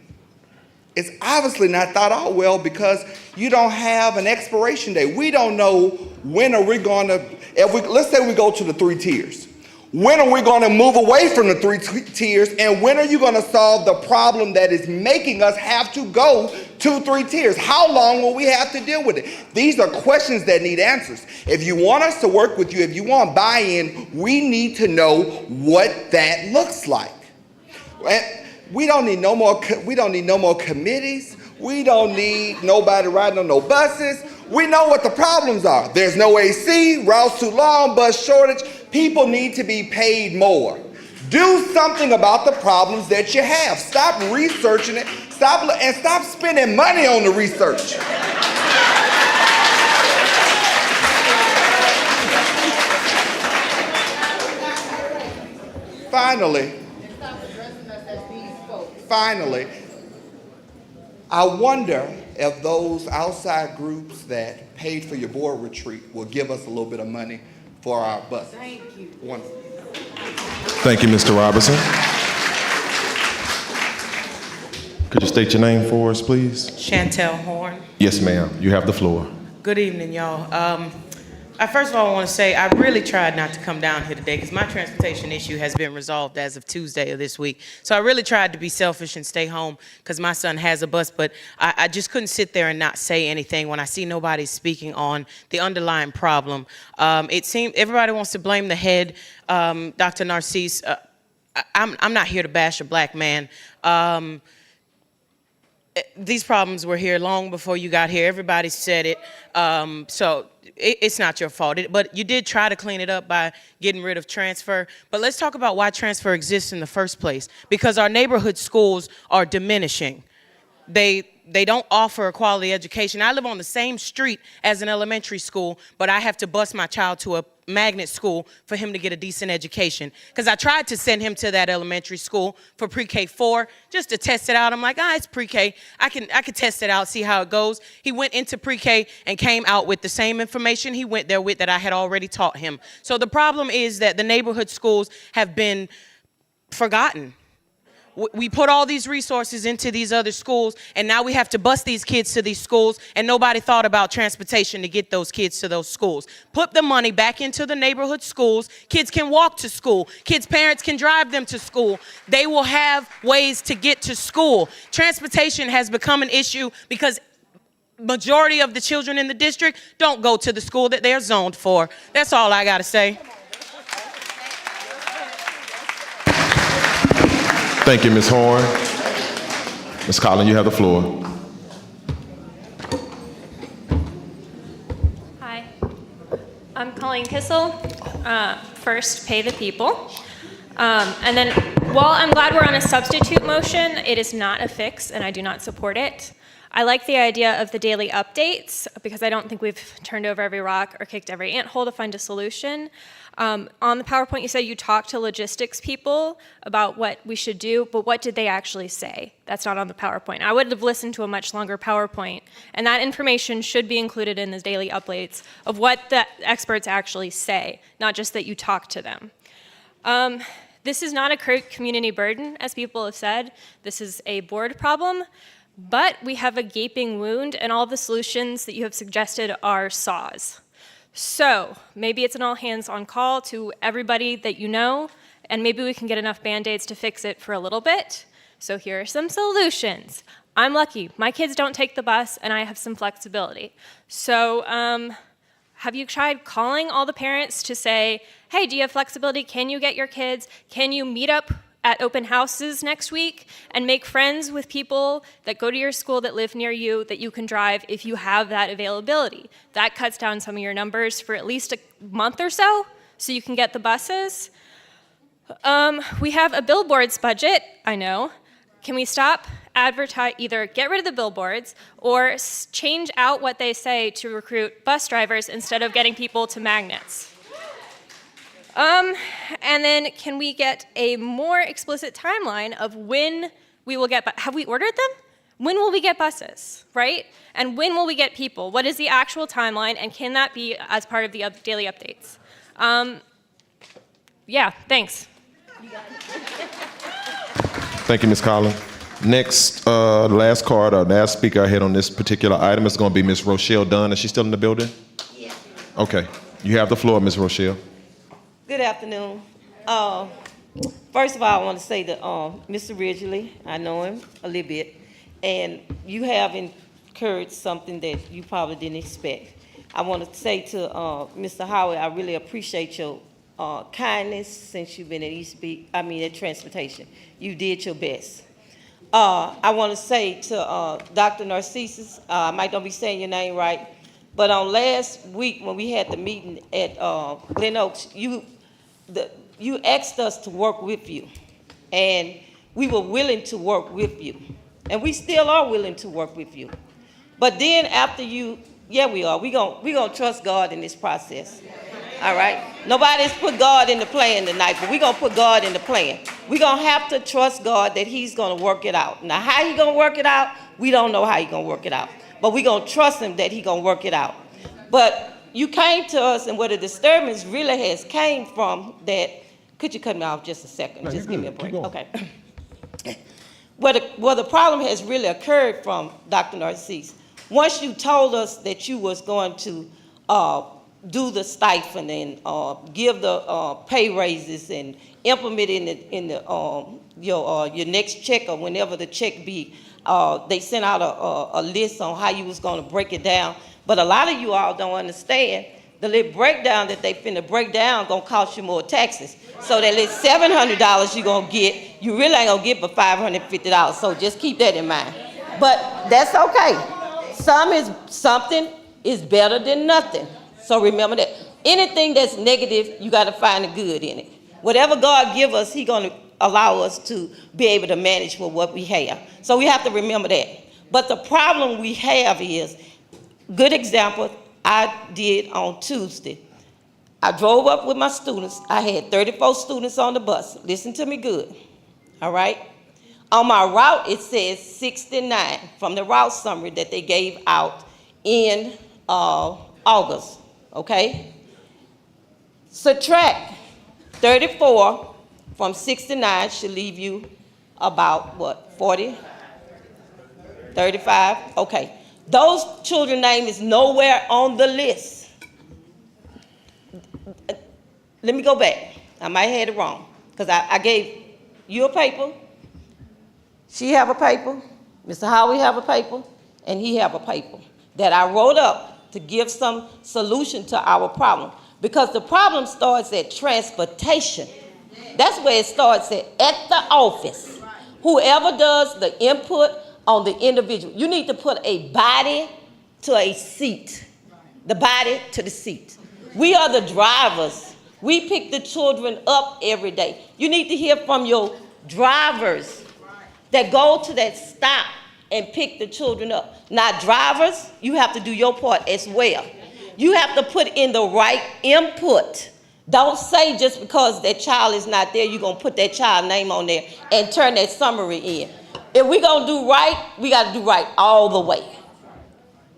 it's obviously not thought out well because you don't have an expiration date. We don't know when are we going to, let's say we go to the 3 tiers. When are we going to move away from the 3 tiers, and when are you going to solve the problem that is making us have to go to 3 tiers? How long will we have to deal with it? These are questions that need answers. If you want us to work with you, if you want buy-in, we need to know what that looks like. We don't need no more committees. We don't need nobody riding on no buses. We know what the problems are. There's no AC, routes too long, bus shortage. People need to be paid more. Do something about the problems that you have. Stop researching it. Stop spending money on the research. Finally, I wonder if those outside groups that paid for your board retreat will give us a little bit of money for our bus. Thank you. Wonderful. Thank you, Mr. Robertson. Could you state your name for us, please? Chantel Horn. Yes, ma'am. You have the floor. Good evening, y'all. First of all, I want to say I really tried not to come down here today because my transportation issue has been resolved as of Tuesday of this week. So I really tried to be selfish and stay home because my son has a bus, but I just couldn't sit there and not say anything when I see nobody speaking on the underlying problem. It seems everybody wants to blame the head, Dr. Narcisse. I'm not here to bash a black man. These problems were here long before you got here. Everybody said it. So it's not your fault. But you did try to clean it up by getting rid of transfer. But let's talk about why transfer exists in the first place. Because our neighborhood schools are diminishing. They don't offer a quality education. I live on the same street as an elementary school, but I have to bus my child to a magnet school for him to get a decent education. Because I tried to send him to that elementary school for pre-K 4 just to test it out. I'm like, it's pre-K. I can test it out, see how it goes. He went into pre-K and came out with the same information he went there with that I had already taught him. So the problem is that the neighborhood schools have been forgotten. We put all these resources into these other schools, and now we have to bus these kids to these schools, and nobody thought about transportation to get those kids to those schools. Put the money back into the neighborhood schools. Kids can walk to school. Kids' parents can drive them to school. They will have ways to get to school. Transportation has become an issue because majority of the children in the district don't go to the school that they're zoned for. That's all I got to say. Thank you, Ms. Horn. Ms. Collins, you have the floor. Hi, I'm Colleen Kissel. First, pay the people. And then, while I'm glad we're on a substitute motion, it is not a fix, and I do not support it. I like the idea of the daily updates because I don't think we've turned over every rock or kicked every anthole to find a solution. On the PowerPoint, you said you talked to logistics people about what we should do, but what did they actually say? That's not on the PowerPoint. I would have listened to a much longer PowerPoint, and that information should be included in the daily updates of what the experts actually say, not just that you talk to them. This is not a community burden, as people have said. This is a board problem, but we have a gaping wound, and all the solutions that you have suggested are saws. So maybe it's an all hands on call to everybody that you know and maybe we can get enough Band-Aids to fix it for a little bit. So here are some solutions. I'm lucky. My kids don't take the bus, and I have some flexibility. So have you tried calling all the parents to say, hey, do you have flexibility? Can you get your kids? Can you meet up at open houses next week and make friends with people that go to your school that live near you that you can drive if you have that availability? That cuts down some of your numbers for at least a month or so you can get the buses. We have a billboards budget, I know. Can we stop either get rid of the billboards or change out what they say to recruit bus drivers instead of getting people to magnets? And then can we get a more explicit timeline of when we will get, have we ordered them? When will we get buses, right? And when will we get people? What is the actual timeline, and can that be as part of the daily updates? Yeah, thanks. Thank you, Ms. Collins. Next, last card, or last speaker I had on this particular item is going to be Ms. Rochelle Dunn. Is she still in the building? Yeah. Okay. You have the floor, Ms. Rochelle. Good afternoon. First of all, I want to say that Mr. Ridgely, I know him a little bit, and you have encouraged something that you probably didn't expect. I want to say to Mr. Howard, I really appreciate your kindness since you've been at Transportation. You did your best. I want to say to Dr. Narcissus, I might not be saying your name right, but on last week when we had the meeting at Glen Oaks, you asked us to work with you, and we were willing to work with you, and we still are willing to work with you. But then after we are. We're gonna trust God in this process. All right? Nobody's put God in the plan tonight, but we're gonna put God in the plan. We're gonna have to trust God that He's gonna work it out. Now, how He gonna work it out? We don't know how He gonna work it out. But we're gonna trust Him that He gonna work it out. But you came to us, and where the disturbance really has came from that, could you cut me off just a second? Just give me a break. Okay. Where the problem has really occurred from, Dr. Narcisse, once you told us that you was going to do the stipend and give the pay raises and implement it in your next check, or whenever the check be, they sent out a list on how you was going to break it down. But a lot of you all don't understand the little breakdown that they finna break down gonna cost you more taxes. So that little $700 you're gonna get, you really ain't gonna get but $550. So just keep that in mind. But that's okay. Something is better than nothing. So remember that. Anything that's negative, you gotta find the good in it. Whatever God give us, He gonna allow us to be able to manage with what we have. So we have to remember that. But the problem we have is, good example, I did on Tuesday. I drove up with my students. I had 34 students on the bus. Listen to me good, all right? On my route, it says 69 from the route summary that they gave out in August, okay? Subtract 34 from 69 should leave you about, what, 40? 35? Okay. Those children's name is nowhere on the list. Let me go back. I might have had it wrong, because I gave you a paper, she have a paper, Mr. Howard have a paper, and he have a paper that I wrote up to give some solution to our problem. Because the problem starts at transportation. That's where it starts at the office. Whoever does the input on the individual. You need to put a body to a seat. The body to the seat. We are the drivers. We pick the children up every day. You need to hear from your drivers that go to that stop and pick the children up. Now, drivers, you have to do your part as well. You have to put in the right input. Don't say just because that child is not there, you're going to put that child name on there and turn that summary in. If we're going to do right, we got to do right all the way.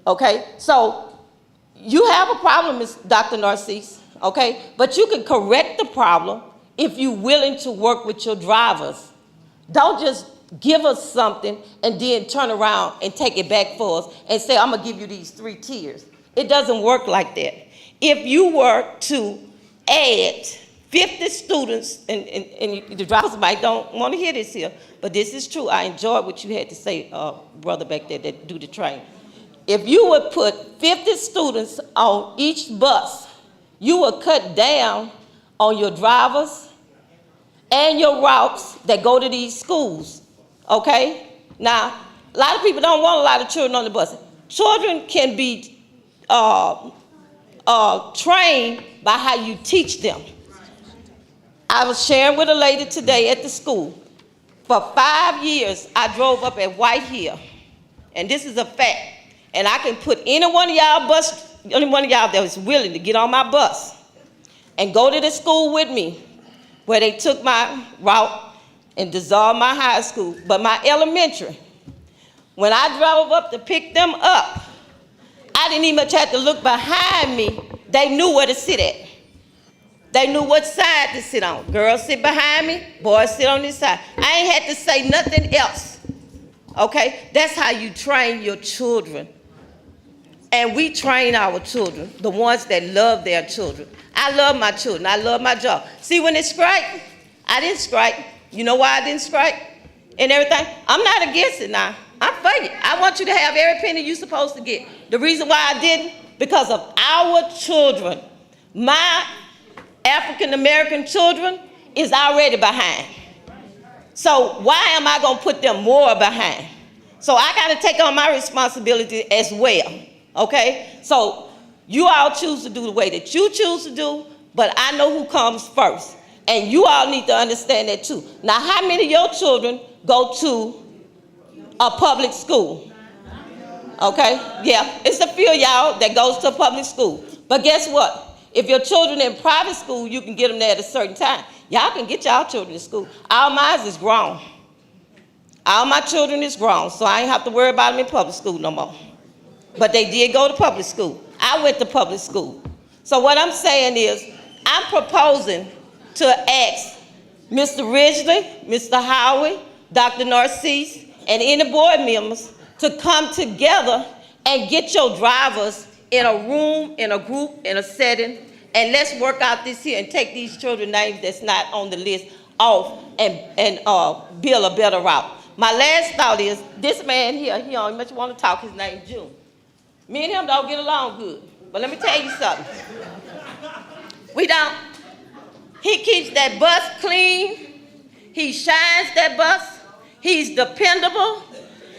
Okay? So you have a problem, Ms. Dr. Narcisse, okay? But you can correct the problem if you're willing to work with your drivers. Don't just give us something and then turn around and take it back for us and say, I'm going to give you these 3 tiers. It doesn't work like that. If you were to add 50 students, and the drivers might don't want to hear this here, but this is true. I enjoyed what you had to say, brother back there that do the train. If you would put 50 students on each bus, you would cut down on your drivers and your routes that go to these schools, okay? Now, a lot of people don't want a lot of children on the bus. Children can be trained by how you teach them. I was sharing with a lady today at the school. For 5 years, I drove up at White Hill, and this is a fact. And I can put any one of y'all that was willing to get on my bus and go to the school with me, where they took my route and dissolved my high school, but my elementary. When I drove up to pick them up, I didn't even have to look behind me. They knew where to sit at. They knew what side to sit on. Girls sit behind me, boys sit on this side. I ain't had to say nothing else, okay? That's how you train your children. And we train our children, the ones that love their children. I love my children, I love my job. See, when it's strike, I didn't strike. You know why I didn't strike and everything? I'm not against it now. I'm for you. I want you to have every penny you're supposed to get. The reason why I didn't, because of our children. My African-American children is already behind. So why am I gonna put them more behind? So I gotta take on my responsibility as well, okay? So you all choose to do the way that you choose to do, but I know who comes first. And you all need to understand that too. Now, how many of your children go to a public school? Okay, yeah, it's a few of y'all that goes to a public school. But guess what? If your children in private school, you can get them there at a certain time. Y'all can get y'all children to school. All mine is grown. All my children is grown, so I ain't have to worry about them in public school no more. But they did go to public school. I went to public school. So what I'm saying is, I'm proposing to ask Mr. Ridgely, Mr. Howard, Dr. Narcisse, and any board members to come together and get your drivers in a room, in a group, in a setting, and let's work out this here and take these children's names that's not on the list off and build a better route. My last thought is, this man here, he don't much want to talk, his name June. Me and him don't get along good, but let me tell you something. We don't. He keeps that bus clean, he shines that bus, he's dependable,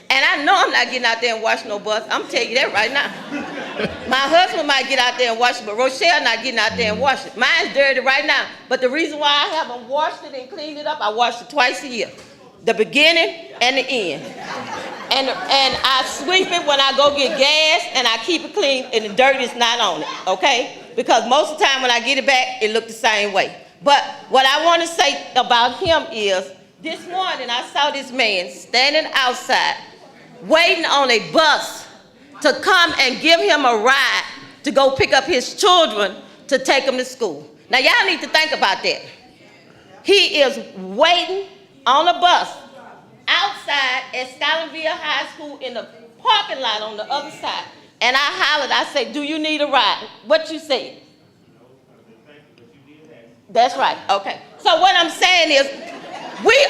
and I know I'm not getting out there and washing no bus. I'm telling you that right now. My husband might get out there and wash it, but Rochelle not getting out there and wash it. Mine's dirty right now, but the reason why I haven't washed it and cleaned it up, I wash it twice a year. The beginning and the end. And I sweep it when I go get gas, and I keep it clean, and the dirt is not on it, okay? Because most of the time when I get it back, it look the same way. But what I want to say about him is, this morning I saw this man standing outside, waiting on a bus to come and give him a ride to go pick up his children to take them to school. Now y'all need to think about that. He is waiting on a bus outside at Skylandville High School in the parking lot on the other side. And I hollered, I said, do you need a ride? What you said? That's right, okay. So what I'm saying is, we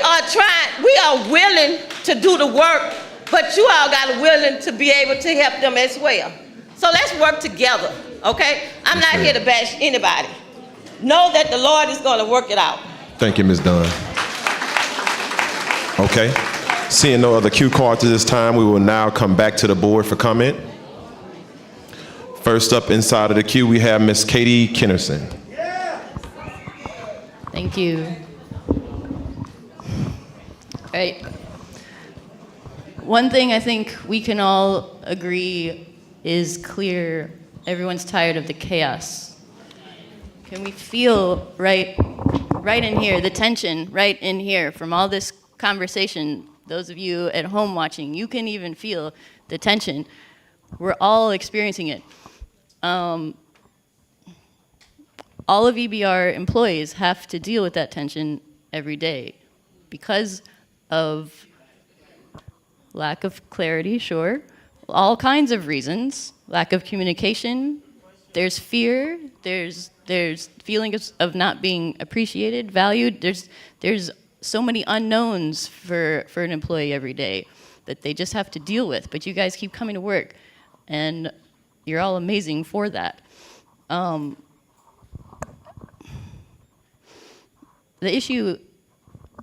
are willing to do the work, but you all got to willing to be able to help them as well. So let's work together, okay? I'm not here to bash anybody. Know that the Lord is going to work it out. Thank you, Ms. Dunn. Okay. Seeing no other cue cards at this time, we will now come back to the board for comment. First up inside of the queue, we have Ms. Katie Kennerson. Thank you. All right. One thing I think we can all agree is clear. Everyone's tired of the chaos. Can we feel right in here, the tension right in here from all this conversation? Those of you at home watching, you can even feel the tension. We're all experiencing it. All of EBR employees have to deal with that tension every day because of lack of clarity, sure, all kinds of reasons, lack of communication, there's fear, there's feelings of not being appreciated, valued. There's so many unknowns for an employee every day that they just have to deal with. But you guys keep coming to work, and you're all amazing for that. The issue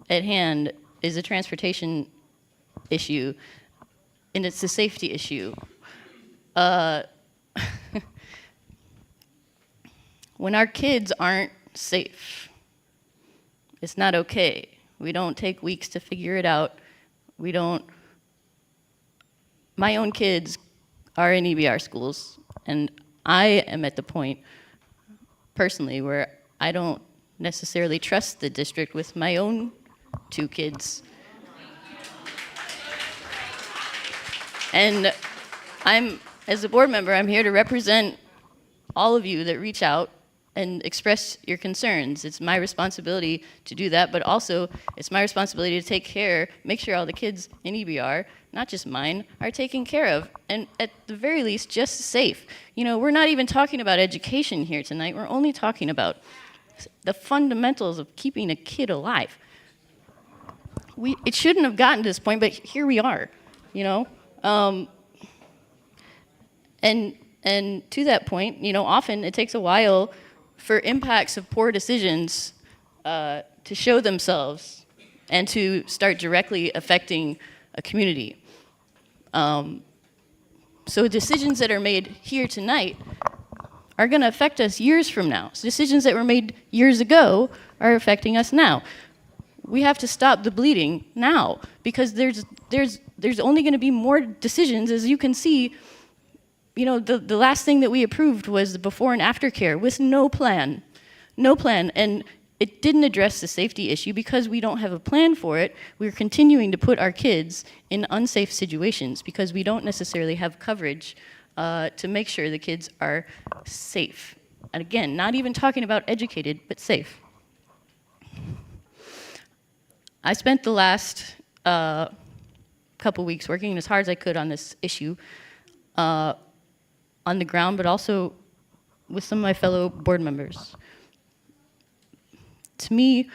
at hand is a transportation issue, and it's a safety issue. When our kids aren't safe, it's not okay. We don't take weeks to figure it out. My own kids are in EBR schools, and I am at the point, personally, where I don't necessarily trust the district with my own 2 kids. And as a board member, I'm here to represent all of you that reach out and express your concerns. It's my responsibility to do that, but also it's my responsibility to make sure all the kids in EBR, not just mine, are taken care of, and at the very least, just safe. We're not even talking about education here tonight. We're only talking about the fundamentals of keeping a kid alive. It shouldn't have gotten to this point, but here we are, And to that point, often it takes a while for impacts of poor decisions to show themselves and to start directly affecting a community. So decisions that are made here tonight are going to affect us years from now. So decisions that were made years ago are affecting us now. We have to stop the bleeding now, because there's only going to be more decisions. As you can see, the last thing that we approved was the before and after care with no plan, and it didn't address the safety issue. Because we don't have a plan for it, we're continuing to put our kids in unsafe situations because we don't necessarily have coverage to make sure the kids are safe. And again, not even talking about educated, but safe. I spent the last couple weeks working as hard as I could on this issue on the ground, but also with some of my fellow board members. To me,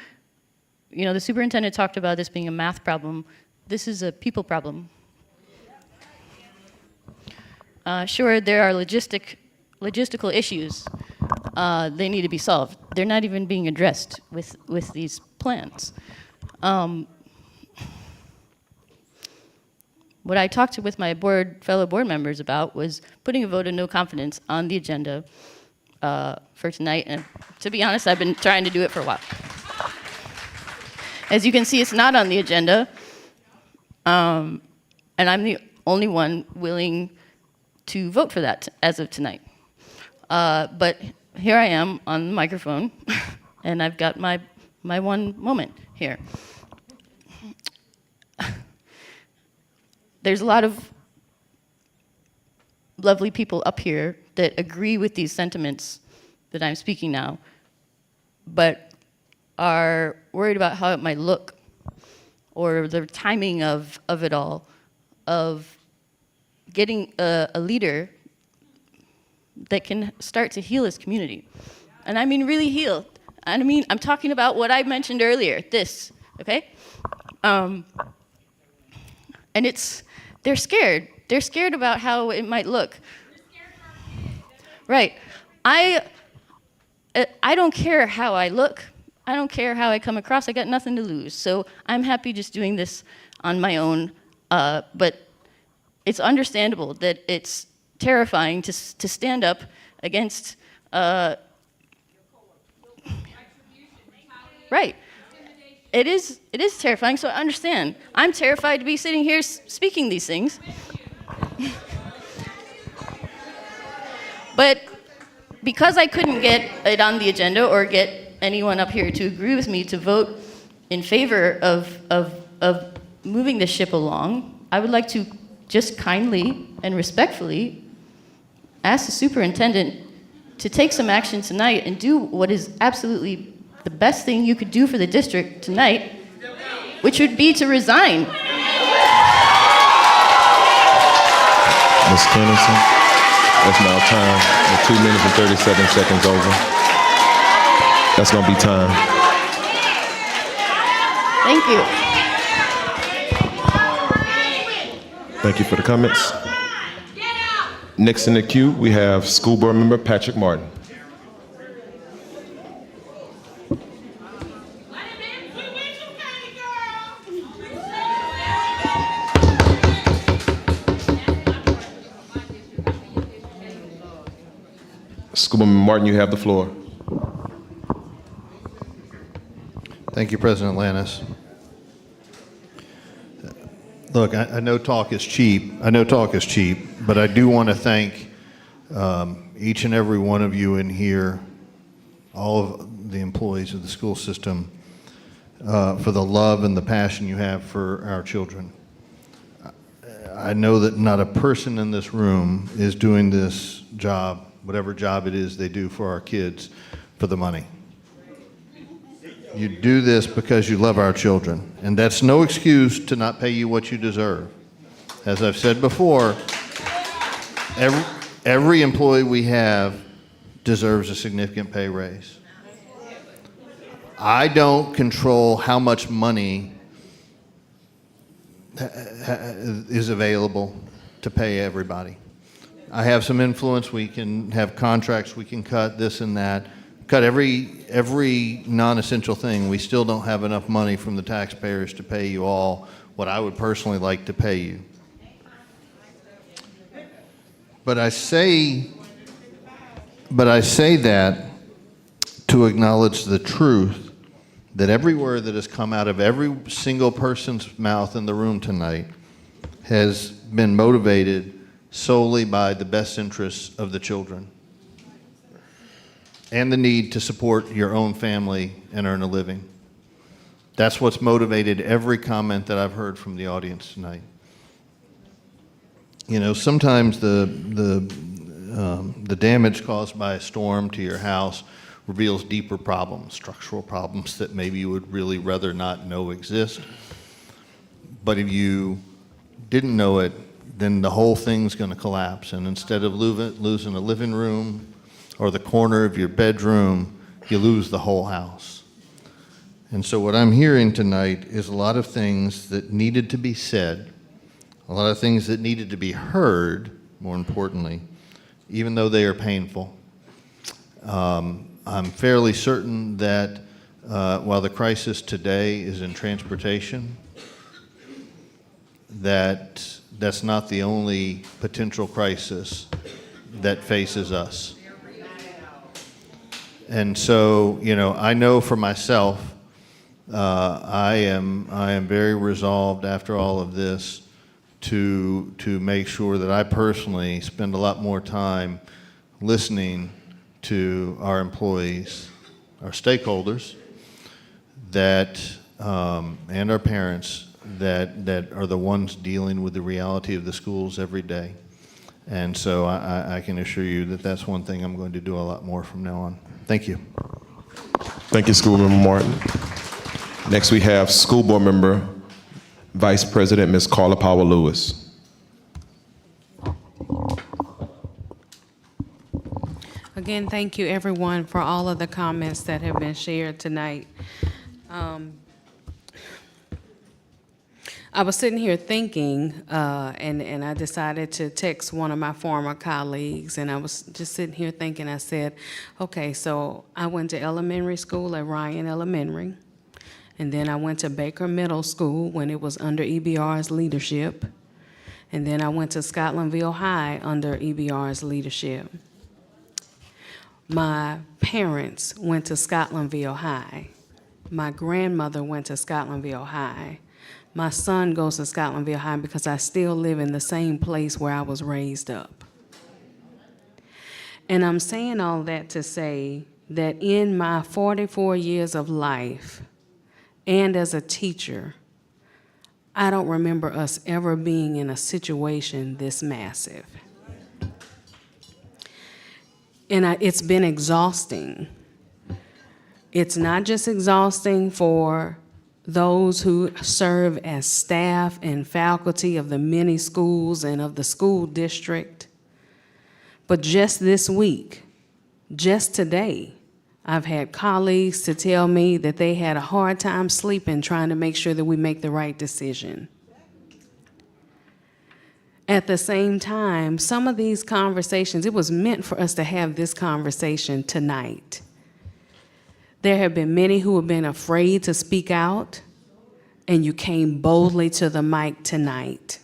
the superintendent talked about this being a math problem. This is a people problem. Sure, there are logistical issues. They need to be solved. They're not even being addressed with these plans. What I talked with my fellow board members about was putting a vote of no confidence on the agenda for tonight. And to be honest, I've been trying to do it for a while. As you can see, it's not on the agenda. And I'm the only one willing to vote for that as of tonight. But here I am on the microphone, and I've got my one moment here. There's a lot of lovely people up here that agree with these sentiments that I'm speaking now, but are worried about how it might look, or the timing of it all, of getting a leader that can start to heal his community. And I mean really heal. I'm talking about what I mentioned earlier, this, okay? And they're scared. They're scared about how it might look. Right. I don't care how I look. I don't care how I come across. I got nothing to lose. So I'm happy just doing this on my own. But it's understandable that it's terrifying to stand up against. Right. It is terrifying, so I understand. I'm terrified to be sitting here speaking these things. But because I couldn't get it on the agenda or get anyone up here to agree with me to vote in favor of moving the ship along, I would like to just kindly and respectfully ask the superintendent to take some action tonight and do what is absolutely the best thing you could do for the district tonight, which would be to resign. Ms. Kennison? That's now time. We're 2 minutes and 37 seconds over. That's gonna be time. Thank you. Thank you for the comments. Next in the queue, we have School Board Member Patrick Martin. School Board Member Martin, you have the floor. Thank you, President Lannis. Look, I know talk is cheap. But I do want to thank each and every one of you in here, all of the employees of the school system, for the love and the passion you have for our children. I know that not a person in this room is doing this job, whatever job it is they do for our kids, for the money. You do this because you love our children, and that's no excuse to not pay you what you deserve. As I've said before, every employee we have deserves a significant pay raise. I don't control how much money is available to pay everybody. I have some influence. We can have contracts, we can cut this and that. Cut every non-essential thing. We still don't have enough money from the taxpayers to pay you all what I would personally like to pay you. But I say that to acknowledge the truth that every word that has come out of every single person's mouth in the room tonight has been motivated solely by the best interests of the children and the need to support your own family and earn a living. That's what's motivated every comment that I've heard from the audience tonight. You know, sometimes the damage caused by a storm to your house reveals deeper problems, structural problems that maybe you would really rather not know exist. But if you didn't know it, then the whole thing's going to collapse. And instead of losing a living room or the corner of your bedroom, you lose the whole house. And so what I'm hearing tonight is a lot of things that needed to be said, a lot of things that needed to be heard, more importantly, even though they are painful. I'm fairly certain that while the crisis today is in transportation, that's not the only potential crisis that faces us. And so, you know, I know for myself, I am very resolved after all of this to make sure that I personally spend a lot more time listening to our employees, our stakeholders, and our parents that are the ones dealing with the reality of the schools every day. And so I can assure you that that's one thing I'm going to do a lot more from now on. Thank you. Thank you, School Member Martin. Next, we have School Board Member, Vice President, Ms. Carla Powell-Lewis. Again, thank you everyone for all of the comments that have been shared tonight. I was sitting here thinking, and I decided to text one of my former colleagues, and I was just sitting here thinking, I said, okay, so I went to elementary school at Ryan Elementary, and then I went to Baker Middle School when it was under EBR's leadership, and then I went to Scotlandville High under EBR's leadership. My parents went to Scotlandville High. My grandmother went to Scotlandville High. My son goes to Scotlandville High because I still live in the same place where I was raised up. And I'm saying all that to say that in my 44 years of life and as a teacher, I don't remember us ever being in a situation this massive. And it's been exhausting. It's not just exhausting for those who serve as staff and faculty of the many schools and of the school district, But just this week, just today, I've had colleagues to tell me that they had a hard time sleeping trying to make sure that we make the right decision. At the same time, some of these conversations, it was meant for us to have this conversation tonight. There have been many who have been afraid to speak out, and you came boldly to the mic tonight.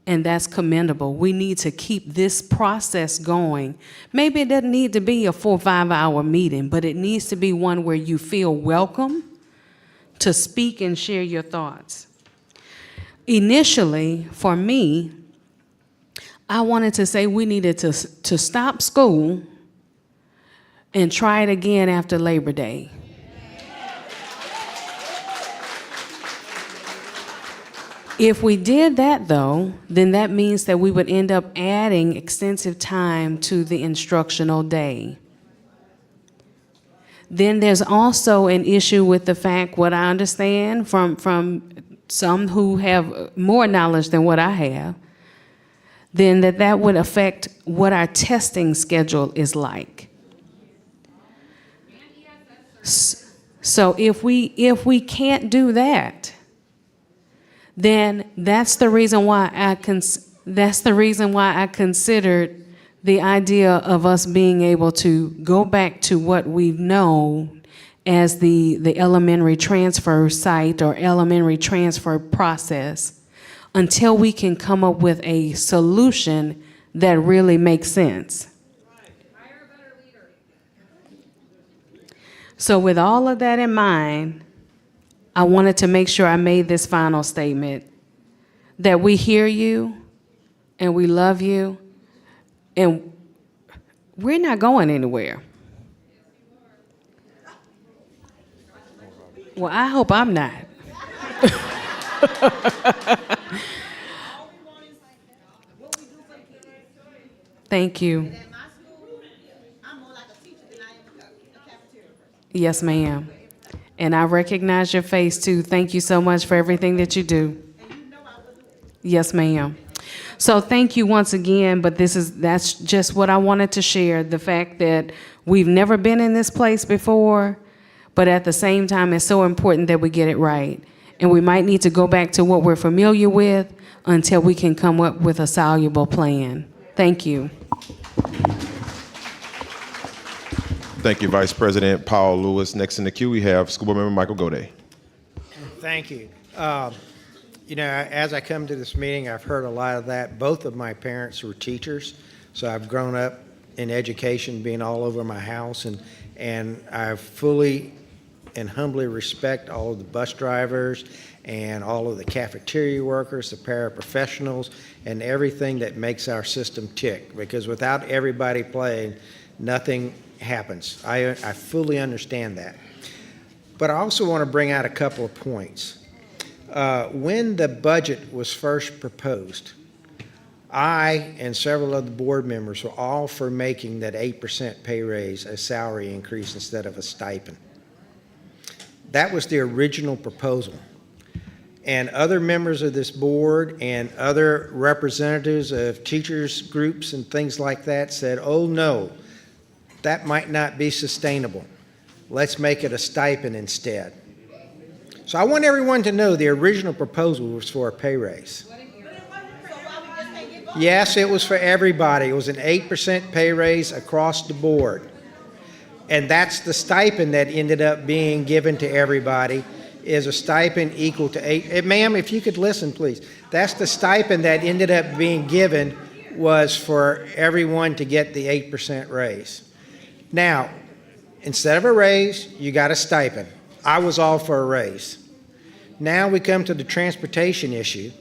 And that's commendable. We need to keep this process going. Maybe it doesn't need to be a 4 or 5 hour meeting, but it needs to be one where you feel welcome to speak and share your thoughts. Initially, for me, I wanted to say we needed to stop school and try it again after Labor Day. If we did that, though, then that means that we would end up adding extensive time to the instructional day. Then there's also an issue with the fact, what I understand from some who have more knowledge than what I have, then that would affect what our testing schedule is like. So if we can't do that, then that's the reason why I considered the idea of us being able to go back to what we've known as the elementary transfer site or elementary transfer process until we can come up with a solution that really makes sense. So with all of that in mind, I wanted to make sure I made this final statement, that we hear you and we love you and we're not going anywhere. Well, I hope I'm not. Thank you. Yes, ma'am. And I recognize your face too. Thank you so much for everything that you do. Yes, ma'am. So thank you once again, but that's just what I wanted to share, the fact that we've never been in this place before, but at the same time, it's so important that we get it right. And we might need to go back to what we're familiar with until we can come up with a soluble plan. Thank you. Thank you, Vice President Paul Lewis. Next in the queue, we have School Board Member Michael Gode. Thank you. You know, as I come to this meeting, I've heard a lot of that. Both of my parents were teachers, so I've grown up in education, being all over my house, and I fully and humbly respect all of the bus drivers and all of the cafeteria workers, the paraprofessionals, and everything that makes our system tick, because without everybody playing, nothing happens. I fully understand that. But I also want to bring out a couple of points. When the budget was first proposed, I and several of the board members were all for making that 8% pay raise a salary increase instead of a stipend. That was the original proposal. And other members of this board and other representatives of teachers groups and things like that said, oh no, that might not be sustainable. Let's make it a stipend instead. So I want everyone to know the original proposal was for a pay raise. Yes, it was for everybody. It was an 8% pay raise across the board. And that's the stipend that ended up being given to everybody, is a stipend equal to 8. Ma'am, if you could listen, please. That's the stipend that ended up being given, was for everyone to get the 8% raise. Now, instead of a raise, you got a stipend. I was all for a raise. Now we come to the transportation issue,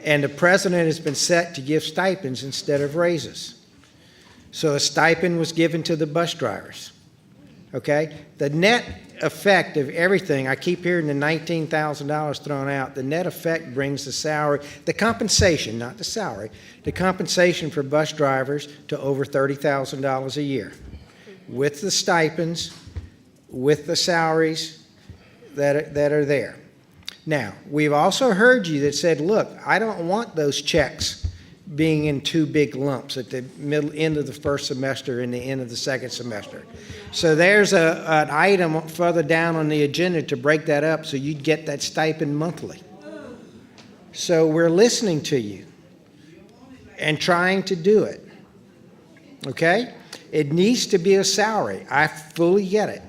and the president has been set to give stipends instead of raises. So a stipend was given to the bus drivers. Okay? The net effect of everything, I keep hearing the $19,000 thrown out, the net effect brings the salary, the compensation, not the salary, the compensation for bus drivers to over $30,000 a year, with the stipends, with the salaries that are there. Now, we've also heard you that said, look, I don't want those checks being in two big lumps at the end of the first semester and the end of the second semester. So there's an item further down on the agenda to break that up so you'd get that stipend monthly. So we're listening to you and trying to do it. Okay? It needs to be a salary. I fully get it.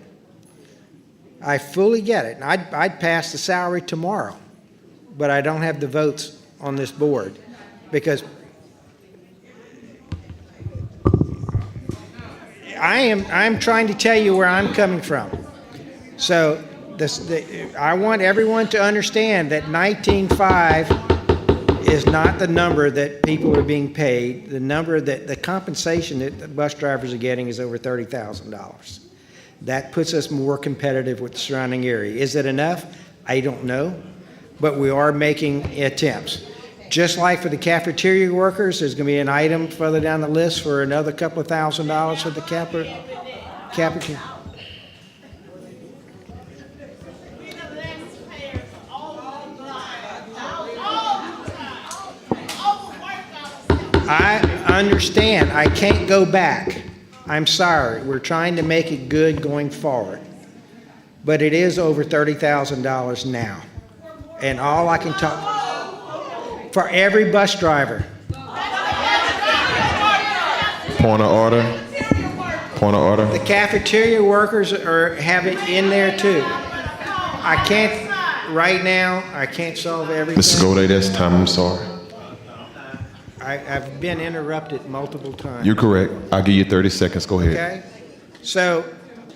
I fully get it. And I'd pass the salary tomorrow, but I don't have the votes on this board because I'm trying to tell you where I'm coming from. So I want everyone to understand that 19.5 is not the number that people are being paid. The number that the compensation that the bus drivers are getting is over $30,000. That puts us more competitive with the surrounding area. Is it enough? I don't know, but we are making attempts. Just like for the cafeteria workers, there's going to be an item further down the list for another couple of $1,000s for the cafeteria. I understand. I can't go back. I'm sorry. We're trying to make it good going forward. But it is over $30,000 now. And all I can talk for every bus driver. Point of order. Point of order. The cafeteria workers have it in there too. I can't, right now, I can't solve everything. Mr. Gode, that's time. I'm sorry. I've been interrupted multiple times. You're correct. I'll give you 30 seconds. Go ahead. Okay? So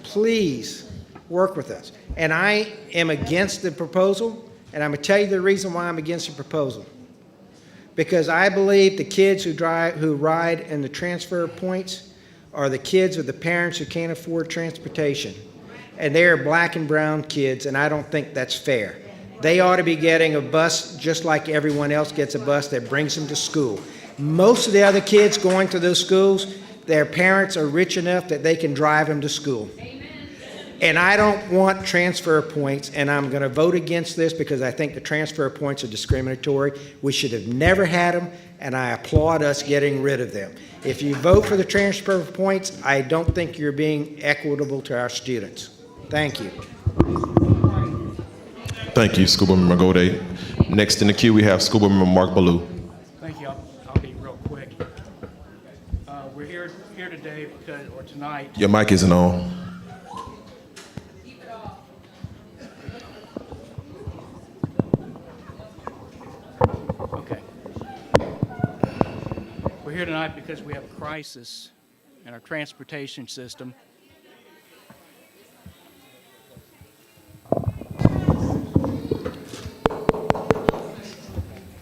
please work with us. And I am against the proposal, and I'm going to tell you the reason why I'm against the proposal. Because I believe the kids who ride in the transfer points are the kids of the parents who can't afford transportation. And they are black and brown kids, and I don't think that's fair. They ought to be getting a bus just like everyone else gets a bus that brings them to school. Most of the other kids going to those schools, their parents are rich enough that they can drive them to school. And I don't want transfer points, and I'm going to vote against this because I think the transfer points are discriminatory. We should have never had them, and I applaud us getting rid of them. If you vote for the transfer points, I don't think you're being equitable to our students. Thank you. Thank you, School Board Member Gode. Next in the queue, we have School Board Member Mark Ballou. Thank you. I'll be real quick. We're here today because, or tonight. Your mic isn't on. Okay. We're here tonight because we have a crisis in our transportation system.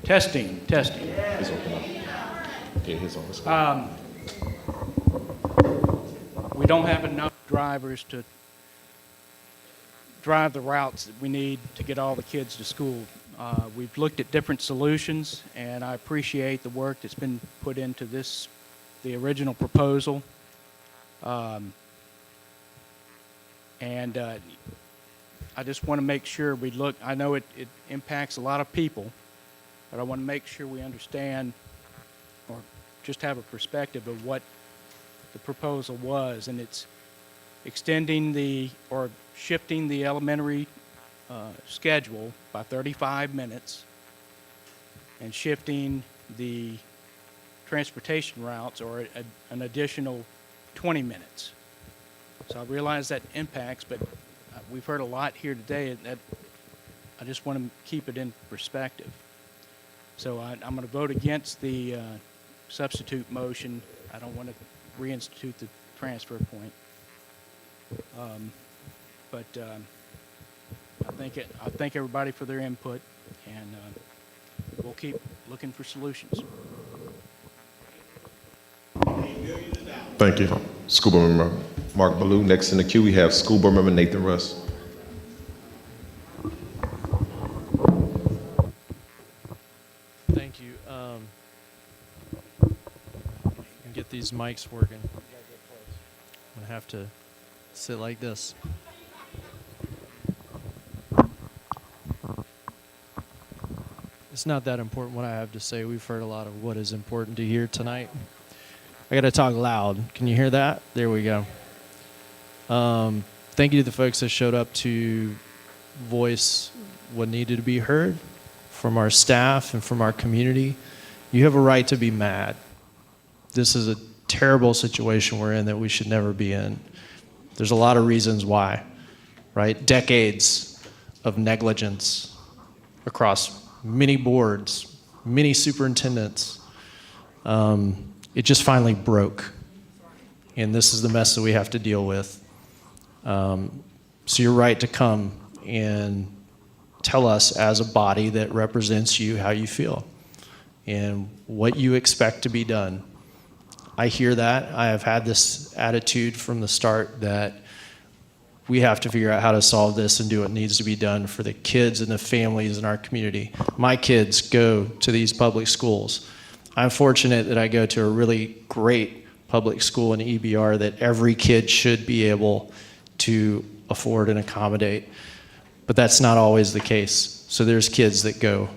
Testing. His on. Yeah, his on. We don't have enough drivers to drive the routes that we need to get all the kids to school. We've looked at different solutions, and I appreciate the work that's been put into the original proposal. I just want to make sure we look. I know it impacts a lot of people, but I want to make sure we understand or just have a perspective of what the proposal was, and it's extending or shifting the elementary schedule by 35 minutes and shifting the transportation routes or an additional 20 minutes. So I realize that impacts, but we've heard a lot here today that I just want to keep it in perspective. So I'm going to vote against the substitute motion. I don't want to reinstitute the transfer point. I thank everybody for their input, and we'll keep looking for solutions. Thank you. School Board Member Mark Ballou. Next in the queue, we have School Board Member Nathan Russ. Thank you. Get these mics working. I'm gonna have to sit like this. It's not that important what I have to say. We've heard a lot of what is important to hear tonight. I got to talk loud. Can you hear that? There we go. Thank you to the folks that showed up to voice what needed to be heard from our staff and from our community. You have a right to be mad. This is a terrible situation we're in that we should never be in. There's a lot of reasons why, right? Decades of negligence across many boards, many superintendents. It just finally broke. And this is the mess that we have to deal with. So you're right to come and tell us as a body that represents you how you feel and what you expect to be done. I hear that. I have had this attitude from the start that we have to figure out how to solve this and do what needs to be done for the kids and the families in our community. My kids go to these public schools. I'm fortunate that I go to a really great public school in EBR that every kid should be able to afford and accommodate. But that's not always the case. So there's kids that go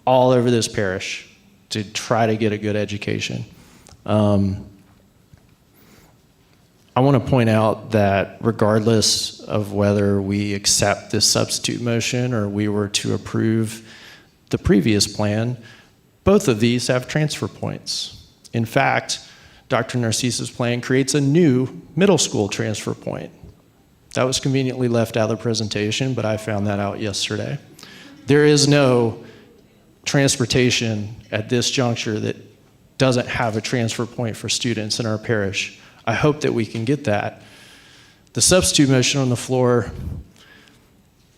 all over this parish to try to get a good education. I want to point out that regardless of whether we accept this substitute motion or we were to approve the previous plan, both of these have transfer points. In fact, Dr. Narcisa's plan creates a new middle school transfer point. That was conveniently left out of the presentation, but I found that out yesterday. There is no transportation at this juncture that doesn't have a transfer point for students in our parish. I hope that we can get that. The substitute motion on the floor,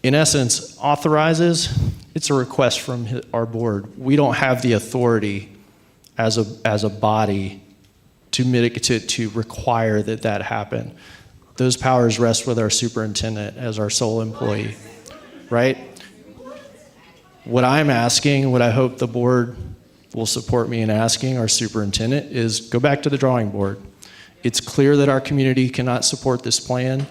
in essence, authorizes, it's a request from our board. We don't have the authority as a body to require that happen. Those powers rest with our superintendent as our sole employee, right? What I'm asking, what I hope the board will support me in asking our superintendent is go back to the drawing board. It's clear that our community cannot support this plan.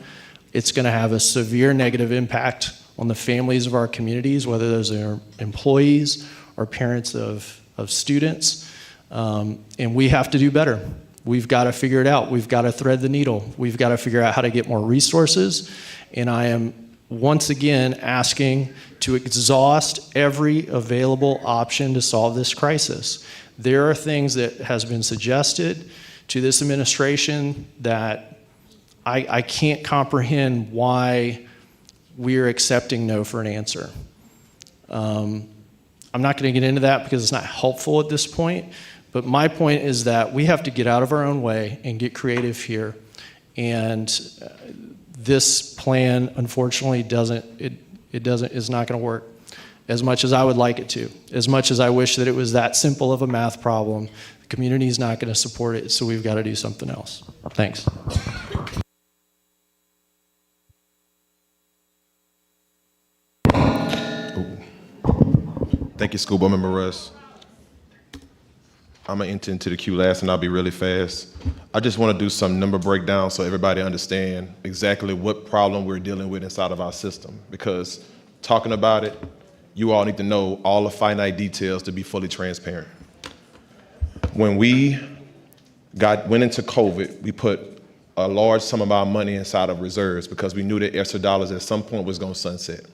It's going to have a severe negative impact on the families of our communities, whether those are employees or parents of students. And we have to do better. We've got to figure it out. We've got to thread the needle. We've got to figure out how to get more resources. And I am once again asking to exhaust every available option to solve this crisis. There are things that has been suggested to this administration that I can't comprehend why we're accepting no for an answer. I'm not going to get into that because it's not helpful at this point, but my point is that we have to get out of our own way and get creative here. And this plan, unfortunately, is not going to work as much as I would like it to. As much as I wish that it was that simple of a math problem, the community is not going to support it, so we've got to do something else. Thanks. Thank you, School Board Member Russ. I'm gonna enter into the queue last and I'll be really fast. I just wanna do some number breakdown so everybody understand exactly what problem we're dealing with inside of our system. Because talking about it, you all need to know all the finite details to be fully transparent. When we went into COVID, we put a large sum of our money inside of reserves because we knew that extra dollars at some point was gonna sunset.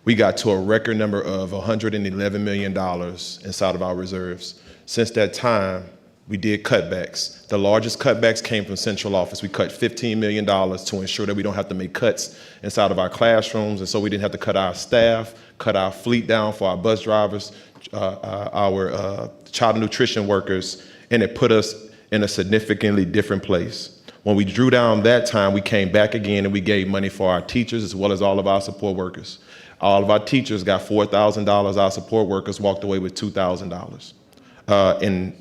We got to a record number of $111 million inside of our reserves. Since that time, we did cutbacks. The largest cutbacks came from central office. We cut $15 million to ensure that we don't have to make cuts inside of our classrooms, and so we didn't have to cut our staff, cut our fleet down for our bus drivers, our child nutrition workers, and it put us in a significantly different place. When we drew down that time, we came back again and we gave money for our teachers as well as all of our support workers. All of our teachers got $4,000. Our support workers walked away with $2,000 in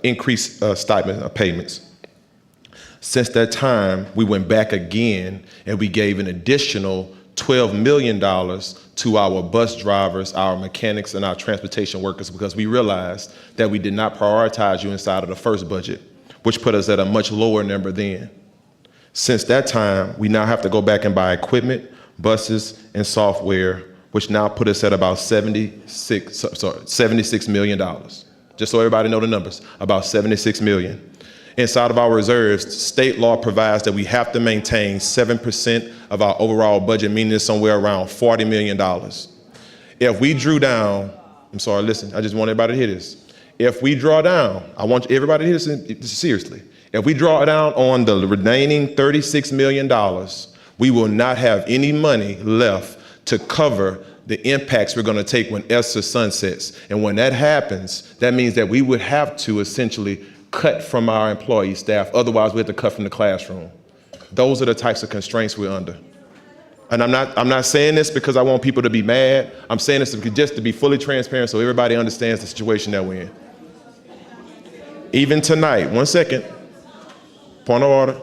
increased stipend payments. Since that time, we went back again and we gave an additional $12 million to our bus drivers, our mechanics, and our transportation workers because we realized that we did not prioritize you inside of the first budget, which put us at a much lower number then. Since that time, we now have to go back and buy equipment, buses, and software which now put us at about $76 million. Just so everybody know the numbers, about 76 million. Inside of our reserves, state law provides that we have to maintain 7% of our overall budget, meaning it's somewhere around $40 million. If we drew down, I'm sorry, listen, I just want everybody to hear this. If we draw down, I want everybody to hear this seriously. If we draw down on the remaining $36 million, we will not have any money left to cover the impacts we're going to take when ESSER sunsets. And when that happens, that means that we would have to essentially cut from our employee staff. Otherwise, we have to cut from the classroom. Those are the types of constraints we're under. And I'm not saying this because I want people to be mad. I'm saying this just to be fully transparent so everybody understands the situation that we're in. Even tonight, one second, point of order.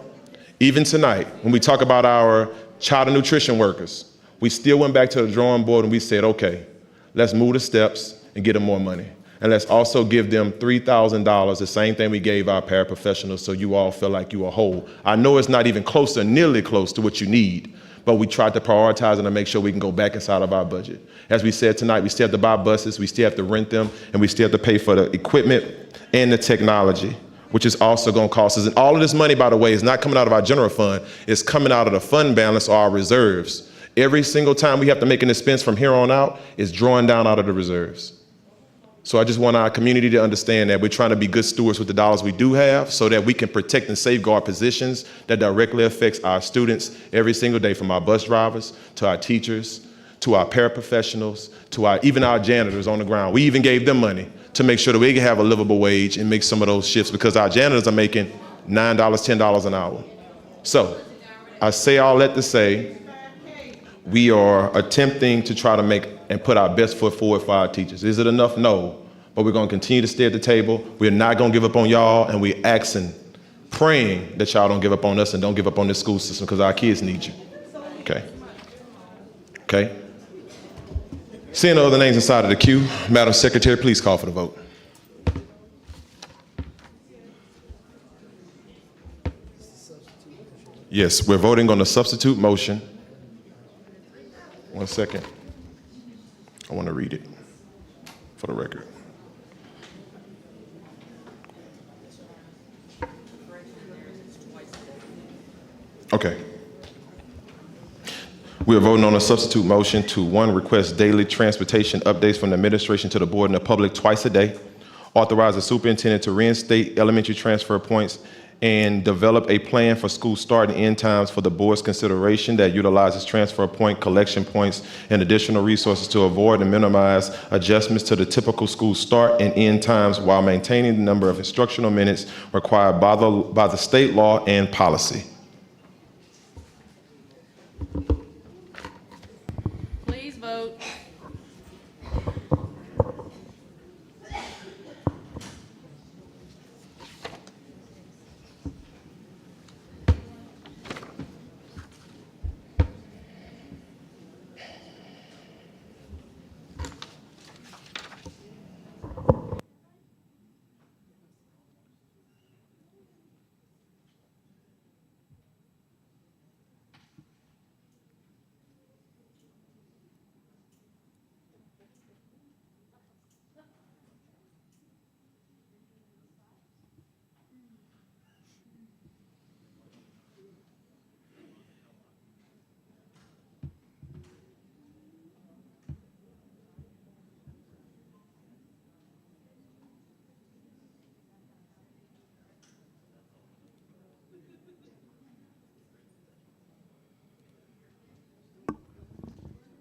Even tonight, when we talk about our child and nutrition workers, we still went back to the drawing board and we said, okay, let's move the steps and get them more money. And let's also give them $3,000, the same thing we gave our paraprofessionals, so you all feel like you are whole. I know it's not even close or nearly close to what you need, but we tried to prioritize and to make sure we can go back inside of our budget. As we said tonight, we still have to buy buses, we still have to rent them, and we still have to pay for the equipment and the technology, which is also going to cost us. And all of this money, by the way, is not coming out of our general fund. It's coming out of the fund balance or our reserves. Every single time we have to make an expense from here on out, it's drawing down out of the reserves. So I just want our community to understand that we're trying to be good stewards with the dollars we do have so that we can protect and safeguard positions that directly affects our students every single day, from our bus drivers to our teachers, to our paraprofessionals, to even our janitors on the ground. We even gave them money to make sure that we can have a livable wage and make some of those shifts, because our janitors are making $9, $10 an hour. So I say all that to say, we are attempting to try to make and put our best foot forward for our teachers. Is it enough? No. But we're going to continue to stay at the table. We're not going to give up on y'all, and we're asking, praying that y'all don't give up on us and don't give up on this school system, because our kids need you. Okay? Okay? Seeing no other names inside of the queue, Madam Secretary, please call for the vote. Yes, we're voting on the substitute motion. One second. I want to read it for the record. Okay. We are voting on a substitute motion to, 1, request daily transportation updates from the administration to the board and the public twice a day, authorize the superintendent to reinstate elementary transfer points, and develop a plan for school start and end times for the board's consideration that utilizes transfer point, collection points, and additional resources to avoid and minimize adjustments to the typical school start and end times while maintaining the number of instructional minutes required by the state law and policy. Please vote.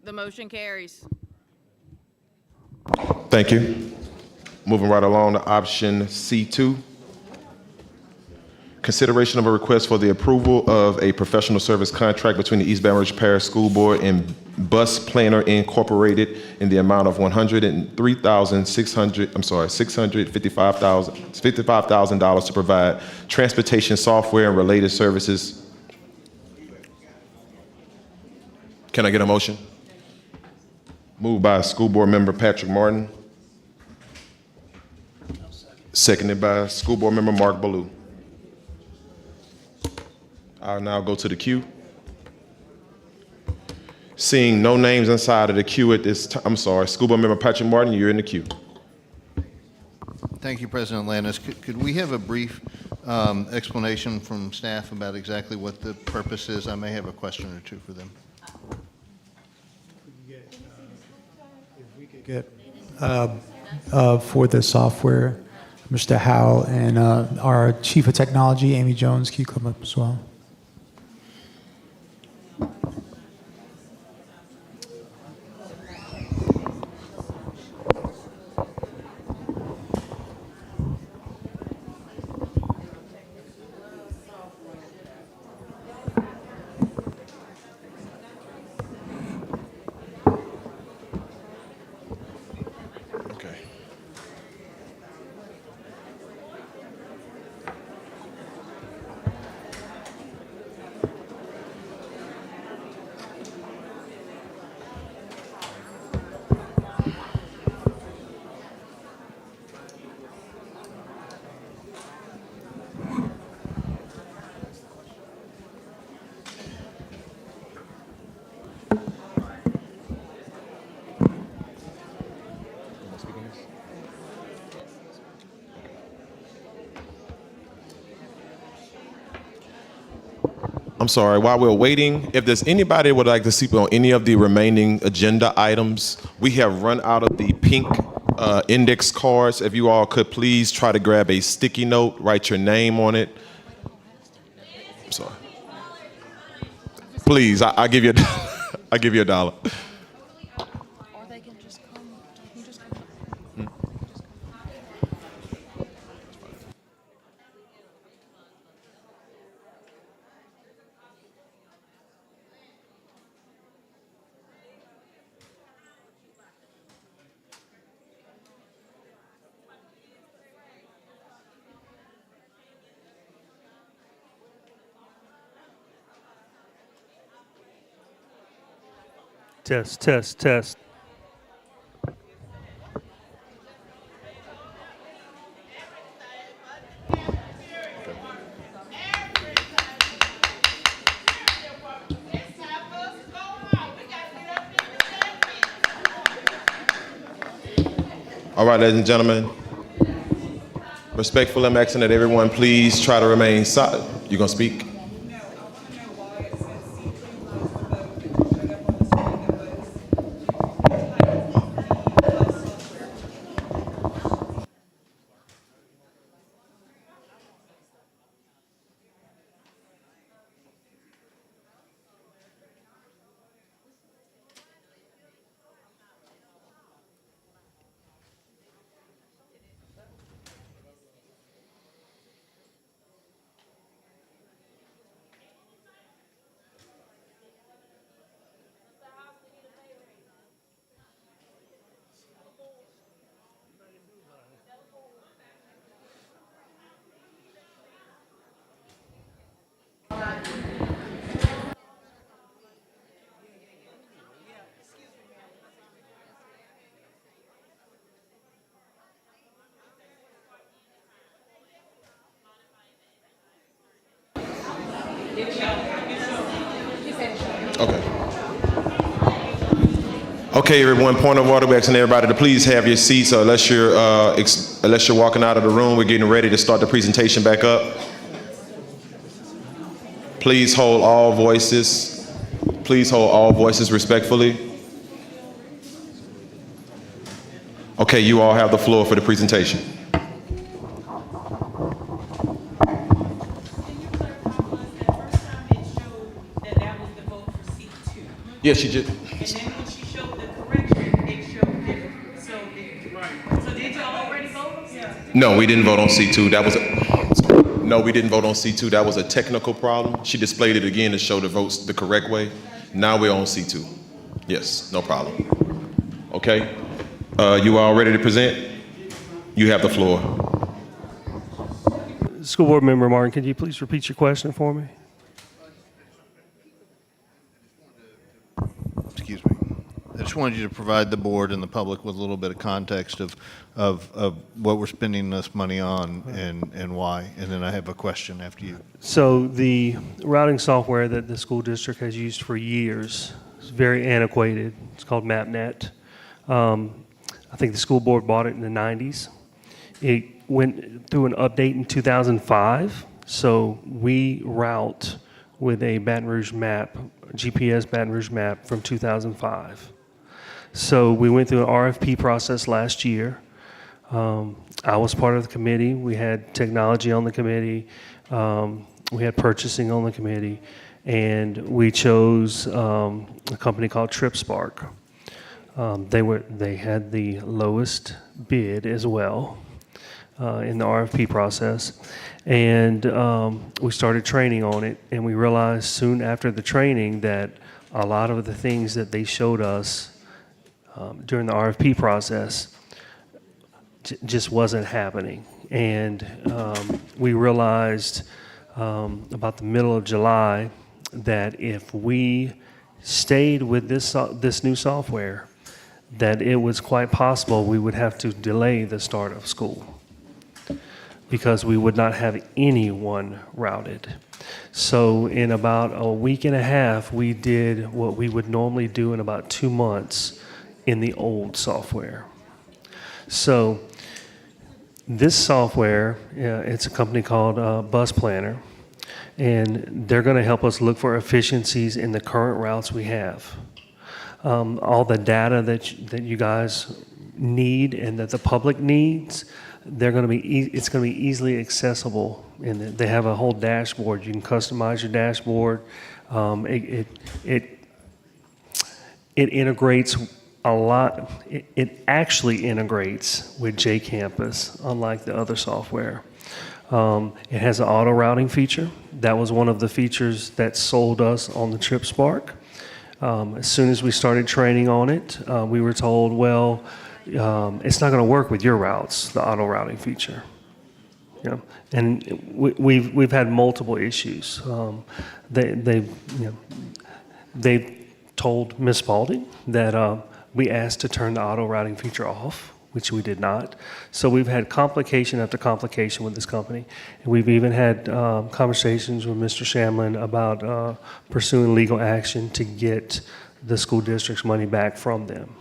The motion carries. Thank you. Moving right along to option C2. Consideration of a request for the approval of a professional service contract between the East Baton Rouge Parish School Board and Bus Planner Incorporated in the amount of $655,000 to provide transportation software and related services. Can I get a motion? Moved by School Board Member Patrick Martin. Seconded by School Board Member Mark Ballou. I'll now go to the queue. Seeing no names inside of the queue at this time, I'm sorry, School Board Member Patrick Martin, you're in the queue. Thank you, President Landis. Could we have a brief explanation from staff about exactly what the purpose is? I may have a question or two for them. Get for the software, Mr. Howe, and our Chief of Technology, Amy Jones, can you come up as well? Okay. I'm sorry, while we're waiting, if there's anybody who would like to speak on any of the remaining agenda items, we have run out of the pink index cards. If you all could please try to grab a sticky note, write your name on it. I'm sorry. Please, I'll give you I'll give you $1. Test, test, test. All right, ladies and gentlemen. Respectfully, I'm asking that everyone please try to remain silent. You gonna speak? Okay. Okay, everyone, point of order, we're asking everybody to please have your seats unless you're walking out of the room. We're getting ready to start the presentation back up. Please hold all voices. Please hold all voices respectfully. Okay, you all have the floor for the presentation. Yes, she did. And then when she showed the correction, it showed different. So did y'all already vote? Yeah. No, we didn't vote on C2. No, we didn't vote on C2. That was a technical problem. She displayed it again to show the votes the correct way. Now we're on C2. Yes, no problem. Okay. You all ready to present? You have the floor. School Board Member Martin, could you please repeat your question for me? Excuse me. I just wanted you to provide the board and the public with a little bit of context of what we're spending this money on and why. And then I have a question after you. So the routing software that the school district has used for years It's very antiquated. It's called MapNet. I think the school board bought it in the 90s. It went through an update in 2005, so we route with a Baton Rouge map, GPS Baton Rouge map from 2005. So we went through an RFP process last year. I was part of the committee. We had technology on the committee. We had purchasing on the committee. And we chose a company called TripSpark. They had the lowest bid as well in the RFP process. And we started training on it, and we realized soon after the training that a lot of the things that they showed us during the RFP process just wasn't happening. And we realized about the middle of July that if we stayed with this new software, that it was quite possible we would have to delay the start of school because we would not have anyone routed. So in about a week and a half, we did what we would normally do in about 2 months in the old software. So this software, it's a company called Bus Planner, and they're going to help us look for efficiencies in the current routes we have. All the data that you guys need and that the public needs, it's going to be easily accessible. And they have a whole dashboard. You can customize your dashboard. It integrates a lot. It actually integrates with JCampus, unlike the other software. It has an auto routing feature. That was one of the features that sold us on the TripSpark. As soon as we started training on it, we were told, well, it's not going to work with your routes, the auto routing feature. You know? And we've had multiple issues. They told Ms. Spalding that we asked to turn the auto routing feature off, which we did not. So we've had complication after complication with this company. And we've even had conversations with Mr. Shamlin about pursuing legal action to get the school district's money back from them.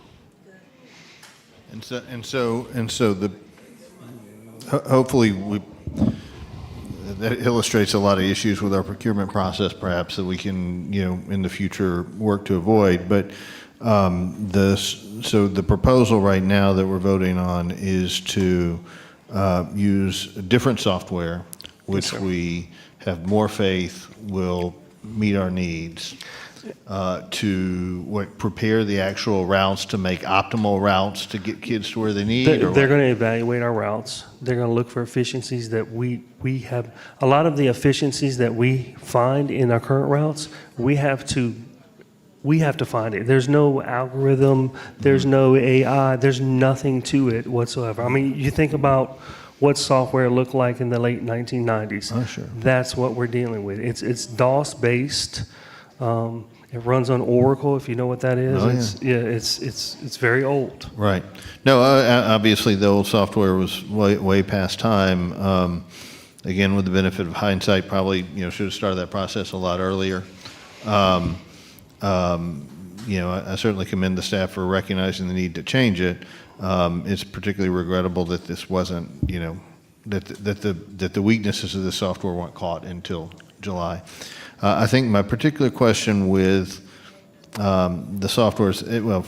Hopefully that illustrates a lot of issues with our procurement process, perhaps, that we can, in the future work to avoid. But so the proposal right now that we're voting on is to use a different software, which we have more faith will meet our needs, to prepare the actual routes, to make optimal routes to get kids to where they need? They're going to evaluate our routes. They're going to look for efficiencies that we have. A lot of the efficiencies that we find in our current routes, we have to find it. There's no algorithm, there's no AI, there's nothing to it whatsoever. I mean, you think about what software looked like in the late 1990s. Oh, sure. That's what we're dealing with. It's DOS based. It runs on Oracle, if you know what that is. Oh, yeah. It's very old. Right. No, obviously the old software was way past time. Again, with the benefit of hindsight, probably should have started that process a lot earlier. I certainly commend the staff for recognizing the need to change it. It's particularly regrettable that this wasn't, that the weaknesses of the software weren't caught until July. I think my particular question with the software is, well,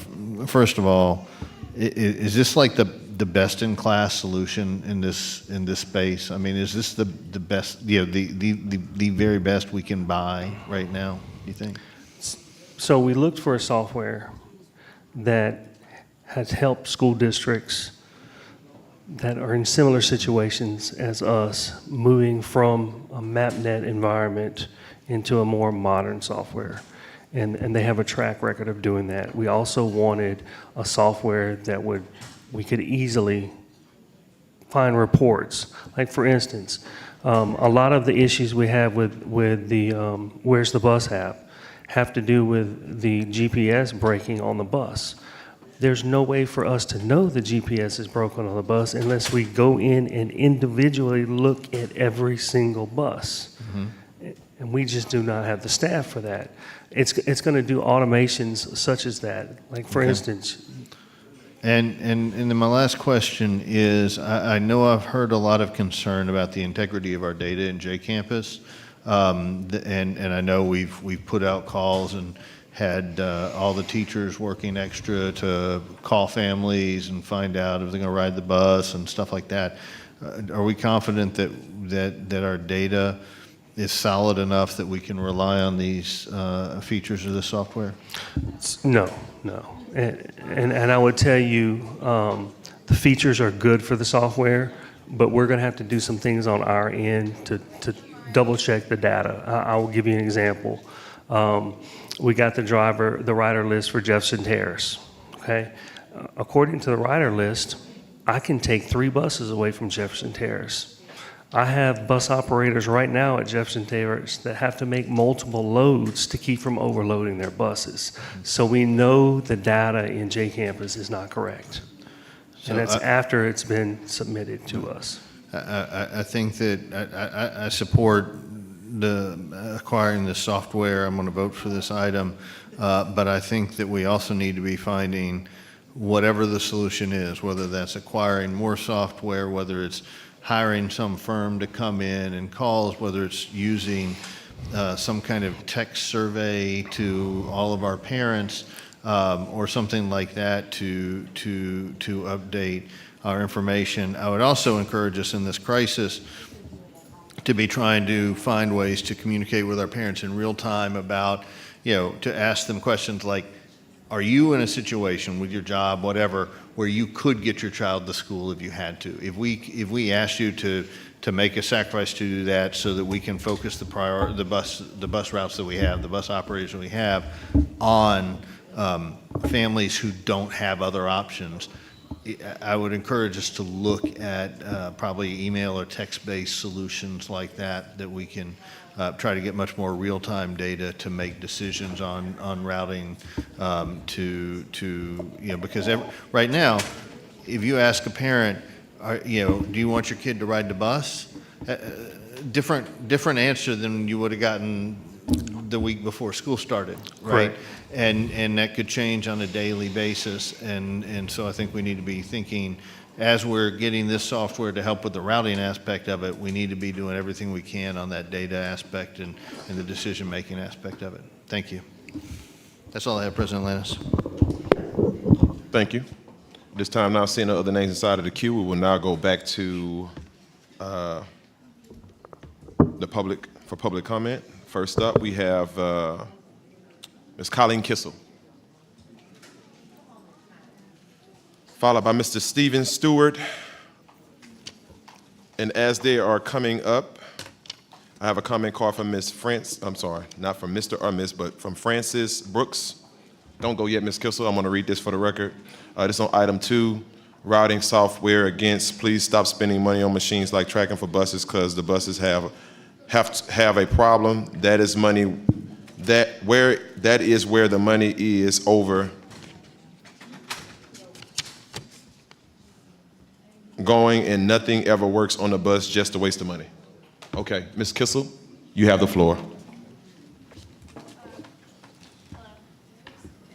first of all, is this like the best-in-class solution in this space? I mean, is this the best, the very best we can buy right now, you think? So we looked for a software that has helped school districts that are in similar situations as us, moving from a MapNet environment into a more modern software. And they have a track record of doing that. We also wanted a software that we could easily find reports. Like, for instance, a lot of the issues we have with the Where's the Bus app have to do with the GPS breaking on the bus. There's no way for us to know the GPS is broken on the bus unless we go in and individually look at every single bus. Mm-hmm. And we just do not have the staff for that. It's going to do automations such as that. Like, for instance, And then my last question is, I know I've heard a lot of concern about the integrity of our data in J Campus, and I know we've put out calls and had all the teachers working extra to call families and find out if they're going to ride the bus and stuff like that. Are we confident that our data is solid enough that we can rely on these features of the software? no. And I would tell you, the features are good for the software, but we're going to have to do some things on our end to double check the data. I will give you an example. We got the rider list for Jefferson Terrace. Okay, according to the rider list, I can take 3 buses away from Jefferson Terrace. I have bus operators right now at Jefferson Terrace that have to make multiple loads to keep from overloading their buses. So we know the data in J Campus is not correct. So And that's after it's been submitted to us. I think that I support acquiring the software. I'm going to vote for this item, but I think that we also need to be finding whatever the solution is, whether that's acquiring more software, whether it's hiring some firm to come in and calls, whether it's using some kind of text survey to all of our parents, or something like that to update our information. I would also encourage us in this crisis to be trying to find ways to communicate with our parents in real time about, to ask them questions like, are you in a situation with your job, whatever, where you could get your child to school if you had to? If we asked you to make a sacrifice to do that so that we can focus the bus routes that we have, the bus operators that we have on families who don't have other options, I would encourage us to look at probably email or text-based solutions like that we can try to get much more real-time data to make decisions on routing because right now, if you ask a parent, do you want your kid to ride the bus? Different answer than you would have gotten the week before school started, right? And that could change on a daily basis. And so I think we need to be thinking, as we're getting this software to help with the routing aspect of it, we need to be doing everything we can on that data aspect and the decision-making aspect of it. Thank you. That's all I have, President Lannis. Thank you. This time now, seeing the other names inside of the queue, we will now go back to the public for public comment. First up, we have Ms. Colleen Kissel, followed by Mr. Steven Stewart. And as they are coming up, I have a comment card from Ms. I'm sorry, not from Mr. or Ms., but from Francis Brooks. Don't go yet, Ms. Kissel. I'm going to read this for the record. This is on item 2, routing software against. Please stop spending money on machines like tracking for buses because the buses have a problem. That is money. That is where the money is over going, and nothing ever works on the bus, just a waste of money. Okay, Ms. Kissel, you have the floor.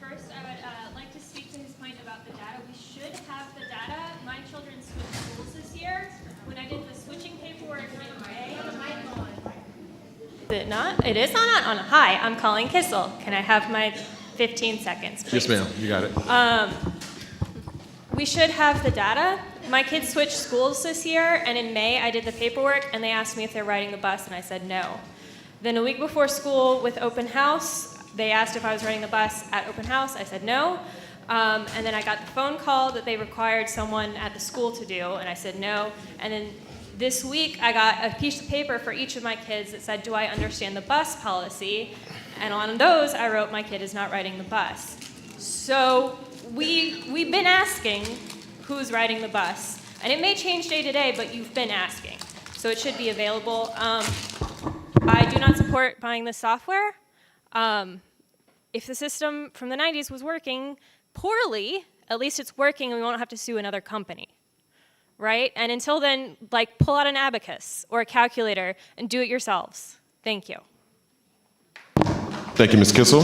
First, I would like to speak to his point about the data. We should have the data. My children switched schools this year. When I did the switching paperwork in May, is it not? It is on. Hi, I'm Colleen Kissel. Can I have my 15 seconds, please? Yes, ma'am. You got it. We should have the data. My kids switched schools this year, and in May I did the paperwork, and they asked me if they're riding the bus, and I said no. Then a week before school with open house, they asked if I was riding the bus at open house. I said no. And then I got the phone call that they required someone at the school to do, and I said no. And then this week I got a piece of paper for each of my kids that said, do I understand the bus policy? And on those I wrote, my kid is not riding the bus. So we've been asking who's riding the bus. And it may change day to day, but you've been asking. So it should be available. I do not support buying this software. If the system from the 90s was working poorly, at least it's working and we won't have to sue another company, right? And until then, pull out an abacus or a calculator and do it yourselves. Thank you. Thank you, Ms. Kissel.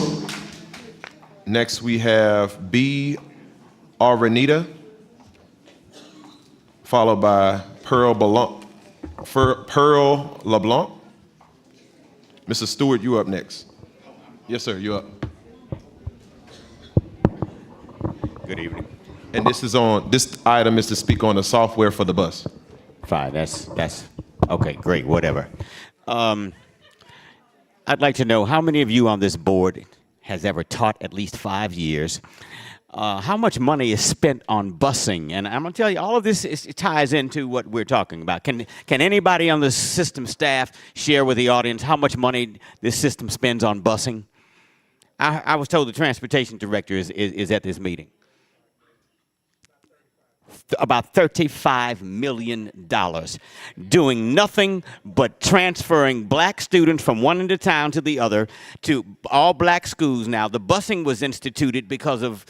Next, we have B. Aranita, followed by Pearl LeBlanc. Mrs. Stewart, you up next. Yes, sir, you up. Good evening. And this item is to speak on the software for the bus. Fine, that's okay, great, whatever. I'd like to know how many of you on this board has ever taught at least 5 years? How much money is spent on busing? And I'm gonna tell you, all of this it ties into what we're talking about. Can anybody on the system staff share with the audience how much money this system spends on busing? I was told the transportation director is at this meeting. About $35 million, doing nothing but transferring black students from one end of town to the other to all black schools now. The busing was instituted because of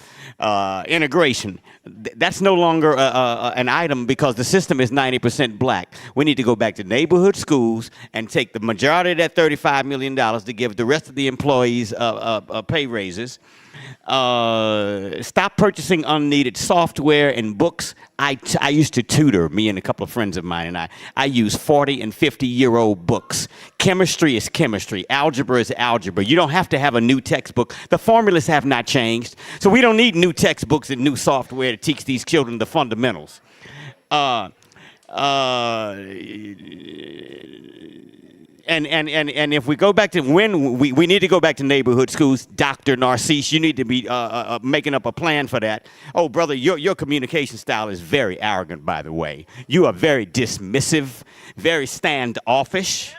integration. That's no longer an item because the system is 90% black. We need to go back to neighborhood schools and take the majority of that $35 million to give the rest of the employees pay raises. Stop purchasing unneeded software and books. I used to tutor, me and a couple of friends of mine, and I use 40 and 50-year-old books. Chemistry is chemistry. Algebra is algebra. You don't have to have a new textbook. The formulas have not changed. So we don't need new textbooks and new software to teach these children the fundamentals. And if we go back to when we need to go back to neighborhood schools, Dr. Narcisse, you need to be making up a plan for that. Oh, brother, your communication style is very arrogant, by the way. You are very dismissive, very standoffish.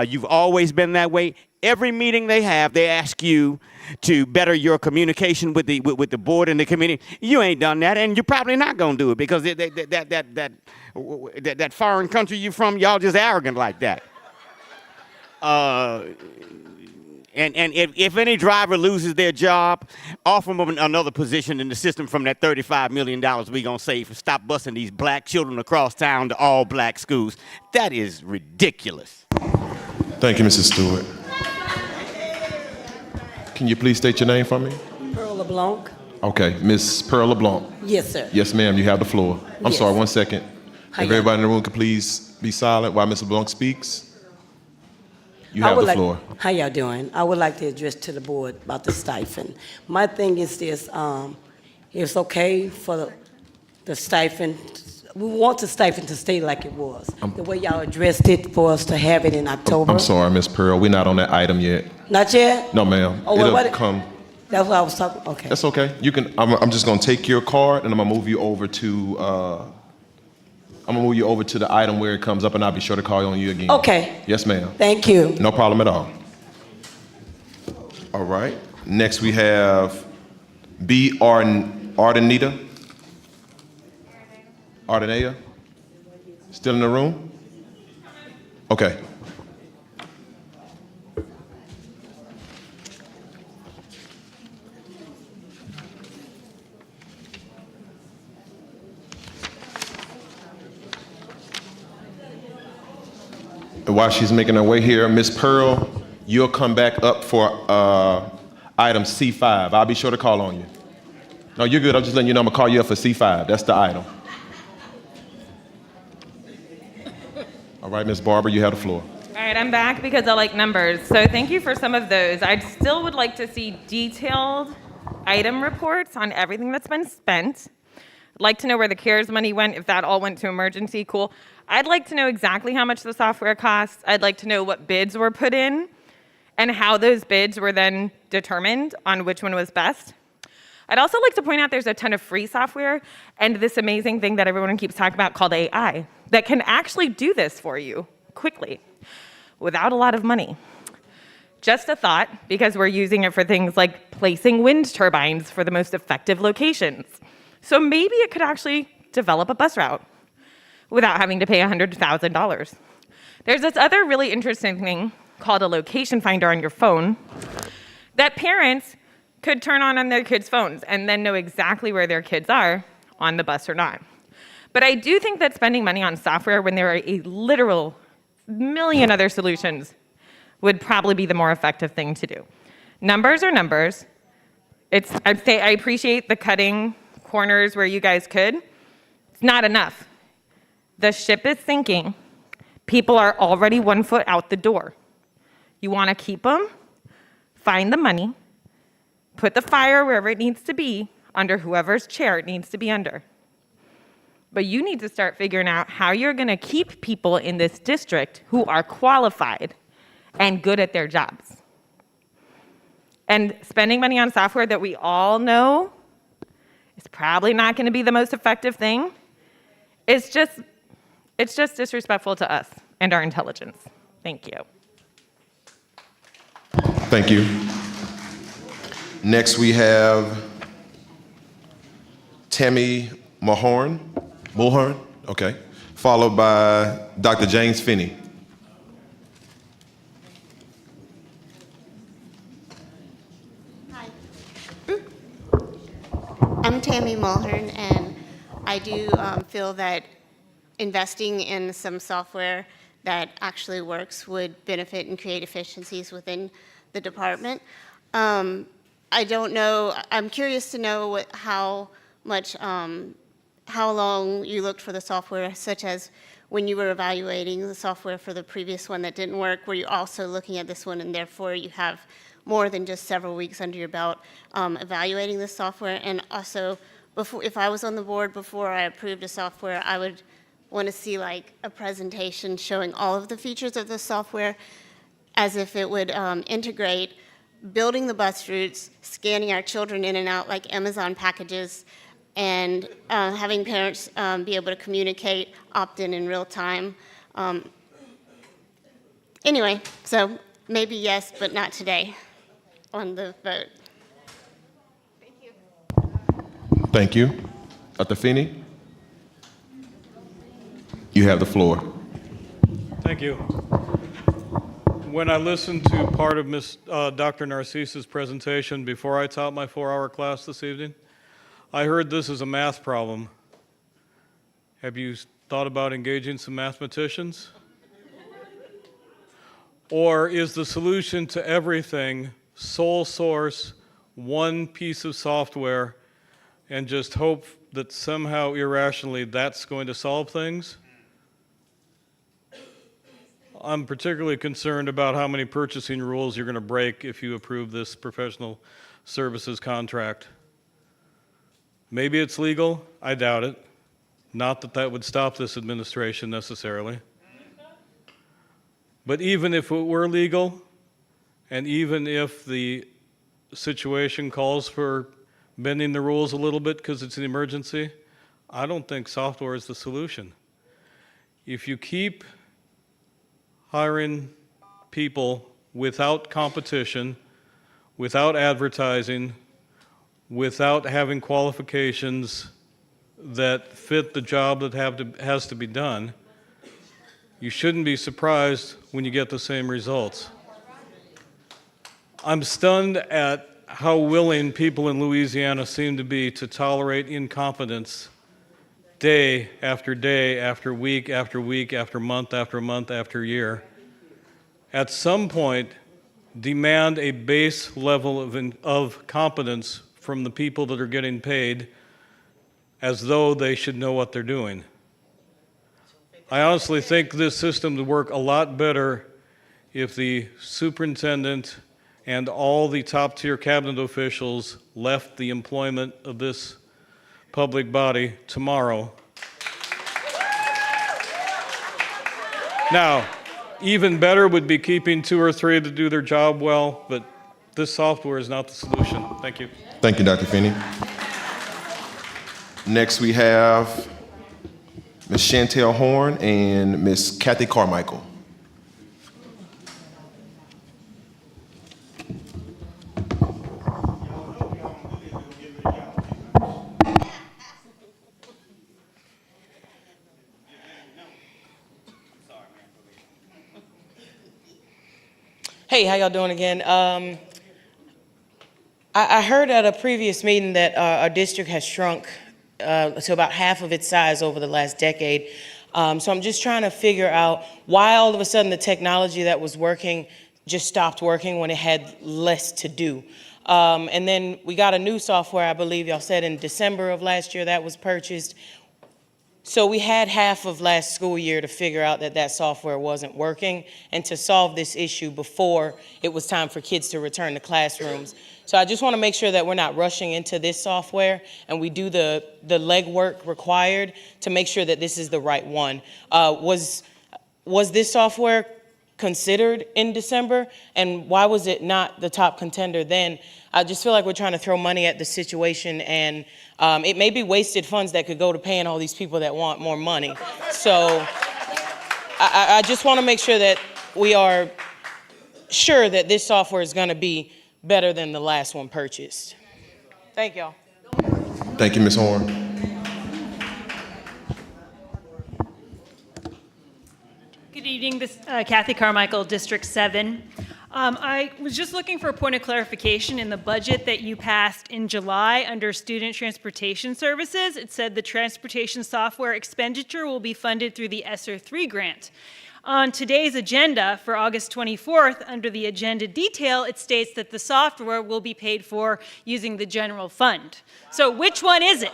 You've always been that way. Every meeting they have, they ask you to better your communication with the board and the community. You ain't done that, and you're probably not gonna do it because that foreign country you from, y'all just arrogant like that. And if any driver loses their job, offer them another position in the system from that $35 million we gonna save for stop busing these black children across town to all black schools. That is ridiculous. Thank you, Mrs. Stewart. Can you please state your name for me? Pearl LeBlanc. Okay, Miss Pearl LeBlanc. Yes, sir. Yes, ma'am, you have the floor. I'm Yes. sorry, 1 second. How If y'all- everybody in the room could please be silent while Ms. LeBlanc speaks. You have the floor. How y'all doing? I would like to address to the board about the stipend. My thing is this, it's okay for the stipend, we want the stipend to stay like it was. The way y'all addressed it for us to have it in October. I'm sorry, Miss Pearl, we're not on that item yet. Not yet? No, ma'am. Oh, well, It'll what- come. That's what I was talking, okay. That's okay. You can. I'm just gonna take your card and I'm gonna move you over to. I'm gonna move you over to the item where it comes up, and I'll be sure to call on you again. Okay. Yes, ma'am. Thank you. No problem at all. All right. Next we have B. Ardenita. Ardenea. Still in the room? Okay. While she's making her way here, Miss Pearl, you'll come back up for item C5. I'll be sure to call on you. No, you're good. I'm just letting you know I'm gonna call you up for C5. That's the item. All right, Miss Barber, you have the floor. All right, I'm back because I like numbers. So thank you for some of those. I still would like to see detailed item reports on everything that's been spent. I'd like to know where the CARES money went, if that all went to emergency, cool. I'd like to know exactly how much the software costs. I'd like to know what bids were put in and how those bids were then determined on which one was best. I'd also like to point out there's a ton of free software and this amazing thing that everyone keeps talking about called AI that can actually do this for you quickly without a lot of money. Just a thought, because we're using it for things like placing wind turbines for the most effective locations. So maybe it could actually develop a bus route without having to pay $100,000. There's this other really interesting thing called a location finder on your phone that parents could turn on their kids' phones and then know exactly where their kids are on the bus or not. But I do think that spending money on software when there are a literal million other solutions would probably be the more effective thing to do. Numbers are numbers. I'd say I appreciate the cutting corners where you guys could. It's not enough. The ship is sinking. People are already 1 foot out the door. You want to keep them? Find the money. Put the fire wherever it needs to be, under whoever's chair it needs to be under. But you need to start figuring out how you're going to keep people in this district who are qualified and good at their jobs. And spending money on software that we all know is probably not going to be the most effective thing. It's just disrespectful to us and our intelligence. Thank you. Thank you. Next, we have Tammy Mulhorn, okay, followed by Dr. James Finney. I'm Tammy Mulhern, and I do feel that investing in some software that actually works would benefit and create efficiencies within the department. I don't know, I'm curious to know how long you looked for the software, such as when you were evaluating the software for the previous one that didn't work, were you also looking at this one and therefore you have more than just several weeks under your belt evaluating the software? And also, if I was on the board before I approved a software, I would want to see like a presentation showing all of the features of the software, as if it would integrate building the bus routes, scanning our children in and out like Amazon packages, and having parents be able to communicate, opt in real time. Anyway, so maybe yes, but not today on the vote. Thank you. Thank you. Dr. Finney, you have the floor. Thank you. When I listened to part of Dr. Narcise's presentation before I taught my 4-hour class this evening, I heard this is a math problem. Have you thought about engaging some mathematicians? Or is the solution to everything sole source, one piece of software, and just hope that somehow irrationally that's going to solve things? I'm particularly concerned about how many purchasing rules you're going to break if you approve this professional services contract. Maybe it's legal. I doubt it. Not that that would stop this administration necessarily. But even if it were legal, and even if the situation calls for bending the rules a little bit because it's an emergency, I don't think software is the solution. If you keep hiring people without competition, without advertising, without having qualifications that fit the job that has to be done, you shouldn't be surprised when you get the same results. I'm stunned at how willing people in Louisiana seem to be to tolerate incompetence day after day, after week, after week, after month, after year. At some point, demand a base level of competence from the people that are getting paid as though they should know what they're doing. I honestly think this system would work a lot better if the superintendent and all the top-tier cabinet officials left the employment of this public body tomorrow. Now, even better would be keeping 2 or 3 to do their job well, but this software is not the solution. Thank you. Thank you, Dr. Finney. Next, we have Ms. Chantel Horn and Ms. Kathy Carmichael. Hey, how y'all doing again? I heard at a previous meeting that our district has shrunk to about half of its size over the last decade. So I'm just trying to figure out why all of a sudden the technology that was working just stopped working when it had less to do. And then we got a new software, I believe y'all said in December of last year that was purchased. So we had half of last school year to figure out that that software wasn't working and to solve this issue before it was time for kids to return to classrooms. So I just want to make sure that we're not rushing into this software and we do the legwork required to make sure that this is the right one. Was this software considered in December, and why was it not the top contender then? I just feel like we're trying to throw money at the situation, and it may be wasted funds that could go to paying all these people that want more money. So I just want to make sure that we are sure that this software is going to be better than the last one purchased. Thank y'all. Thank you, Ms. Horn. Good evening, this Kathy Carmichael, District 7. I was just looking for a point of clarification in the budget that you passed in July under Student Transportation Services. It said the transportation software expenditure will be funded through the ESSER 3 grant. On today's agenda for August 24th, under the agenda detail, it states that the software will be paid for using the general fund. So which one is it?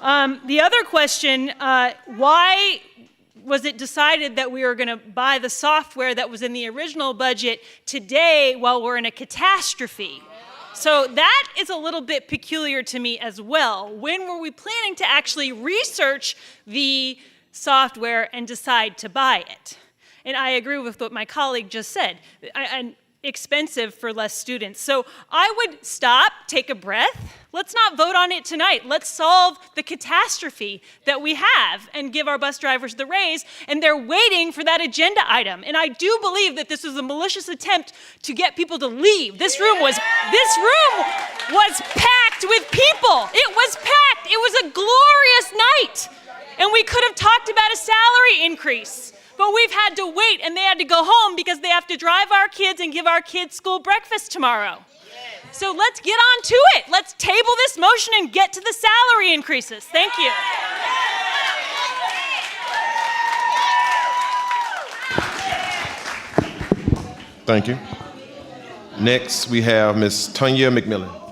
The other question, why was it decided that we were going to buy the software that was in the original budget today while we're in a catastrophe? So that is a little bit peculiar to me as well. When were we planning to actually research the software and decide to buy it? And I agree with what my colleague just said. Expensive for less students. So I would stop, take a breath. Let's not vote on it tonight. Let's solve the catastrophe that we have and give our bus drivers the raise. And they're waiting for that agenda item. And I do believe that this was a malicious attempt to get people to leave. This room was packed with people. It was packed. It was a glorious night. And we could have talked about a salary increase. But we've had to wait, and they had to go home because they have to drive our kids and give our kids school breakfast tomorrow. Yes. So let's get on to it. Let's table this motion and get to the salary increases. Thank you. Thank you. Next, we have Ms. Tanya McMillan.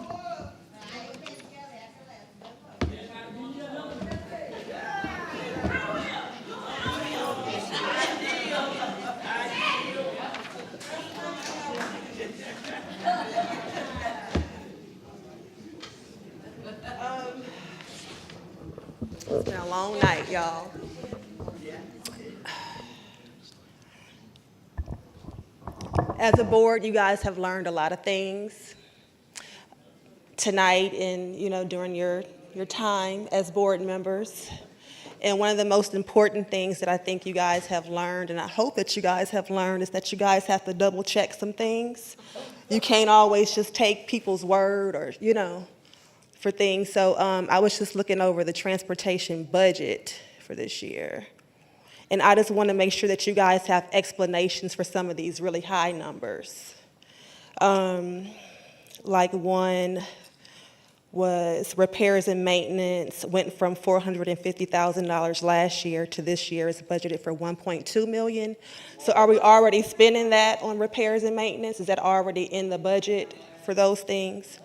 It's been a long night, y'all. As a board, you guys have learned a lot of things tonight and, during your time as board members. And one of the most important things that I think you guys have learned, and I hope that you guys have learned, is that you guys have to double check some things. You can't always just take people's word or, for things. So I was just looking over the transportation budget for this year. And I just want to make sure that you guys have explanations for some of these really high numbers. Like one was repairs and maintenance went from $450,000 last year to this year is budgeted for $1.2 million. So are we already spending that on repairs and maintenance? Is that already in the budget for those things?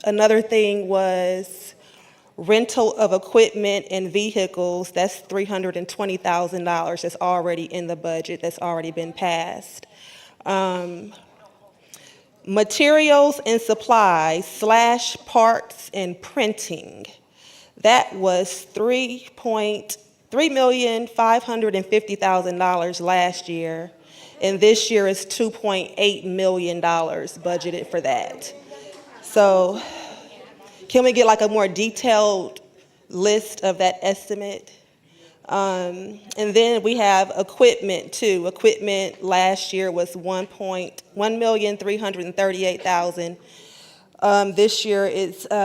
Another thing was rental of equipment and vehicles. That's $320,000. That's already in the budget. That's already been passed. Materials and supplies / parts and printing. That was $3,550,000 last year, and this year is $2.8 million budgeted for that. So can we get like a more detailed list of that estimate? And then we have equipment too. Equipment last year was $1,338,000. This year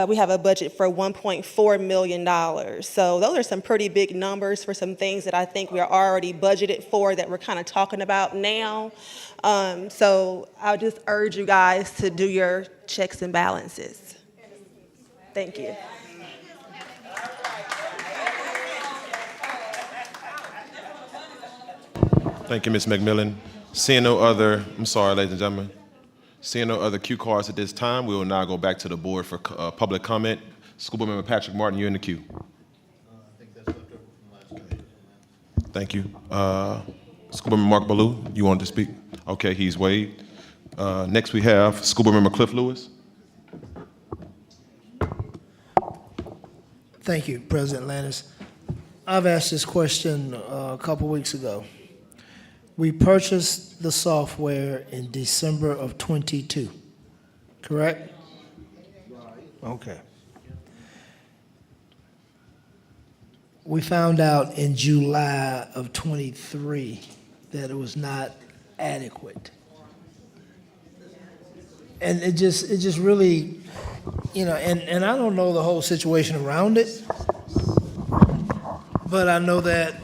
we have a budget for $1.4 million. So those are some pretty big numbers for some things that I think we're already budgeted for that we're kind of talking about now. So I'll just urge you guys to do your checks and balances. Thank you. Thank you, Ms. McMillan. Seeing no other, I'm sorry, ladies and gentlemen. Seeing no other cue cards at this time, we will now go back to the board for public comment. School Board Member Patrick Martin, you're in the queue. Thank you. School Board Member Mark Ballou, you wanted to speak? Okay, he's waived. Next we have School Board Member Cliff Lewis. Thank you, President Landis. I've asked this question a couple weeks ago. We purchased the software in December of '22, correct? Okay. We found out in July of '23 that it was not adequate. And it just really, and I don't know the whole situation around it, but I know that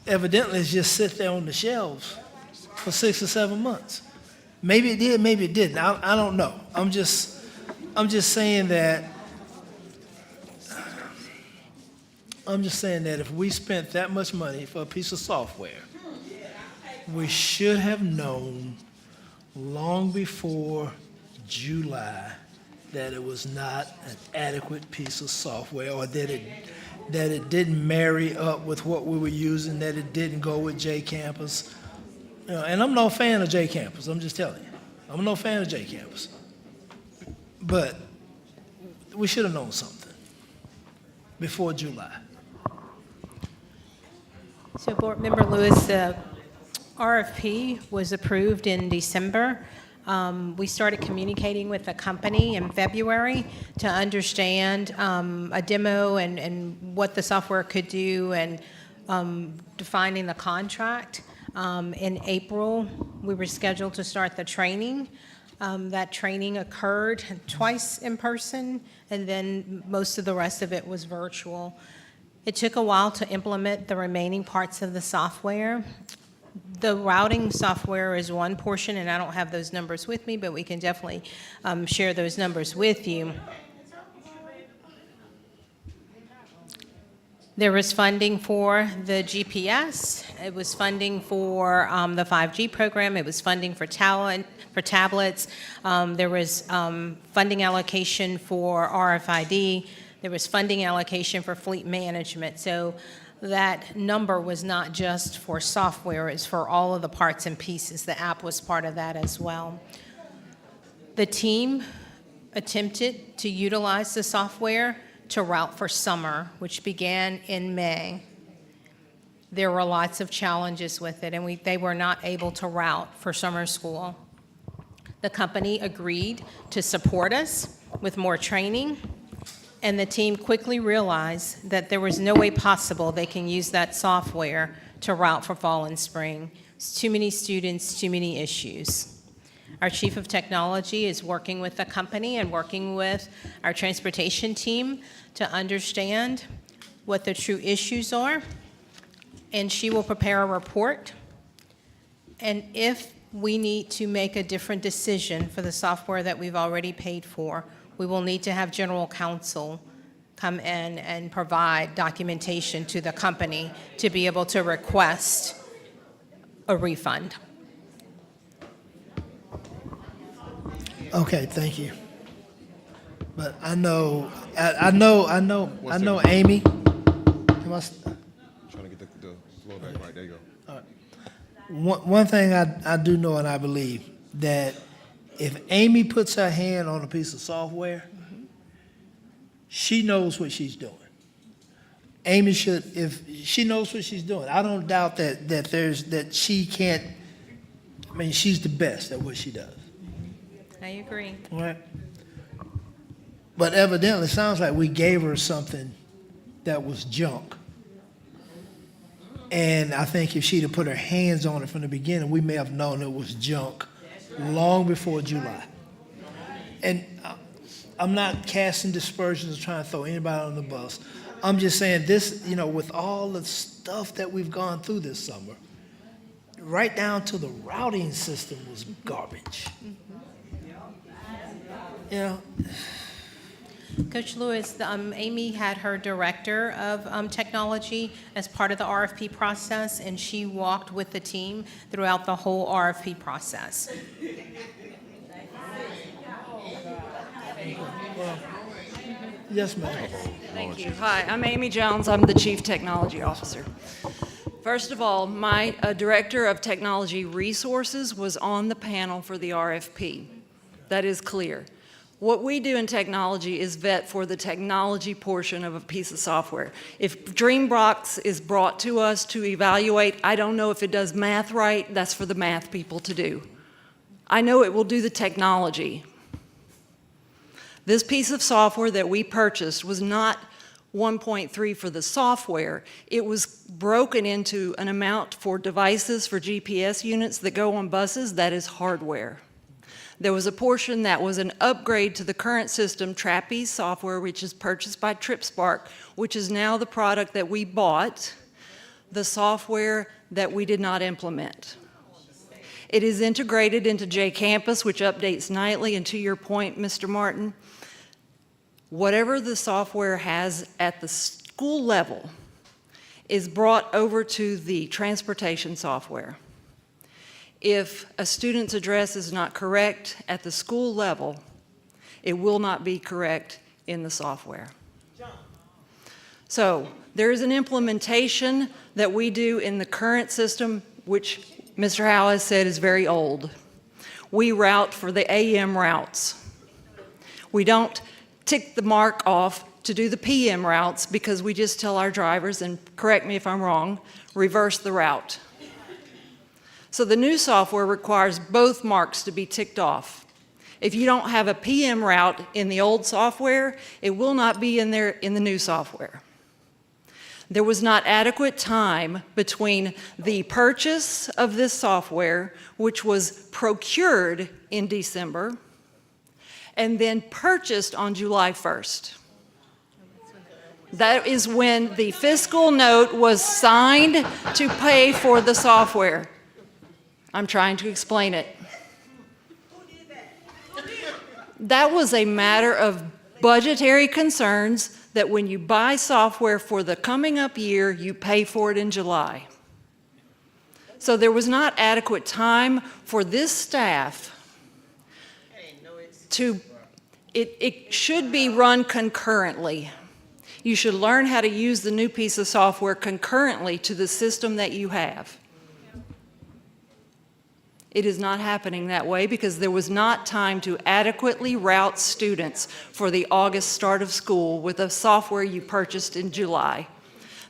evidently it's just sit there on the shelves for 6 or 7 months. Maybe it did, maybe it didn't. I don't know. I'm just saying that. I'm just saying that if we spent that much money for a piece of software, we should have known long before July that it was not an adequate piece of software, or that it didn't marry up with what we were using, that it didn't go with J-Campus. And I'm no fan of J-Campus, I'm just telling you. I'm no fan of J-Campus. But we should have known something before July. So Board Member Lewis, the RFP was approved in December. We started communicating with the company in February to understand a demo and what the software could do, and defining the contract. In April, we were scheduled to start the training. That training occurred twice in person, and then most of the rest of it was virtual. It took a while to implement the remaining parts of the software. The routing software is one portion, and I don't have those numbers with me, but we can definitely share those numbers with you. There was funding for the GPS. It was funding for the 5G program. It was funding for tablets. There was funding allocation for RFID. There was funding allocation for fleet management. So that number was not just for software, it's for all of the parts and pieces. The app was part of that as well. The team attempted to utilize the software to route for summer, which began in May. There were lots of challenges with it, and they were not able to route for summer school. The company agreed to support us with more training, and the team quickly realized that there was no way possible they can use that software to route for fall and spring. It's too many students, too many issues. Our chief of technology is working with the company and working with our transportation team to understand what the true issues are, and she will prepare a report. And if we need to make a different decision for the software that we've already paid for, we will need to have general counsel come in and provide documentation to the company to be able to request a refund. Okay, thank you. But I know Amy. Trying to get the floor back right. There you go. All right. One thing I do know, and I believe, that if Amy puts her hand on a piece of software, she knows what she's doing. Amy should, if she knows what she's doing. I don't doubt that she can't. I mean, she's the best at what she does. I agree. All right. But evidently, it sounds like we gave her something that was junk. And I think if she'd have put her hands on it from the beginning, we may have known it was junk long before July. And I'm not casting dispersions or trying to throw anybody on the bus. I'm just saying this, with all the stuff that we've gone through this summer, right down to the routing system was garbage. Coach Lewis, Amy had her director of technology as part of the RFP process, and she walked with the team throughout the whole RFP process. Yes, ma'am. Thank you. Hi, I'm Amy Jones. I'm the Chief Technology Officer. First of all, my Director of Technology Resources was on the panel for the RFP. That is clear. What we do in technology is vet for the technology portion of a piece of software. If Dreambox is brought to us to evaluate, I don't know if it does math right. That's for the math people to do. I know it will do the technology. This piece of software that we purchased was not 1.3 for the software. It was broken into an amount for devices for GPS units that go on buses. That is hardware. There was a portion that was an upgrade to the current system, Trapeze software, which is purchased by TripSpark, which is now the product that we bought, the software that we did not implement. It is integrated into JCampus, which updates nightly, and to your point, Mr. Martin, whatever the software has at the school level is brought over to the transportation software. If a student's address is not correct at the school level, it will not be correct in the software. So there is an implementation that we do in the current system, which Mr. Howe has said is very old. We route for the AM routes. We don't tick the mark off to do the PM routes because we just tell our drivers, and correct me if I'm wrong, reverse the route. So the new software requires both marks to be ticked off. If you don't have a PM route in the old software, it will not be in there in the new software. There was not adequate time between the purchase of this software, which was procured in December, and then purchased on July 1st. That is when the fiscal note was signed to pay for the software. I'm trying to explain it. That was a matter of budgetary concerns that when you buy software for the coming up year, you pay for it in July. So there was not adequate time for this staff to, it should be run concurrently. You should learn how to use the new piece of software concurrently to the system that you have. It is not happening that way because there was not time to adequately route students for the August start of school with the software you purchased in July.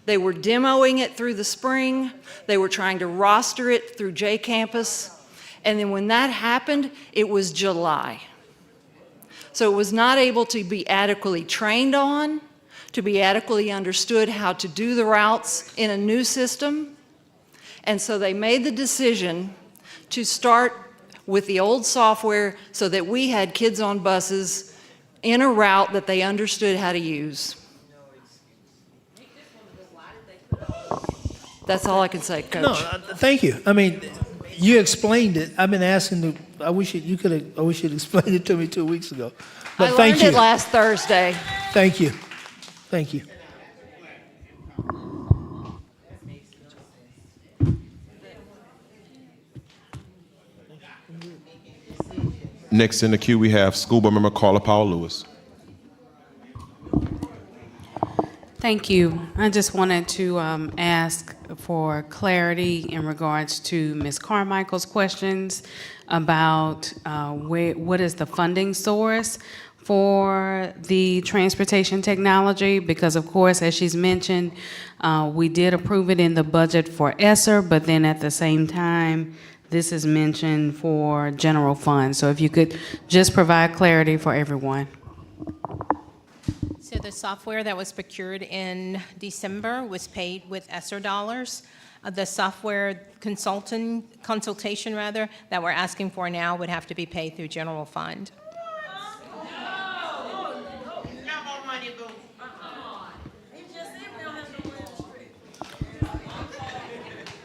They were demoing it through the spring. They were trying to roster it through JCampus. And then when that happened, it was July. So it was not able to be adequately trained on, to be adequately understood how to do the routes in a new system. And so they made the decision to start with the old software so that we had kids on buses in a route that they understood how to use. That's all I can say, Coach. No, thank you. I mean, you explained it. I've been asking, I wish you'd explained it to me 2 weeks ago. But I thank learned you. it last Thursday. Thank you. Thank you. Next in the queue, we have School Board Member Carla Powell-Lewis. Thank you. I just wanted to ask for clarity in regards to Ms. Carmichael's questions about what is the funding source for the transportation technology, because of course, as she's mentioned, we did approve it in the budget for ESSER, but then at the same time, this is mentioned for general funds. So if you could just provide clarity for everyone. So the software that was procured in December was paid with ESSER dollars. The software consultation that we're asking for now would have to be paid through general fund.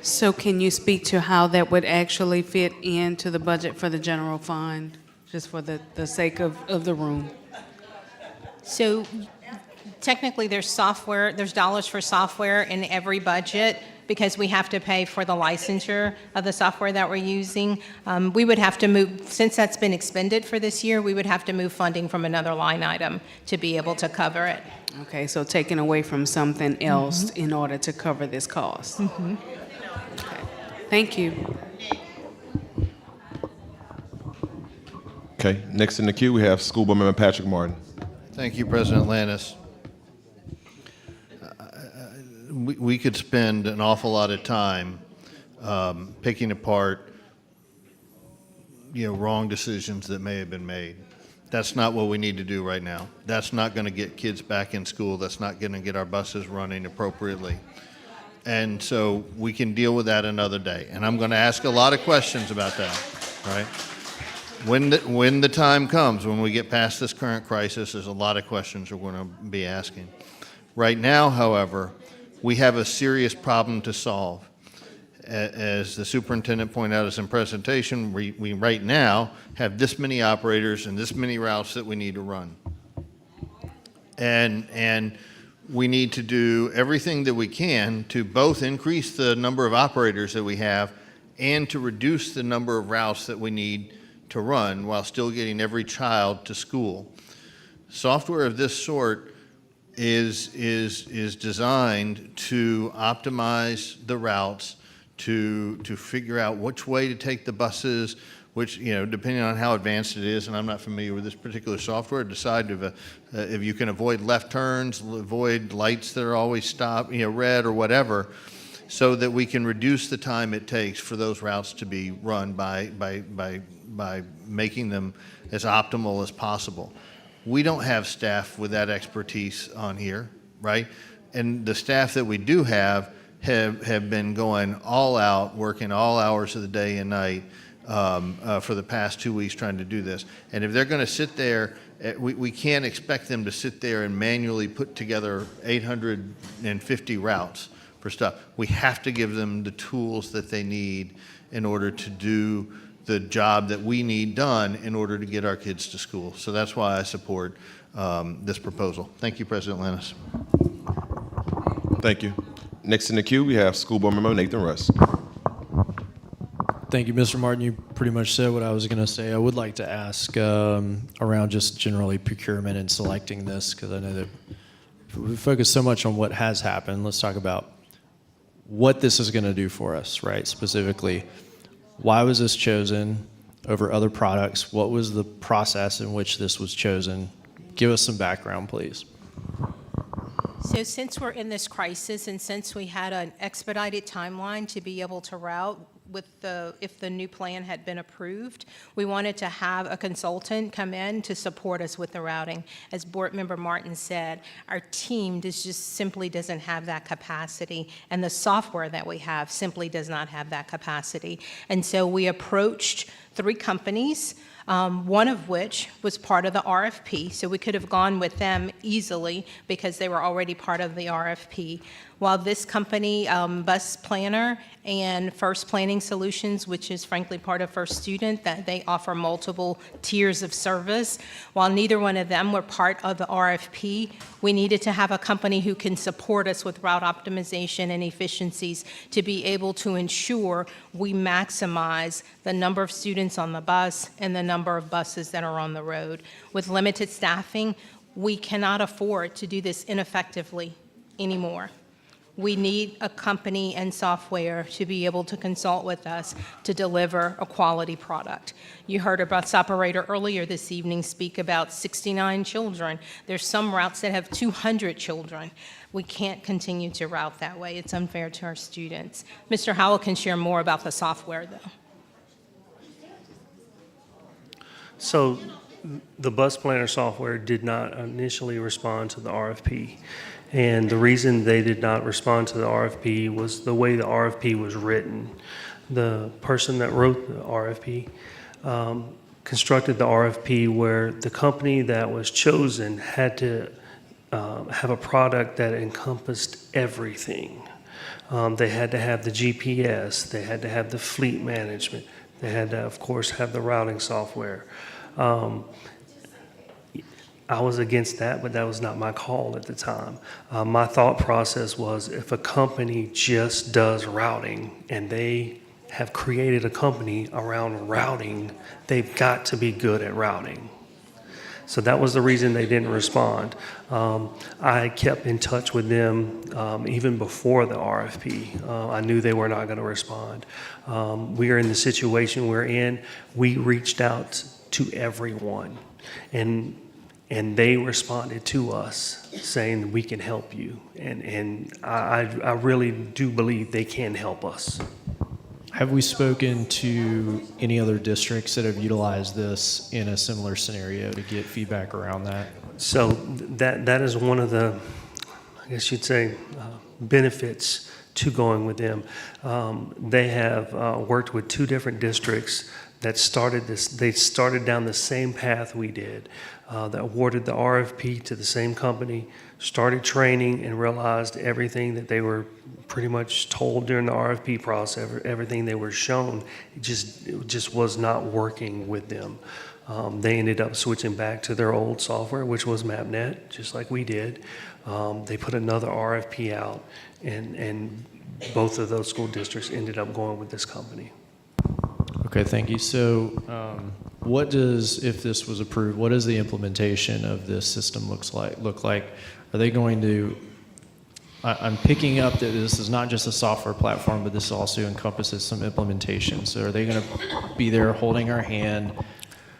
So can you speak to how that would actually fit into the budget for the general fund, just for the sake of the room? So technically, there's software, there's dollars for software in every budget because we have to pay for the licensure of the software that we're using. We would have to move, since that's been expended for this year, we would have to move funding from another line item to be able to cover it. Okay, so taking away from something else in order to cover this cost. Mhm. Thank you. Okay, next in the queue, we have School Board Member Patrick Martin. Thank you, President Lannis. We could spend an awful lot of time picking apart, wrong decisions that may have been made. That's not what we need to do right now. That's not going to get kids back in school. That's not going to get our buses running appropriately. And so we can deal with that another day. And I'm going to ask a lot of questions about that, right? When the time comes, when we get past this current crisis, there's a lot of questions we're going to be asking. Right now, however, we have a serious problem to solve. As the superintendent pointed out in his presentation, we right now have this many operators and this many routes that we need to run. And we need to do everything that we can to both increase the number of operators that we have and to reduce the number of routes that we need to run while still getting every child to school. Software of this sort is designed to optimize the routes, to figure out which way to take the buses, which, depending on how advanced it is, and I'm not familiar with this particular software, decide if you can avoid left turns, avoid lights that are always stopped, red or whatever, so that we can reduce the time it takes for those routes to be run by making them as optimal as possible. We don't have staff with that expertise on here, right? And the staff that we do have been going all out, working all hours of the day and night for the past 2 weeks trying to do this. And if they're going to sit there, we can't expect them to sit there and manually put together 850 routes for stuff. We have to give them the tools that they need in order to do the job that we need done in order to get our kids to school. So that's why I support this proposal. Thank you, President Lannis. Thank you. Next in the queue, we have School Board Member Nathan Russ. Thank you, Mr. Martin. You pretty much said what I was going to say. I would like to ask around just generally procurement and selecting this, because I know that we focus so much on what has happened. Let's talk about what this is going to do for us, right? Specifically, why was this chosen over other products? What was the process in which this was chosen? Give us some background, please. So since we're in this crisis and since we had an expedited timeline to be able to route if the new plan had been approved, we wanted to have a consultant come in to support us with the routing. As Board Member Martin said, our team just simply doesn't have that capacity, and the software that we have simply does not have that capacity. And so we approached 3 companies, one of which was part of the RFP, so we could have gone with them easily because they were already part of the RFP. While this company, Bus Planner and First Planning Solutions, which is frankly part of First Student, that they offer multiple tiers of service, while neither one of them were part of the RFP, we needed to have a company who can support us with route optimization and efficiencies to be able to ensure we maximize the number of students on the bus and the number of buses that are on the road. With limited staffing, we cannot afford to do this ineffectively anymore. We need a company and software to be able to consult with us to deliver a quality product. You heard a bus operator earlier this evening speak about 69 children. There's some routes that have 200 children. We can't continue to route that way. It's unfair to our students. Mr. Howell can share more about the software, though. So the Bus Planner software did not initially respond to the RFP. And the reason they did not respond to the RFP was the way the RFP was written. The person that wrote the RFP constructed the RFP where the company that was chosen had to have a product that encompassed everything. They had to have the GPS, they had to have the fleet management, they had to, of course, have the routing software. I was against that, but that was not my call at the time. My thought process was if a company just does routing and they have created a company around routing, they've got to be good at routing. So that was the reason they didn't respond. I kept in touch with them even before the RFP. I knew they were not going to respond. We are in the situation we're in. We reached out to everyone, and they responded to us saying we can help you. And I really do believe they can help us. Have we spoken to any other districts that have utilized this in a similar scenario to get feedback around that? So that is one of the, I guess you'd say, benefits to going with them. They have worked with 2 different districts that started this. They started down the same path we did. That awarded the RFP to the same company, started training, and realized everything that they were pretty much told during the RFP process, everything they were shown, it just was not working with them. They ended up switching back to their old software, which was MapNet, just like we did. They put another RFP out, and both of those school districts ended up going with this company. Okay, thank you. So what does, if this was approved, what does the implementation of this system look like? Are they going to, I'm picking up that this is not just a software platform, but this also encompasses some implementation. So are they going to be there holding our hand,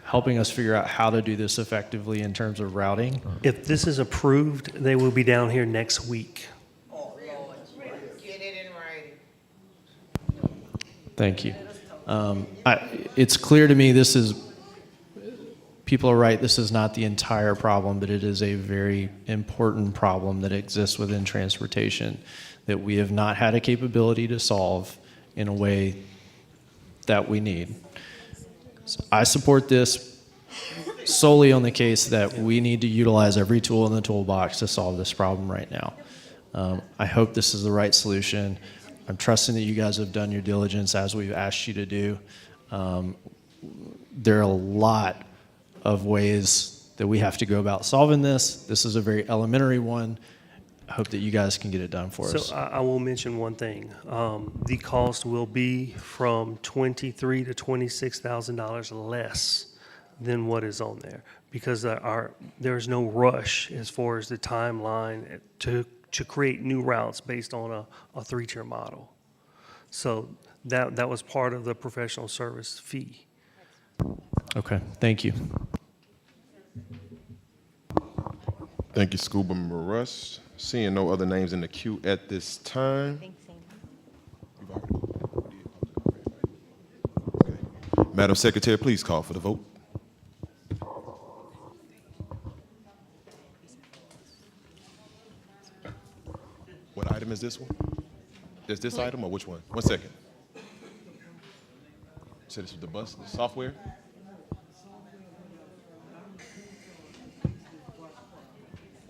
helping us figure out how to do this effectively in terms of routing? If this is approved, they will be down here next week. Get it in writing. Thank you. It's clear to me this is, people are right, this is not the entire problem, but it is a very important problem that exists within transportation that we have not had a capability to solve in a way that we need. So I support this solely on the case that we need to utilize every tool in the toolbox to solve this problem right now. I hope this is the right solution. I'm trusting that you guys have done your diligence as we've asked you to do. There are a lot of ways that we have to go about solving this. This is a very elementary one. I hope that you guys can get it done for us. So I will mention one thing. The cost will be from $23,000 to $26,000 less than what is on there, because there's no rush as far as the timeline to create new routes based on a 3-tier model. So that was part of the professional service fee. Okay, thank you. Thank you, Scuba Russ. Seeing no other names in the queue at this time. Okay. Madam Secretary, please call for the vote. What item is this one? Is this item or which one? 1 second. So this is the bus, the software?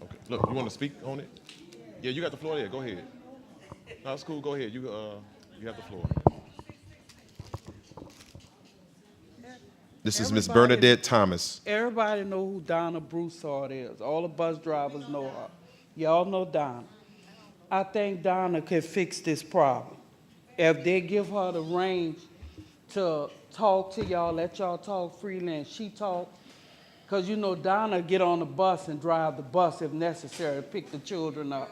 Okay, look, you want to speak on it? Yeah, you got the floor there, go ahead. No, it's cool, go ahead, you have the floor. This is Miss Bernadette Thomas. Everybody know who Donna Broussard is. All the bus drivers know her. Y'all know Donna. I think Donna can fix this problem. If they give her the range to talk to y'all, let y'all talk freely, and she talk, because you know Donna get on the bus and drive the bus if necessary, pick the children up.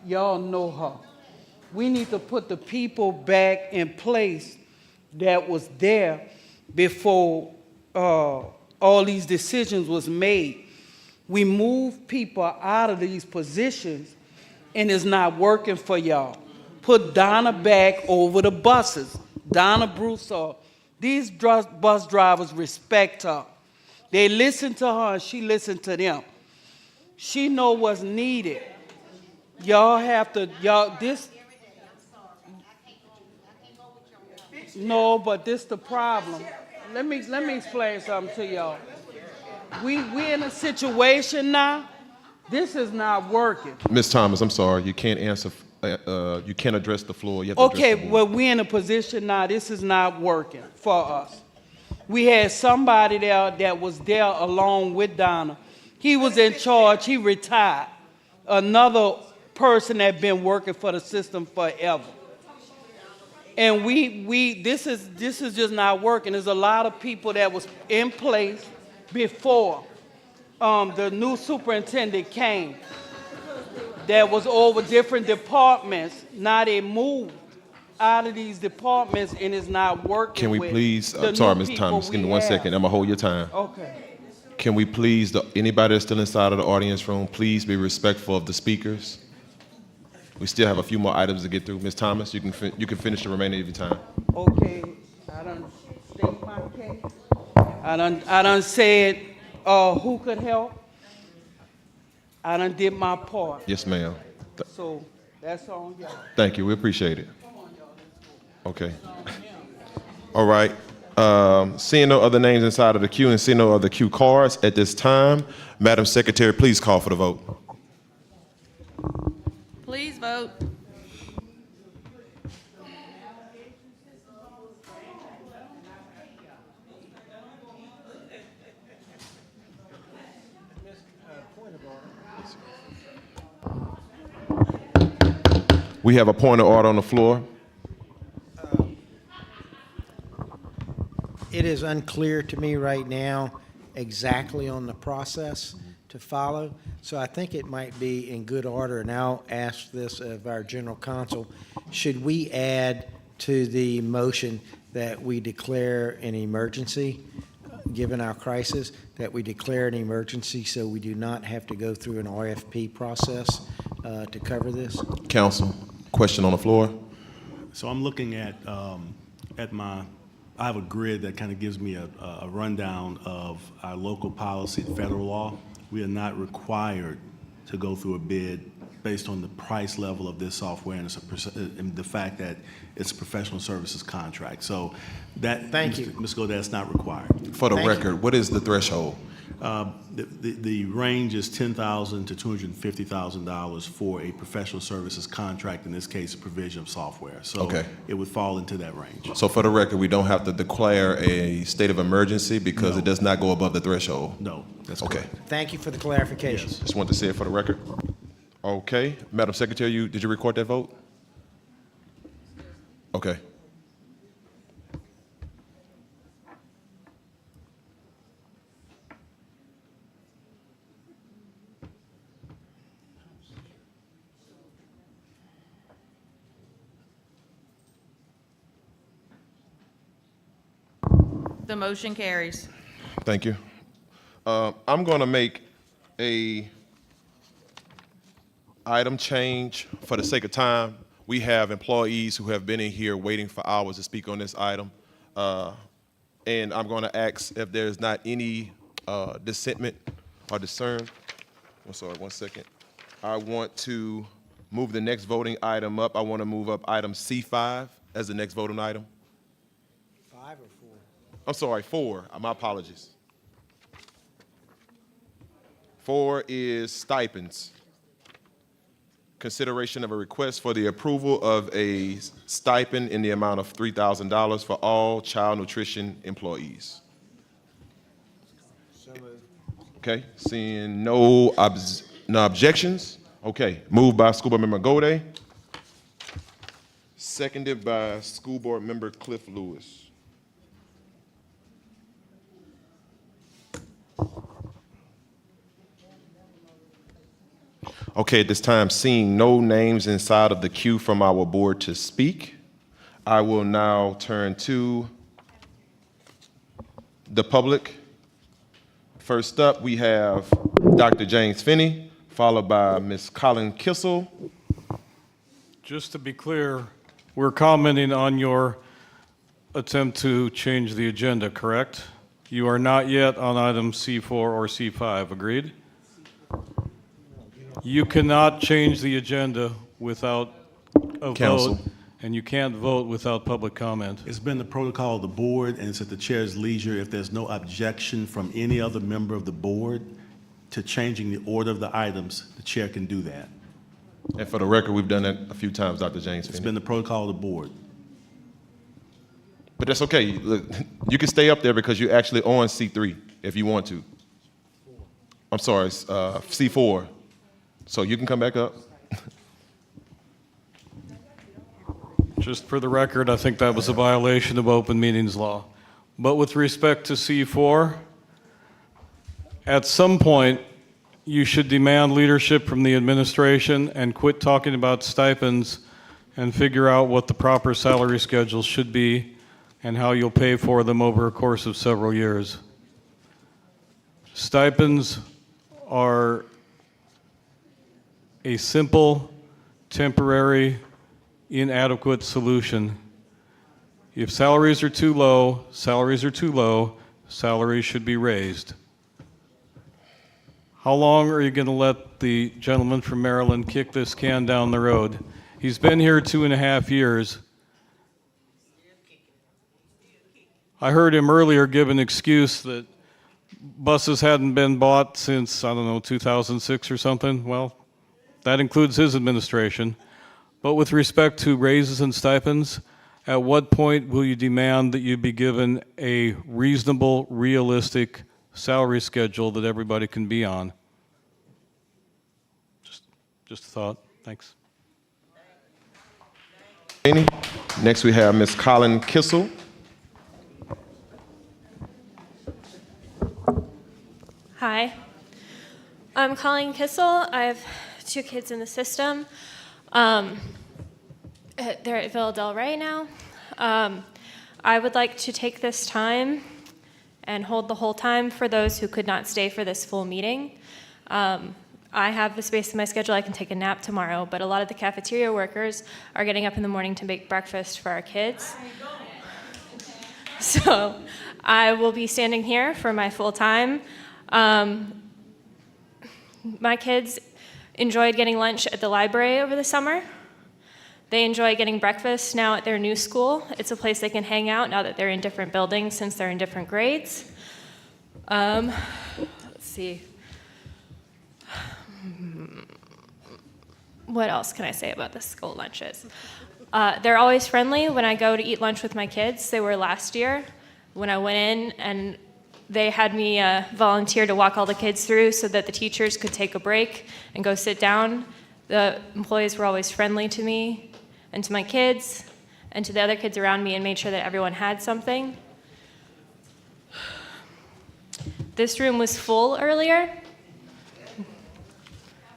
Y'all know her. We need to put the people back in place that was there before all these decisions was made. We move people out of these positions and it's not working for y'all. Put Donna back over the buses. Donna Broussard. These bus drivers respect her. They listen to her and she listen to them. She know what's needed. Y'all have to, no, but this the problem. Let me explain something to y'all. We in a situation now, this is not working. Ms. Thomas, I'm sorry, you can't answer, you can't address the floor. You have to address the board. Well, we're in a position now, this is not working for us. We had somebody there that was there along with Donna He was in charge, he retired. Another person that been working for the system forever. And this is just not working. There's a lot of people that was in place before the new superintendent came that was over different departments. Now they moved out of these departments and it's not working. Can we with please, the sorry, new Ms. people Thomas, give me we 1 have. second. I'm gonna hold your time. Okay. Can we please, anybody that's still inside of the audience room, please be respectful of the speakers. We still have a few more items to get through. Ms. Thomas, you can finish the remainder of your time. Okay, I done state my case. I done said who could help. I done did my part. Yes, ma'am. So that's on y'all. Thank you. We appreciate it. Okay. All right. Seeing no other names inside of the queue and seeing no other queue cards at this time, Madam Secretary, please call for the vote. Please vote. We have a point of order on the floor. It is unclear to me right now exactly on the process to follow, so I think it might be in good order, and I'll ask this of our general counsel. Should we add to the motion that we declare an emergency, given our crisis, that we declare an emergency so we do not have to go through an RFP process to cover this? Counsel, question on the floor. So I'm looking at I have a grid that kind of gives me a rundown of our local policy, federal law. We are not required to go through a bid based on the price level of this software and the fact that it's a professional services contract. So that, Thank you. Ms. Godez, that's not required. For the record, what is the threshold? The range is $10,000 to $250,000 for a professional services contract, in this case, a provision of software. So Okay. it would fall into that range. So for the record, we don't have to declare a state of emergency because it does not go above the threshold? No, that's okay. correct. Thank you for the clarification. Just wanted to say it for the record. Okay. Madam Secretary, did you record that vote? Okay. The motion carries. Thank you. I'm going to make a item change for the sake of time. We have employees who have been in here waiting for hours to speak on this item. And I'm going to ask if there's not any dissentment or discern. I'm sorry, 1 second. I want to move the next voting item up. I want to move up item C5 as the next voting item. 5 or 4? I'm sorry, 4. My apologies. 4 is stipends. Consideration of a request for the approval of a stipend in the amount of $3,000 for all child nutrition employees. So moved. Okay, seeing no objections. Okay, moved by School Board Member Gode, seconded by School Board Member Cliff Lewis. Okay, at this time, seeing no names inside of the queue from our board to speak, I will now turn to the public. First up, we have Dr. James Finney, followed by Ms. Colin Kissel. Just to be clear, we're commenting on your attempt to change the agenda, correct? You are not yet on item C4 or C5, agreed? You cannot change the agenda without a Counsel. vote, and you can't vote without public comment. It's been the protocol of the board, and it's at the chair's leisure, if there's no objection from any other member of the board to changing the order of the items, the chair can do that. And for the record, we've done that a few times, Dr. James It's Finney. been the protocol of the board. But that's okay. Look, you can stay up there because you're actually on C3 if you want to. I'm sorry, C4. So you can come back up. Just for the record, I think that was a violation of open meetings law. But with respect to C4, at some point, you should demand leadership from the administration and quit talking about stipends and figure out what the proper salary schedules should be and how you'll pay for them over a course of several years. Stipends are a simple, temporary, inadequate solution. If salaries are too low, salaries are too low, salaries should be raised. How long are you going to let the gentleman from Maryland kick this can down the road? He's been here 2.5 years. I heard him earlier give an excuse that buses hadn't been bought since, 2006 or something. Well, that includes his administration. But with respect to raises and stipends, at what point will you demand that you be given a reasonable, realistic salary schedule that everybody can be on? Just a thought. Thanks. Next we have Ms. Colin Kissel. Hi, I'm Colleen Kissel. I have 2 kids in the system. They're at Villa Del Rey now. I would like to take this time and hold the whole time for those who could not stay for this full meeting. I have the space in my schedule. I can take a nap tomorrow, but a lot of the cafeteria workers are getting up in the morning to make breakfast for our kids. So I will be standing here for my full time. My kids enjoyed getting lunch at the library over the summer. They enjoy getting breakfast now at their new school. It's a place they can hang out now that they're in different buildings since they're in different grades. Let's see. What else can I say about the school lunches? They're always friendly when I go to eat lunch with my kids. They were last year when I went in and they had me volunteer to walk all the kids through so that the teachers could take a break and go sit down. The employees were always friendly to me and to my kids and to the other kids around me and made sure that everyone had something. This room was full earlier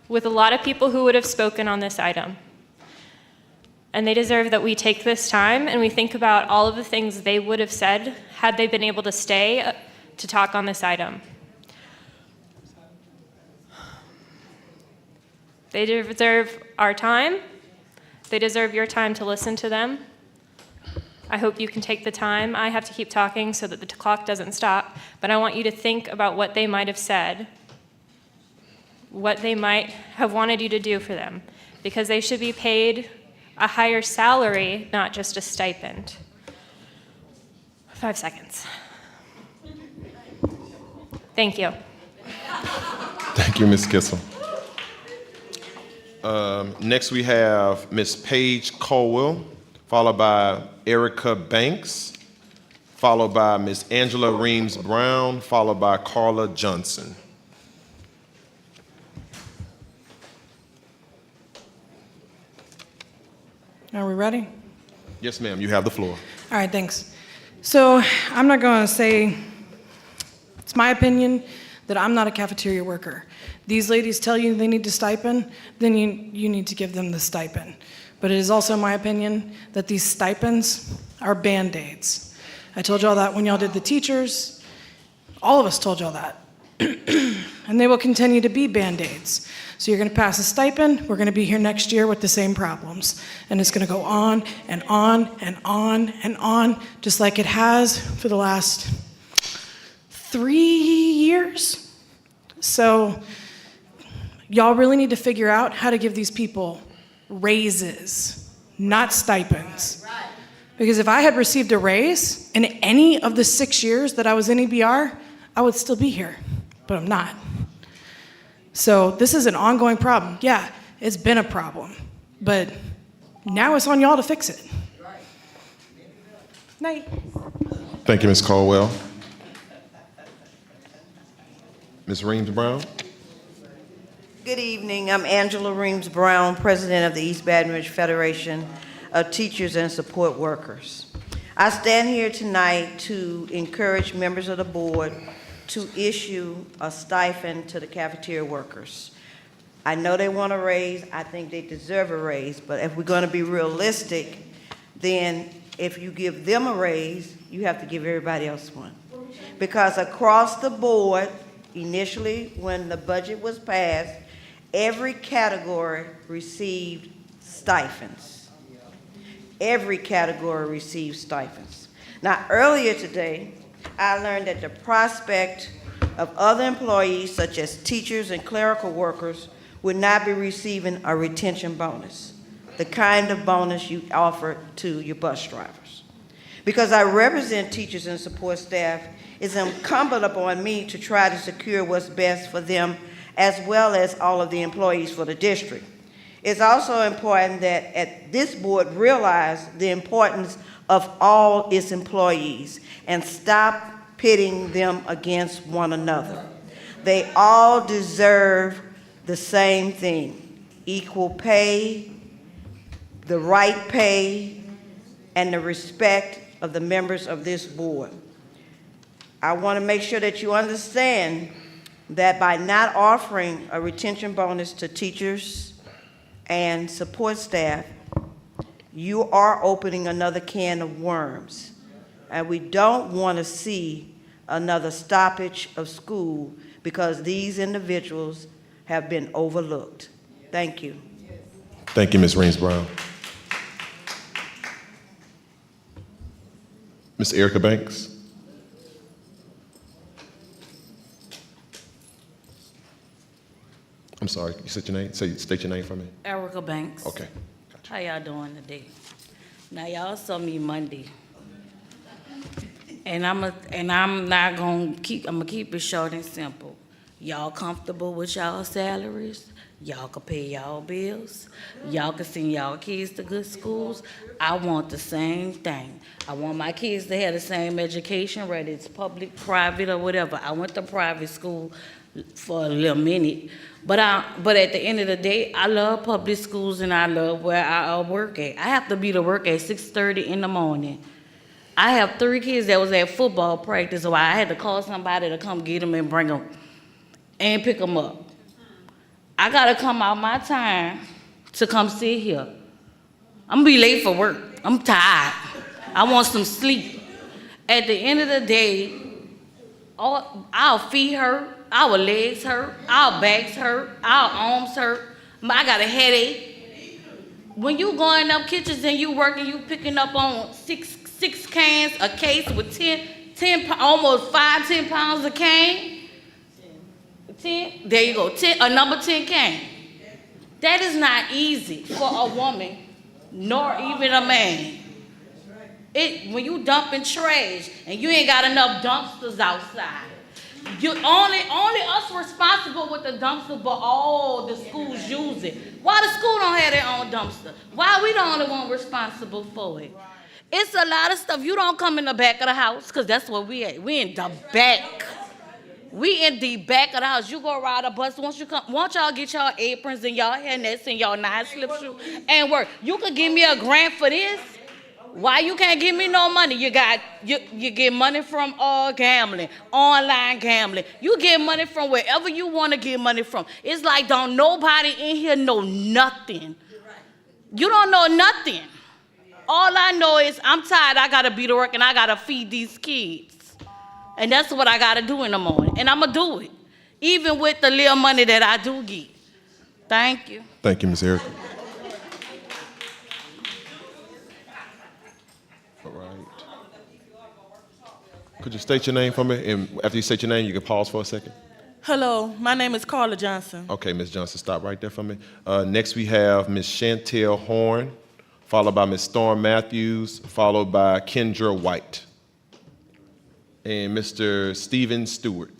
with a lot of people who would have spoken on this item. And they deserve that we take this time and we think about all of the things they would have said had they been able to stay to talk on this item. They deserve our time. They deserve your time to listen to them. I hope you can take the time. I have to keep talking so that the clock doesn't stop, but I want you to think about what they might have said, what they might have wanted you to do for them, because they should be paid a higher salary, not just a stipend. 5 seconds. Thank you. Thank you, Ms. Kissel. Next we have Ms. Paige Colwell, followed by Erica Banks, followed by Ms. Angela Reams Brown, followed by Carla Johnson. Are we ready? Yes, ma'am, you have the floor. All right, thanks. So I'm not going to say, it's my opinion that I'm not a cafeteria worker. These ladies tell you they need a stipend, then you need to give them the stipend. But it is also my opinion that these stipends are Band-Aids. I told y'all that when y'all did the teachers. All of us told y'all that. And they will continue to be Band-Aids. So you're going to pass a stipend, we're going to be here next year with the same problems. And it's going to go on and on and on and on, just like it has for the last 3 years. So y'all really need to figure out how to give these people raises, not stipends. Because if I had received a raise in any of the 6 years that I was in EBR, I would still be here, but I'm not. So this is an ongoing problem. Yeah, it's been a problem, but now it's on y'all to fix it. Night. Thank you, Ms. Caldwell. Ms. Reams Brown. Good evening. I'm Angela Reams Brown, President of the East Baton Rouge Federation of Teachers and Support Workers. I stand here tonight to encourage members of the board to issue a stipend to the cafeteria workers. I know they want a raise. I think they deserve a raise. But if we're going to be realistic, then if you give them a raise, you have to give everybody else one. Because across the board, initially when the budget was passed, every category received stipends. Every category received stipends. Now, earlier today, I learned that the prospect of other employees, such as teachers and clerical workers, would not be receiving a retention bonus, the kind of bonus you offer to your bus drivers. Because I represent teachers and support staff, it's incumbent upon me to try to secure what's best for them as well as all of the employees for the district. It's also important that this board realize the importance of all its employees and stop pitting them against one another. They all deserve the same thing: equal pay, the right pay, and the respect of the members of this board. I want to make sure that you understand that by not offering a retention bonus to teachers and support staff, you are opening another can of worms. And we don't want to see another stoppage of school because these individuals have been overlooked. Thank you. Thank you, Ms. Reams Brown. Ms. Erica Banks. I'm sorry, you said your name? State your name for me. Erica Banks. Okay. How y'all doing today? Now y'all saw me Monday, and I'm gonna keep it short and simple. Y'all comfortable with y'all salaries? Y'all can pay y'all bills. Y'all can send y'all kids to good schools. I want the same thing. I want my kids to have the same education, whether it's public, private, or whatever. I went to private school for a little minute, but at the end of the day, I love public schools and I love where I work at. I have to be to work at 6:30 in the morning. I have 3 kids that was at football practice, so I had to call somebody to come get them and bring them and pick them up. I gotta come out my time to come sit here. I'm gonna be late for work. I'm tired. I want some sleep. At the end of the day, our feet hurt, our legs hurt, our backs hurt, our arms hurt. I got a headache. When you going up kitchens and you working, you picking up on six cans a case with 10 almost 5-10 pounds of cane. 10, there you go, a number 10 can. That is not easy for a woman, nor even a man. When you dumping trash and you ain't got enough dumpsters outside, you only us responsible with the dumpster, but all the schools use it. Why the school don't have their own dumpster? Why we the only one responsible for it? It's a lot of stuff. You don't come in the back of the house, because that's where we at. We in the back. We in the back of the house. You go ride a bus. Once y'all get y'all aprons and y'all hairnets and y'all nice slip shoes and work. You could give me a grant for this. Why you can't give me no money? You get money from gambling, online gambling. You get money from wherever you want to get money from. It's like don't nobody in here know nothing. You don't know nothing. All I know is I'm tired. I gotta be to work and I gotta feed these kids. And that's what I gotta do in the morning. And I'm gonna do it, even with the little money that I do get. Thank you. Thank you, Ms. Erica. All right. Could you state your name for me? And after you state your name, you can pause for a second. Hello, my name is Carla Johnson. Okay, Ms. Johnson, stop right there for me. Next we have Ms. Chantel Horn, followed by Ms. Storm Matthews, followed by Kendra White, and Mr. Stephen Stewart.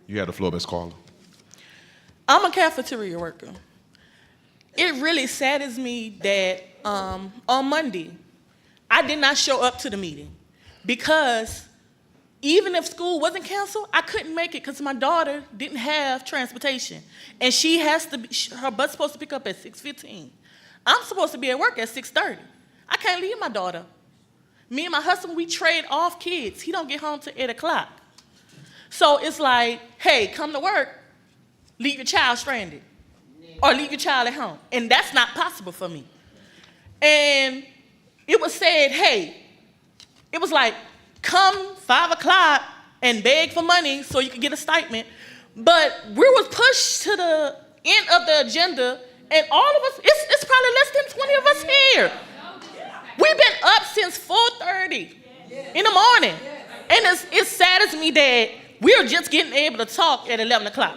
You have the floor, Ms. Carla. I'm a cafeteria worker. It really saddens me that on Monday, I did not show up to the meeting because even if school wasn't canceled, I couldn't make it because my daughter didn't have transportation. And she has to be, her bus's supposed to pick up at 6:15. I'm supposed to be at work at 6:30. I can't leave my daughter. Me and my husband, we trade off kids. He don't get home till 8 o'clock. So it's like, hey, come to work, leave your child stranded, or leave your child at home. And that's not possible for me. And it was said, hey, it was like, come 5 o'clock and beg for money so you can get a stipend. But we was pushed to the end of the agenda, and all of us, it's probably less than 20 of us here. We've been up since 4:30 in the morning. And it saddens me that we're just getting able to talk at 11 o'clock.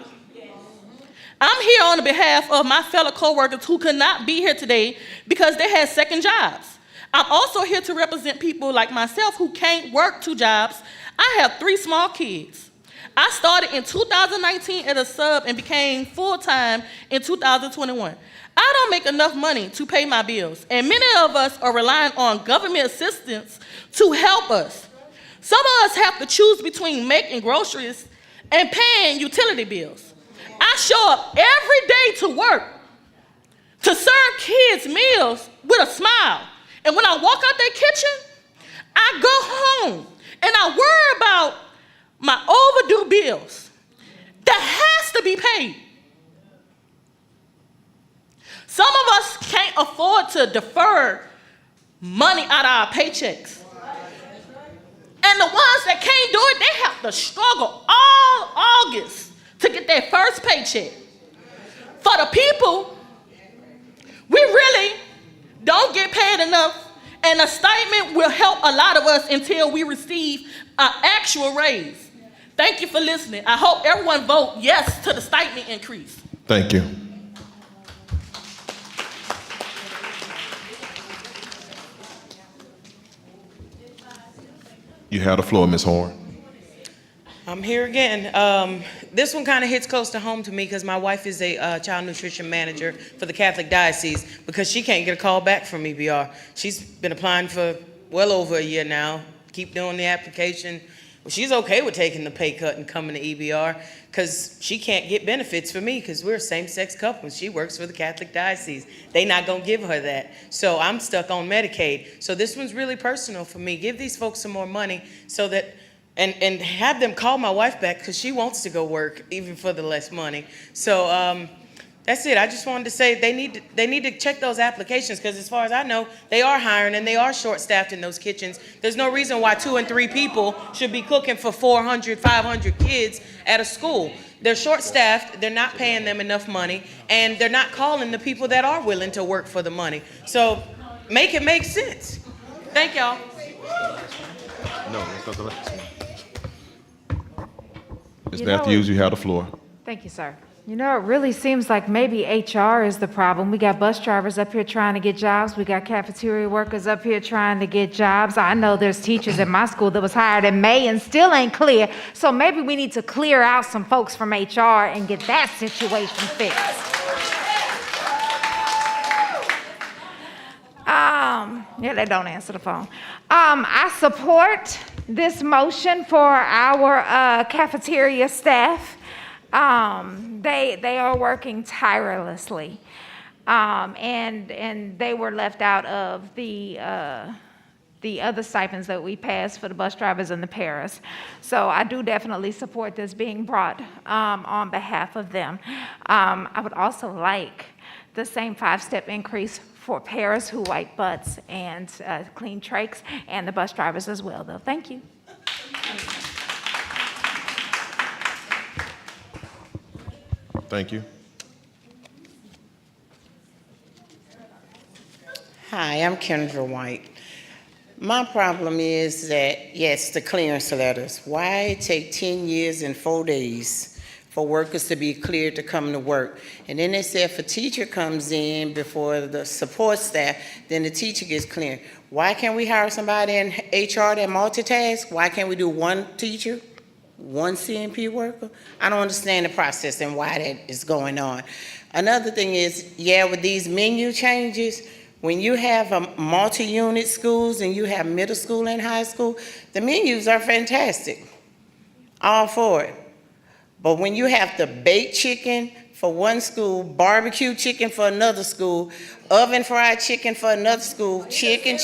I'm here on behalf of my fellow coworkers who could not be here today because they had second jobs. I'm also here to represent people like myself who can't work 2 jobs. I have 3 small kids. I started in 2019 as a sub and became full-time in 2021. I don't make enough money to pay my bills, and many of us are relying on government assistance to help us. Some of us have to choose between making groceries and paying utility bills. I show up every day to work to serve kids meals with a smile. And when I walk out that kitchen, I go home and I worry about my overdue bills that has to be paid. Some of us can't afford to defer money out of our paychecks. And the ones that can't do it, they have to struggle all August to get their first paycheck. For the people, we really don't get paid enough, and a stipend will help a lot of us until we receive an actual raise. Thank you for listening. I hope everyone vote yes to the stipend increase. Thank you. You have the floor, Ms. Horn. I'm here again. This one kind of hits close to home to me because my wife is a child nutrition manager for the Catholic Diocese because she can't get a call back from EBR. She's been applying for well over a year now, keep doing the application. Well, she's okay with taking the pay cut and coming to EBR because she can't get benefits for me because we're a same-sex couple. She works for the Catholic Diocese. They not going to give her that. So I'm stuck on Medicaid. So this one's really personal for me. Give these folks some more money so that and have them call my wife back because she wants to go work even for the less money. So that's it. I just wanted to say they need to check those applications because as far as I know, they are hiring and they are short-staffed in those kitchens. There's no reason why 2 and 3 people should be cooking for 400, 500 kids at a school. They're short-staffed, they're not paying them enough money, and they're not calling the people that are willing to work for the money. So make it make sense. Thank y'all. No, that's not the last one. Ms. Matthews, you have the floor. Thank you, sir. You know, it really seems like maybe HR is the problem. We got bus drivers up here trying to get jobs. We got cafeteria workers up here trying to get jobs. I know there's teachers in my school that was hired in May and still ain't clear. So maybe we need to clear out some folks from HR and get that situation fixed. Yeah, they don't answer the phone. I support this motion for our cafeteria staff. They are working tirelessly, and they were left out of the other stipends that we passed for the bus drivers and the paras. So I do definitely support this being brought on behalf of them. I would also like the same 5-step increase for paras who wipe butts and clean trachs, and the bus drivers as well, though. Thank you. Thank you. Hi, I'm Kendra White. My problem is that, yes, the clearance letters. Why it take 10 years and 4 days for workers to be cleared to come to work? And then they say if a teacher comes in before the support staff, then the teacher gets cleared. Why can't we hire somebody in HR that multitask? Why can't we do one teacher, one CNP worker? I don't understand the process and why that is going on. Another thing is, yeah, with these menu changes, when you have multi-unit schools and you have middle school and high school, the menus are fantastic. All for it. But when you have to bake chicken for one school, barbecue chicken for another school, oven fried chicken for another school, chicken,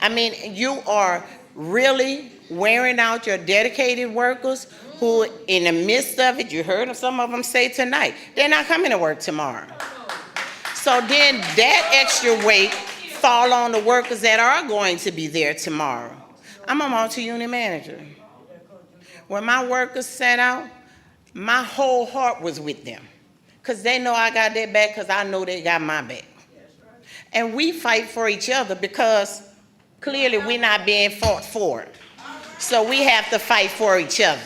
I mean, you are really wearing out your dedicated workers who, in the midst of it, you heard some of them say tonight, they're not coming to work tomorrow. So then that extra weight fall on the workers that are going to be there tomorrow. I'm a multi-unit manager. When my workers sat out, my whole heart was with them, because they know I got their back, because I know they got my back. And we fight for each other because clearly we're not being fought for. So we have to fight for each other.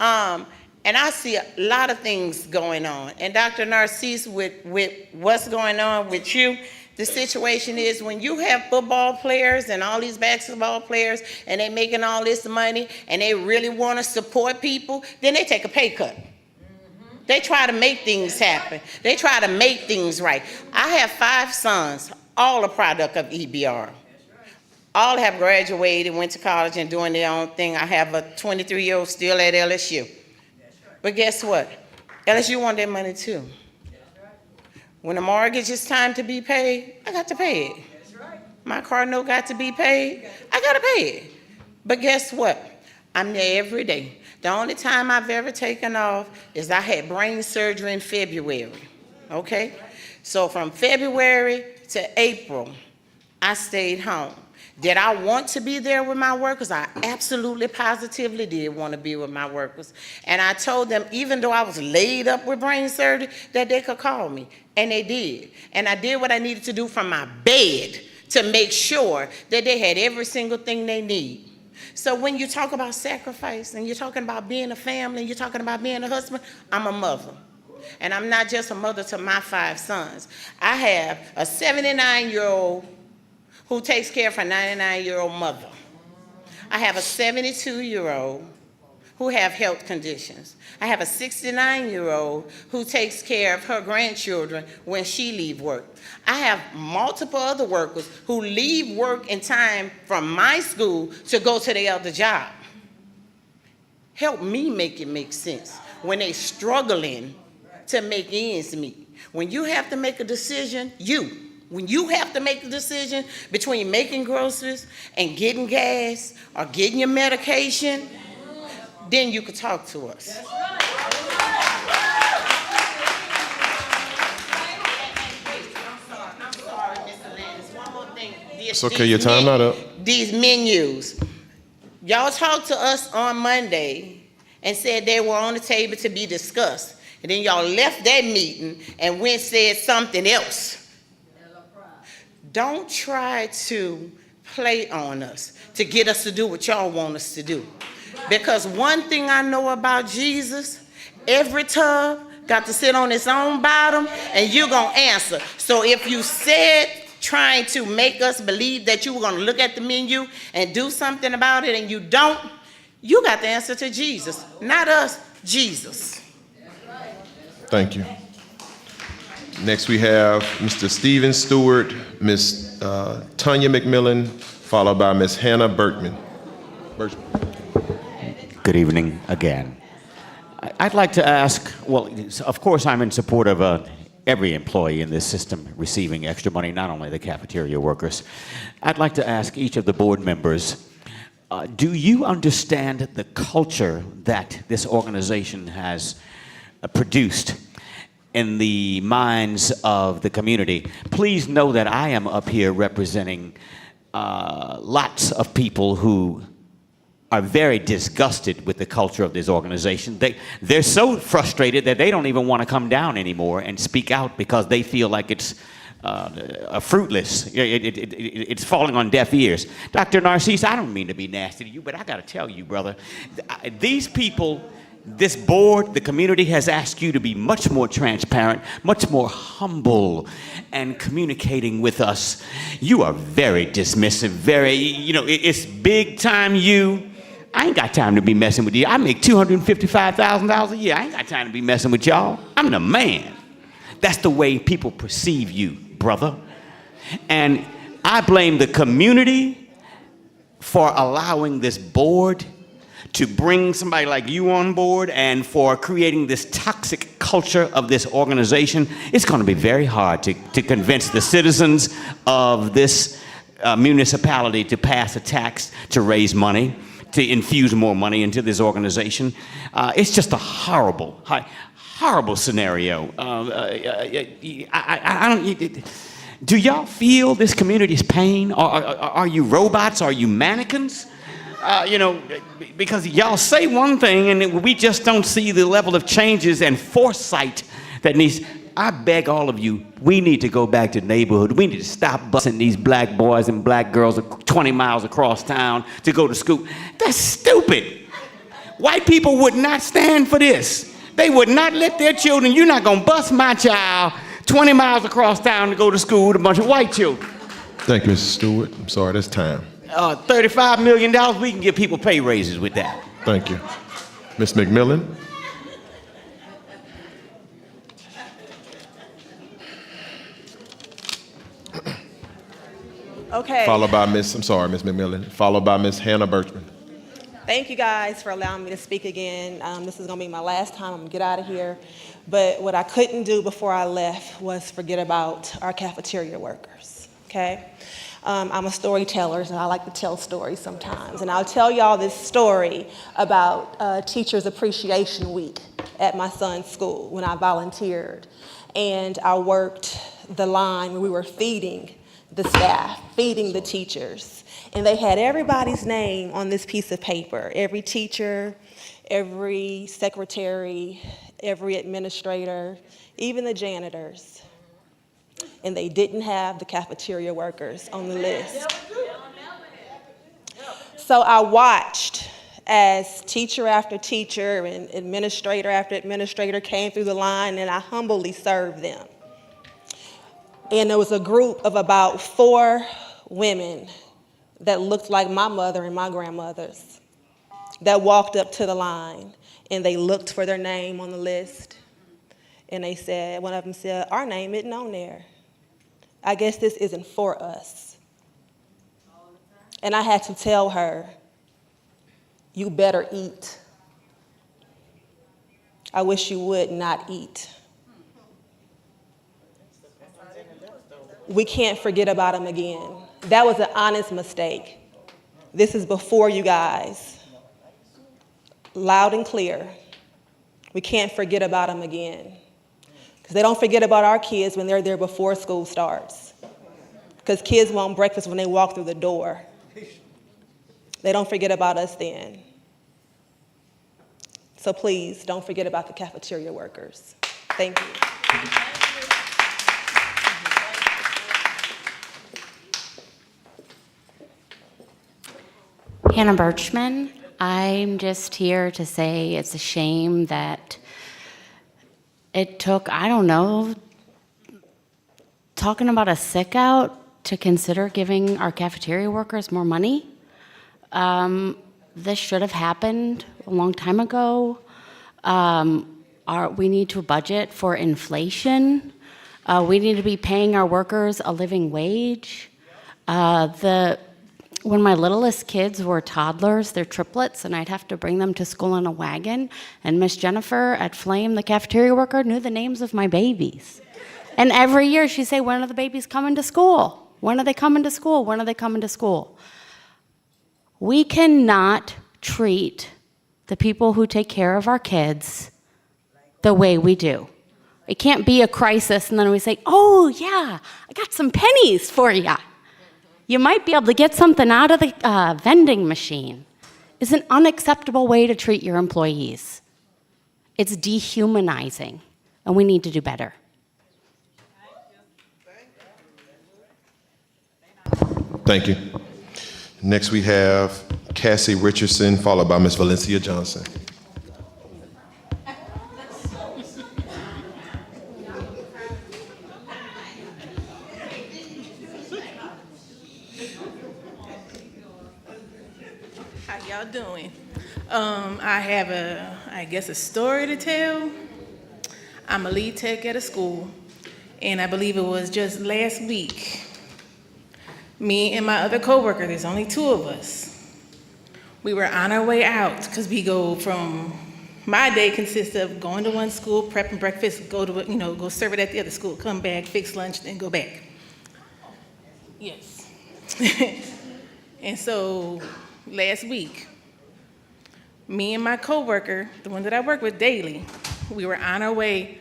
And I see a lot of things going on. And Dr. Narcisse, with what's going on with you, the situation is when you have football players and all these basketball players and they making all this money and they really want to support people, then they take a pay cut. They try to make things happen. They try to make things right. I have 5 sons, all a product of EBR. All have graduated, went to college and doing their own thing. I have a 23-year-old still at LSU. But guess what? LSU want their money too. When the mortgage is time to be paid, I got to pay it. My car note got to be paid, I got to pay it. But guess what? I'm there every day. The only time I've ever taken off is I had brain surgery in February, okay? So from February to April, I stayed home. Did I want to be there with my workers? I absolutely, positively did want to be with my workers. And I told them, even though I was laid up with brain surgery, that they could call me. And they did. And I did what I needed to do from my bed to make sure that they had every single thing they need. So when you talk about sacrifice, and you're talking about being a family, and you're talking about being a husband, I'm a mother. And I'm not just a mother to my 5 sons. I have a 79-year-old who takes care of her 99-year-old mother. I have a 72-year-old who have health conditions. I have a 69-year-old who takes care of her grandchildren when she leaves work. I have multiple other workers who leave work in time from my school to go to their other job. Help me make it make sense when they're struggling to make ends meet. When you have to make a decision, when you have to make a decision between making groceries and getting gas or getting your medication, then you could talk to us. It's okay, your time not up. These menus. Y'all talked to us on Monday and said they were on the table to be discussed. And then y'all left that meeting and went and said something else. Don't try to play on us to get us to do what y'all want us to do. Because one thing I know about Jesus, every tub got to sit on its own bottom and you're going to answer. So if you said trying to make us believe that you were going to look at the menu and do something about it and you don't, you got the answer to Jesus. Not us, Jesus. Thank you. Next, we have Mr. Stephen Stewart, Ms. Tanya McMillan, followed by Ms. Hannah Bertman. Good evening again. I'd like to ask, well, of course I'm in support of every employee in this system receiving extra money, not only the cafeteria workers. I'd like to ask each of the board members, do you understand the culture that this organization has produced in the minds of the community? Please know that I am up here representing lots of people who are very disgusted with the culture of this organization. They're so frustrated that they don't even want to come down anymore and speak out because they feel like it's fruitless. It's falling on deaf ears. Dr. Narcisse, I don't mean to be nasty to you, but I got to tell you, brother, these people, this board, the community has asked you to be much more transparent, much more humble, and communicating with us. You are very dismissive, it's big time you. I ain't got time to be messing with you. I make $255,000 a year. I ain't got time to be messing with y'all. I'm the man. That's the way people perceive you, brother. And I blame the community for allowing this board to bring somebody like you on board and for creating this toxic culture of this organization. It's going to be very hard to convince the citizens of this municipality to pass a tax to raise money, to infuse more money into this organization. It's just a horrible scenario. Do y'all feel this community's pain? Are you robots? Are you mannequins? Because y'all say one thing and we just don't see the level of changes and foresight that needs. I beg all of you, we need to go back to the neighborhood. We need to stop busing these black boys and black girls 20 miles across town to go to school. That's stupid. White people would not stand for this. They would not let their children, you're not going to bus my child 20 miles across town to go to school with a bunch of white children. Thank you, Mr. Stewart. I'm sorry, that's time. $35 million, we can give people pay raises with that. Thank you. Ms. McMillan? Okay. Followed by Ms. McMillan, followed by Ms. Hannah Birchman. Thank you guys for allowing me to speak again. This is going to be my last time. I'm going to get out of here. But what I couldn't do before I left was forget about our cafeteria workers, okay? I'm a storyteller, and I like to tell stories sometimes. And I'll tell y'all this story about Teachers Appreciation Week at my son's school when I volunteered. And I worked the line where we were feeding the staff, feeding the teachers. And they had everybody's name on this piece of paper, every teacher, every secretary, every administrator, even the janitors. And they didn't have the cafeteria workers on the list. So I watched as teacher after teacher and administrator after administrator came through the line, and I humbly served them. And there was a group of about 4 women that looked like my mother and my grandmothers that walked up to the line, and they looked for their name on the list. And they said, one of them said, "Our name isn't on there. I guess this isn't for us." And I had to tell her, "You better eat." I wish you would not eat. We can't forget about them again. That was an honest mistake. This is before you guys. Loud and clear. We can't forget about them again. Because they don't forget about our kids when they're there before school starts. Because kids want breakfast when they walk through the door. They don't forget about us then. So please, don't forget about the cafeteria workers. Thank you. Hannah Birchman. I'm just here to say it's a shame that it took, I don't know, talking about a sick out to consider giving our cafeteria workers more money. This should have happened a long time ago. We need to budget for inflation. We need to be paying our workers a living wage. When my littlest kids were toddlers, they're triplets, and I'd have to bring them to school in a wagon, and Miss Jennifer at Flame, the cafeteria worker, knew the names of my babies. And every year she'd say, "When are the babies coming to school? When are they coming to school? When are they coming to school?" We cannot treat the people who take care of our kids the way we do. It can't be a crisis, and then we say, "Oh, yeah, I got some pennies for you. You might be able to get something out of the vending machine." It's an unacceptable way to treat your employees. It's dehumanizing, and we need to do better. Thank you. Next we have Cassie Richardson, followed by Ms. Valencia Johnson. How y'all doing? I have I guess a story to tell. I'm a lead tech at a school, and I believe it was just last week, me and my other coworker, there's only 2 of us, We were on our way out because we go from, my day consists of going to one school, prepping breakfast, go to, go serve it at the other school, come back, fix lunch, then go back. Yes. And so last week, me and my coworker, the one that I work with daily, we were on our way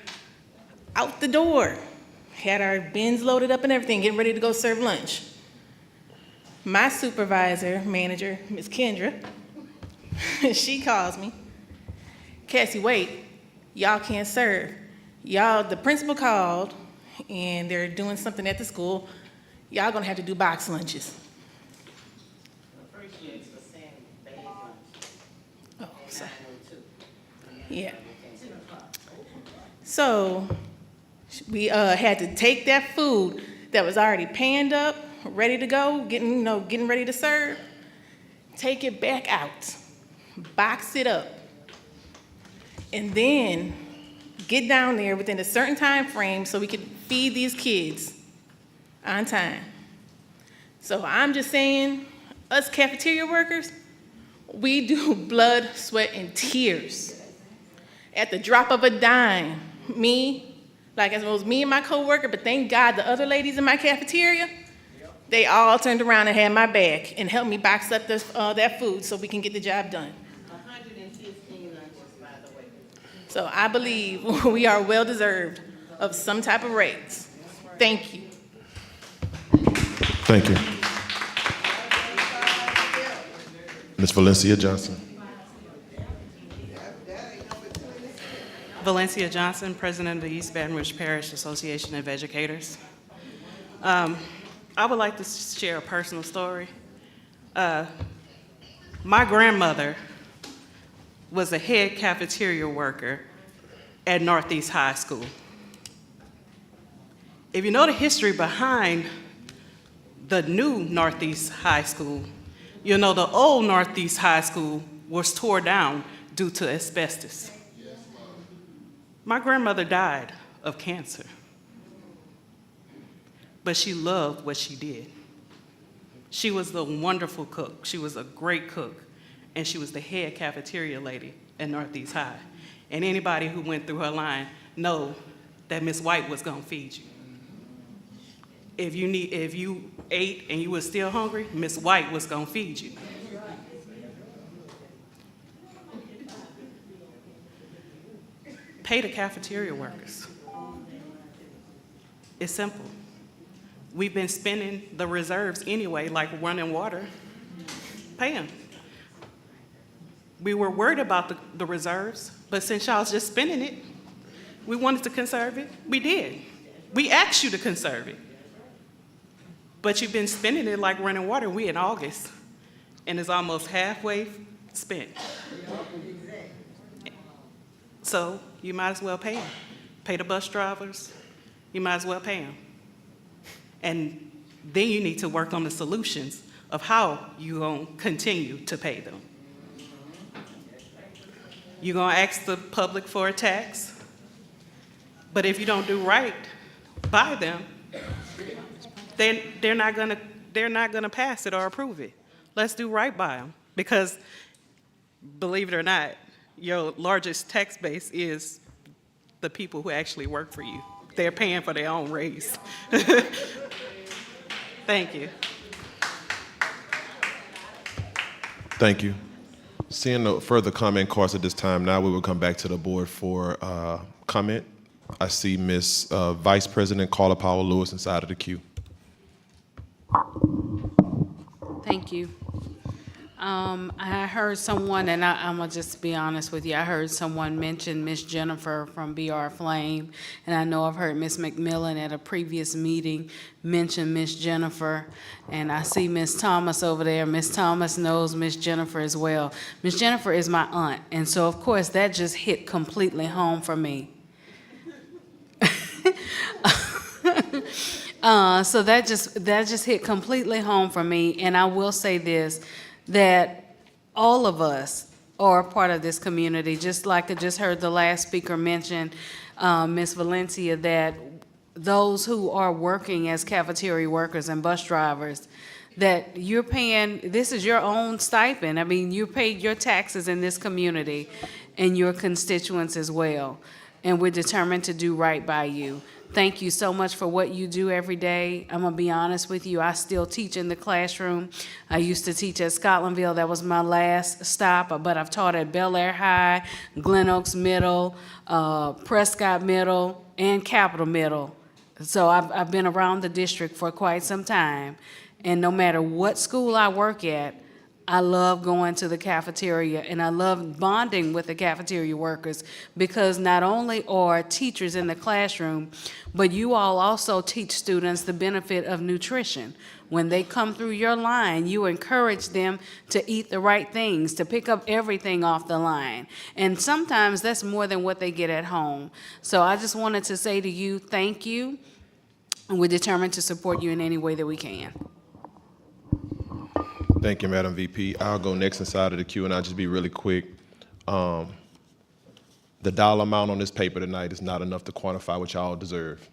out the door, had our bins loaded up and everything, getting ready to go serve lunch. My supervisor, manager, Ms. Kendra, she calls me, Cassie, wait, y'all can't serve. The principal called and they're doing something at the school. Y'all gonna have to do box lunches. Oh, sorry. Yeah. So we had to take that food that was already panned up, ready to go, getting ready to serve, take it back out, box it up, and then get down there within a certain time frame so we could feed these kids on time. So I'm just saying, us cafeteria workers, we do blood, sweat, and tears. At the drop of a dime, like it was me and my coworker, but thank God the other ladies in my cafeteria, they all turned around and had my back and helped me box up that food so we can get the job done. 115 lunches, by the way. So I believe we are well deserved of some type of raise. Thank you. Thank you. Ms. Valencia Johnson. Valencia Johnson, President of the East Baton Rouge Parish Association of Educators. I would like to share a personal story. My grandmother was a head cafeteria worker at Northeast High School. If you know the history behind the new Northeast High School, you'll know the old Northeast High School was tore down due to asbestos. My grandmother died of cancer, but she loved what she did. She was a wonderful cook. She was a great cook, and she was the head cafeteria lady at Northeast High. And anybody who went through her line know that Miss White was gonna feed you. If you ate and you were still hungry, Miss White was gonna feed you. Pay the cafeteria workers. It's simple. We've been spending the reserves anyway, like running water. Pay them. We were worried about the reserves, but since y'all's just spending it, we wanted to conserve it. We did. We asked you to conserve it. But you've been spending it like running water. We in August, and it's almost halfway spent. So you might as well pay them. Pay the bus drivers, you might as well pay them. And then you need to work on the solutions of how you're gonna continue to pay them. You're gonna ask the public for a tax, but if you don't do right by them, then they're not gonna pass it or approve it. Let's do right by them, because believe it or not, your largest tax base is the people who actually work for you. They're paying for their own raise. Thank you. Thank you. Seeing no further comment cards at this time, now we will come back to the board for comment. I see Ms. Vice President Carla Powell Lewis inside of the queue. Thank you. I heard someone, and I'm gonna just be honest with you, I heard someone mention Miss Jennifer from BR Flame, and I know I've heard Miss McMillan at a previous meeting mention Miss Jennifer, and I see Miss Thomas over there. Miss Thomas knows Miss Jennifer as well. Miss Jennifer is my aunt, and so of course that just hit completely home for me. So that just hit completely home for me, and I will say this, that all of us are a part of this community, just like I just heard the last speaker mention, Ms. Valencia, that those who are working as cafeteria workers and bus drivers, that you're paying, this is your own stipend. I mean, you pay your taxes in this community and your constituents as well. And we're determined to do right by you. Thank you so much for what you do every day. I'm gonna be honest with you, I still teach in the classroom. I used to teach at Scotlandville, that was my last stop, but I've taught at Bel Air High, Glen Oaks Middle, Prescott Middle, and Capitol Middle. So I've been around the district for quite some time. And no matter what school I work at, I love going to the cafeteria and I love bonding with the cafeteria workers because not only are teachers in the classroom, but you all also teach students the benefit of nutrition. When they come through your line, you encourage them to eat the right things, to pick up everything off the line. And sometimes that's more than what they get at home. So I just wanted to say to you, thank you. And we're determined to support you in any way that we can. Thank you, Madam VP. I'll go next inside of the queue, and I'll just be really quick. The dollar amount on this paper tonight is not enough to quantify what y'all deserve.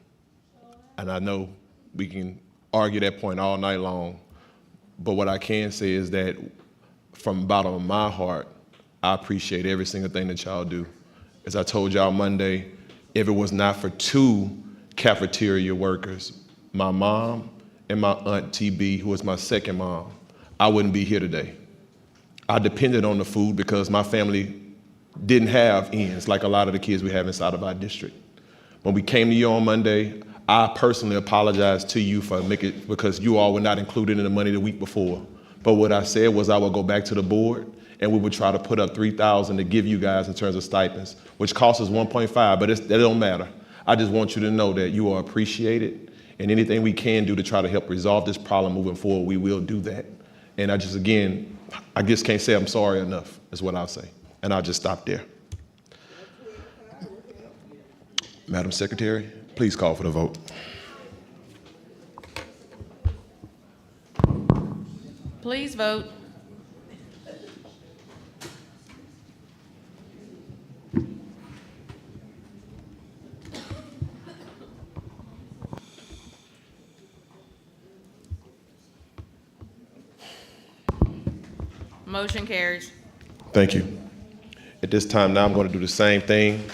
And I know we can argue that point all night long, but what I can say is that from the bottom of my heart, I appreciate every single thing that y'all do. As I told y'all Monday, if it was not for 2 cafeteria workers, my mom and my aunt TB, who was my second mom, I wouldn't be here today. I depended on the food because my family didn't have ends like a lot of the kids we have inside of our district. When we came to you on Monday, I personally apologize to you for because you all were not included in the money the week before. But what I said was I would go back to the board and we would try to put up $3,000 to give you guys in terms of stipends, which costs us 1.5, but that don't matter. I just want you to know that you are appreciated and anything we can do to try to help resolve this problem moving forward, we will do that. And I just can't say I'm sorry enough, is what I'll say. And I'll just stop there. Madam Secretary, please call for the vote. Please vote. Motion carries. Thank you. At this time now, I'm going to do the same thing.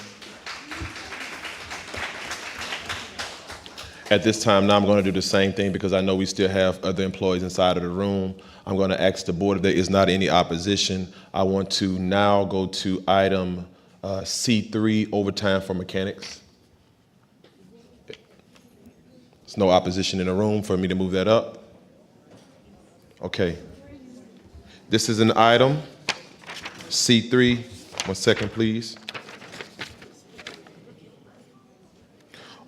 At this time now, I'm going to do the same thing because I know we still have other employees inside of the room. I'm going to ask the board if there is not any opposition. I want to now go to item C3, overtime for mechanics. There's no opposition in the room for me to move that up. Okay. This is an item, C3. 1 second, please.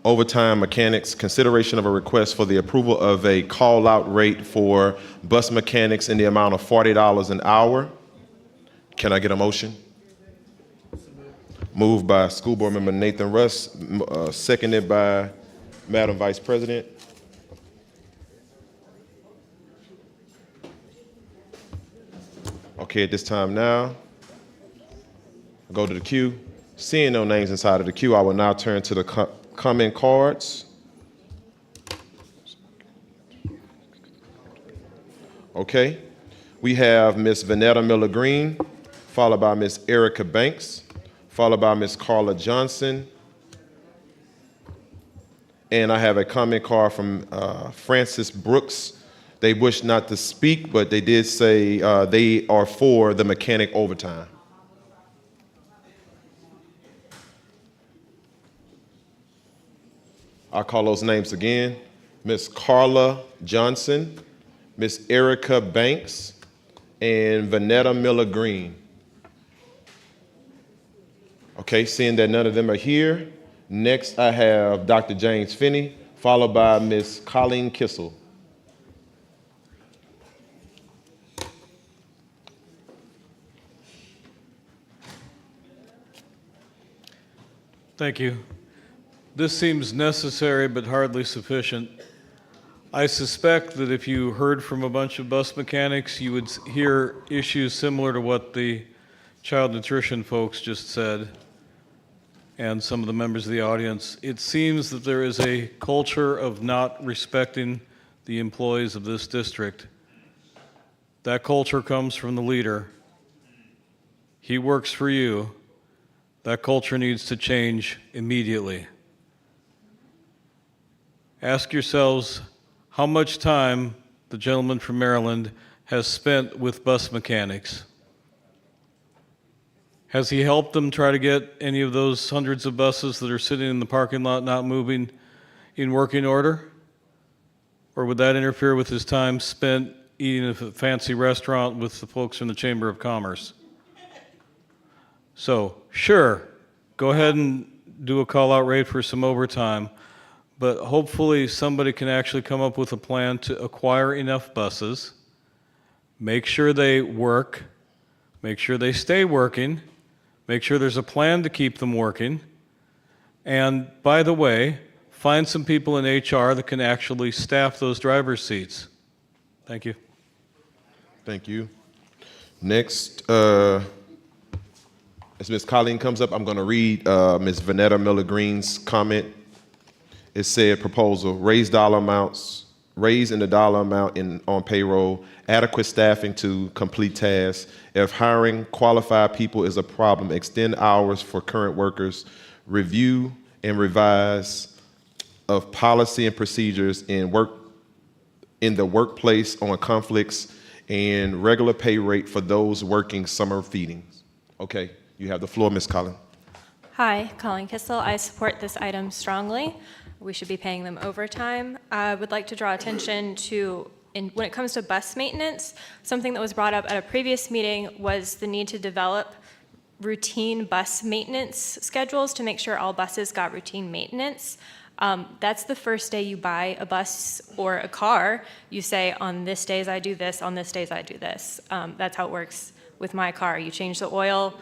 Overtime mechanics, consideration of a request for the approval of a call-out rate for bus mechanics in the amount of $40 an hour. Can I get a motion? Moved by School Board Member Nathan Russ, seconded by Madam Vice President. Okay, at this time now, go to the queue. Seeing no names inside of the queue, I will now turn to the comment cards. Okay, we have Ms. Vanetta Miller-Green, followed by Ms. Erica Banks, followed by Ms. Carla Johnson. And I have a comment card from Francis Brooks. They wish not to speak, but they did say they are for the mechanic overtime. I'll call those names again. Ms. Carla Johnson, Ms. Erica Banks, and Vanetta Miller-Green. Okay, seeing that none of them are here, next I have Dr. James Finney, followed by Ms. Colleen Kissel. Thank you. This seems necessary but hardly sufficient. I suspect that if you heard from a bunch of bus mechanics, you would hear issues similar to what the child nutrition folks just said and some of the members of the audience. It seems that there is a culture of not respecting the employees of this district. That culture comes from the leader. He works for you. That culture needs to change immediately. Ask yourselves how much time the gentleman from Maryland has spent with bus mechanics. Has he helped them try to get any of those hundreds of buses that are sitting in the parking lot not moving in working order? Or would that interfere with his time spent eating at a fancy restaurant with the folks from the Chamber of Commerce? So, sure, go ahead and do a call-out rate for some overtime, but hopefully somebody can actually come up with a plan to acquire enough buses, make sure they work, make sure they stay working, make sure there's a plan to keep them working, and by the way, find some people in HR that can actually staff those driver's seats. Thank you. Thank you. Next, as Ms. Colleen comes up, I'm going to read Ms. Vanetta Miller-Green's comment. It said, proposal, raise in the dollar amount on payroll, adequate staffing to complete tasks. If hiring qualified people is a problem, extend hours for current workers, review and revise of policy and procedures in the workplace on conflicts, and regular pay rate for those working summer feedings. Okay, you have the floor, Ms. Collins. Hi, Colleen Kissel. I support this item strongly. We should be paying them overtime. I would like to draw attention to, when it comes to bus maintenance, something that was brought up at a previous meeting was the need to develop routine bus maintenance schedules to make sure all buses got routine maintenance. That's the first day you buy a bus or a car. You say, on this days I do this, on this days I do this. That's how it works with my car. You change the oil,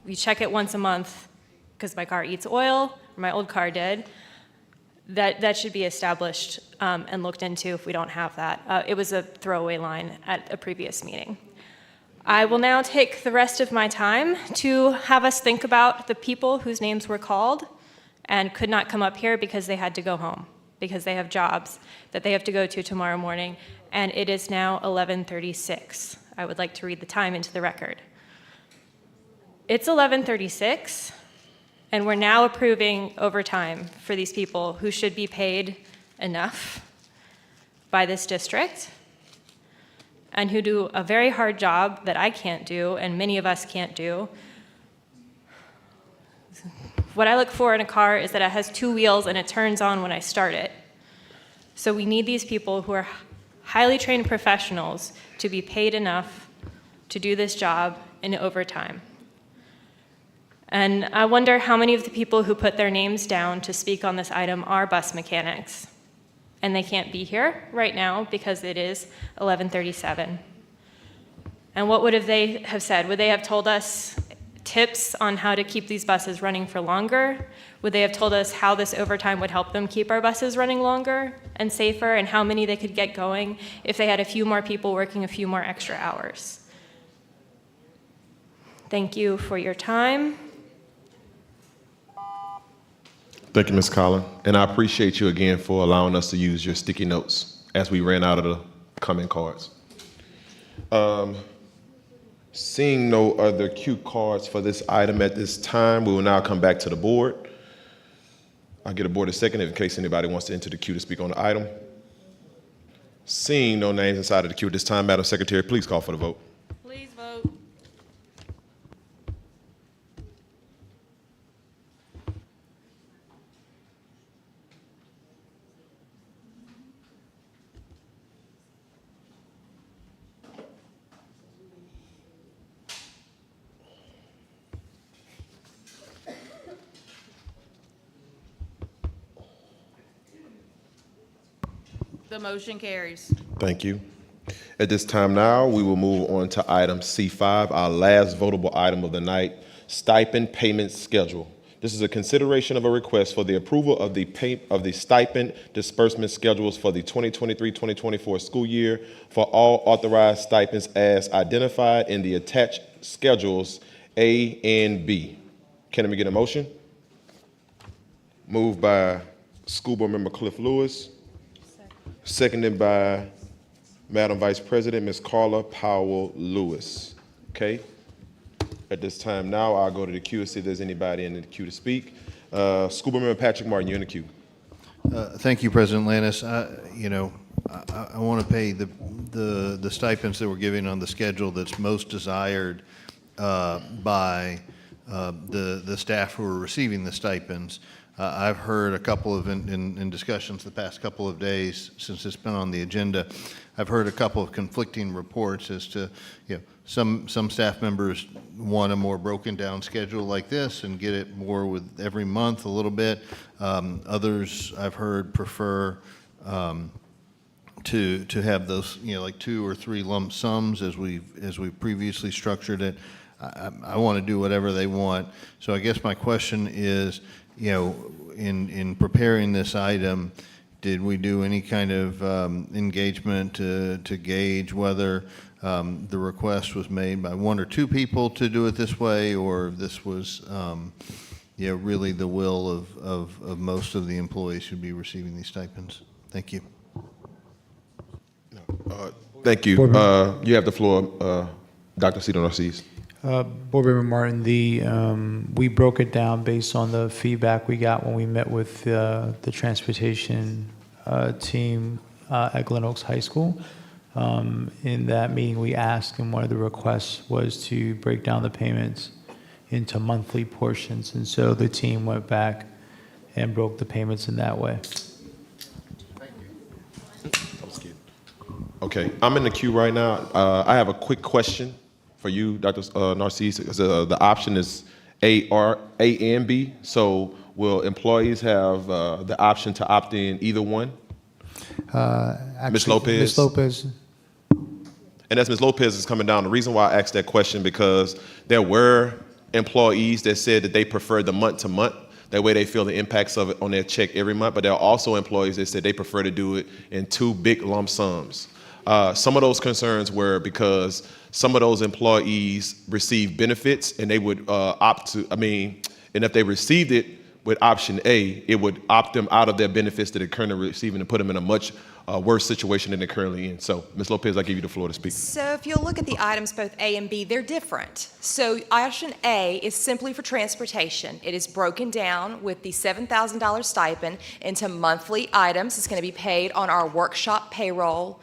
you check it once a month because my car eats oil, or my old car did. That should be established and looked into if we don't have that. It was a throwaway line at a previous meeting. I will now take the rest of my time to have us think about the people whose names were called and could not come up here because they had to go home, because they have jobs that they have to go to tomorrow morning, and it is now 11:36. I would like to read the time into the record. It's 11:36, and we're now approving overtime for these people who should be paid enough by this district and who do a very hard job that I can't do and many of us can't do. What I look for in a car is that it has two wheels and it turns on when I start it. So we need these people who are highly trained professionals to be paid enough to do this job in overtime. And I wonder how many of the people who put their names down to speak on this item are bus mechanics. And they can't be here right now because it is 11:37. And what would they have said? Would they have told us tips on how to keep these buses running for longer? Would they have told us how this overtime would help them keep our buses running longer and safer, and how many they could get going if they had a few more people working a few more extra hours? Thank you for your time. Thank you, Ms. Collins. And I appreciate you again for allowing us to use your sticky notes as we ran out of the comment cards. Seeing no other cue cards for this item at this time, we will now come back to the board. I'll get a board a second in case anybody wants to enter the queue to speak on the item. Seeing no names inside of the queue at this time, Madam Secretary, please call for the vote. Please vote. The motion carries. Thank you. At this time now, we will move on to item C5, our last votable item of the night, stipend payment schedule. This is a consideration of a request for the approval of the stipend disbursement schedules for the 2023-2024 school year for all authorized stipends as identified in the attached schedules A and B. Can we get a motion? Moved by School Board Member Cliff Lewis. Seconded by Madam Vice President, Ms. Carla Powell Lewis. Okay. At this time now, I'll go to the queue to see if there's anybody in the queue to speak. School Board Member Patrick Martin, you're in the queue. Thank you, President Lannis. I want to pay the stipends that we're giving on the schedule that's most desired by the staff who are receiving the stipends. I've heard a couple of, in discussions the past couple of days since it's been on the agenda, I've heard a couple of conflicting reports as to, some staff members want a more broken down schedule like this and get it more with every month a little bit. Others I've heard prefer to have those, like 2 or 3 lump sums as we've previously structured it. I want to do whatever they want. So I guess my question is, in preparing this item, did we do any kind of engagement to gauge whether the request was made by 1 or 2 people to do it this way, or this was really the will of most of the employees who'd be receiving these stipends? Thank you. Thank you. You have the floor, Dr. Cito Narcisse. Board Member Martin, we broke it down based on the feedback we got when we met with the transportation team at Glen Oaks High School. In that meeting, we asked, and one of the requests was to break down the payments into monthly portions, and so the team went back and broke the payments in that way. Okay, I'm in the queue right now. I have a quick question for you, Dr. Narcisse. The option is A and B. So will employees have the option to opt in either one? Ms. Lopez? Ms. Lopez. And as Ms. Lopez is coming down, the reason why I asked that question because there were employees that said that they preferred the month to month. That way they feel the impacts of it on their check every month. But there are also employees that said they prefer to do it in 2 big lump sums. Some of those concerns were because some of those employees receive benefits and they would opt to, and if they received it with option A, it would opt them out of their benefits that they're currently receiving and put them in a much worse situation than they're currently in. So, Ms. Lopez, I give you the floor to speak. So if you'll look at the items, both A and B, they're different. So option A is simply for transportation. It is broken down with the $7,000 stipend into monthly items. It's going to be paid on our workshop payroll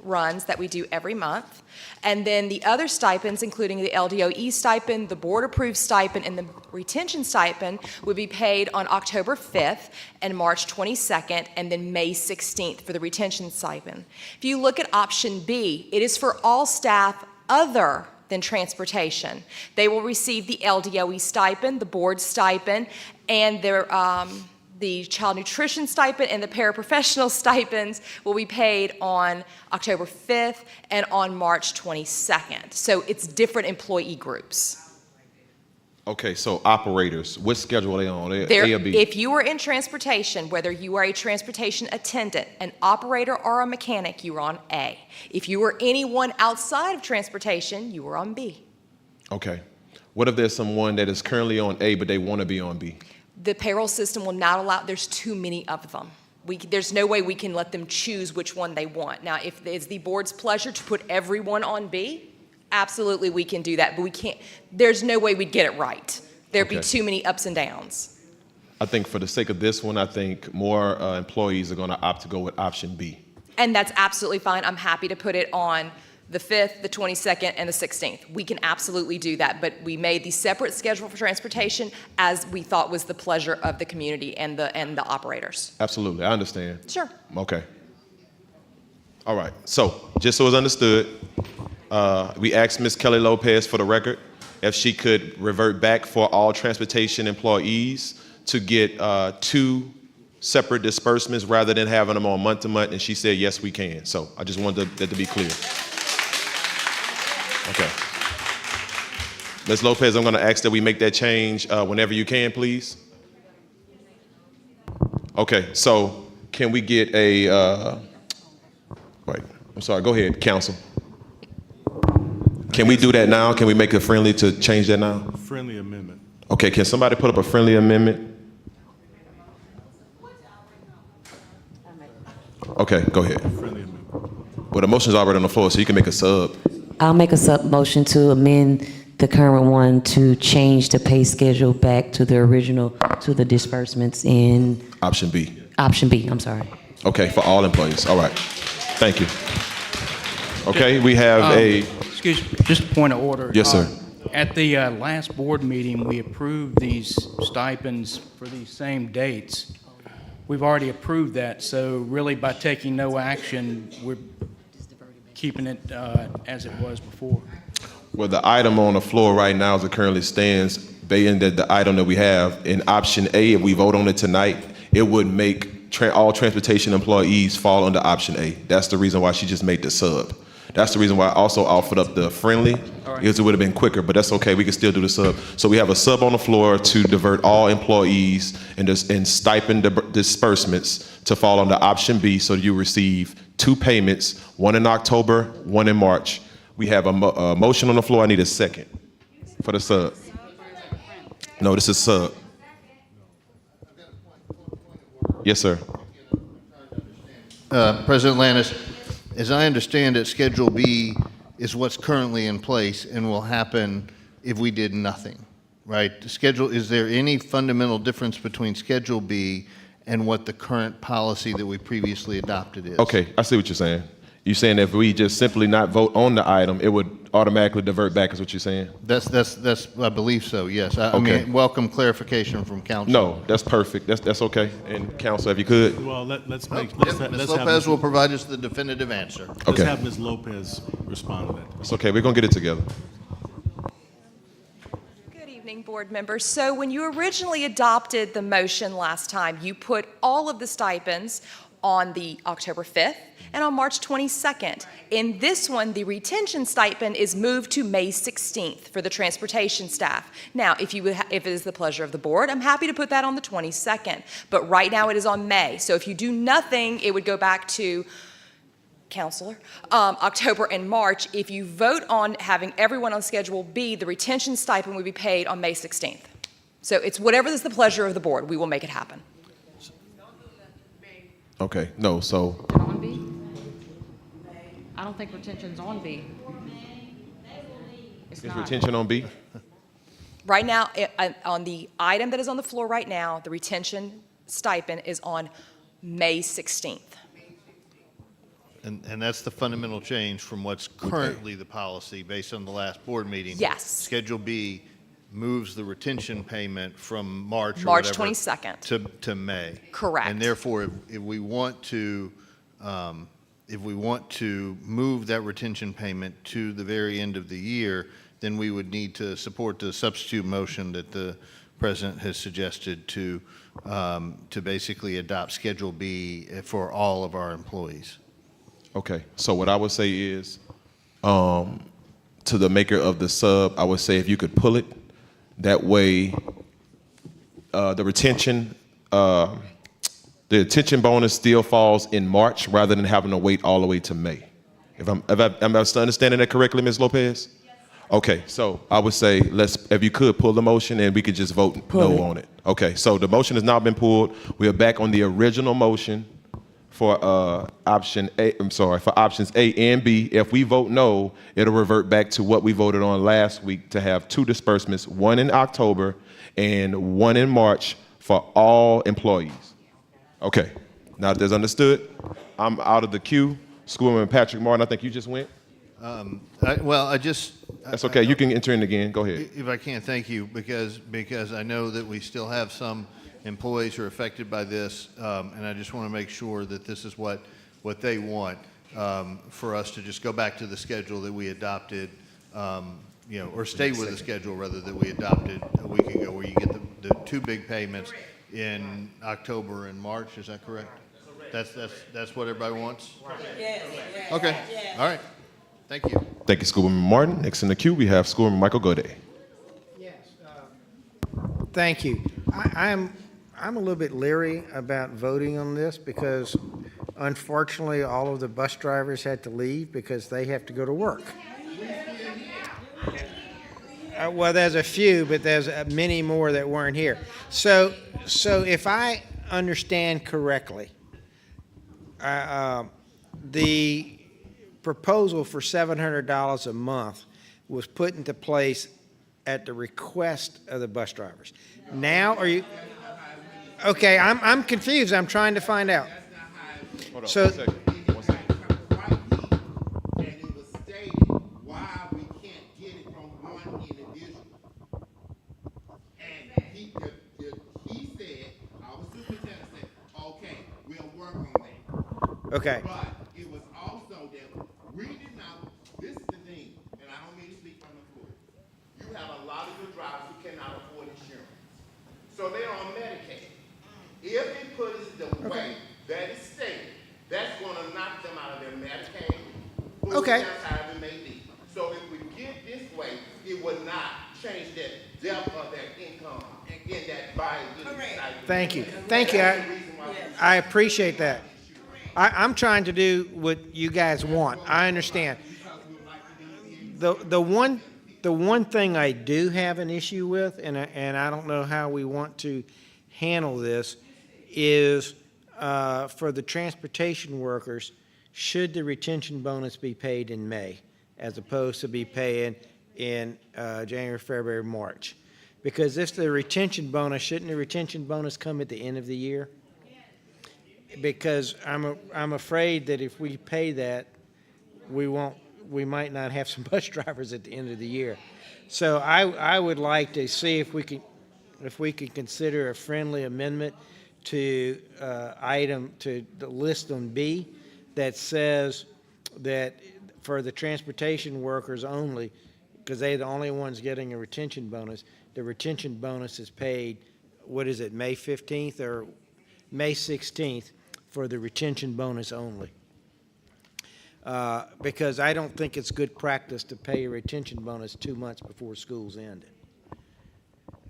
runs that we do every month. And then the other stipends, including the LDOE stipend, the board-approved stipend, and the retention stipend, would be paid on October 5th and March 22nd, and then May 16th for the retention stipend. If you look at option B, it is for all staff other than transportation. They will receive the LDOE stipend, the board stipend, and their the child nutrition stipend and the paraprofessional stipends will be paid on October 5th and on March 22nd. So it's different employee groups. Okay, so operators, what schedule are they on? There, A or B? if you are in transportation, whether you are a transportation attendant, an operator, or a mechanic, you are on A. If you are anyone outside of transportation, you are on B. Okay. What if there's someone that is currently on A, but they want to be on B? The payroll system will not allow, there's too many of them. There's no way we can let them choose which one they want. Now, if it's the board's pleasure to put everyone on B, absolutely we can do that, but we can't, there's no way we'd get it right. There'd be too many ups and downs. I think for the sake of this one, I think more employees are going to opt to go with option B. And that's absolutely fine. I'm happy to put it on the 5th, the 22nd, and the 16th. We can absolutely do that, but we made the separate schedule for transportation as we thought was the pleasure of the community and the operators. Absolutely, I understand. Sure. Okay. All right, so just so it's understood, we asked Ms. Kelly Lopez for the record if she could revert back for all transportation employees to get 2 separate disbursements rather than having them on month to month, and she said, yes, we can. So I just wanted that to be clear. Okay. Ms. Lopez, I'm going to ask that we make that change whenever you can, please. Okay, so can we get a, wait, I'm sorry, go ahead, counsel. Can we do that now? Can we make it friendly to change that now? Friendly amendment. Okay, can somebody put up a friendly amendment? Okay, go ahead. Friendly amendment. Well, the motion's already on the floor, so you can make a sub. I'll make a sub motion to amend the current one to change the pay schedule back to the original, to the disbursements in Option B. option B, I'm sorry. Okay, for all employees. All right. Thank you. Okay, we have Excuse me, just a point of order. Yes, sir. At the last board meeting, we approved these stipends for these same dates. We've already approved that, so really by taking no action, we're keeping it as it was before. Well, the item on the floor right now, as it currently stands, being that the item that we have in option A, if we vote on it tonight, it would make all transportation employees fall under option A. That's the reason why she just made the sub. That's the reason why I also offered up the friendly, because it would have been quicker, but that's okay, we can still do the sub. So we have a sub on the floor to divert all employees and stipend disbursements to fall under option B, so you receive 2 payments, one in October, one in March. We have a motion on the floor, I need a second for the sub. No, this is sub. Yes, sir. President Lannis, as I understand it, Schedule B is what's currently in place and will happen if we did nothing, right? Is there any fundamental difference between Schedule B and what the current policy that we previously adopted is? Okay, I see what you're saying. You're saying if we just simply not vote on the item, it would automatically divert back, is what you're saying? That's I believe so, yes. I Okay. mean, welcome clarification from council. No, that's perfect. That's okay. And council, if you could. Well, let's Ms. have Lopez will provide us the definitive answer. Let's Okay. have Ms. Lopez respond to that. It's okay, we're gonna get it together. Good evening, board members. So when you originally adopted the motion last time, you put all of the stipends on the October 5th and on March 22nd. In this one, the retention stipend is moved to May 16th for the transportation staff. Now, if it is the pleasure of the board, I'm happy to put that on the 22nd. But right now it is on May. So if you do nothing, it would go back to Counselor, October and March. If you vote on having everyone on Schedule B, the retention stipend would be paid on May 16th. So it's whatever is the pleasure of the board. We will make it happen. Okay, no, so, On B? I don't think retention's on B. It's is not. retention on B? Right now, on the item that is on the floor right now, the retention stipend is on May 16th. And that's the fundamental change from what's currently the policy based on the last board meeting. Yes. Schedule B moves the retention payment from March or March whatever 22nd. to May. Correct. And therefore, if we want to move that retention payment to the very end of the year, then we would need to support the substitute motion that the president has suggested to basically adopt Schedule B for all of our employees. Okay, so what I would say is, to the maker of the sub, I would say if you could pull it, that way the retention bonus still falls in March rather than having to wait all the way to May. Am I understanding that correctly, Ms. Lopez? Okay, so I would say if you could pull the motion and we could just vote no on it. Okay, so the motion has now been pulled. We are back on the original motion for option A. I'm sorry, for options A and B. If we vote no, it'll revert back to what we voted on last week to have 2 disbursements, one in October and one in March for all employees. Okay, now that that's understood, I'm out of the queue. Schoolman Patrick Martin, I think you just went. That's okay. You can enter in again. Go ahead. If I can, thank you, because I know that we still have some employees who are affected by this, and I just want to make sure that this is what they want, for us to just go back to the schedule that we adopted, or stay with the schedule rather that we adopted a week ago, where you get the 2 big payments in October and March. Is that correct? That's what everybody wants? Yes. Okay. All right. Thank you. Thank you, Schoolman Martin. Next in the queue, we have Schoolman Michael Godet. Thank you. I'm a little bit leery about voting on this because, unfortunately, all of the bus drivers had to leave because they have to go to work. Well, there's a few, but there's many more that weren't here. So if I understand correctly, the proposal for $700 a month was put into place at the request of the bus drivers. Now, are you, okay, I'm confused. I'm trying to find out. Hold on, So- 1 second. 1 second. And it was stated why we can't get it from one individual. And he said, our superintendent said, okay, we'll work on that. Okay. But it was also that we did not, this is the thing, and I don't mean to speak from the floor. You have a lot of good drivers who cannot afford insurance. So they're on Medicaid. If they put it the way that is stated, that's gonna knock them out of their Medicaid, food Okay. stamps, however it may be. So if we get this way, it would not change that depth of their income and get that value. Thank you. Thank you. I appreciate that. I'm trying to do what you guys want. I understand. The one thing I do have an issue with, and I don't know how we want to handle this, is for the transportation workers, should the retention bonus be paid in May as opposed to be paying in January, February, March? Because if the retention bonus, shouldn't the retention bonus come at the end of the year? Because I'm afraid that if we pay that, we might not have some bus drivers at the end of the year. So I would like to see if we could consider a friendly amendment to to the list on B that says that for the transportation workers only, because they're the only ones getting a retention bonus, the retention bonus is paid, what is it, May 15th or May 16th for the retention bonus only. Because I don't think it's good practice to pay a retention bonus 2 months before school's ended.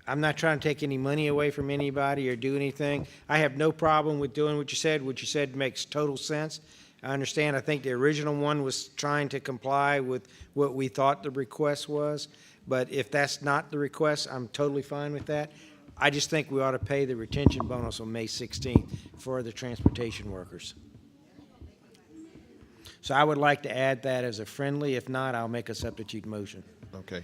I'm not trying to take any money away from anybody or do anything. I have no problem with doing what you said. What you said makes total sense. I understand. I think the original one was trying to comply with what we thought the request was. But if that's not the request, I'm totally fine with that. I just think we ought to pay the retention bonus on May 16th for the transportation workers. So I would like to add that as a friendly. If not, I'll make a substitute motion. Okay.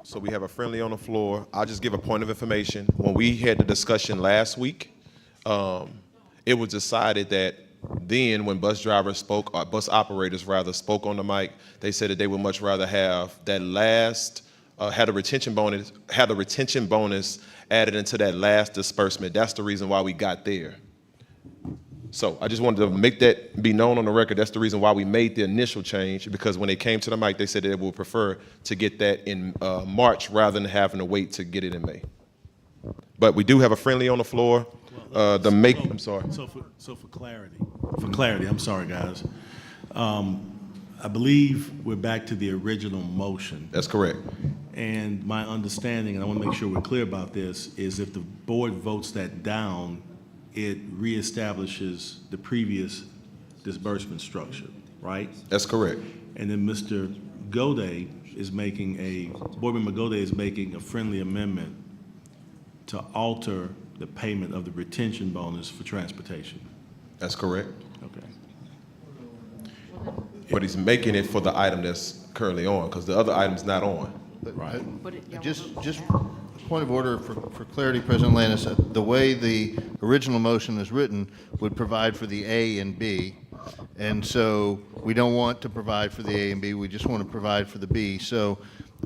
So we have a friendly on the floor. I'll just give a point of information. When we had the discussion last week, it was decided that then when bus drivers spoke, or bus operators rather, spoke on the mic, they said that they would much rather have that last, had a retention bonus added into that last disbursement. That's the reason why we got there. So I just wanted to make that be known on the record. That's the reason why we made the initial change, because when they came to the mic, they said that they would prefer to get that in March rather than having to wait to get it in May. But we do have a friendly on the floor. I'm sorry. So for clarity, I'm sorry, guys. I believe we're back to the original motion. That's correct. And my understanding, and I want to make sure we're clear about this, is if the board votes that down, it reestablishes the previous disbursement structure, right? That's correct. And then Mr. Gode is Board Member Gode is making a friendly amendment to alter the payment of the retention bonus for transportation. That's correct. Okay. But he's making it for the item that's currently on, because the other item's not on. Right. Just point of order for clarity, President Landis. The way the original motion is written would provide for the A and B, and so we don't want to provide for the A and B. We just want to provide for the B. So,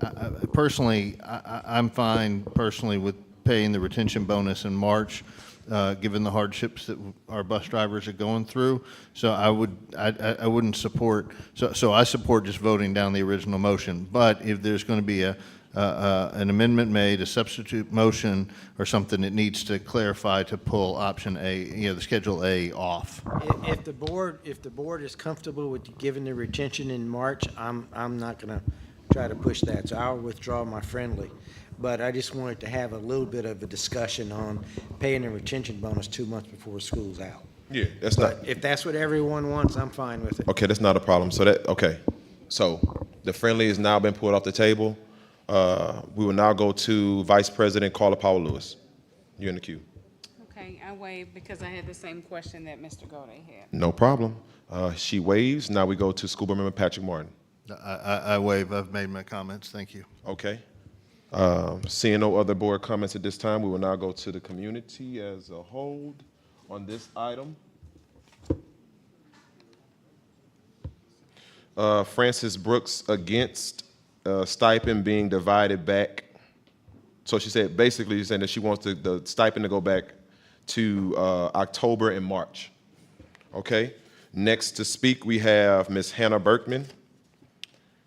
I'm fine personally with paying the retention bonus in March, given the hardships that our bus drivers are going through. So I wouldn't support. So I support just voting down the original motion. But if there's going to be an amendment made, a substitute motion, or something that needs to clarify to pull option A, the Schedule A off. If the board is comfortable with giving the retention in March, I'm not going to try to push that. So I'll withdraw my friendly. But I just wanted to have a little bit of a discussion on paying a retention bonus 2 months before school's out. Yeah, that's not. If that's what everyone wants, I'm fine with it. Okay, that's not a problem. So the friendly has now been pulled off the table. We will now go to Vice President Carla Powell Lewis. You're in the queue. Okay. Okay, I waive because I had the same question that Mr. Gode had. No problem. She waives. Now we go to School Board Member Patrick Martin. I waive. I've made my comments. Thank you. Okay. Seeing no other board comments at this time, we will now go to the community as a whole on this item. Francis Brooks against stipend being divided back. So she said, basically, she's saying that she wants the stipend to go back to October and March. Okay. Next to speak, we have Ms. Hannah Berkman,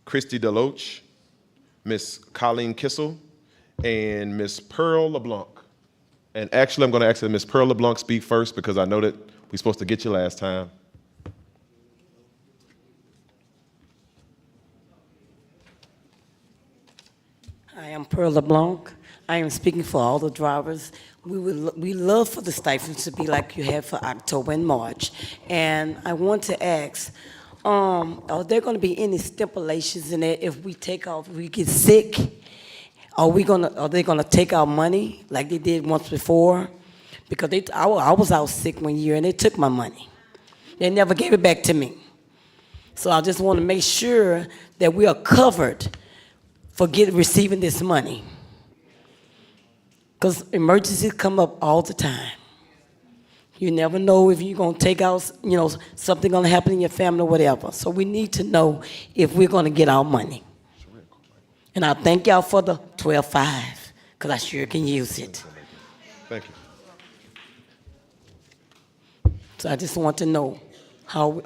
Christy Deloach, Ms. Colleen Kissel, and Ms. Pearl LeBlanc. And actually, I'm going to ask that Ms. Pearl LeBlanc speak first because I know that we're supposed to get you last time. Hi, I'm Pearl LeBlanc. I am speaking for all the drivers. We love for the stipends to be like you have for October and March. And I want to ask, are there going to be any stipulations in it if we take off, if we get sick? Are they going to take our money like they did once before? Because I was out sick one year and they took my money. They never gave it back to me. So I just want to make sure that we are covered for receiving this money. Because emergencies come up all the time. You never know if you're going to take out, something going to happen in your family or whatever. So we need to know if we're going to get our money. And I thank y'all for the 12.5, because I sure can use it. Thank you. So I just want to know how.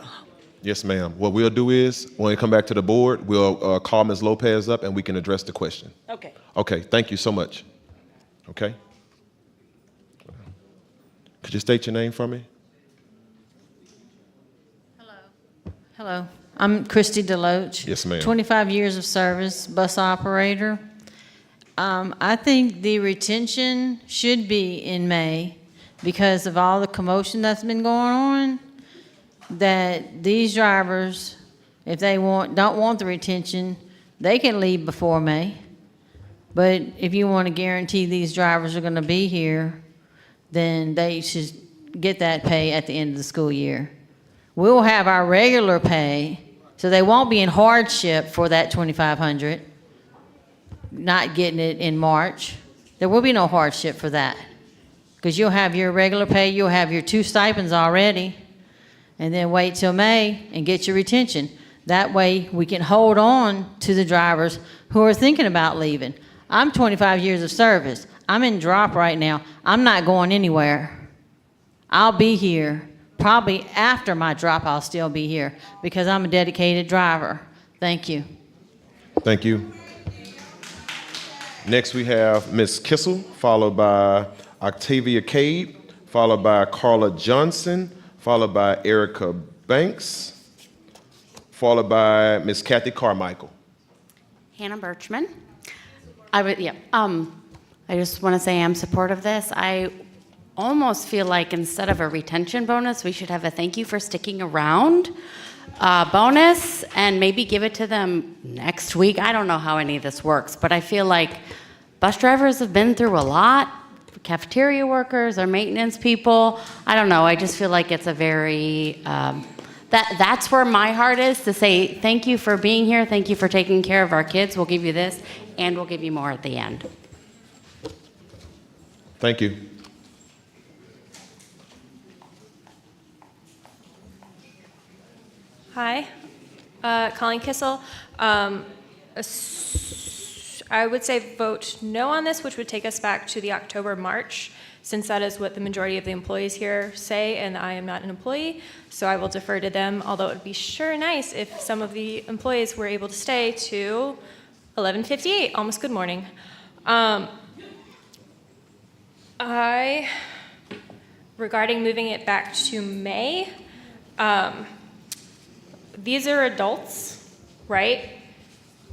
Yes, ma'am. What we'll do is, when we come back to the board, we'll call Ms. Lopez up and we can address the question. Okay. Okay, thank you so much. Okay. Could you state your name for me? Hello, I'm Christy Deloach. Yes, ma'am. 25 years of service, bus operator. I think the retention should be in May because of all the commotion that's been going on, that these drivers, if they don't want the retention, they can leave before May. But if you want to guarantee these drivers are going to be here, then they should get that pay at the end of the school year. We'll have our regular pay, so they won't be in hardship for that $2,500, not getting it in March. There will be no hardship for that because you'll have your regular pay, you'll have your 2 stipends already, and then wait till May and get your retention. That way we can hold on to the drivers who are thinking about leaving. I'm 25 years of service. I'm in drop right now. I'm not going anywhere. I'll be here. Probably after my drop, I'll still be here because I'm a dedicated driver. Thank you. Thank you. Next, we have Ms. Kissel, followed by Octavia Cade, followed by Carla Johnson, followed by Erica Banks, followed by Ms. Kathy Carmichael. Hannah Birchman. I just want to say I'm supportive of this. I almost feel like instead of a retention bonus, we should have a thank you for sticking around bonus and maybe give it to them next week. I don't know how any of this works, but I feel like bus drivers have been through a lot. Cafeteria workers or maintenance people. I don't know. I just feel like it's a very, that's where my heart is, to say thank you for being here. Thank you for taking care of our kids. We'll give you this and we'll give you more at the end. Thank you. Hi, Colleen Kissel. I would say vote no on this, which would take us back to the October-March, since that is what the majority of the employees here say, and I am not an employee, so I will defer to them, although it would be sure nice if some of the employees were able to stay to 11:58, almost good morning. Regarding moving it back to May, these are adults, right?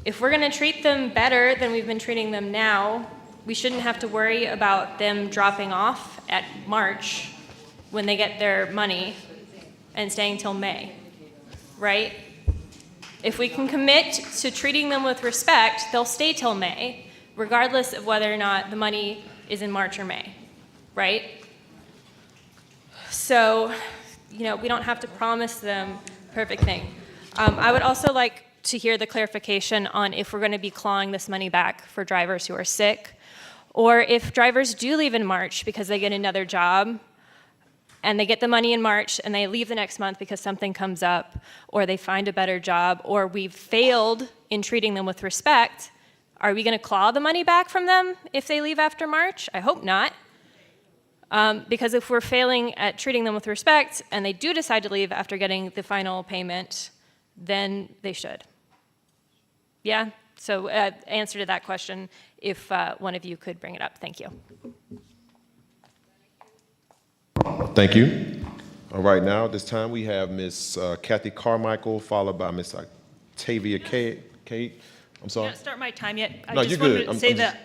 If we're going to treat them better than we've been treating them now, we shouldn't have to worry about them dropping off at March when they get their money and staying till May, right? If we can commit to treating them with respect, they'll stay till May, regardless of whether or not the money is in March or May, right? So, we don't have to promise them perfect thing. I would also like to hear the clarification on if we're going to be clawing this money back for drivers who are sick, or if drivers do leave in March because they get another job, and they get the money in March and they leave the next month because something comes up, or they find a better job, or we've failed in treating them with respect, are we going to claw the money back from them if they leave after March? I hope not. Because if we're failing at treating them with respect and they do decide to leave after getting the final payment, then they should. Yeah? So answer to that question, if one of you could bring it up. Thank you. Thank you. All right, now at this time we have Miss Kathy Carmichael, followed by Miss Octavia Kate. I'm sorry. I can't start my time yet. No, you're good.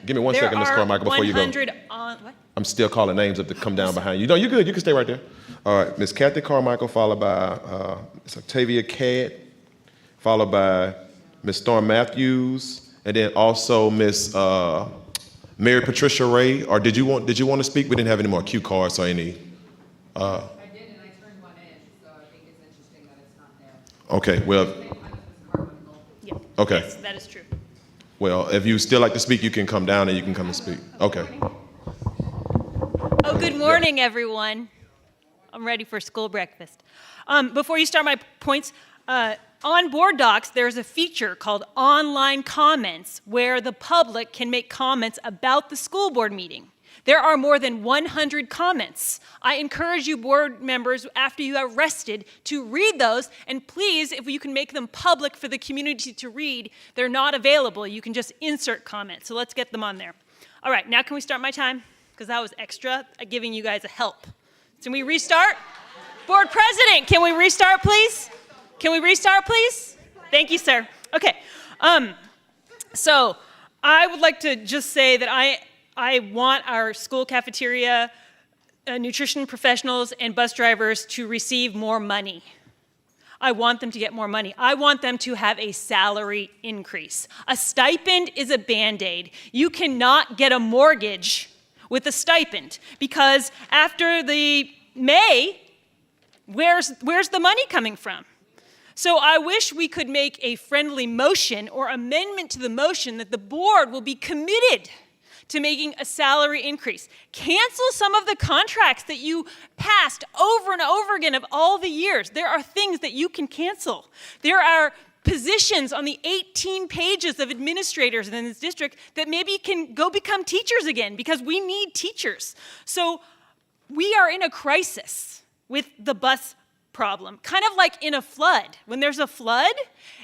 Give me one second, Ms. Carmichael, before you go. What? I'm still calling names up to come down behind you. No, you're good. You can stay right there. All right, Miss Kathy Carmichael, followed by Miss Octavia Cad, followed by Miss Storm Matthews, and then also Miss Mary Patricia Ray. Or did you want to speak? We didn't have any more cue cards or any. I did, and I turned one in, so I think it's interesting that it's not there. Okay, well. Yeah. Okay. Yes, that is true. Well, if you still like to speak, you can come down and you can come and speak. Okay. Oh, good morning, everyone. I'm ready for school breakfast. Before you start my points, on Board Docs, there's a feature called Online Comments where the public can make comments about the school board meeting. There are more than 100 comments. I encourage you board members, after you have rested, to read those, and please, if you can make them public for the community to read, they're not available. You can just insert comments, so let's get them on there. All right, now can we start my time? Because that was extra, giving you guys a help. Can we restart? Board President, can we restart, please? Can we restart, please? Thank you, sir. Okay, so I would like to just say that I want our school cafeteria, nutrition professionals, and bus drivers to receive more money. I want them to get more money. I want them to have a salary increase. A stipend is a Band-Aid. You cannot get a mortgage with a stipend because after the May, where's the money coming from? So I wish we could make a friendly motion or amendment to the motion that the board will be committed to making a salary increase. Cancel some of the contracts that you passed over and over again of all the years. There are things that you can cancel. There are positions on the 18 pages of administrators in this district that maybe can go become teachers again because we need teachers. So we are in a crisis with the bus problem, kind of like in a flood. When there's a flood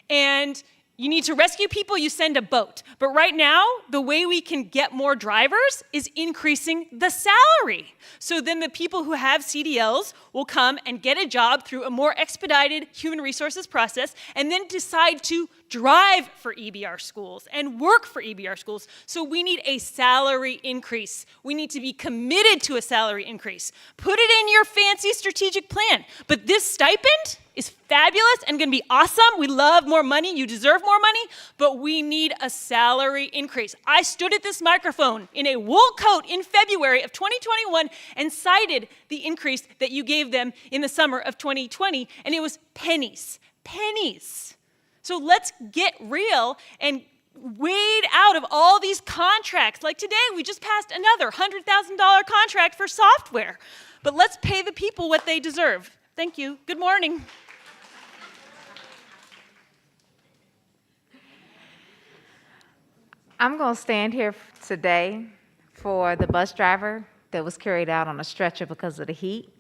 and you need to rescue people, you send a boat. But right now, the way we can get more drivers is increasing the salary. So then the people who have CDLs will come and get a job through a more expedited human resources process and then decide to drive for EBR schools and work for EBR schools. So we need a salary increase. We need to be committed to a salary increase. Put it in your fancy strategic plan. But this stipend is fabulous and going to be awesome. We love more money. You deserve more money, but we need a salary increase. I stood at this microphone in a wool coat in February of 2021 and cited the increase that you gave them in the summer of 2020, and it was pennies. Pennies. So let's get real and wade out of all these contracts. Like today, we just passed another $100,000 contract for software. But let's pay the people what they deserve. Thank you. Good morning. I'm going to stand here today for the bus driver that was carried out on a stretcher because of the heat.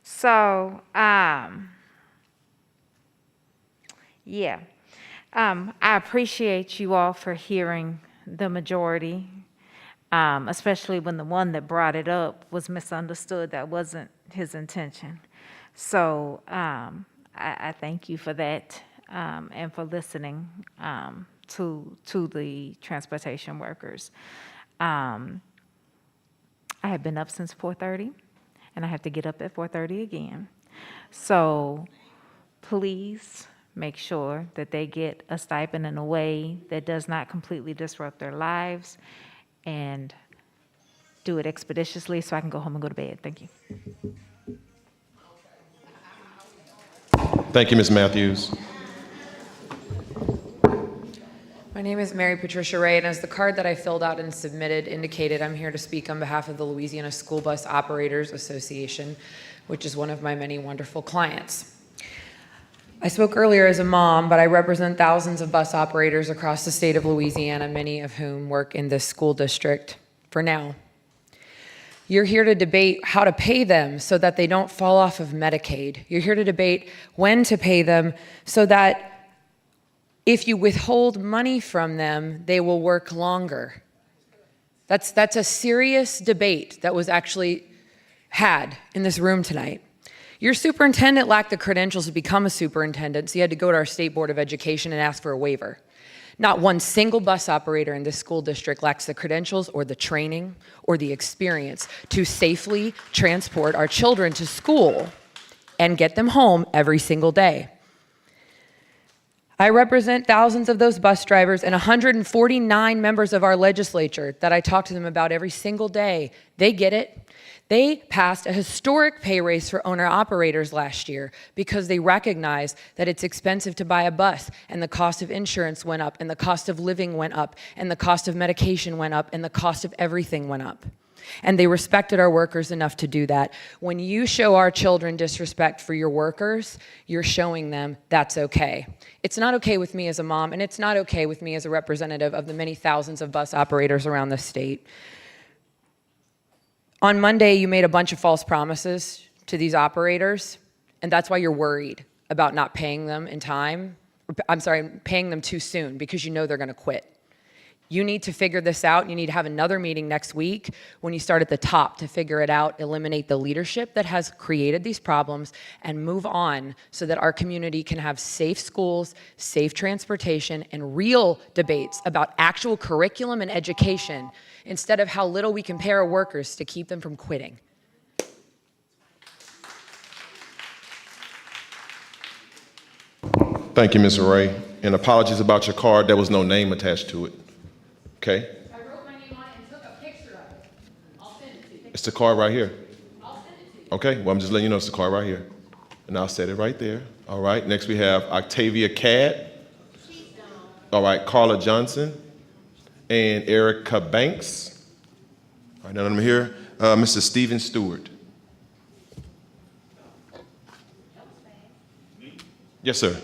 So, yeah, I appreciate you all for hearing the majority, especially when the one that brought it up was misunderstood. That wasn't his intention. So I thank you for that. And for listening to the transportation workers. I have been up since 4:30, and I have to get up at 4:30 again. So please make sure that they get a stipend in a way that does not completely disrupt their lives. And do it expeditiously so I can go home and go to bed. Thank you. Thank you, Ms. Matthews. My name is Mary Patricia Ray, and as the card that I filled out and submitted indicated, I'm here to speak on behalf of the Louisiana School Bus Operators Association, which is one of my many wonderful clients. I spoke earlier as a mom, but I represent thousands of bus operators across the state of Louisiana, many of whom work in this school district for now. You're here to debate how to pay them so that they don't fall off of Medicaid. You're here to debate when to pay them so that if you withhold money from them, they will work longer. That's a serious debate that was actually had in this room tonight. Your superintendent lacked the credentials to become a superintendent, so you had to go to our State Board of Education and ask for a waiver. Not one single bus operator in this school district lacks the credentials or the training or the experience to safely transport our children to school and get them home every single day. I represent thousands of those bus drivers and 149 members of our legislature that I talk to them about every single day. They get it. They passed a historic pay raise for owner-operators last year because they recognize that it's expensive to buy a bus, and the cost of insurance went up, and the cost of living went up, and the cost of medication went up, and the cost of everything went up. And they respected our workers enough to do that. When you show our children disrespect for your workers, you're showing them that's okay. It's not okay with me as a mom, and it's not okay with me as a representative of the many thousands of bus operators around the state. On Monday, you made a bunch of false promises to these operators, and that's why you're worried about not paying them in time. Paying them too soon because you know they're gonna quit. You need to figure this out. You need to have another meeting next week when you start at the top to figure it out, eliminate the leadership that has created these problems, and move on so that our community can have safe schools, safe transportation, and real debates about actual curriculum and education instead of how little we can pay our workers to keep them from quitting. Thank you, Ms. Ray. And apologies about your card. There was no name attached to it. Okay? I wrote my name on it and took a picture of it. I'll send it to you. It's the card right here. I'll send it to you. Okay, well, I'm just letting you know it's the card right here. And I'll set it right there. All right, next we have Octavia Cadd. All right, Carla Johnson and Erica Banks. All right, none of them here. Mr. Stephen Stewart. Yes, sir.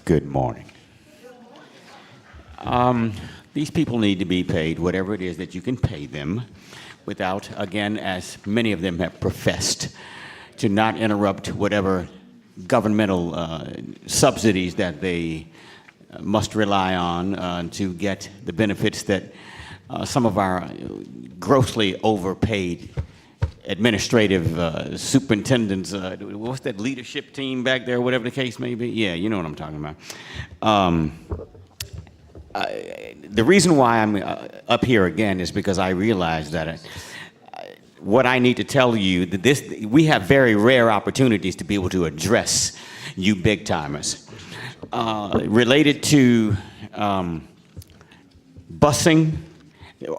Good morning. These people need to be paid whatever it is that you can pay them without, again, as many of them have professed, to not interrupt whatever governmental subsidies that they must rely on to get the benefits that some of our grossly overpaid administrative superintendents, what's that leadership team back there, whatever the case may be? Yeah, you know what I'm talking about. The reason why I'm up here again is because I realize that what I need to tell you, that we have very rare opportunities to be able to address you big timers. Related to busing,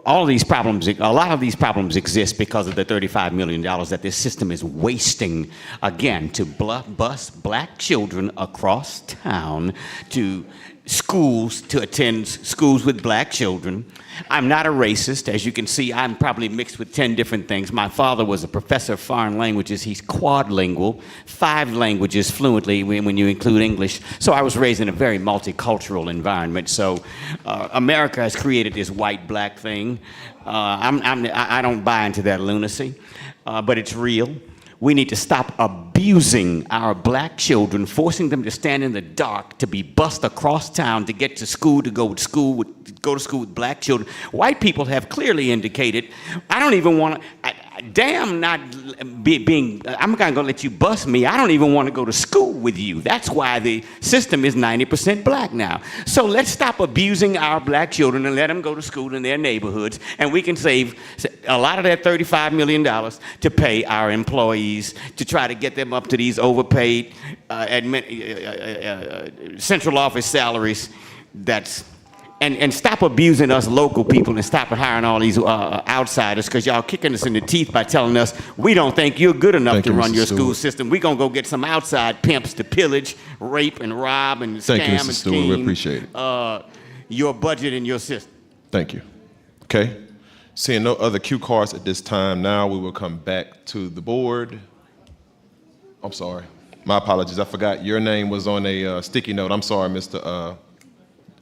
all of these problems, a lot of these problems exist because of the $35 million that this system is wasting, again, to bus black children across town to schools, to attend schools with black children. I'm not a racist. As you can see, I'm probably mixed with 10 different things. My father was a professor of foreign languages. He's quadlingual, 5 languages fluently when you include English. So I was raised in a very multicultural environment. So America has created this white-black thing. I don't buy into that lunacy, but it's real. We need to stop abusing our black children, forcing them to stand in the dark, to be bused across town to get to school, to go to school with black children. White people have clearly indicated, I don't even want to, damn not being, I'm not going to let you bus me. I don't even want to go to school with you. That's why the system is 90% black now. So let's stop abusing our black children and let them go to school in their neighborhoods, and we can save a lot of that $35 million to pay our employees, to try to get them up to these overpaid central office salaries and stop abusing us local people and stop hiring all these outsiders, because y'all kicking us in the teeth by telling us we don't think you're good enough to run your school system. We're going to go get some outside pimps to pillage, rape, and rob, and Thank you, scam Mr. and Stewart. We scheme appreciate it. your budget and your system. Thank you. Okay. Seeing no other cue cards at this time, now we will come back to the board. I'm sorry. My apologies. I forgot your name was on a sticky note. I'm sorry, Mr.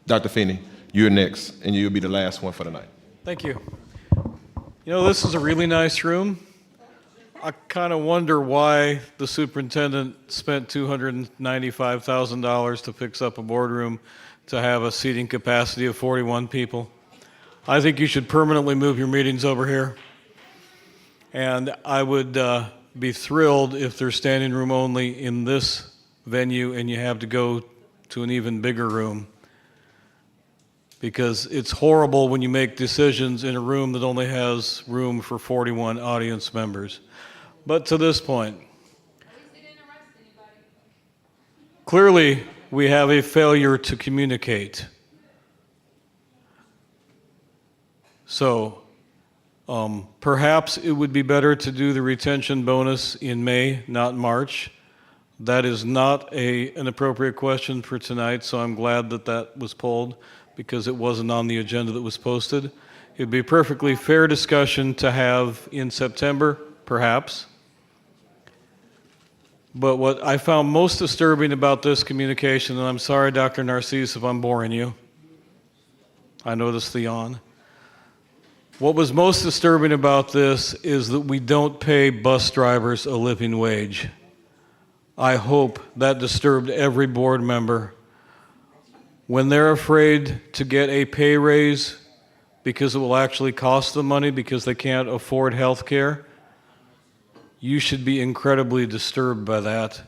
Dr. Feeney. You're next, and you'll be the last one for the night. Thank you. You know, this is a really nice room. I kind of wonder why the superintendent spent $295,000 to fix up a boardroom to have a seating capacity of 41 people. I think you should permanently move your meetings over here. And I would be thrilled if there's standing room only in this venue and you have to go to an even bigger room. Because it's horrible when you make decisions in a room that only has room for 41 audience members. But to this point, clearly we have a failure to communicate. So perhaps it would be better to do the retention bonus in May, not March. That is not an appropriate question for tonight, so I'm glad that that was pulled, because it wasn't on the agenda that was posted. It'd be a perfectly fair discussion to have in September, perhaps. But what I found most disturbing about this communication, and I'm sorry, Dr. Narcisse, if I'm boring you. I noticed the yawn. What was most disturbing about this is that we don't pay bus drivers a living wage. I hope that disturbed every board member. When they're afraid to get a pay raise because it will actually cost them money because they can't afford health care, you should be incredibly disturbed by that.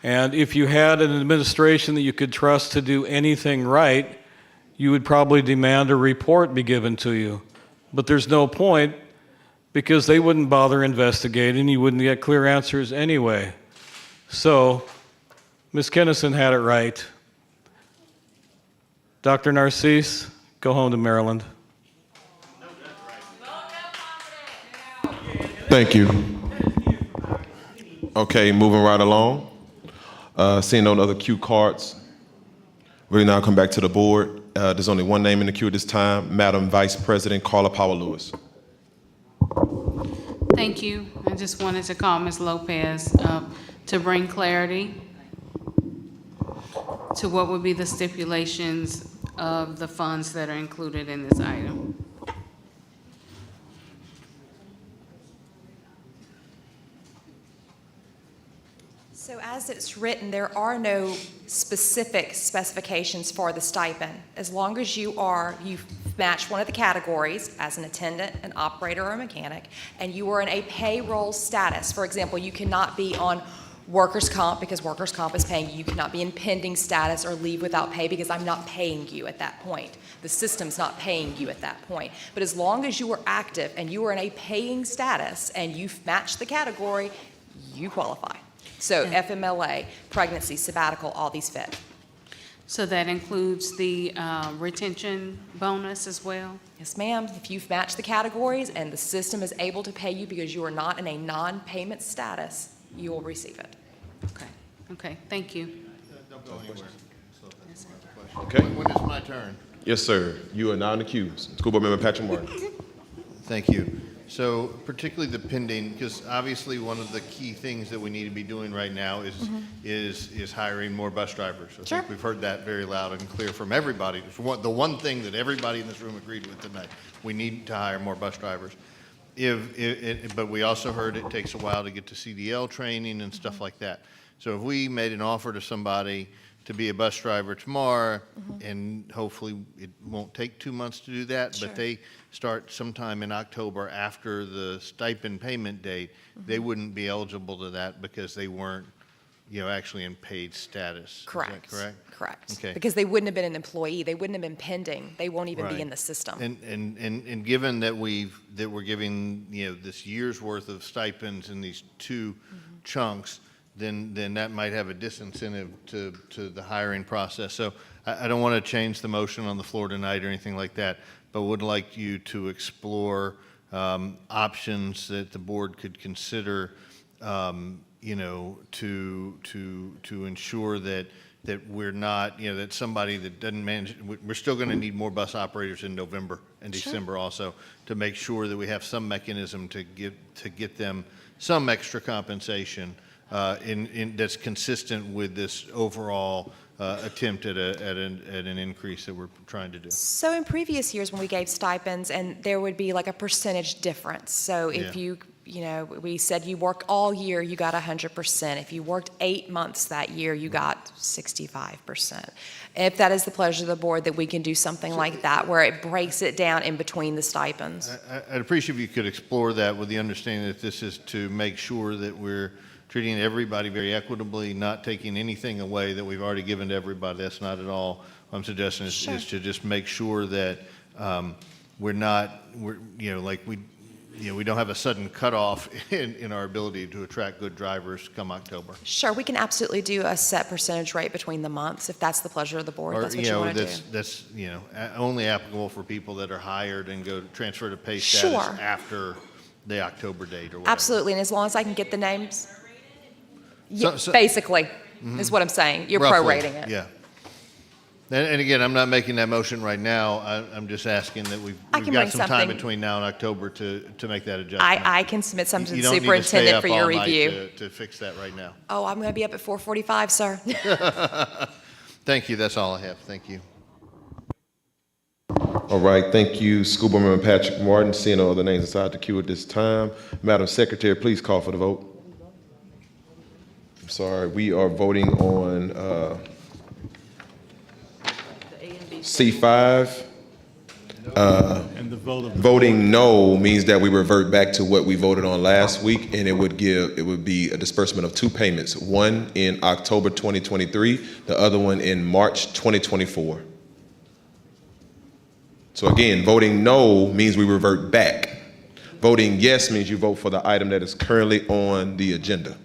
And if you had an administration that you could trust to do anything right, you would probably demand a report be given to you. But there's no point, because they wouldn't bother investigating. You wouldn't get clear answers anyway. So, Ms. Kennison had it right. Dr. Narcisse, go home to Maryland. Thank you. Okay, moving right along. Seeing no other cue cards, we'll now come back to the board. There's only one name in the queue at this time, Madam Vice President Carla Powell-Lewis. Thank you. I just wanted to call Ms. Lopez to bring clarity to what would be the stipulations of the funds that are included in this item. So as it's written, there are no specific specifications for the stipend. As long as you've matched one of the categories as an attendant, an operator, or a mechanic, and you are in a payroll status. For example, you cannot be on workers' comp because workers' comp is paying you. You cannot be in pending status or leave without pay because I'm not paying you at that point. The system's not paying you at that point. But as long as you are active and you are in a paying status and you've matched the category, you qualify. So FMLA, pregnancy, sabbatical, all these fit. So that includes the retention bonus as well? Yes, ma'am. If you've matched the categories and the system is able to pay you because you are not in a non-payment status, you will receive it. Okay. Okay. Thank you. Don't go anywhere. Okay. When is my turn? Yes, sir. You are now in the queue. School Board Member Patrick Martin. Thank you. So particularly the pending, because obviously one of the key things that we need to be doing right now is hiring more bus drivers. I think we've heard that very loud and clear from everybody. It's the one thing that everybody in this room agreed with tonight. We need to hire more bus drivers. But we also heard it takes a while to get to CDL training and stuff like that. So if we made an offer to somebody to be a bus driver tomorrow, and hopefully it won't take 2 months to do that, but they start sometime in October after the stipend payment date, they wouldn't be eligible to that because they weren't, actually in paid status. Correct. Is that correct? Correct. Okay. Because they wouldn't have been an employee. They wouldn't have been pending. They won't even be in the system. And given that we're giving this year's worth of stipends in these two chunks, then that might have a disincentive to the hiring process. So I don't want to change the motion on the floor tonight or anything like that, but would like you to explore options that the board could consider, you know, to ensure that we're not, you know, that somebody that doesn't manage, we're still going to need more bus operators in November and December also, to make sure that we have some mechanism to get them some extra compensation that's consistent with this overall attempt at an increase that we're trying to do. So in previous years when we gave stipends, and there would be like a percentage difference. So if Yeah. you know, we said you worked all year, you got 100%. If you worked 8 months that year, you got 65%. If that is the pleasure of the board, that we can do something like that, where it breaks it down in between the stipends. I'd appreciate if you could explore that with the understanding that this is to make sure that we're treating everybody very equitably, not taking anything away that we've already given to everybody. That's not at all what I'm suggesting. Is to just make sure that we're, you know, like we don't have a sudden cutoff in our ability to attract good drivers come October. Sure, we can absolutely do a set percentage rate between the months, if that's the pleasure of the board, Or, that's what you you know, want to do. that's, you know, only applicable for people that are hired and go to transfer to pay status Sure. after the October date or whatever. Absolutely, and as long as I can get the names. So- Yeah, so- basically, Mhm. is what I'm saying. You're Roughly, prorating it. Yeah. And again, I'm not making that motion right now. I'm just asking that we've I can got bring some time something- between now and October to make that adjustment. I can submit something to You the don't need to stay superintendent up for your all night review. to fix that right now. Oh, I'm going to be up at 4:45, sir. Thank you. That's all I have. Thank you. All right, thank you, School Board Member Patrick Martin. Seeing no other names inside the queue at this time. Madam Secretary, please call for the vote. I'm sorry, we are voting on C5. And the vote of. Voting no means that we revert back to what we voted on last week, and it would be a disbursement of 2 payments, one in October 2023, the other one in March 2024. So again, voting no means we revert back. Voting yes means you vote for the item that is currently on the agenda.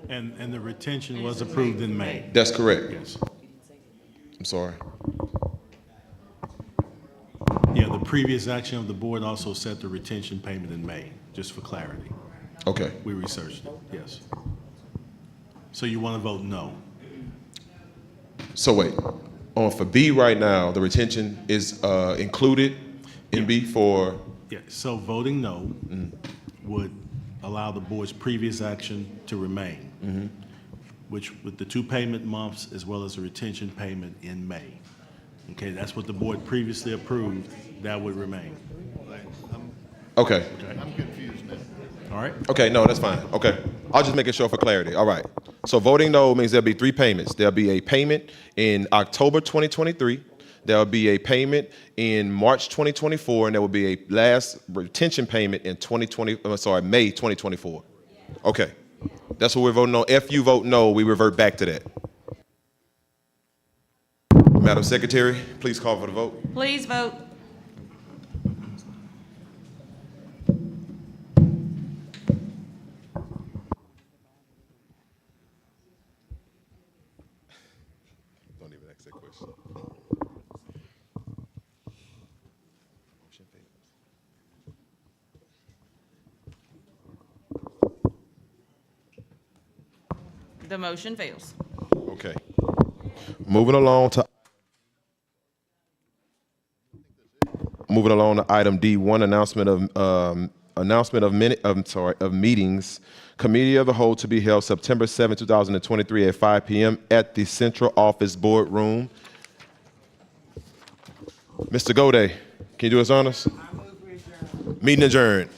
And the retention was approved in May. That's correct. Yes. I'm sorry. Yeah, the previous action of the board also set the retention payment in May, just for clarity. Okay. We researched it, yes. So you want to vote no? So wait, for B right now, the retention is included in B for? Yeah, so voting no would allow the board's previous action to remain, which with the 2 payment months as well as the retention payment in May. Okay, that's what the board previously approved, that would remain. Okay. I'm confused now. All right? Okay, no, that's fine. Okay. I'll just make it sure for clarity. All right. So voting no means there'll be 3 payments. There'll be a payment in October 2023. There'll be a payment in March 2024, and there will be a last retention payment in May 2024. Okay. That's what we're voting on. If you vote no, we revert back to that. Madam Secretary, please call for the vote. Please vote. Don't even ask that question. The motion fails. Okay. Moving along to item D1, announcement of meetings. Committee of the Whole to be held September 7, 2023 at 5 p.m. at the Central Office Boardroom. Mr. Goday, can you do us honors? Meeting adjourned.